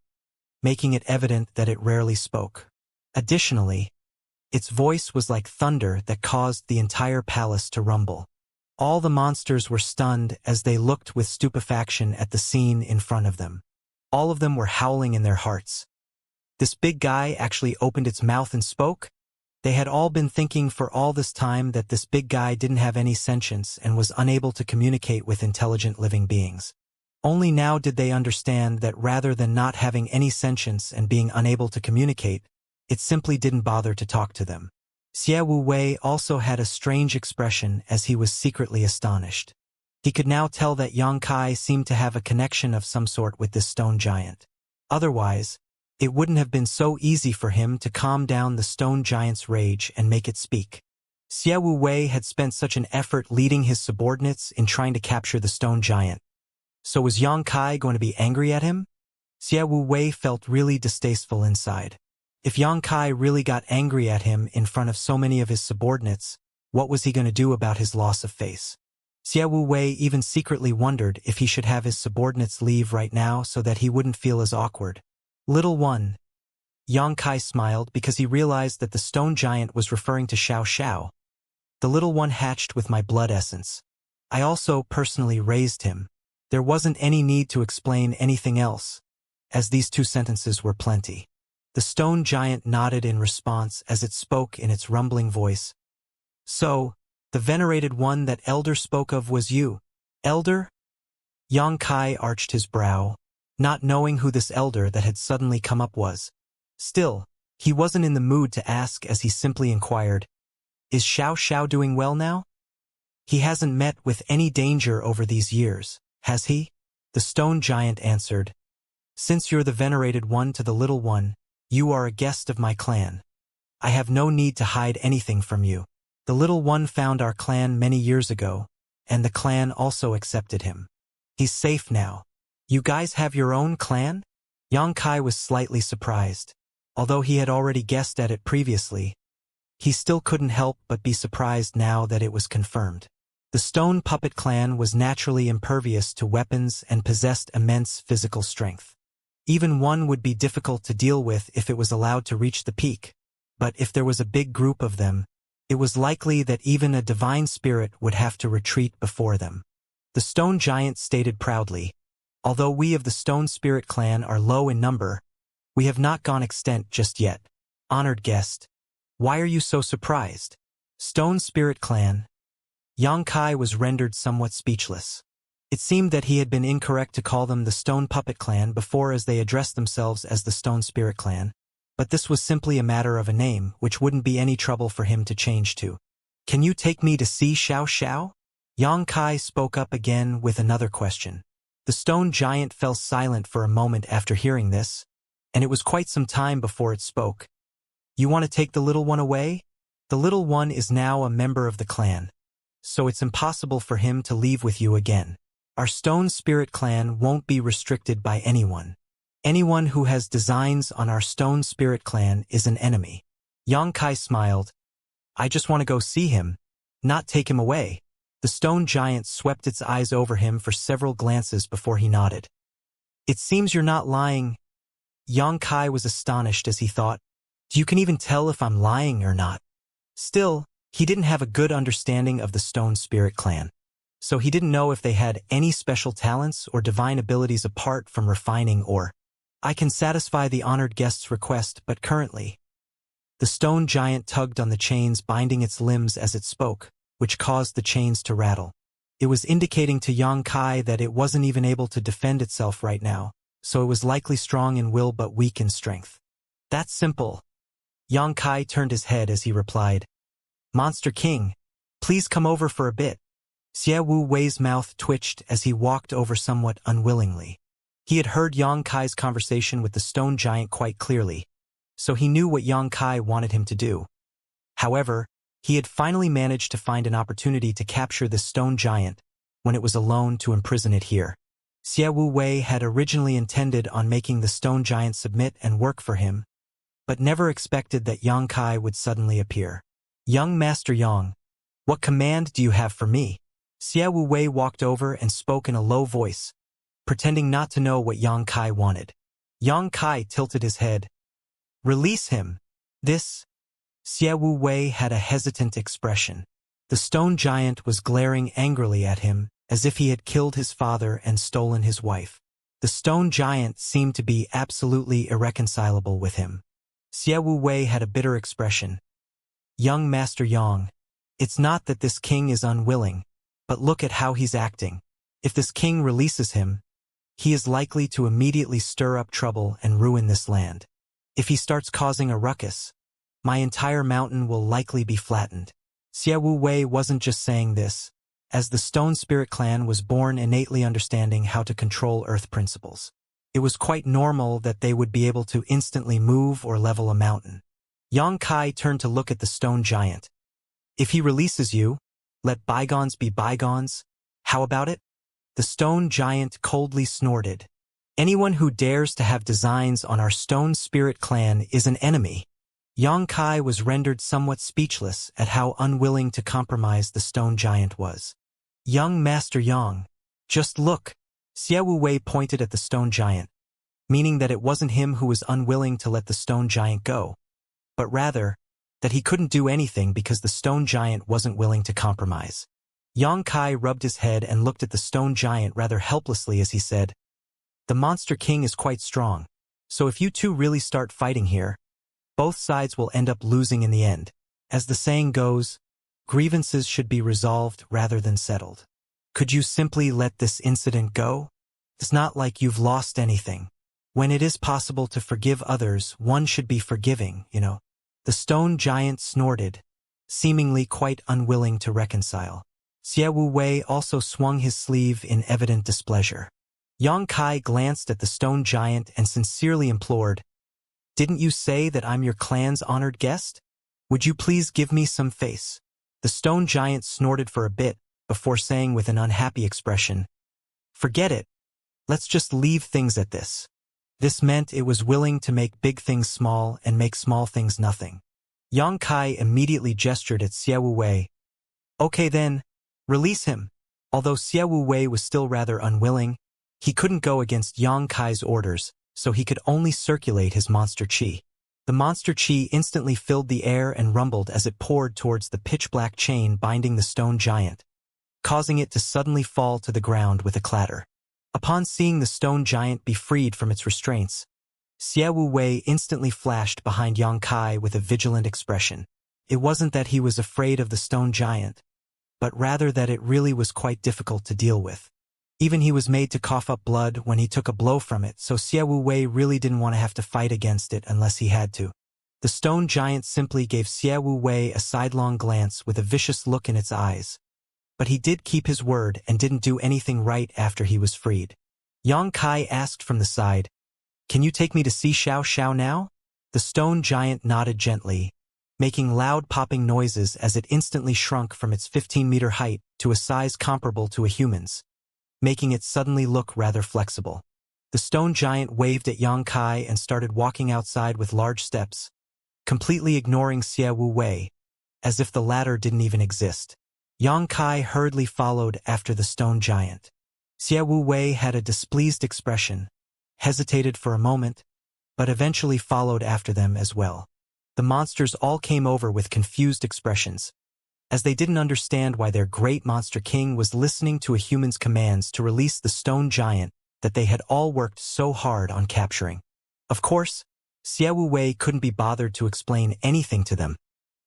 making it evident that it rarely spoke. Additionally, its voice was like thunder that caused the entire palace to rumble. All the monsters were stunned as they looked with stupefaction at the scene in front of them. All of them were howling in their hearts. This big guy actually opened its mouth and spoke? They had all been thinking for all this time that this big guy didn't have any sentience and was unable to communicate with intelligent living beings. Only now did they understand that rather than not having any sentience and being unable to communicate, it simply didn't bother to talk to them. Xie Wu Wei also had a strange expression as he was secretly astonished. He could now tell that Yang Kai seemed to have a connection of some sort with this stone giant. Otherwise, it wouldn't have been so easy for him to calm down the stone giant's rage and make it speak. Xie Wu Wei had spent such an effort leading his subordinates in trying to capture the stone giant. So was Yang Kai going to be angry at him? Xie Wu Wei felt really distasteful inside. If Yang Kai really got angry at him in front of so many of his subordinates, what was he going to do about his loss of face? Xie Wu Wei even secretly wondered if he should have his subordinates leave right now so that he wouldn't feel as awkward. Little one. Yang Kai smiled because he realized that the stone giant was referring to Xiao Xiao. The little one hatched with my blood essence. I also personally raised him. There wasn't any need to explain anything else, as these two sentences were plenty. The stone giant nodded in response as it spoke in its rumbling voice. So, the venerated one that Elder spoke of was you, Elder? Yang Kai arched his brow, not knowing who this elder that had suddenly come up was. Still, he wasn't in the mood to ask as he simply inquired, "Is Xiao Xiao doing well now?" "He hasn't met with any danger over these years, has he?" The stone giant answered, "Since you're the venerated one to the little one, you are a guest of my clan. I have no need to hide anything from you. The little one found our clan many years ago, and the clan also accepted him. He's safe now. You guys have your own clan?" Yang Kai was slightly surprised. Although he had already guessed at it previously, he still couldn't help but be surprised now that it was confirmed. The Stone Puppet clan was naturally impervious to weapons and possessed immense physical strength. Even one would be difficult to deal with if it was allowed to reach the peak, but if there was a big group of them, it was likely that even a divine spirit would have to retreat before them. The stone giant stated proudly, "Although we of the Stone Spirit clan are low in number, we have not gone extinct just yet. Honored guest, why are you so surprised?" Stone Spirit clan. Yang Kai was rendered somewhat speechless. It seemed that he had been incorrect to call them the Stone Puppet clan before, as they addressed themselves as the Stone Spirit clan, but this was simply a matter of a name which wouldn't be any trouble for him to change to. "Can you take me to see Xiao Xiao?" Yang Kai spoke up again with another question. The stone giant fell silent for a moment after hearing this, and it was quite some time before it spoke. "You want to take the little one away? The little one is now a member of the clan, so it's impossible for him to leave with you again. Our Stone Spirit clan won't be restricted by anyone. Anyone who has designs on our Stone Spirit clan is an enemy." Yang Kai smiled. "I just want to go see him, not take him away." The stone giant swept its eyes over him for several glances before he nodded. "It seems you're not lying." Yang Kai was astonished as he thought, "You can even tell if I'm lying or not." Still, he didn't have a good understanding of the Stone Spirit clan, so he didn't know if they had any special talents or divine abilities apart from refining or, "I can satisfy the honored guest's request, but currently." The stone giant tugged on the chains binding its limbs as it spoke, which caused the chains to rattle. It was indicating to Yang Kai that it wasn't even able to defend itself right now, so it was likely strong in will but weak in strength. "That's simple." Yang Kai turned his head as he replied, "Monster King, please come over for a bit." Xie Wu Wei's mouth twitched as he walked over somewhat unwillingly. He had heard Yang Kai's conversation with the stone giant quite clearly, so he knew what Yang Kai wanted him to do. However, He had finally managed to find an opportunity to capture this stone giant when it was alone to imprison it here. Xie Wu Wei had originally intended on making the stone giant submit and work for him, but never expected that Yang Kai would suddenly appear. "Young Master Yang, what command do you have for me?" Xie Wu Wei walked over and spoke in a low voice, pretending not to know what Yang Kai wanted. Yang Kai tilted his head. "Release him." This? Xie Wu Wei had a hesitant expression. The stone giant was glaring angrily at him, as if he had killed his father and stolen his wife. The stone giant seemed to be absolutely irreconcilable with him. Xie Wu Wei had a bitter expression. "Young Master Yang, it's not that this king is unwilling, but look at how he's acting. If this king releases him, he is likely to immediately stir up trouble and ruin this land. If he starts causing a ruckus, my entire mountain will likely be flattened." Xie Wu Wei wasn't just saying this, as the Stone Spirit clan was born innately understanding how to control Earth principles. It was quite normal that they would be able to instantly move or level a mountain. Yang Kai turned to look at the stone giant. "If he releases you, let bygones be bygones. How about it?" The stone giant coldly snorted. "Anyone who dares to have designs on our Stone Spirit clan is an enemy." Yang Kai was rendered somewhat speechless at how unwilling to compromise the stone giant was. "Young Master Yang, just look." Xie Wu Wei pointed at the stone giant, meaning that it wasn't him who was unwilling to let the stone giant go, but rather that he couldn't do anything because the stone giant wasn't willing to compromise. Yang Kai rubbed his head and looked at the stone giant rather helplessly as he said, "The Monster King is quite strong, so if you two really start fighting here, both sides will end up losing in the end. As the saying goes, grievances should be resolved rather than settled. Could you simply let this incident go? It's not like you've lost anything. When it is possible to forgive others, one should be forgiving, you know." The stone giant snorted, seemingly quite unwilling to reconcile. Xie Wu Wei also swung his sleeve in evident displeasure. Yang Kai glanced at the stone giant and sincerely implored, "Didn't you say that I'm your clan's honored guest? Would you please give me some face?" The stone giant snorted for a bit before saying with an unhappy expression, "Forget it. Let's just leave things at this." This meant it was willing to make big things small and make small things nothing. Yang Kai immediately gestured at Xie Wu Wei. "Okay then, release him." Although Xie Wu Wei was still rather unwilling, he couldn't go against Yang Kai's orders, so he could only circulate his monster chi. The monster chi instantly filled the air and rumbled as it poured towards the pitch-black chain binding the stone giant, causing it to suddenly fall to the ground with a clatter. Upon seeing the stone giant be freed from its restraints, Xie Wu Wei instantly flashed behind Yang Kai with a vigilant expression. It wasn't that he was afraid of the stone giant, but rather that it really was quite difficult to deal with. Even he was made to cough up blood when he took a blow from it, so Xie Wu Wei really didn't want to have to fight against it unless he had to. The stone giant simply gave Xie Wu Wei a sidelong glance with a vicious look in its eyes. But he did keep his word and didn't do anything right after he was freed. Yang Kai asked from the side, "Can you take me to see Xiao now?" The stone giant nodded gently, making loud popping noises as it instantly shrunk from its 15-meter height to a size comparable to a human's, making it suddenly look rather flexible. The stone giant waved at Yang Kai and started walking outside with large steps, completely ignoring Xie Wu Wei, as if the latter didn't even exist. Yang Kai hurriedly followed after the stone giant. Xie Wu Wei had a displeased expression, hesitated for a moment, but eventually followed after them as well. The monsters all came over with confused expressions, as they didn't understand why their great monster king was listening to a human's commands to release the stone giant that they had all worked so hard on capturing. Of course, Xie Wu Wei couldn't be bothered to explain anything to them,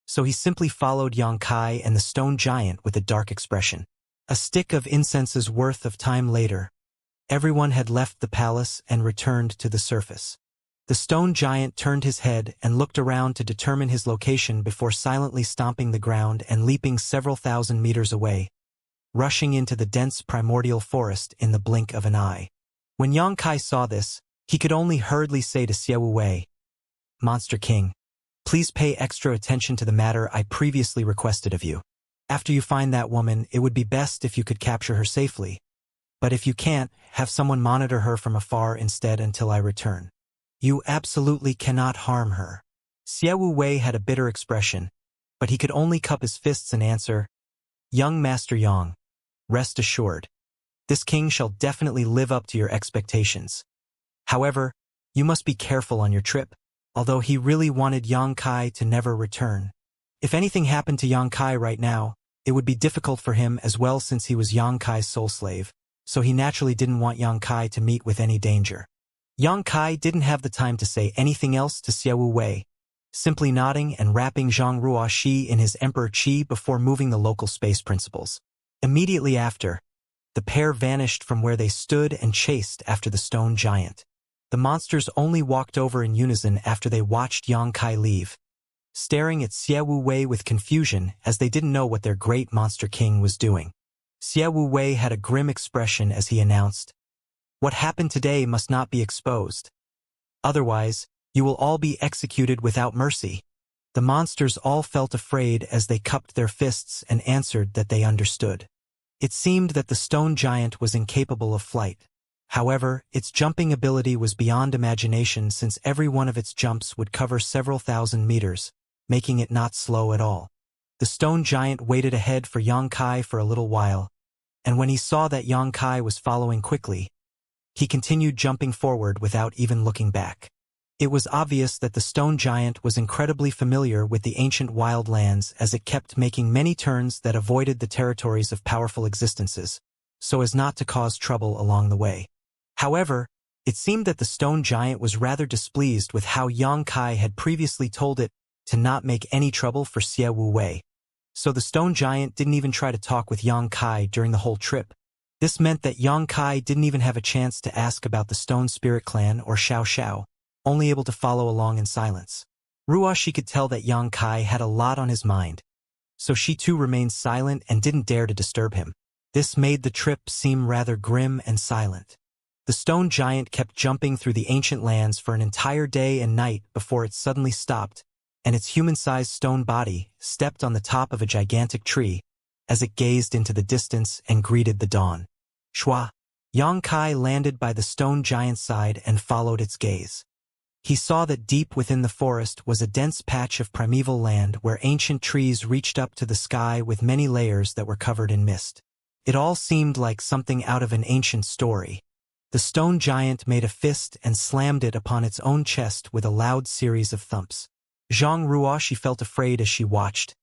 so he simply followed Yang Kai and the stone giant with a dark expression. A stick of incense's worth of time later, everyone had left the palace and returned to the surface. The stone giant turned his head and looked around to determine his location before silently stomping the ground and leaping several thousand meters away, rushing into the dense primordial forest in the blink of an eye. When Yang Kai saw this, he could only hurriedly say to Xie Wu Wei, "Monster King, Please pay extra attention to the matter I previously requested of you. After you find that woman, it would be best if you could capture her safely. But if you can't, have someone monitor her from afar instead until I return. You absolutely cannot harm her." Xiao Wei had a bitter expression, but he could only cup his fists and answer, "Young Master Yang, rest assured. This king shall definitely live up to your expectations. However, you must be careful on your trip," although he really wanted Yang Kai to never return. If anything happened to Yang Kai right now, it would be difficult for him as well since he was Yang Kai's soul slave, so he naturally didn't want Yang Kai to meet with any danger. Yang Kai didn't have the time to say anything else to Xiao Wei, simply nodding and wrapping Zhang Ruoxi in his Emperor Qi before moving the local space principles. Immediately after, the pair vanished from where they stood and chased after the stone giant. The monsters only walked over in unison after they watched Yang Kai leave, staring at Xiao Wei with confusion as they didn't know what their great monster king was doing. Xiao Wei had a grim expression as he announced, "What happened today must not be exposed. Otherwise, you will all be executed without mercy." The monsters all felt afraid as they cupped their fists and answered that they understood. It seemed that the stone giant was incapable of flight. However, its jumping ability was beyond imagination since every one of its jumps would cover several thousand meters, making it not slow at all. The stone giant waited ahead for Yang Kai for a little while, and when he saw that Yang Kai was following quickly, he continued jumping forward without even looking back. It was obvious that the stone giant was incredibly familiar with the ancient wild lands as it kept making many turns that avoided the territories of powerful existences, so as not to cause trouble along the way. However, it seemed that the stone giant was rather displeased with how Yang Kai had previously told it to not make any trouble for Xiao Wei. So the stone giant didn't even try to talk with Yang Kai during the whole trip. This meant that Yang Kai didn't even have a chance to ask about the Stone Spirit Clan or Xiao Xiao, only able to follow along in silence. Ruoxi could tell that Yang Kai had a lot on his mind, so she too remained silent and didn't dare to disturb him. This made the trip seem rather grim and silent. The stone giant kept jumping through the ancient lands for an entire day and night before it suddenly stopped, and its human-sized stone body stepped on the top of a gigantic tree as it gazed into the distance and greeted the dawn. Shua! Yang Kai landed by the stone giant's side and followed its gaze. He saw that deep within the forest was a dense patch of primeval land where ancient trees reached up to the sky with many layers that were covered in mist. It all seemed like something out of an ancient story. The stone giant made a fist and slammed it upon its own chest with a loud series of thumps. Zhang Ruoxi felt afraid as she watched,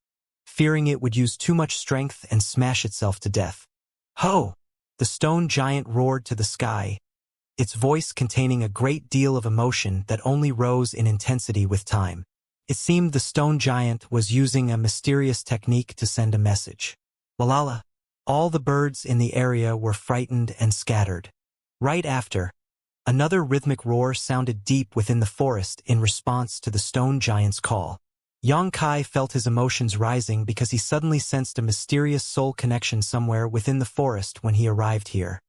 fearing it would use too much strength and smash itself to death. "Ho!" The stone giant roared to the sky, its voice containing a great deal of emotion that only rose in intensity with time. It seemed the stone giant was using a mysterious technique to send a message. Walala! All the birds in the area were frightened and scattered. Right after, another rhythmic roar sounded deep within the forest in response to the stone giant's call. Yang Kai felt his emotions rising because he suddenly sensed a mysterious soul connection somewhere within the forest when he arrived here.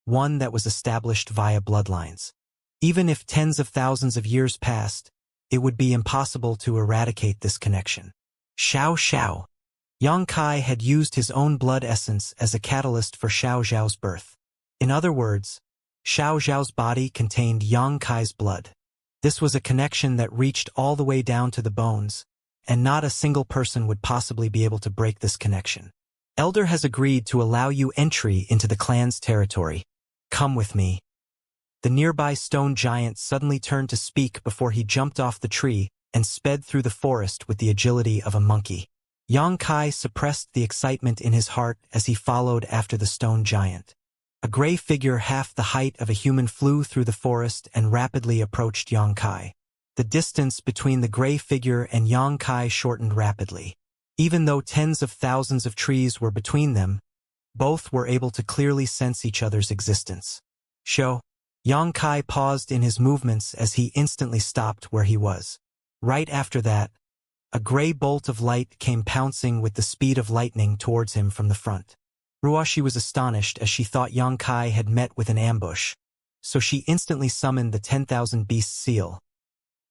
One that was established via bloodlines. Even if tens of thousands of years passed, it would be impossible to eradicate this connection. Xiao Xiao. Yang Kai had used his own blood essence as a catalyst for Xiao Zhao's birth. In other words, Xiao Zhao's body contained Yang Kai's blood. This was a connection that reached all the way down to the bones, and not a single person would possibly be able to break this connection. Elder has agreed to allow you entry into the clan's territory. Come with me. The nearby stone giant suddenly turned to speak before he jumped off the tree and sped through the forest with the agility of a monkey. Yang Kai suppressed the excitement in his heart as he followed after the stone giant. A gray figure half the height of a human flew through the forest and rapidly approached Yang Kai. The distance between the gray figure and Yang Kai shortened rapidly. Even though tens of thousands of trees were between them, both were able to clearly sense each other's existence. Sho! Yang Kai paused in his movements as he instantly stopped where he was. Right after that, a gray bolt of light came pouncing with the speed of lightning towards him from the front. Ruoxi was astonished as she thought Yang Kai had met with an ambush, so she instantly summoned the 10,000 Beast seal.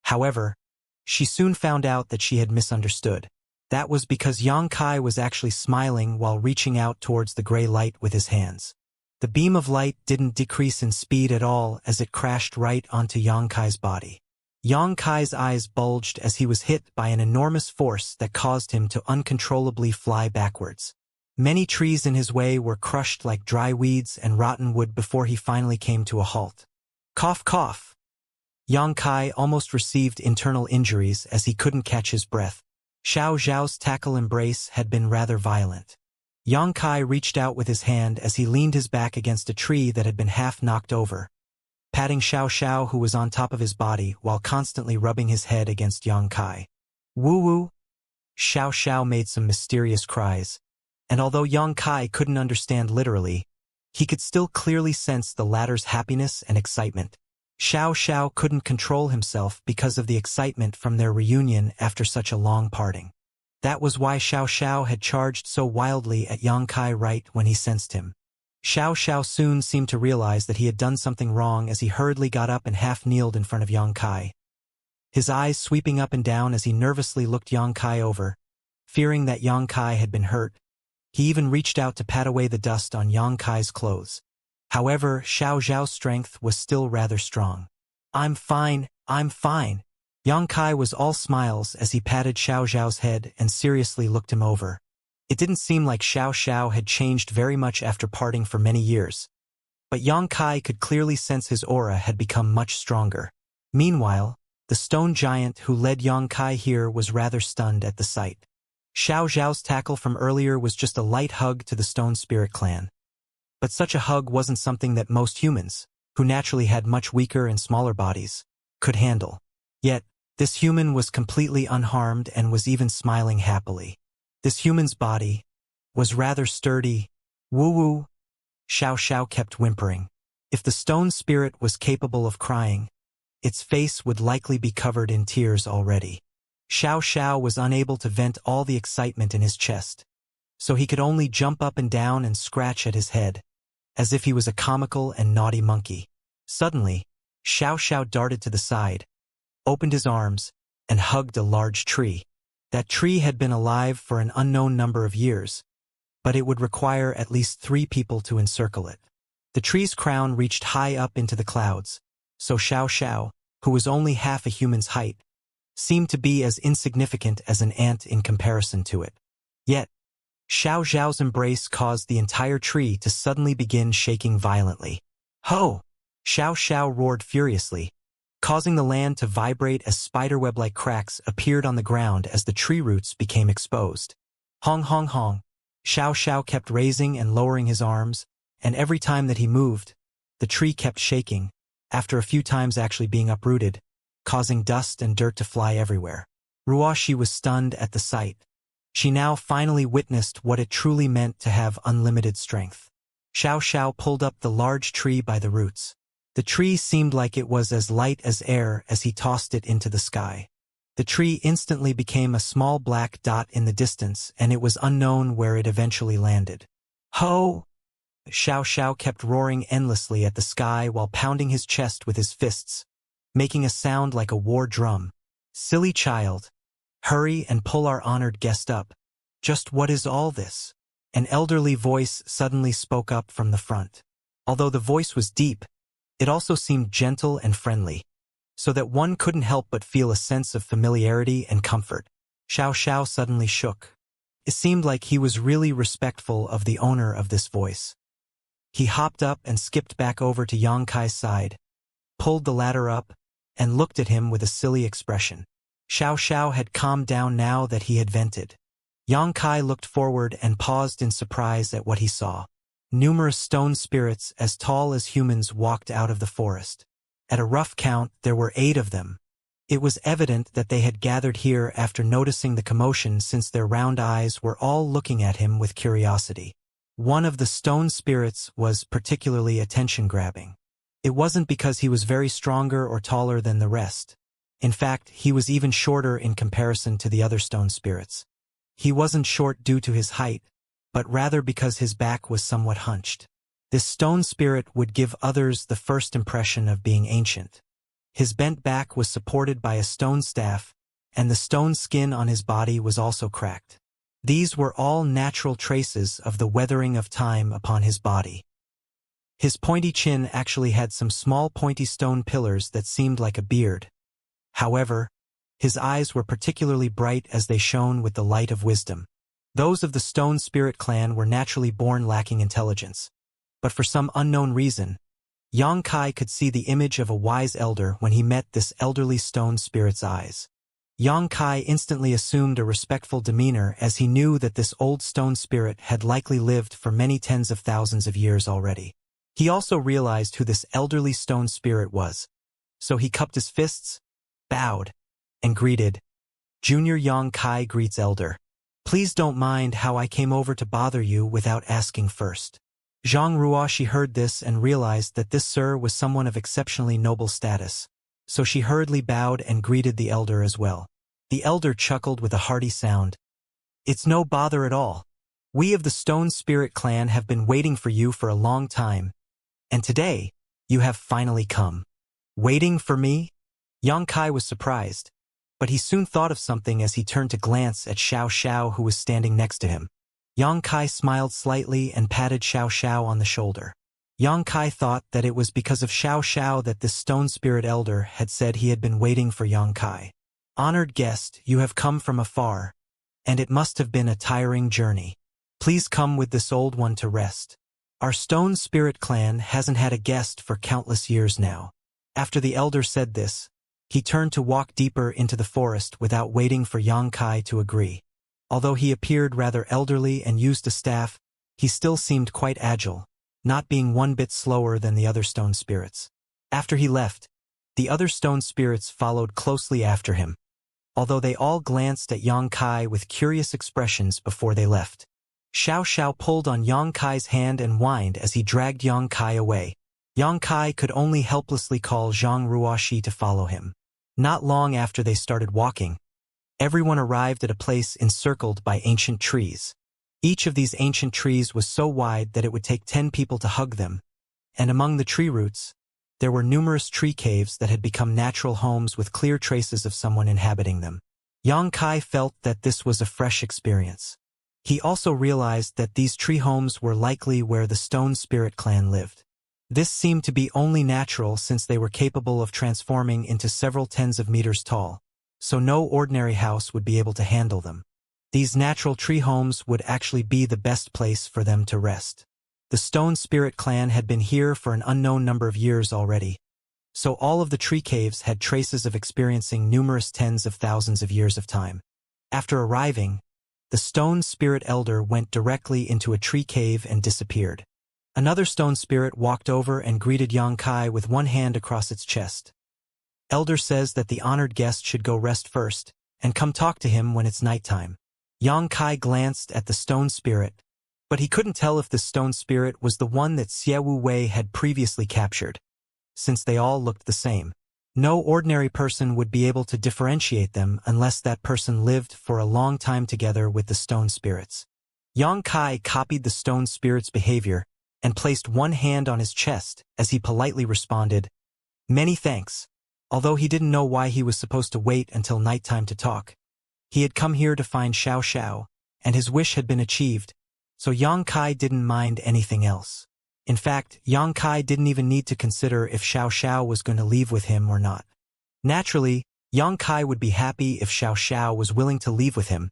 However, She soon found out that she had misunderstood. That was because Xianxia was actually smiling while reaching out towards the gray light with his hands. The beam of light didn't decrease in speed at all as it crashed right onto Xianxia's body. Xianxia's eyes bulged as he was hit by an enormous force that caused him to uncontrollably fly backwards. Many trees in his way were crushed like dry weeds and rotten wood before he finally came to a halt. Cough, cough. Xianxia almost received internal injuries as he couldn't catch his breath. Xiao Zhao's tackle embrace had been rather violent. Xianxia reached out with his hand as he leaned his back against a tree that had been half knocked over, patting Xiao Xiao who was on top of his body while constantly rubbing his head against Xianxia. Woo-woo! Xiao Xiao made some mysterious cries, and although Xianxia couldn't understand literally, he could still clearly sense the latter's happiness and excitement. Xiao Xiao couldn't control himself because of the excitement from their reunion after such a long parting. That was why Xiao Xiao had charged so wildly at Xianxia right when he sensed him. Xiao Xiao soon seemed to realize that he had done something wrong as he hurriedly got up and half-kneeled in front of Xianxia. His eyes sweeping up and down as he nervously looked Xianxia over, fearing that Xianxia had been hurt. He even reached out to pat away the dust on Xianxia's clothes. However, Xiao Zhao's strength was still rather strong. I'm fine, I'm fine. Xianxia was all smiles as he patted Xiao Zhao's head and seriously looked him over. It didn't seem like Xiao Xiao had changed very much after parting for many years, but Xianxia could clearly sense his aura had become much stronger. Meanwhile, the stone giant who led Xianxia here was rather stunned at the sight. Xiao Zhao's tackle from earlier was just a light hug to the stone spirit clan. But such a hug wasn't something that most humans, who naturally had much weaker and smaller bodies, could handle. Yet, this human was completely unharmed and was even smiling happily. This human's body was rather sturdy. Woo-woo, Xiao Xiao kept whimpering. If the stone spirit was capable of crying, its face would likely be covered in tears already. Xiao Xiao was unable to vent all the excitement in his chest, so he could only jump up and down and scratch at his head, as if he was a comical and naughty monkey. Suddenly, Xiao Xiao darted to the side, opened his arms, and hugged a large tree. That tree had been alive for an unknown number of years, but it would require at least 3 people to encircle it. The tree's crown reached high up into the clouds, so Xiao Xiao, who was only half a human's height, seemed to be as insignificant as an ant in comparison to it. Yet, Xiao Zhao's embrace caused the entire tree to suddenly begin shaking violently. Ho! Xiao Xiao roared furiously, causing the land to vibrate as spiderweb-like cracks appeared on the ground as the tree roots became exposed. Hong hong hong. Xiao Xiao kept raising and lowering his arms, and every time that he moved, the tree kept shaking, after a few times actually being uprooted, causing dust and dirt to fly everywhere. Ruoshi was stunned at the sight. She now finally witnessed what it truly meant to have unlimited strength. Xiao Xiao pulled up the large tree by the roots. The tree seemed like it was as light as air as he tossed it into the sky. The tree instantly became a small black dot in the distance, and it was unknown where it eventually landed. Ho! Xiao Xiao kept roaring endlessly at the sky while pounding his chest with his fists, making a sound like a war drum. Silly child. Hurry and pull our honored guest up. Just what is all this? An elderly voice suddenly spoke up from the front. Although the voice was deep, it also seemed gentle and friendly, so that one couldn't help but feel a sense of familiarity and comfort. Xiao Xiao suddenly shook. It seemed like he was really respectful of the owner of this voice. He hopped up and skipped back over to Xianxia's side, pulled the ladder up, and looked at him with a silly expression. Xiao Xiao had calmed down now that he had vented. Xianxia looked forward and paused in surprise at what he saw. Numerous stone spirits as tall as humans walked out of the forest. At a rough count, there were 8 of them. It was evident that they had gathered here after noticing the commotion, since their round eyes were all looking at him with curiosity. One of the stone spirits was particularly attention-grabbing. It wasn't because he was very stronger or taller than the rest. In fact, he was even shorter in comparison to the other stone spirits. He wasn't short due to his height, but rather because his back was somewhat hunched. This stone spirit would give others the first impression of being ancient. His bent back was supported by a stone staff, and the stone skin on his body was also cracked. These were all natural traces of the weathering of time upon his body. His pointy chin actually had some small pointy stone pillars that seemed like a beard. However, his eyes were particularly bright as they shone with the light of wisdom. Those of the Stone Spirit clan were naturally born lacking intelligence. But for some unknown reason, Xianxia could see the image of a wise elder when he met this elderly stone spirit's eyes. Xianxia instantly assumed a respectful demeanor as he knew that this old stone spirit had likely lived for many tens of thousands of years already. He also realized who this elderly stone spirit was, so he cupped his fists, bowed, and greeted, "Junior Xianxia greets elder. Please don't mind how I came over to bother you without asking first." Zhang Ruoxi heard this and realized that this sir was someone of exceptionally noble status, so she hurriedly bowed and greeted the elder as well. The elder chuckled with a hearty sound. "It's no bother at all. We of the Stone Spirit clan have been waiting for you for a long time, and today, you have finally come." "Waiting for me?" Xianxia was surprised, but he soon thought of something as he turned to glance at Xiao, who was standing next to him. Xianxia smiled slightly and patted Xiao on the shoulder. Xianxia thought that it was because of Xiao that this stone spirit elder had said he had been waiting for Xianxia. "Honored guest, you have come from afar, and it must have been a tiring journey. Please come with this old one to rest. Our Stone Spirit clan hasn't had a guest for countless years now." After the elder said this, he turned to walk deeper into the forest without waiting for Xianxia to agree. Although he appeared rather elderly and used a staff, he still seemed quite agile, not being one bit slower than the other stone spirits. After he left, the other stone spirits followed closely after him, although they all glanced at Xianxia with curious expressions before they left. Xiao pulled on Xianxia's hand and whined as he dragged Xianxia away. Xianxia could only helplessly call Zhang Ruoxi to follow him. Not long after they started walking, everyone arrived at a place encircled by ancient trees. Each of these ancient trees was so wide that it would take 10 people to hug them, and among the tree roots, there were numerous tree caves that had become natural homes with clear traces of someone inhabiting them. Xianxia felt that this was a fresh experience. He also realized that these tree homes were likely where the Stone Spirit clan lived. This seemed to be only natural since they were capable of transforming into several tens of meters tall, so no ordinary house would be able to handle them. These natural tree homes would actually be the best place for them to rest. The Stone Spirit clan had been here for an unknown number of years already, so all of the tree caves had traces of experiencing numerous tens of thousands of years of time. After arriving, the Stone Spirit elder went directly into a tree cave and disappeared. Another stone spirit walked over and greeted Xianxia with one hand across its chest. "Elder says that the honored guest should go rest first, and come talk to him when it's nighttime." Xianxia glanced at the stone spirit, but he couldn't tell if the stone spirit was the one that Xiaowu Wei had previously captured, since they all looked the same. No ordinary person would be able to differentiate them unless that person lived for a long time together with the stone spirits. Xianxia copied the stone spirit's behavior and placed one hand on his chest as he politely responded, "Many thanks." Although he didn't know why he was supposed to wait until nighttime to talk. He had come here to find Xiao, and his wish had been achieved, so Xianxia didn't mind anything else. In fact, Xianxia didn't even need to consider if Xiao was going to leave with him or not. Naturally, Xianxia would be happy if Xiao was willing to leave with him,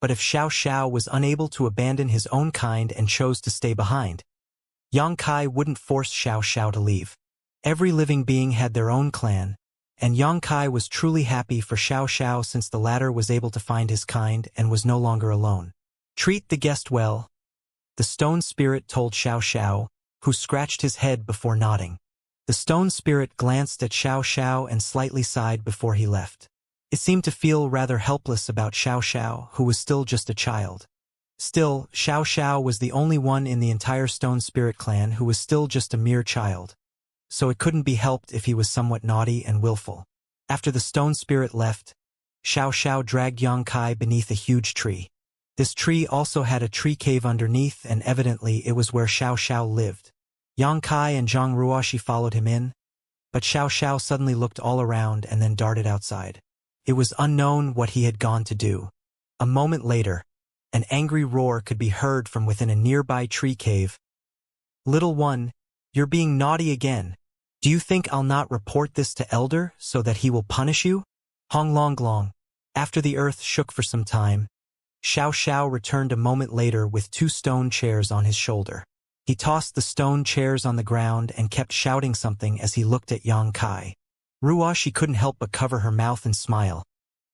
but if Xiao was unable to abandon his own kind and chose to stay behind, Xianxia wouldn't force Xiao to leave. Every living being had their own clan, and Xianxia was truly happy for Xiao since the latter was able to find his kind and was no longer alone. "Treat the guest well," the stone spirit told Xiao, who scratched his head before nodding. The stone spirit glanced at Xiao and slightly sighed before he left. It seemed to feel rather helpless about Xiao, who was still just a child. Still, Xiao was the only one in the entire Stone Spirit clan who was still just a mere child, so it couldn't be helped if he was somewhat naughty and willful. After the Stone Spirit left, Xiao dragged Xianxia beneath a huge tree. This tree also had a tree cave underneath, and evidently it was where Xiao lived. Xianxia and Zhang Ruoxi followed him in, but Xiao suddenly looked all around and then darted outside. It was unknown what he had gone to do. A moment later, an angry roar could be heard from within a nearby tree cave. "Little one, you're being naughty again. Do you think I'll not report this to Elder so that he will punish you?" Hong Long Long. After the earth shook for some time, Xiao returned a moment later with 2 stone chairs on his shoulder. He tossed the stone chairs on the ground and kept shouting something as he looked at Yang Kai. She couldn't help but cover her mouth and smile,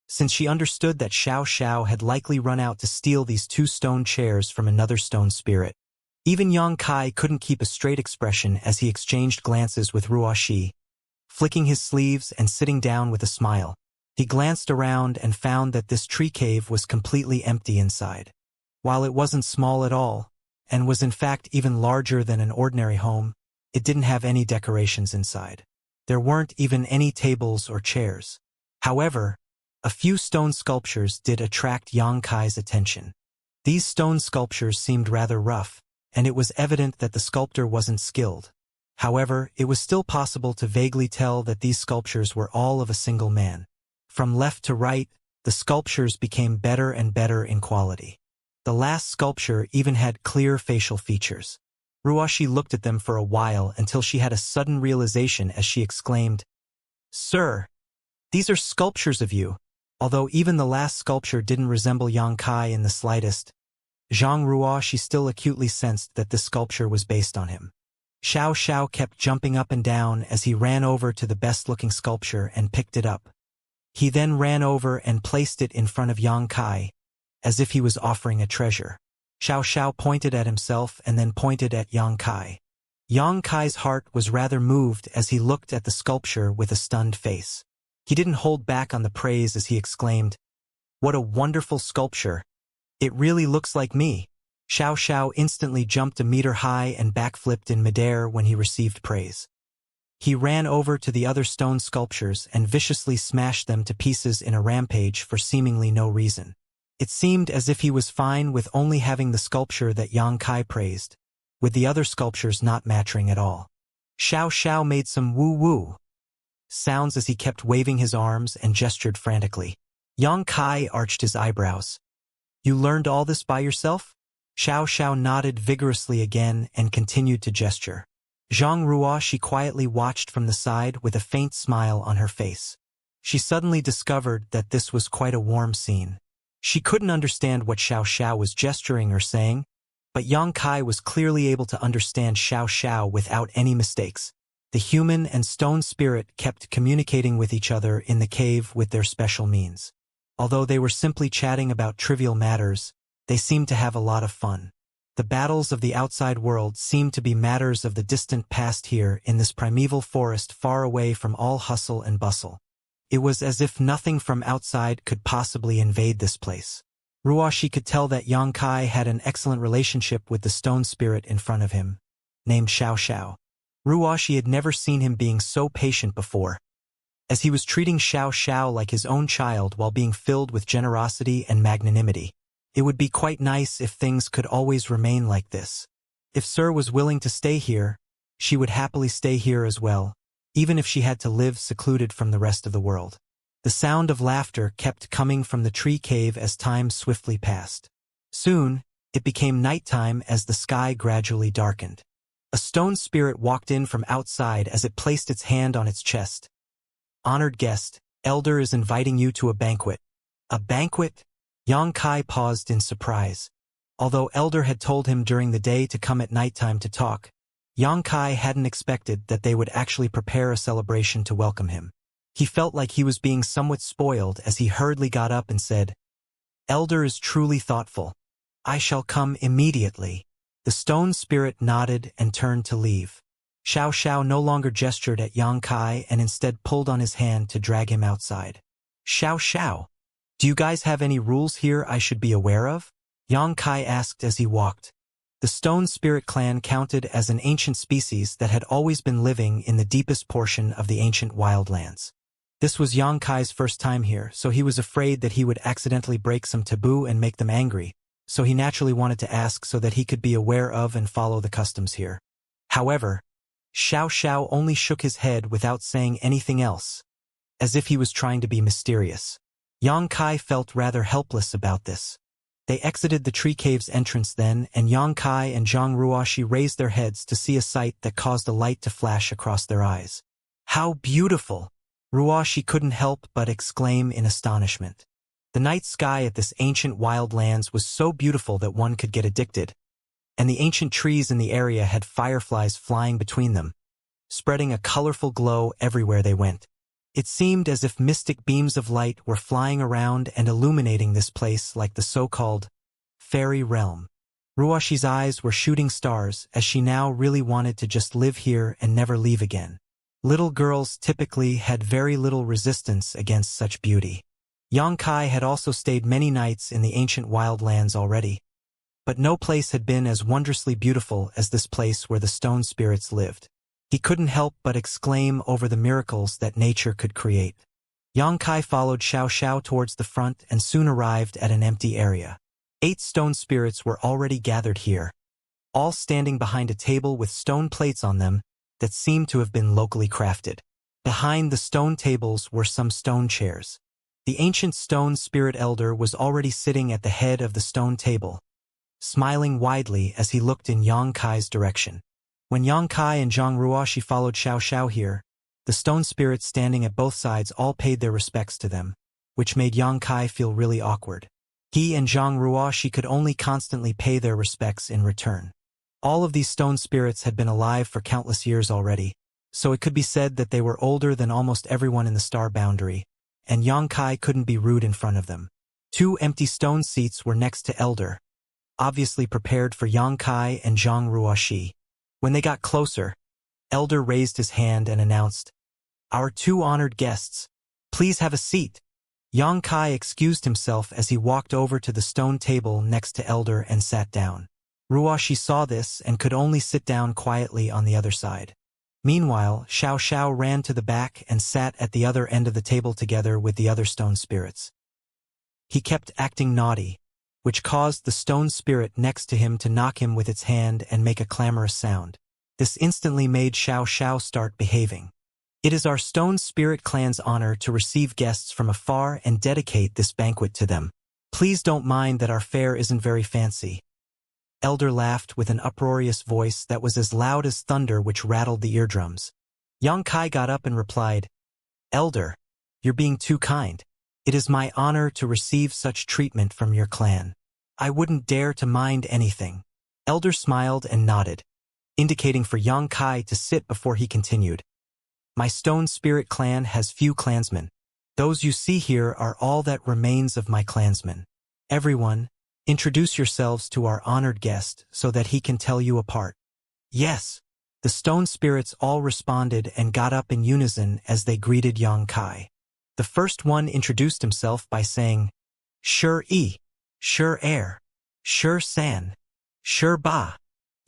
since she understood that Xiao had likely run out to steal these 2 stone chairs from another stone spirit. Even Yang Kai couldn't keep a straight expression as he exchanged glances with Ruoxi, flicking his sleeves and sitting down with a smile. He glanced around and found that this tree cave was completely empty inside. While it wasn't small at all, and was in fact even larger than an ordinary home, it didn't have any decorations inside. There weren't even any tables or chairs. However, a few stone sculptures did attract Yang Kai's attention. These stone sculptures seemed rather rough, and it was evident that the sculptor wasn't skilled. However, it was still possible to vaguely tell that these sculptures were all of a single man. From left to right, the sculptures became better and better in quality. The last sculpture even had clear facial features. Ruoxi looked at them for a while until she had a sudden realization as she exclaimed, "Sir, these are sculptures of you." Although even the last sculpture didn't resemble Yang Kai in the slightest, Zhang Ruoxi still acutely sensed that this sculpture was based on him. Xiao kept jumping up and down as he ran over to the best-looking sculpture and picked it up. He then ran over and placed it in front of Yang Kai, as if he was offering a treasure. Xiao pointed at himself and then pointed at Yang Kai. Yang Kai's heart was rather moved as he looked at the sculpture with a stunned face. He didn't hold back on the praise as he exclaimed, "What a wonderful sculpture! It really looks like me." Xiao instantly jumped a meter high and backflipped in midair when he received praise. He ran over to the other stone sculptures and viciously smashed them to pieces in a rampage for seemingly no reason. It seemed as if he was fine with only having the sculpture that Yang Kai praised, with the other sculptures not matching at all. Xiao made some woo-woo sounds as he kept waving his arms and gestured frantically. Yang Kai arched his eyebrows. "You learned all this by yourself?" Xiao nodded vigorously again and continued to gesture. Zhang Ruoxi quietly watched from the side with a faint smile on her face. She suddenly discovered that this was quite a warm scene. She couldn't understand what Xiao was gesturing or saying, but Yang Kai was clearly able to understand Xiao without any mistakes. The human and stone spirit kept communicating with each other in the cave with their special means. Although they were simply chatting about trivial matters, they seemed to have a lot of fun. The battles of the outside world seemed to be matters of the distant past here in this primeval forest far away from all hustle and bustle. It was as if nothing from outside could possibly invade this place. Ruoxi could tell that Yang Kai had an excellent relationship with the stone spirit in front of him, named Xiao. Ruoxi had never seen him being so patient before, as he was treating Xiao like his own child while being filled with generosity and magnanimity. It would be quite nice if things could always remain like this. If Sir was willing to stay here, she would happily stay here as well, even if she had to live secluded from the rest of the world. The sound of laughter kept coming from the tree cave as time swiftly passed. Soon, it became nighttime as the sky gradually darkened. A stone spirit walked in from outside as it placed its hand on its chest. "Honored guest, Elder is inviting you to a banquet." "A banquet?" Yang Kai paused in surprise. Although Elder had told him during the day to come at nighttime to talk, Yang Kai hadn't expected that they would actually prepare a celebration to welcome him. He felt like he was being somewhat spoiled as he hurriedly got up and said, "Elder is truly thoughtful. I shall come immediately." The stone spirit nodded and turned to leave. Xiao no longer gestured at Yang Kai and instead pulled on his hand to drag him outside. "Xiao, do you guys have any rules here I should be aware of?" Yang Kai asked as he walked. The stone spirit clan counted as an ancient species that had always been living in the deepest portion of the ancient wildlands. This was Yang Kai's first time here, so he was afraid that he would accidentally break some taboo and make them angry, so he naturally wanted to ask so that he could be aware of and follow the customs here. However, Xiao only shook his head without saying anything else. as if he was trying to be mysterious. Xianxia felt rather helpless about this. They exited the tree cave's entrance then, and Xianxia and Zhang Ruoxi raised their heads to see a sight that caused a light to flash across their eyes. How beautiful! Ruoxi couldn't help but exclaim in astonishment. The night sky at this ancient wildlands was so beautiful that one could get addicted, and the ancient trees in the area had fireflies flying between them, spreading a colorful glow everywhere they went. It seemed as if mystic beams of light were flying around and illuminating this place like the so-called fairy realm. Ruoxi's eyes were shooting stars as she now really wanted to just live here and never leave again. Little girls typically had very little resistance against such beauty. Xianxia had also stayed many nights in the ancient wildlands already, but no place had been as wondrously beautiful as this place where the stone spirits lived. He couldn't help but exclaim over the miracles that nature could create. Xianxia followed Xiaoxiao towards the front and soon arrived at an empty area. 8 stone spirits were already gathered here, all standing behind a table with stone plates on them that seemed to have been locally crafted. Behind the stone tables were some stone chairs. The ancient stone spirit elder was already sitting at the head of the stone table, smiling widely as he looked in Xianxia's direction. When Xianxia and Zhang Ruoxi followed Xiaoxiao here, the stone spirits standing at both sides all paid their respects to them, which made Xianxia feel really awkward. He and Zhang Ruoxi could only constantly pay their respects in return. All of these stone spirits had been alive for countless years already, so it could be said that they were older than almost everyone in the star boundary, and Xianxia couldn't be rude in front of them. 2 empty stone seats were next to Elder, obviously prepared for Xianxia and Zhang Ruoxi. When they got closer, Elder raised his hand and announced, "Our 2 honored guests, please have a seat." Xianxia excused himself as he walked over to the stone table next to Elder and sat down. Ruoxi saw this and could only sit down quietly on the other side. Meanwhile, Xiaoxiao ran to the back and sat at the other end of the table together with the other stone spirits. He kept acting naughty, which caused the stone spirit next to him to knock him with its hand and make a clamorous sound. This instantly made Xiaoxiao start behaving. "It is our stone spirit clan's honor to receive guests from afar and dedicate this banquet to them. Please don't mind that our fare isn't very fancy." Elder laughed with an uproarious voice that was as loud as thunder, which rattled the eardrums. Xianxia got up and replied, "Elder, you're being too kind. It is my honor to receive such treatment from your clan. I wouldn't dare to mind anything." Elder smiled and nodded, indicating for Xianxia to sit before he continued. "My stone spirit clan has few clansmen. Those you see here are all that remains of my clansmen. Everyone, introduce yourselves to our honored guest so that he can tell you apart." "Yes." The stone spirits all responded and got up in unison as they greeted Xianxia. The first one introduced himself by saying, "Sure E, sure Air, sure San, sure Ba."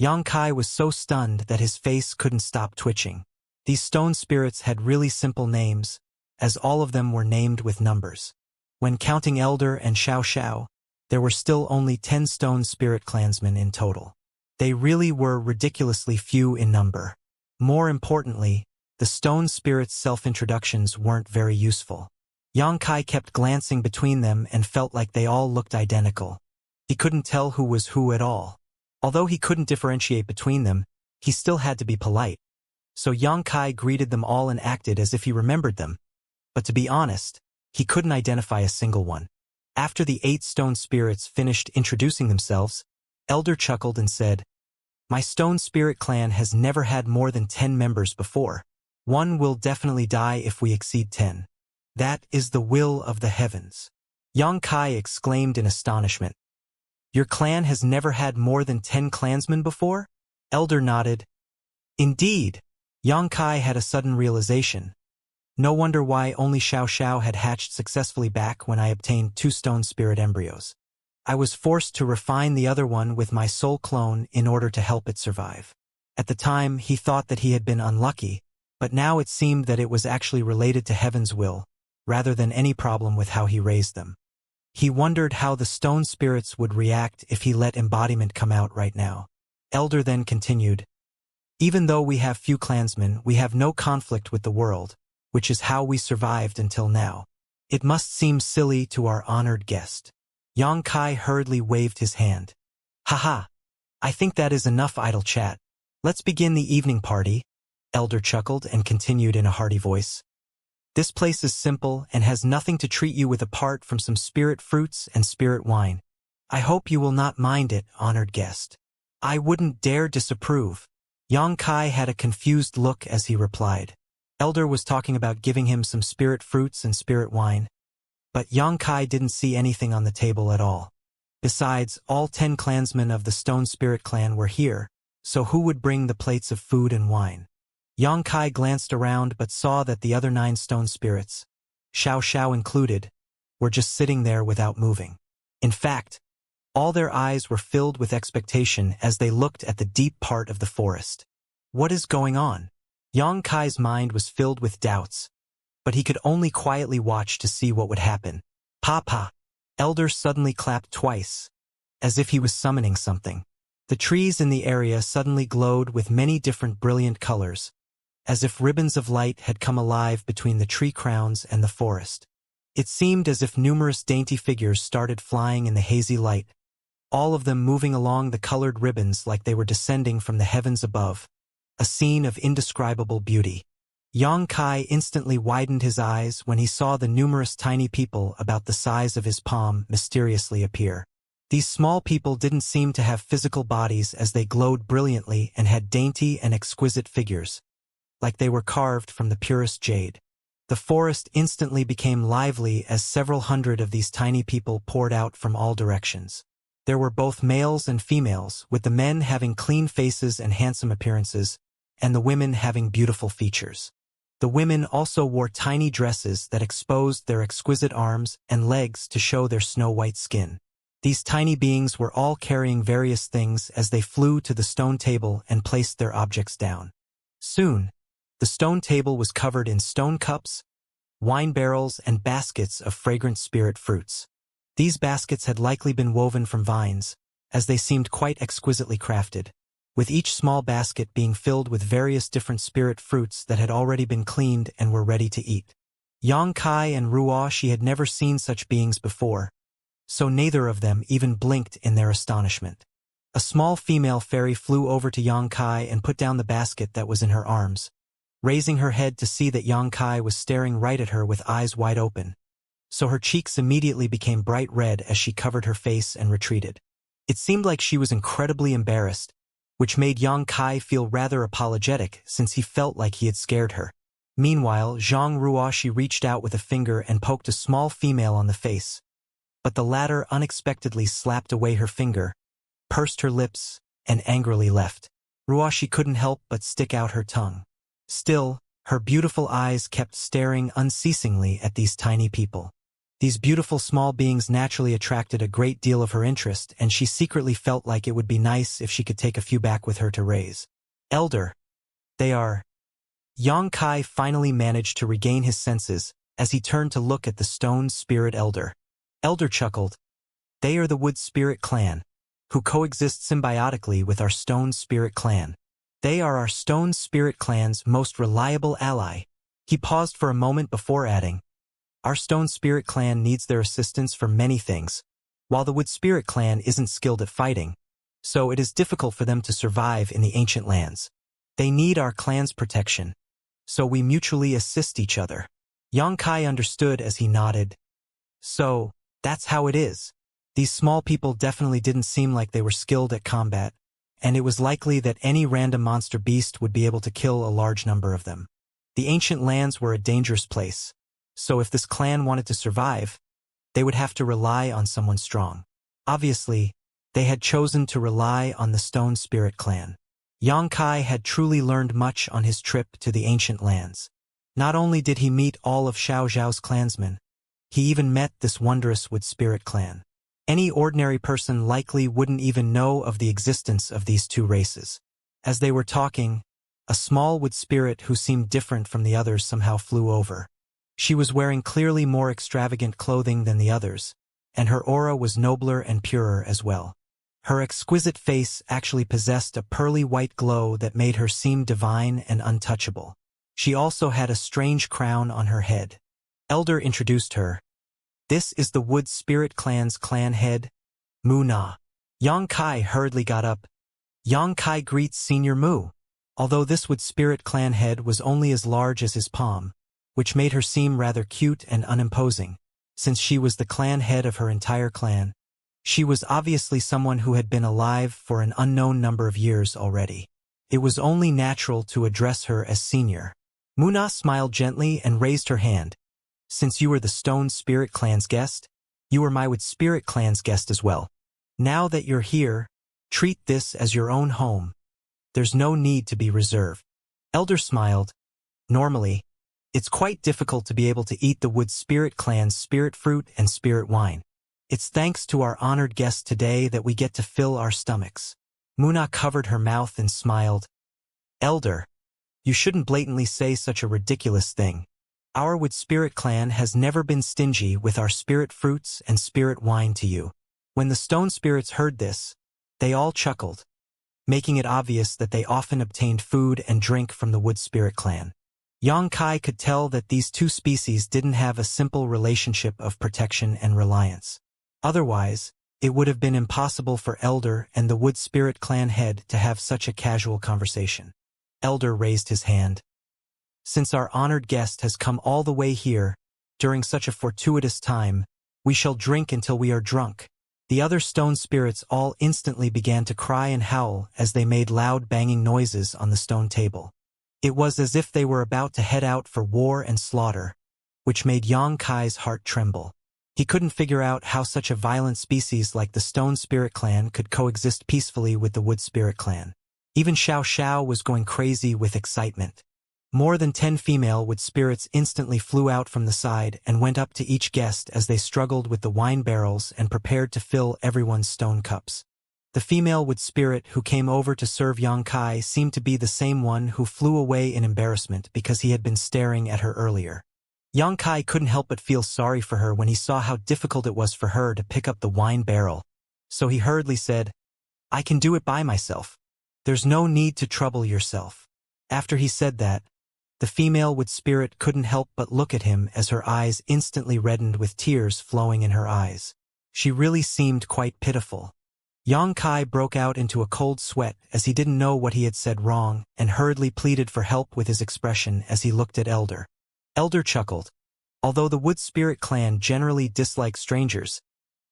Xianxia was so stunned that his face couldn't stop twitching. These stone spirits had really simple names, as all of them were named with numbers. When counting Elder and Xiaoxiao, there were still only 10 stone spirit clansmen in total. They really were ridiculously few in number. More importantly, the stone spirits' self-introductions weren't very useful. Xianxia kept glancing between them and felt like they all looked identical. He couldn't tell who was who at all. Although he couldn't differentiate between them, he still had to be polite. So Xianxia greeted them all and acted as if he remembered them. But to be honest, he couldn't identify a single one. After the 8 stone spirits finished introducing themselves, Elder chuckled and said, "My stone spirit clan has never had more than 10 members before. One will definitely die if we exceed 10. That is the will of the heavens." Xianxia exclaimed in astonishment. "Your clan has never had more than 10 clansmen before?" Elder nodded. "Indeed." Xianxia had a sudden realization. No wonder why only Xiaoxiao had hatched successfully back when I obtained 2 stone spirit embryos. I was forced to refine the other one with my soul clone in order to help it survive. At the time, he thought that he had been unlucky, but now it seemed that it was actually related to heaven's will, rather than any problem with how he raised them. He wondered how the stone spirits would react if he let embodiment come out right now. Elder then continued, "Even though we have few clansmen, we have no conflict with the world, which is how we survived until now. It must seem silly to our honored guest. Yang Kai hurriedly waved his hand. Haha, I think that is enough idle chat. Let's begin the evening party, Elder chuckled and continued in a hearty voice. This place is simple and has nothing to treat you with apart from some spirit fruits and spirit wine. I hope you will not mind it, honored guest. I wouldn't dare disapprove. Yang Kai had a confused look as he replied. Elder was talking about giving him some spirit fruits and spirit wine. But Yang Kai didn't see anything on the table at all. Besides, all 10 clansmen of the Stone Spirit clan were here, so who would bring the plates of food and wine? Yang Kai glanced around but saw that the other 9 stone spirits, Xiao included, were just sitting there without moving. In fact, all their eyes were filled with expectation as they looked at the deep part of the forest. What is going on? Yang Kai's mind was filled with doubts, but he could only quietly watch to see what would happen. Papa! Elder suddenly clapped twice, as if he was summoning something. The trees in the area suddenly glowed with many different brilliant colors, as if ribbons of light had come alive between the tree crowns and the forest. It seemed as if numerous dainty figures started flying in the hazy light, all of them moving along the colored ribbons like they were descending from the heavens above, a scene of indescribable beauty. Yang Kai instantly widened his eyes when he saw the numerous tiny people about the size of his palm mysteriously appear. These small people didn't seem to have physical bodies as they glowed brilliantly and had dainty and exquisite figures, like they were carved from the purest jade. The forest instantly became lively as several hundred of these tiny people poured out from all directions. There were both males and females, with the men having clean faces and handsome appearances, and the women having beautiful features. The women also wore tiny dresses that exposed their exquisite arms and legs to show their snow-white skin. These tiny beings were all carrying various things as they flew to the stone table and placed their objects down. Soon, the stone table was covered in stone cups, wine barrels, and baskets of fragrant spirit fruits. These baskets had likely been woven from vines, as they seemed quite exquisitely crafted, with each small basket being filled with various different spirit fruits that had already been cleaned and were ready to eat. Yang Kai and Ruoshi had never seen such beings before, so neither of them even blinked in their astonishment. A small female fairy flew over to Yang Kai and put down the basket that was in her arms, raising her head to see that Yang Kai was staring right at her with eyes wide open. So her cheeks immediately became bright red as she covered her face and retreated. It seemed like she was incredibly embarrassed, which made Yang Kai feel rather apologetic since he felt like he had scared her. Meanwhile, Zhang Ruoshi reached out with a finger and poked a small female on the face, but the latter unexpectedly slapped away her finger, pursed her lips, and angrily left. Ruoshi couldn't help but stick out her tongue. Still, her beautiful eyes kept staring unceasingly at these tiny people. These beautiful small beings naturally attracted a great deal of her interest, and she secretly felt like it would be nice if she could take a few back with her to raise. Elder. They are. Yang Kai finally managed to regain his senses as he turned to look at the stone spirit elder. Elder chuckled. They are the wood spirit clan, who coexist symbiotically with our stone spirit clan. They are our stone spirit clan's most reliable ally. He paused for a moment before adding, our stone spirit clan needs their assistance for many things, while the wood spirit clan isn't skilled at fighting, so it is difficult for them to survive in the ancient lands. They need our clan's protection, so we mutually assist each other. Yang Kai understood as he nodded. So, that's how it is. These small people definitely didn't seem like they were skilled at combat, and it was likely that any random monster beast would be able to kill a large number of them. The ancient lands were a dangerous place, so if this clan wanted to survive, they would have to rely on someone strong. Obviously, they had chosen to rely on the Stone Spirit clan. Yang Kai had truly learned much on his trip to the ancient lands. Not only did he meet all of Xiao Zhao's clansmen, he even met this wondrous wood spirit clan. Any ordinary person likely wouldn't even know of the existence of these two races. As they were talking, a small wood spirit who seemed different from the others somehow flew over. She was wearing clearly more extravagant clothing than the others, and her aura was nobler and purer as well. Her exquisite face actually possessed a pearly white glow that made her seem divine and untouchable. She also had a strange crown on her head. Elder introduced her. "This is the Wood Spirit Clan's clan head, Mu Na." Yang Kai hurriedly got up. "Yang Kai greets Senior Mu." Although this Wood Spirit Clan head was only as large as his palm, which made her seem rather cute and unimposing, since she was the clan head of her entire clan. She was obviously someone who had been alive for an unknown number of years already. It was only natural to address her as senior. Muna smiled gently and raised her hand. "Since you were the Stone Spirit Clan's guest, you are my Wood Spirit Clan's guest as well. Now that you're here, treat this as your own home. There's no need to be reserved." Elder smiled. "Normally, it's quite difficult to be able to eat the Wood Spirit Clan's spirit fruit and spirit wine. It's thanks to our honored guest today that we get to fill our stomachs." Muna covered her mouth and smiled. "Elder, you shouldn't blatantly say such a ridiculous thing. Our Wood Spirit Clan has never been stingy with our spirit fruits and spirit wine to you." When the stone spirits heard this, they all chuckled, making it obvious that they often obtained food and drink from the Wood Spirit Clan. Yang Kai could tell that these two species didn't have a simple relationship of protection and reliance. Otherwise, it would have been impossible for Elder and the Wood Spirit Clan head to have such a casual conversation. Elder raised his hand. "Since our honored guest has come all the way here, during such a fortuitous time, we shall drink until we are drunk." The other stone spirits all instantly began to cry and howl as they made loud banging noises on the stone table. It was as if they were about to head out for war and slaughter, which made Yang Kai's heart tremble. He couldn't figure out how such a violent species like the Stone Spirit Clan could coexist peacefully with the Wood Spirit Clan. Even Xiao Xiao was going crazy with excitement. More than 10 female Wood spirits instantly flew out from the side and went up to each guest as they struggled with the wine barrels and prepared to fill everyone's stone cups. The female Wood spirit who came over to serve Yang Kai seemed to be the same one who flew away in embarrassment because he had been staring at her earlier. Yang Kai couldn't help but feel sorry for her when he saw how difficult it was for her to pick up the wine barrel, so he hurriedly said, "I can do it by myself. There's no need to trouble yourself." After he said that, the female Wood spirit couldn't help but look at him as her eyes instantly reddened with tears flowing in her eyes. She really seemed quite pitiful. Yang Kai broke out into a cold sweat as he didn't know what he had said wrong and hurriedly pleaded for help with his expression as he looked at Elder. Elder chuckled. Although the Wood Spirit Clan generally dislikes strangers,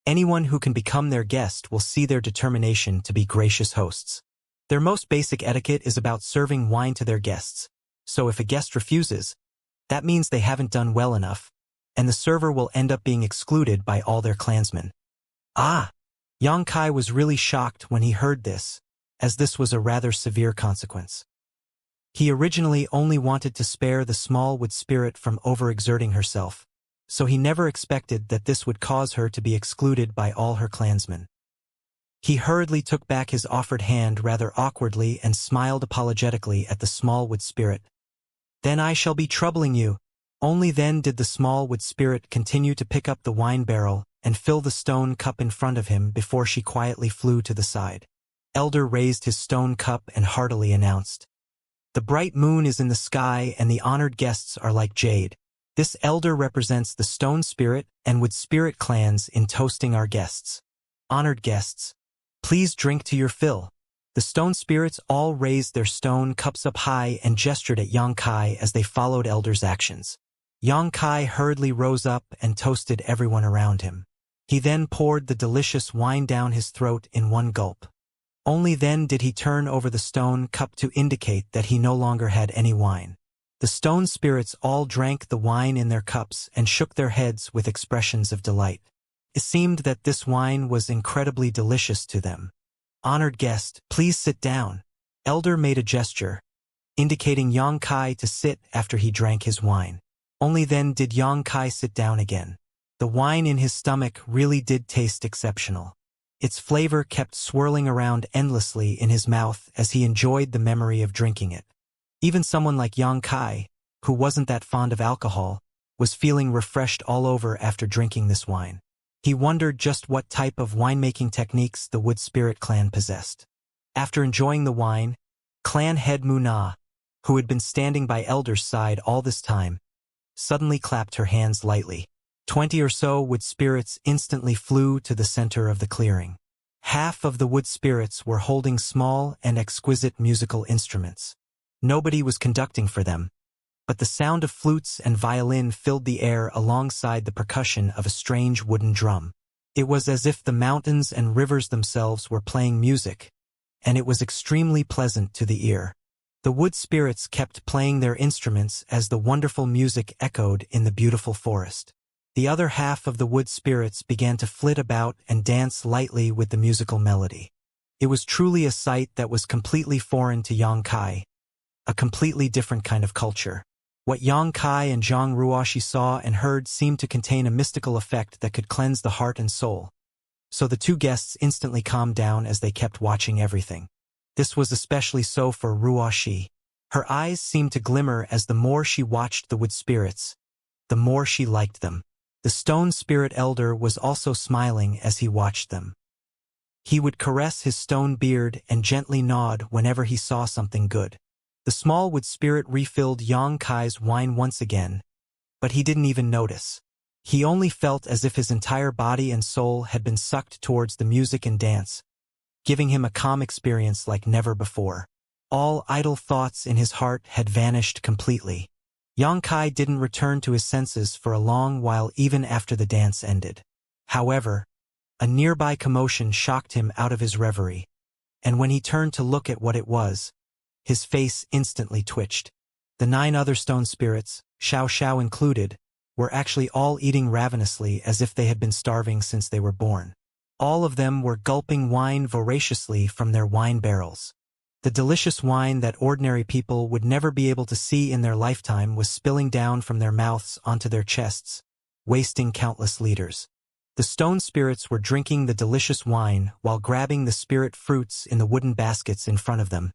anyone who can become their guest will see their determination to be gracious hosts. Their most basic etiquette is about serving wine to their guests, so if a guest refuses, that means they haven't done well enough, and the server will end up being excluded by all their clansmen. Ah! Yang Kai was really shocked when he heard this, as this was a rather severe consequence. He originally only wanted to spare the small Wood spirit from overexerting herself, so he never expected that this would cause her to be excluded by all her clansmen. He hurriedly took back his offered hand rather awkwardly and smiled apologetically at the small Wood spirit. "Then I shall be troubling you." Only then did the small Wood spirit continue to pick up the wine barrel and fill the stone cup in front of him before she quietly flew to the side. Elder raised his stone cup and heartily announced, "The bright moon is in the sky and the honored guests are like jade. This elder represents the Stone Spirit and Wood Spirit clans in toasting our guests. Honored guests, please drink to your fill." The stone spirits all raised their stone cups up high and gestured at Yang Kai as they followed Elder's actions. Yang Kai hurriedly rose up and toasted everyone around him. He then poured the delicious wine down his throat in one gulp. Only then did he turn over the stone cup to indicate that he no longer had any wine. The stone spirits all drank the wine in their cups and shook their heads with expressions of delight. It seemed that this wine was incredibly delicious to them. "Honored guest, please sit down." Elder made a gesture, indicating Yang Kai to sit after he drank his wine. Only then did Yang Kai sit down again. The wine in his stomach really did taste exceptional. Its flavor kept swirling around endlessly in his mouth as he enjoyed the memory of drinking it. Even someone like Yang Kai, who wasn't that fond of alcohol, was feeling refreshed all over after drinking this wine. He wondered just what type of winemaking techniques the Wood Spirit clan possessed. After enjoying the wine, clan head Muna, who had been standing by Elder's side all this time, suddenly clapped her hands lightly. 20 or so wood spirits instantly flew to the center of the clearing. Half of the wood spirits were holding small and exquisite musical instruments. Nobody was conducting for them, but the sound of flutes and violin filled the air alongside the percussion of a strange wooden drum. It was as if the mountains and rivers themselves were playing music, and it was extremely pleasant to the ear. The wood spirits kept playing their instruments as the wonderful music echoed in the beautiful forest. The other half of the wood spirits began to flit about and dance lightly with the musical melody. It was truly a sight that was completely foreign to Xianxia, a completely different kind of culture. What Xianxia and Zhang Ruoxi saw and heard seemed to contain a mystical effect that could cleanse the heart and soul. So the two guests instantly calmed down as they kept watching everything. This was especially so for Ruoxi. Her eyes seemed to glimmer as the more she watched the wood spirits, the more she liked them. The stone spirit elder was also smiling as he watched them. He would caress his stone beard and gently nod whenever he saw something good. The small wood spirit refilled Xianxia's wine once again, but he didn't even notice. He only felt as if his entire body and soul had been sucked towards the music and dance, giving him a calm experience like never before. All idle thoughts in his heart had vanished completely. Xianxia didn't return to his senses for a long while even after the dance ended. However, a nearby commotion shocked him out of his reverie, and when he turned to look at what it was, his face instantly twitched. The 9 other stone spirits, Xiao included, were actually all eating ravenously as if they had been starving since they were born. All of them were gulping wine voraciously from their wine barrels. The delicious wine that ordinary people would never be able to see in their lifetime was spilling down from their mouths onto their chests, wasting countless liters. The stone spirits were drinking the delicious wine while grabbing the spirit fruits in the wooden baskets in front of them,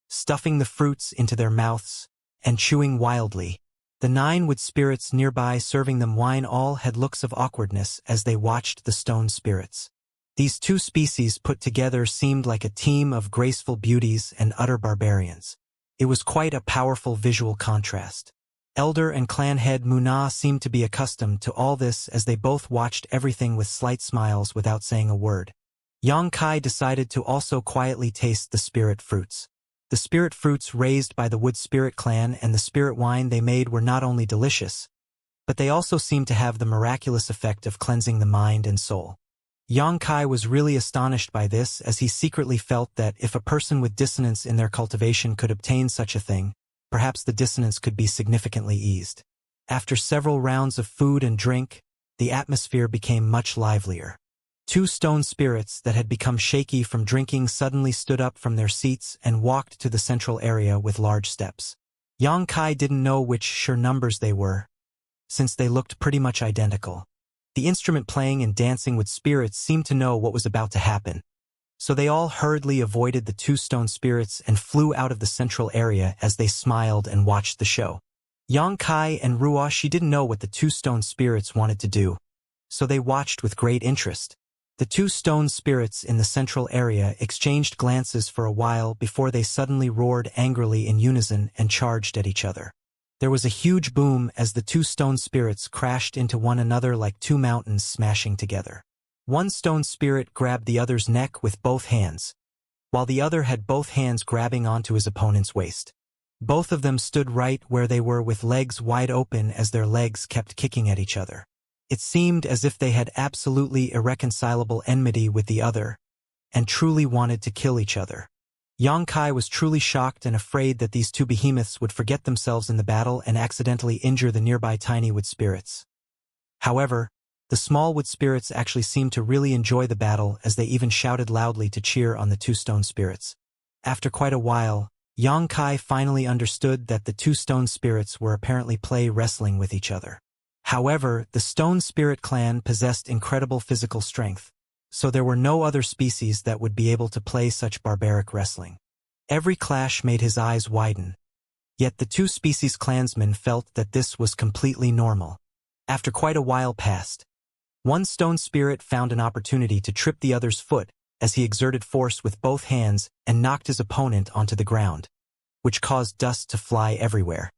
stuffing the fruits into their mouths, and chewing wildly. The 9 wood spirits nearby serving them wine all had looks of awkwardness as they watched the stone spirits. These two species put together seemed like a team of graceful beauties and utter barbarians. It was quite a powerful visual contrast. Elder and clan head Muna seemed to be accustomed to all this as they both watched everything with slight smiles without saying a word. Xianxia decided to also quietly taste the spirit fruits. The spirit fruits raised by the wood spirit clan and the spirit wine they made were not only delicious, but they also seemed to have the miraculous effect of cleansing the mind and soul. Xianxia was really astonished by this as he secretly felt that if a person with dissonance in their cultivation could obtain such a thing, perhaps the dissonance could be significantly eased. After several rounds of food and drink, the atmosphere became much livelier. 2 stone spirits that had become shaky from drinking suddenly stood up from their seats and walked to the central area with large steps. Xianxia didn't know which sure numbers they were, since they looked pretty much identical. The instrument playing and dancing with spirits seemed to know what was about to happen, so they all hurriedly avoided the 2 stone spirits and flew out of the central area as they smiled and watched the show. Xianxia and Ruoxi didn't know what the 2 stone spirits wanted to do, so they watched with great interest. The 2 stone spirits in the central area exchanged glances for a while before they suddenly roared angrily in unison and charged at each other. There was a huge boom as the 2 stone spirits crashed into one another like 2 mountains smashing together. One stone spirit grabbed the other's neck with both hands, while the other had both hands grabbing onto his opponent's waist. Both of them stood right where they were with legs wide open as their legs kept kicking at each other. It seemed as if they had absolutely irreconcilable enmity with the other, and truly wanted to kill each other. Xianxia was truly shocked and afraid that these 2 behemoths would forget themselves in the battle and accidentally injure the nearby tiny wood spirits. However, the small wood spirits actually seemed to really enjoy the battle as they even shouted loudly to cheer on the 2 stone spirits. After quite a while, Xianxia finally understood that the 2 stone spirits were apparently play wrestling with each other. However, the stone spirit clan possessed incredible physical strength, so there were no other species that would be able to play such barbaric wrestling. Every clash made his eyes widen, yet the 2 species clansmen felt that this was completely normal. After quite a while passed, one stone spirit found an opportunity to trip the other's foot as he exerted force with both hands and knocked his opponent onto the ground. which caused dust to fly everywhere.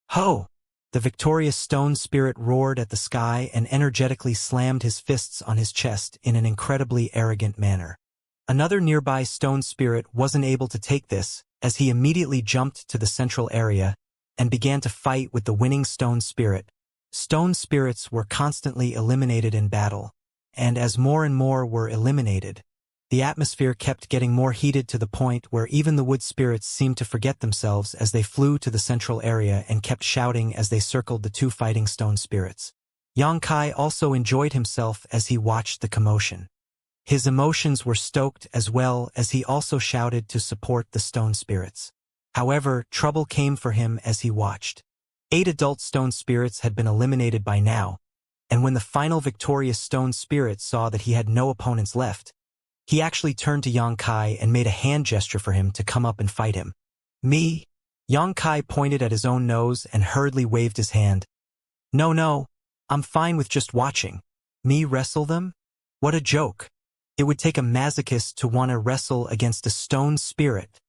Ho! The victorious stone spirit roared at the sky and energetically slammed his fists on his chest in an incredibly arrogant manner. Another nearby stone spirit wasn't able to take this, as he immediately jumped to the central area and began to fight with the winning stone spirit. Stone spirits were constantly eliminated in battle, and as more and more were eliminated, the atmosphere kept getting more heated to the point where even the wood spirits seemed to forget themselves as they flew to the central area and kept shouting as they circled the two fighting stone spirits. Xianxia also enjoyed himself as he watched the commotion. His emotions were stoked as well as he also shouted to support the stone spirits. However, trouble came for him as he watched. 8 adult stone spirits had been eliminated by now, and when the final victorious stone spirit saw that he had no opponents left, he actually turned to Xianxia and made a hand gesture for him to come up and fight him. Me? Xianxia pointed at his own nose and hurriedly waved his hand. No, I'm fine with just watching. Me wrestle them? What a joke. It would take a masochist to want to wrestle against a stone spirit.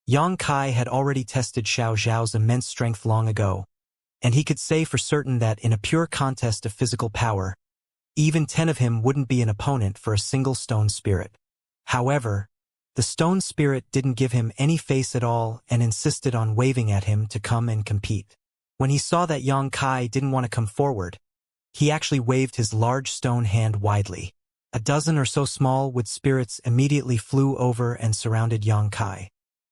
Xianxia had already tested Xiao Zhao's immense strength long ago, and he could say for certain that in a pure contest of physical power, even 10 of him wouldn't be an opponent for a single stone spirit. However, the stone spirit didn't give him any face at all and insisted on waving at him to come and compete. When he saw that Xianxia didn't want to come forward, he actually waved his large stone hand widely. A dozen or so small wood spirits immediately flew over and surrounded Xianxia.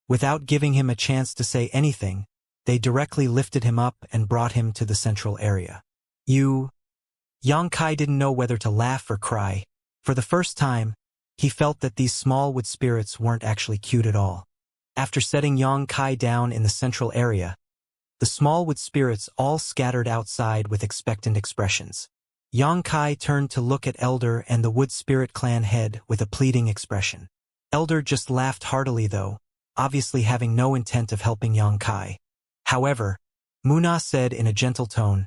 Without giving him a chance to say anything, they directly lifted him up and brought him to the central area. Xianxia didn't know whether to laugh or cry. For the first time, he felt that these small wood spirits weren't actually cute at all. After setting Xianxia down in the central area, the small wood spirits all scattered outside with expectant expressions. Xianxia turned to look at Elder and the wood spirit clan head with a pleading expression. Elder just laughed heartily though, obviously having no intent of helping Xianxia. However, Muna said in a gentle tone,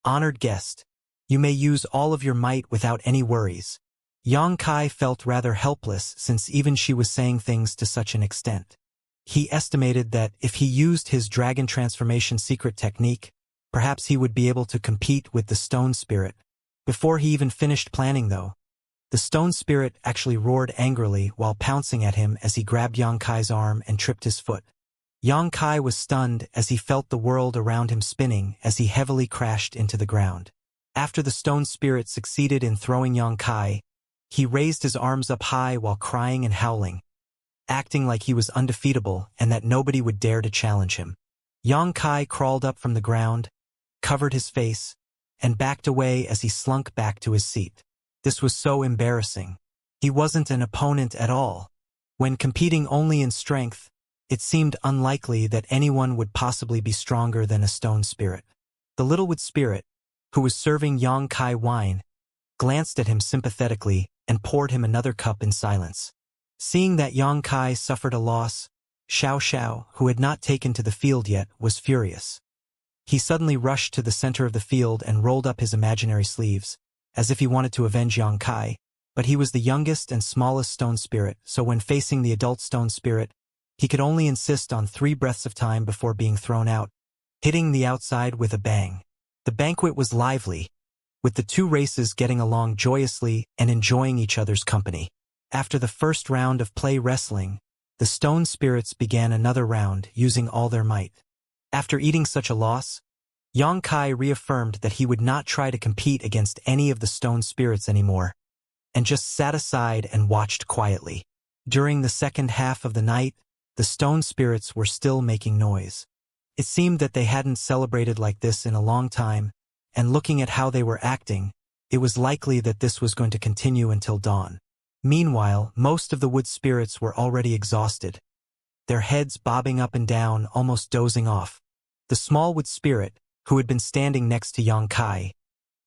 "Honored guest, you may use all of your might without any worries." Xianxia felt rather helpless since even she was saying things to such an extent. He estimated that if he used his dragon transformation secret technique, perhaps he would be able to compete with the stone spirit. Before he even finished planning though, the stone spirit actually roared angrily while pouncing at him as he grabbed Xianxia's arm and tripped his foot. Xianxia was stunned as he felt the world around him spinning as he heavily crashed into the ground. After the stone spirit succeeded in throwing Xianxia, he raised his arms up high while crying and howling, acting like he was undefeatable and that nobody would dare to challenge him. Xianxia crawled up from the ground, covered his face, and backed away as he slunk back to his seat. This was so embarrassing. He wasn't an opponent at all. When competing only in strength, it seemed unlikely that anyone would possibly be stronger than a stone spirit. The little wood spirit, who was serving Xianxia wine, glanced at him sympathetically and poured him another cup in silence. Seeing that Xianxia suffered a loss, Xiao, who had not taken to the field yet, was furious. He suddenly rushed to the center of the field and rolled up his imaginary sleeves, as if he wanted to avenge Xianxia, but he was the youngest and smallest stone spirit, so when facing the adult stone spirit, he could only insist on 3 breaths of time before being thrown out, hitting the outside with a bang. The banquet was lively, with the 2 races getting along joyously and enjoying each other's company. After the first round of play wrestling, the stone spirits began another round using all their might. After eating such a loss, Xianxia reaffirmed that he would not try to compete against any of the stone spirits anymore, and just sat aside and watched quietly. During the second half of the night, the stone spirits were still making noise. It seemed that they hadn't celebrated like this in a long time, and looking at how they were acting, it was likely that this was going to continue until dawn. Meanwhile, most of the wood spirits were already exhausted, their heads bobbing up and down, almost dozing off. The small wood spirit, who had been standing next to Xianxia,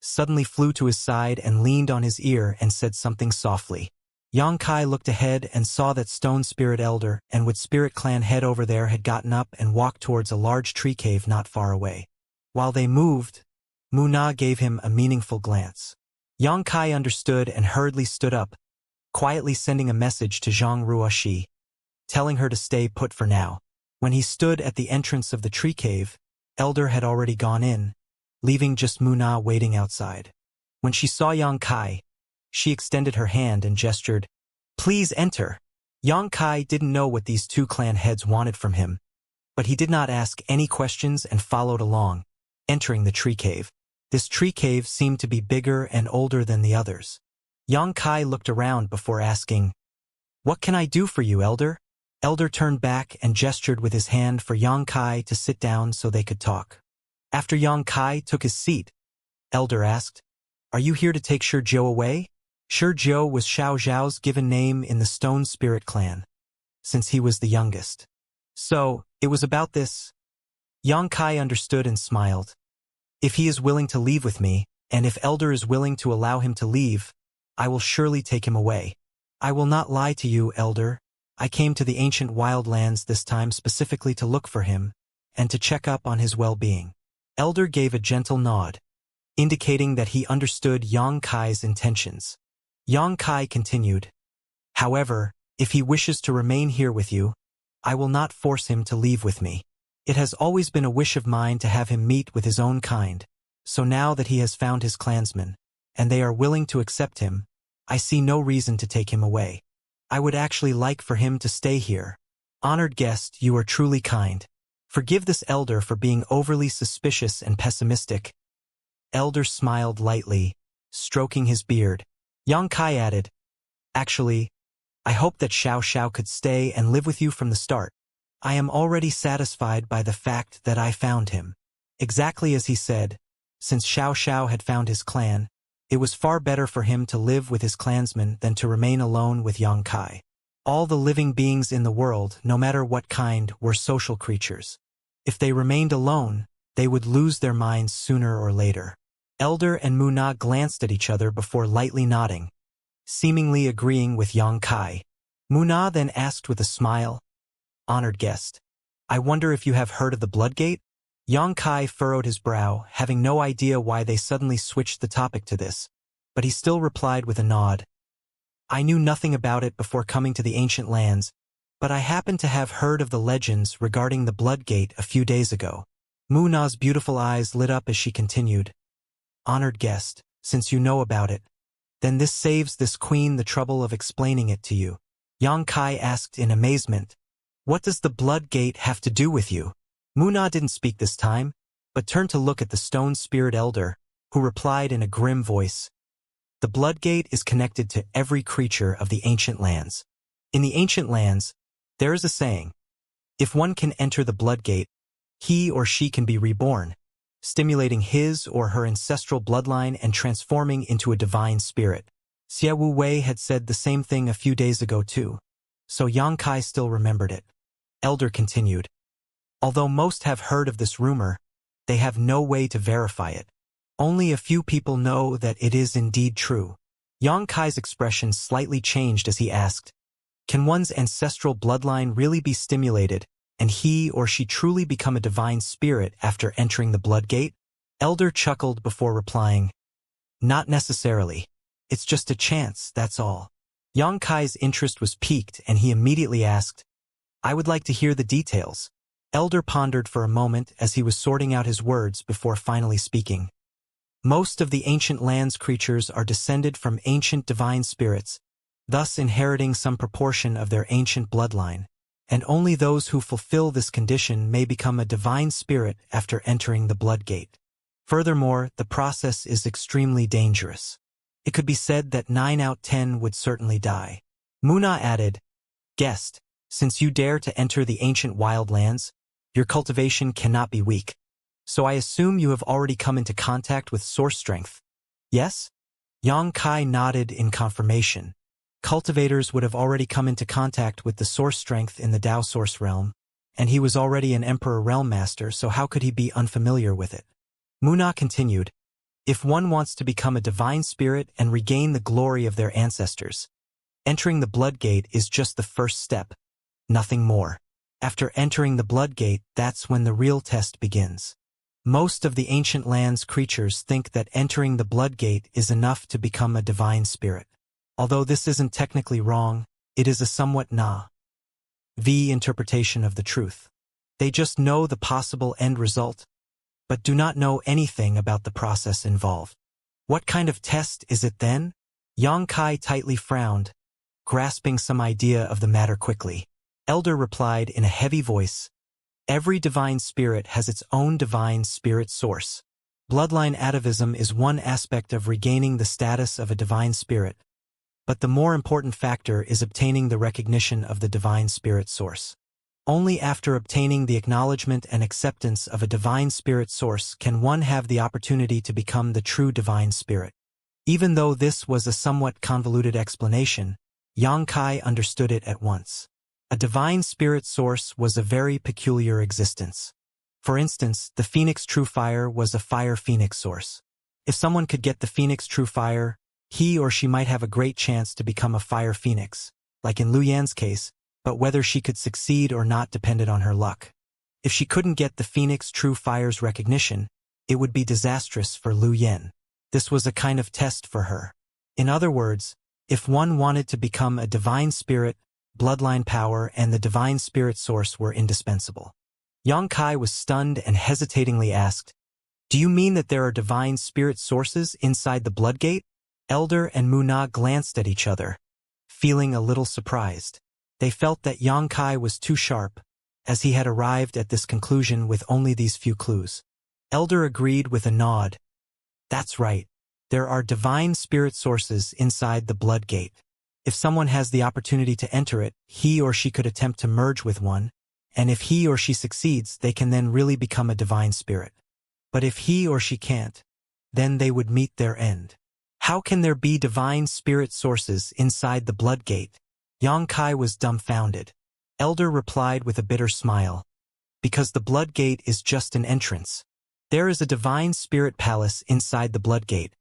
suddenly flew to his side and leaned on his ear and said something softly. Xianxia looked ahead and saw that stone spirit elder and wood spirit clan head over there had gotten up and walked towards a large tree cave not far away. While they moved, Muna gave him a meaningful glance. Xianxia understood and hurriedly stood up, quietly sending a message to Zhang Ruoxi, telling her to stay put for now. When he stood at the entrance of the tree cave, Elder had already gone in, leaving just Muna waiting outside. When she saw Yang Kai, she extended her hand and gestured, "Please enter." Yang Kai didn't know what these two clan heads wanted from him, but he did not ask any questions and followed along, entering the tree cave. This tree cave seemed to be bigger and older than the others. Yang Kai looked around before asking, "What can I do for you, Elder?" Elder turned back and gestured with his hand for Yang Kai to sit down so they could talk. After Yang Kai took his seat, Elder asked, "Are you here to take Shi Jiu away?" Shi Jiu was Xiao Zhao's given name in the Stone Spirit clan, since he was the youngest. So, it was about this. Yang Kai understood and smiled. "If he is willing to leave with me, and if Elder is willing to allow him to leave, I will surely take him away. I will not lie to you, Elder. I came to the ancient wildlands this time specifically to look for him, and to check up on his well-being." Elder gave a gentle nod, indicating that he understood Yang Kai's intentions. Yang Kai continued, "However, if he wishes to remain here with you, I will not force him to leave with me. It has always been a wish of mine to have him meet with his own kind, so now that he has found his clansmen, and they are willing to accept him, I see no reason to take him away. I would actually like for him to stay here. Honored guest, you are truly kind. Forgive this Elder for being overly suspicious and pessimistic." Elder smiled lightly, stroking his beard. Yang Kai added, "Actually, I hope that Xiao Xiao could stay and live with you from the start. I am already satisfied by the fact that I found him." Exactly as he said, since Xiao Xiao had found his clan, it was far better for him to live with his clansmen than to remain alone with Yang Kai. All the living beings in the world, no matter what kind, were social creatures. If they remained alone, they would lose their minds sooner or later. Elder and Muna glanced at each other before lightly nodding, seemingly agreeing with Yang Kai. Muna then asked with a smile, "Honored guest, I wonder if you have heard of the Bloodgate?" Yang Kai furrowed his brow, having no idea why they suddenly switched the topic to this, but he still replied with a nod. "I knew nothing about it before coming to the ancient lands, but I happened to have heard of the legends regarding the Bloodgate a few days ago." Muna's beautiful eyes lit up as she continued, "Honored guest, since you know about it, then this saves this queen the trouble of explaining it to you." Yang Kai asked in amazement, "What does the Bloodgate have to do with you?" Muna didn't speak this time, but turned to look at the Stone Spirit Elder, who replied in a grim voice, "The Bloodgate is connected to every creature of the ancient lands. In the ancient lands, there is a saying, if one can enter the Bloodgate, he or she can be reborn, stimulating his or her ancestral bloodline and transforming into a divine spirit. Xia Wu Wei had said the same thing a few days ago too, so Yang Kai still remembered it. Elder continued, "Although most have heard of this rumor, they have no way to verify it. Only a few people know that it is indeed true." Yang Kai's expression slightly changed as he asked, "Can one's ancestral bloodline really be stimulated, and he or she truly become a divine spirit after entering the Bloodgate?" Elder chuckled before replying, "Not necessarily. It's just a chance, that's all." Yang Kai's interest was piqued and he immediately asked, "I would like to hear the details." Elder pondered for a moment as he was sorting out his words before finally speaking. "Most of the ancient lands creatures are descended from ancient divine spirits, thus inheriting some proportion of their ancient bloodline, and only those who fulfill this condition may become a divine spirit after entering the Bloodgate. Furthermore, the process is extremely dangerous. It could be said that 9 out of 10 would certainly die." Muna added, "Guest, since you dare to enter the ancient wildlands, your cultivation cannot be weak. So I assume you have already come into contact with source strength. Yes?" Yang Kai nodded in confirmation. Cultivators would have already come into contact with the source strength in the Tao Source realm, and he was already an Emperor Realm Master, so how could he be unfamiliar with it? Muna continued, "If one wants to become a divine spirit and regain the glory of their ancestors, entering the Bloodgate is just the first step, nothing more. After entering the Bloodgate, that's when the real test begins. Most of the ancient lands creatures think that entering the Bloodgate is enough to become a divine spirit. Although this isn't technically wrong, it is a somewhat naive interpretation of the truth. They just know the possible end result, but do not know anything about the process involved. What kind of test is it then? Xianxia tightly frowned, grasping some idea of the matter quickly. Elder replied in a heavy voice, "Every divine spirit has its own divine spirit source. Bloodline atavism is one aspect of regaining the status of a divine spirit, but the more important factor is obtaining the recognition of the divine spirit source. Only after obtaining the acknowledgement and acceptance of a divine spirit source can one have the opportunity to become the true divine spirit." Even though this was a somewhat convoluted explanation, Xianxia understood it at once. A divine spirit source was a very peculiar existence. For instance, the Phoenix True Fire was a fire phoenix source. If someone could get the Phoenix True Fire, he or she might have a great chance to become a fire phoenix, like in Lu Yan's case, but whether she could succeed or not depended on her luck. If she couldn't get the Phoenix True Fire's recognition, it would be disastrous for Lu Yan. This was a kind of test for her. In other words, if one wanted to become a divine spirit, bloodline power and the divine spirit source were indispensable. Xianxia was stunned and hesitatingly asked, "Do you mean that there are divine spirit sources inside the Bloodgate?" Elder and Muna glanced at each other, feeling a little surprised. They felt that Xianxia was too sharp, as he had arrived at this conclusion with only these few clues. Elder agreed with a nod. "That's right. There are divine spirit sources inside the Bloodgate. If someone has the opportunity to enter it, he or she could attempt to merge with one, and if he or she succeeds, they can then really become a divine spirit. But if he or she can't, then they would meet their end." "How can there be divine spirit sources inside the Bloodgate?" Xianxia was dumbfounded. Elder replied with a bitter smile, "Because the Bloodgate is just an entrance. There is a divine spirit palace inside the Bloodgate,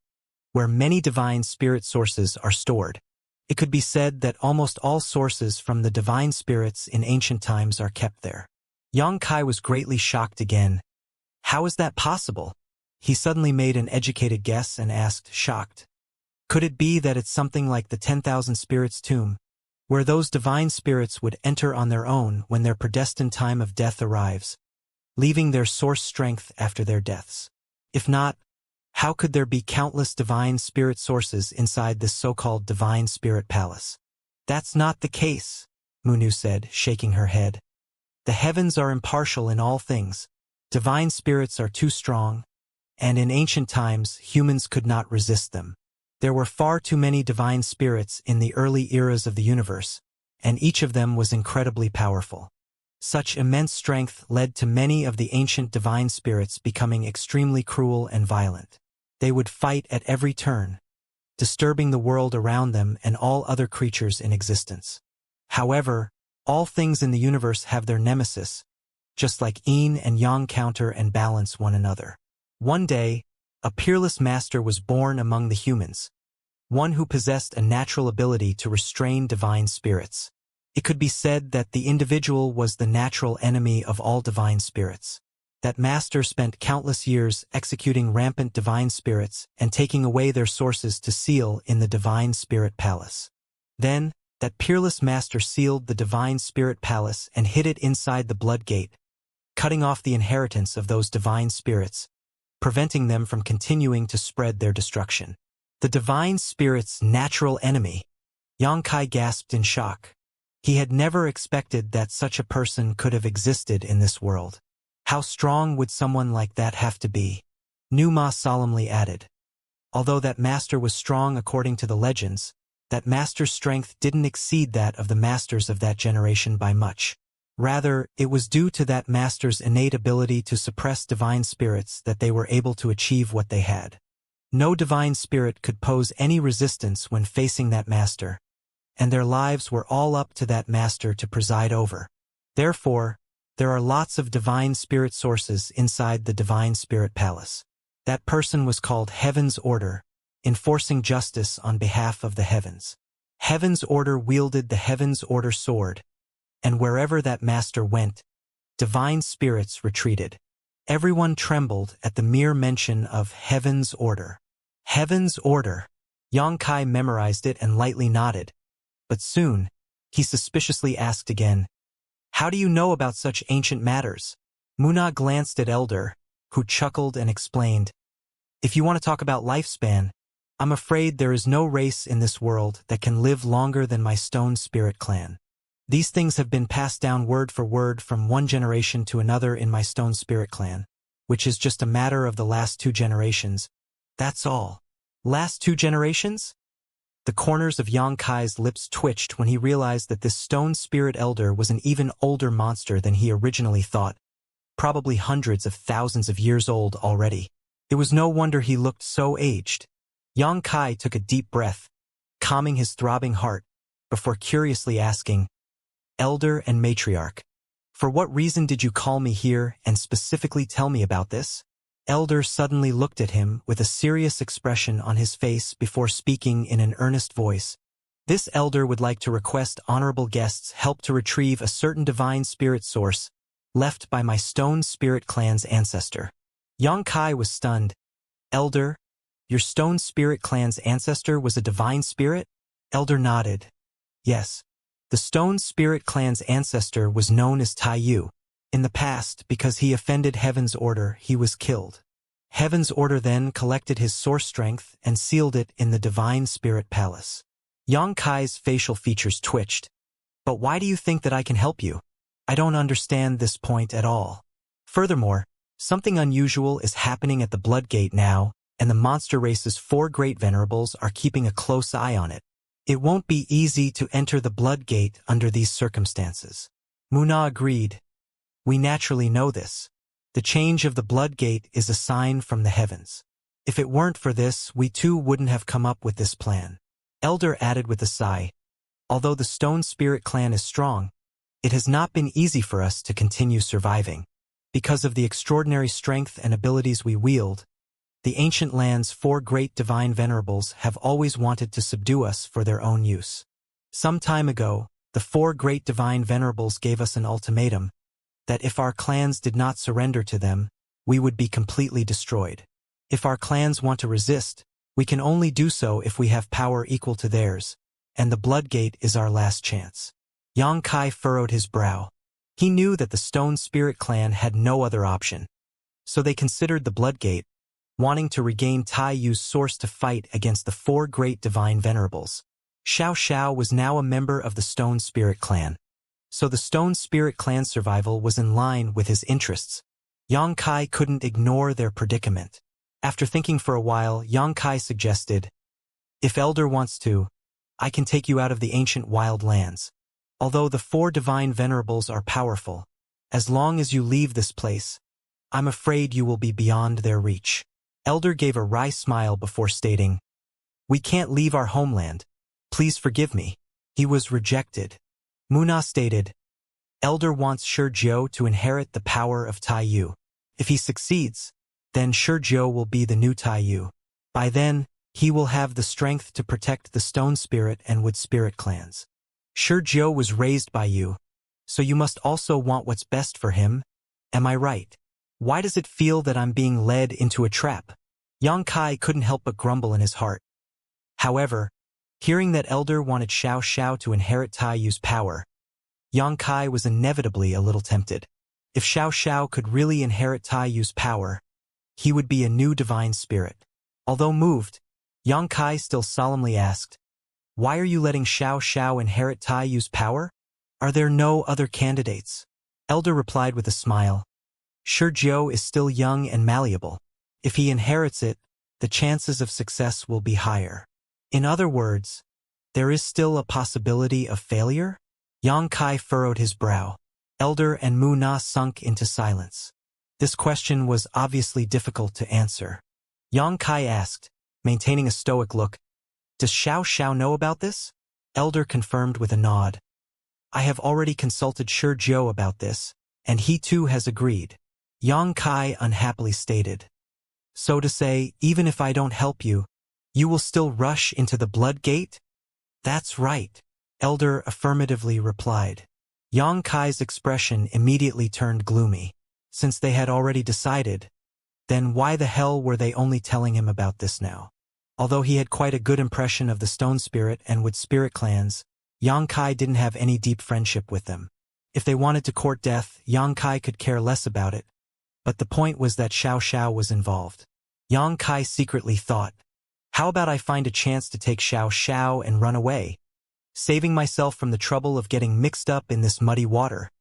where many divine spirit sources are stored. It could be said that almost all sources from the divine spirits in ancient times are kept there." Xianxia was greatly shocked again. "How is that possible?" He suddenly made an educated guess and asked, shocked, "Could it be that it's something like the 10,000 Spirits tomb, where those divine spirits would enter on their own when their predestined time of death arrives, leaving their source strength after their deaths? If not, how could there be countless divine spirit sources inside this so-called divine spirit palace?" "That's not the case," Munu said, shaking her head. "The heavens are impartial in all things. Divine spirits are too strong, and in ancient times humans could not resist them. There were far too many divine spirits in the early eras of the universe, and each of them was incredibly powerful. Such immense strength led to many of the ancient divine spirits becoming extremely cruel and violent. They would fight at every turn, disturbing the world around them and all other creatures in existence. However, all things in the universe have their nemesis, just like yin and yang counter and balance one another. One day, a peerless master was born among the humans, one who possessed a natural ability to restrain divine spirits. It could be said that the individual was the natural enemy of all divine spirits. That master spent countless years executing rampant divine spirits and taking away their sources to seal in the divine spirit palace. Then, that peerless master sealed the divine spirit palace and hid it inside the Bloodgate, cutting off the inheritance of those divine spirits, preventing them from continuing to spread their destruction. The divine spirit's natural enemy. Xianxia gasped in shock. He had never expected that such a person could have existed in this world. How strong would someone like that have to be? Numa solemnly added. Although that master was strong according to the legends, that master's strength didn't exceed that of the masters of that generation by much. Rather, it was due to that master's innate ability to suppress divine spirits that they were able to achieve what they had. No divine spirit could pose any resistance when facing that master, and their lives were all up to that master to preside over. Therefore, there are lots of divine spirit sources inside the divine spirit palace. That person was called Heaven's Order, enforcing justice on behalf of the heavens. Heaven's Order wielded the Heaven's Order sword, and wherever that master went, divine spirits retreated. Everyone trembled at the mere mention of Heaven's Order. Heaven's Order. Xianxia memorized it and lightly nodded, but soon, he suspiciously asked again, How do you know about such ancient matters? Muna glanced at Elder, who chuckled and explained, if you want to talk about lifespan, I'm afraid there is no race in this world that can live longer than my stone spirit clan. These things have been passed down word for word from one generation to another in my stone spirit clan, which is just a matter of the last 2 generations. That's all. Last 2 generations? The corners of Xianxia's lips twitched when he realized that this stone spirit elder was an even older monster than he originally thought, probably hundreds of thousands of years old already. It was no wonder he looked so aged. Xianxia took a deep breath, calming his throbbing heart, before curiously asking, Elder and Matriarch, for what reason did you call me here and specifically tell me about this? Elder suddenly looked at him with a serious expression on his face before speaking in an earnest voice. This elder would like to request honorable guests help to retrieve a certain divine spirit source left by my stone spirit clan's ancestor. Xianxia was stunned. Elder, your stone spirit clan's ancestor was a divine spirit? Elder nodded. Yes. The stone spirit clan's ancestor was known as Taiyu. In the past, because he offended Heaven's order, he was killed. Heaven's order then collected his source strength and sealed it in the divine spirit palace. Xianxia's facial features twitched. But why do you think that I can help you? I don't understand this point at all. Furthermore, something unusual is happening at the Blood Gate now, and the monster race's 4 great venerables are keeping a close eye on it. It won't be easy to enter the Blood Gate under these circumstances. Muna agreed. We naturally know this. The change of the Blood Gate is a sign from the heavens. If it weren't for this, we too wouldn't have come up with this plan. Elder added with a sigh. Although the Stone Spirit clan is strong, it has not been easy for us to continue surviving. Because of the extraordinary strength and abilities we wield, the ancient land's 4 great divine venerables have always wanted to subdue us for their own use. Some time ago, the 4 great divine venerables gave us an ultimatum, that if our clans did not surrender to them, we would be completely destroyed. If our clans want to resist, we can only do so if we have power equal to theirs, and the Blood Gate is our last chance. Xianxia furrowed his brow. He knew that the Stone Spirit clan had no other option. So they considered the Blood Gate, wanting to regain Taiyu's source to fight against the 4 great divine venerables. Xiao was now a member of the Stone Spirit clan. So the Stone Spirit clan's survival was in line with his interests. Xianxia couldn't ignore their predicament. After thinking for a while, Xianxia suggested, if Elder wants to, I can take you out of the ancient wild lands. Although the 4 divine venerables are powerful, as long as you leave this place, I'm afraid you will be beyond their reach. Elder gave a wry smile before stating, we can't leave our homeland. Please forgive me. He was rejected. Muna stated, Elder wants Shizhou to inherit the power of Taiyu. If he succeeds, then Shizhou will be the new Taiyu. By then, he will have the strength to protect the Stone Spirit and Wood Spirit clans. Shizhou was raised by you, so you must also want what's best for him. Am I right? Why does it feel that I'm being led into a trap? Xianxia couldn't help but grumble in his heart. However, hearing that Elder wanted Xiao to inherit Taiyu's power, Xianxia was inevitably a little tempted. If Xiao could really inherit Taiyu's power, he would be a new divine spirit. Although moved, Xianxia still solemnly asked, why are you letting Xiao inherit Taiyu's power? Are there no other candidates? Elder replied with a smile. Shizhou is still young and malleable. If he inherits it, the chances of success will be higher. In other words, there is still a possibility of failure? Xianxia furrowed his brow. Elder and Muna sunk into silence. This question was obviously difficult to answer. Xianxia asked, maintaining a stoic look, does Xiao know about this? Elder confirmed with a nod. I have already consulted Shizhou about this, and he too has agreed. Xianxia unhappily stated. So to say, even if I don't help you, you will still rush into the Blood Gate? That's right, Elder affirmatively replied. Xianxia's expression immediately turned gloomy. Since they had already decided, then why the hell were they only telling him about this now? Although he had quite a good impression of the Stone Spirit and Wood Spirit clans, Xianxia didn't have any deep friendship with them. If they wanted to court death, Yang Kai could care less about it. But the point was that Xiao Xiao was involved. Yang Kai secretly thought, how about I find a chance to take Xiao Xiao and run away, saving myself from the trouble of getting mixed up in this muddy water?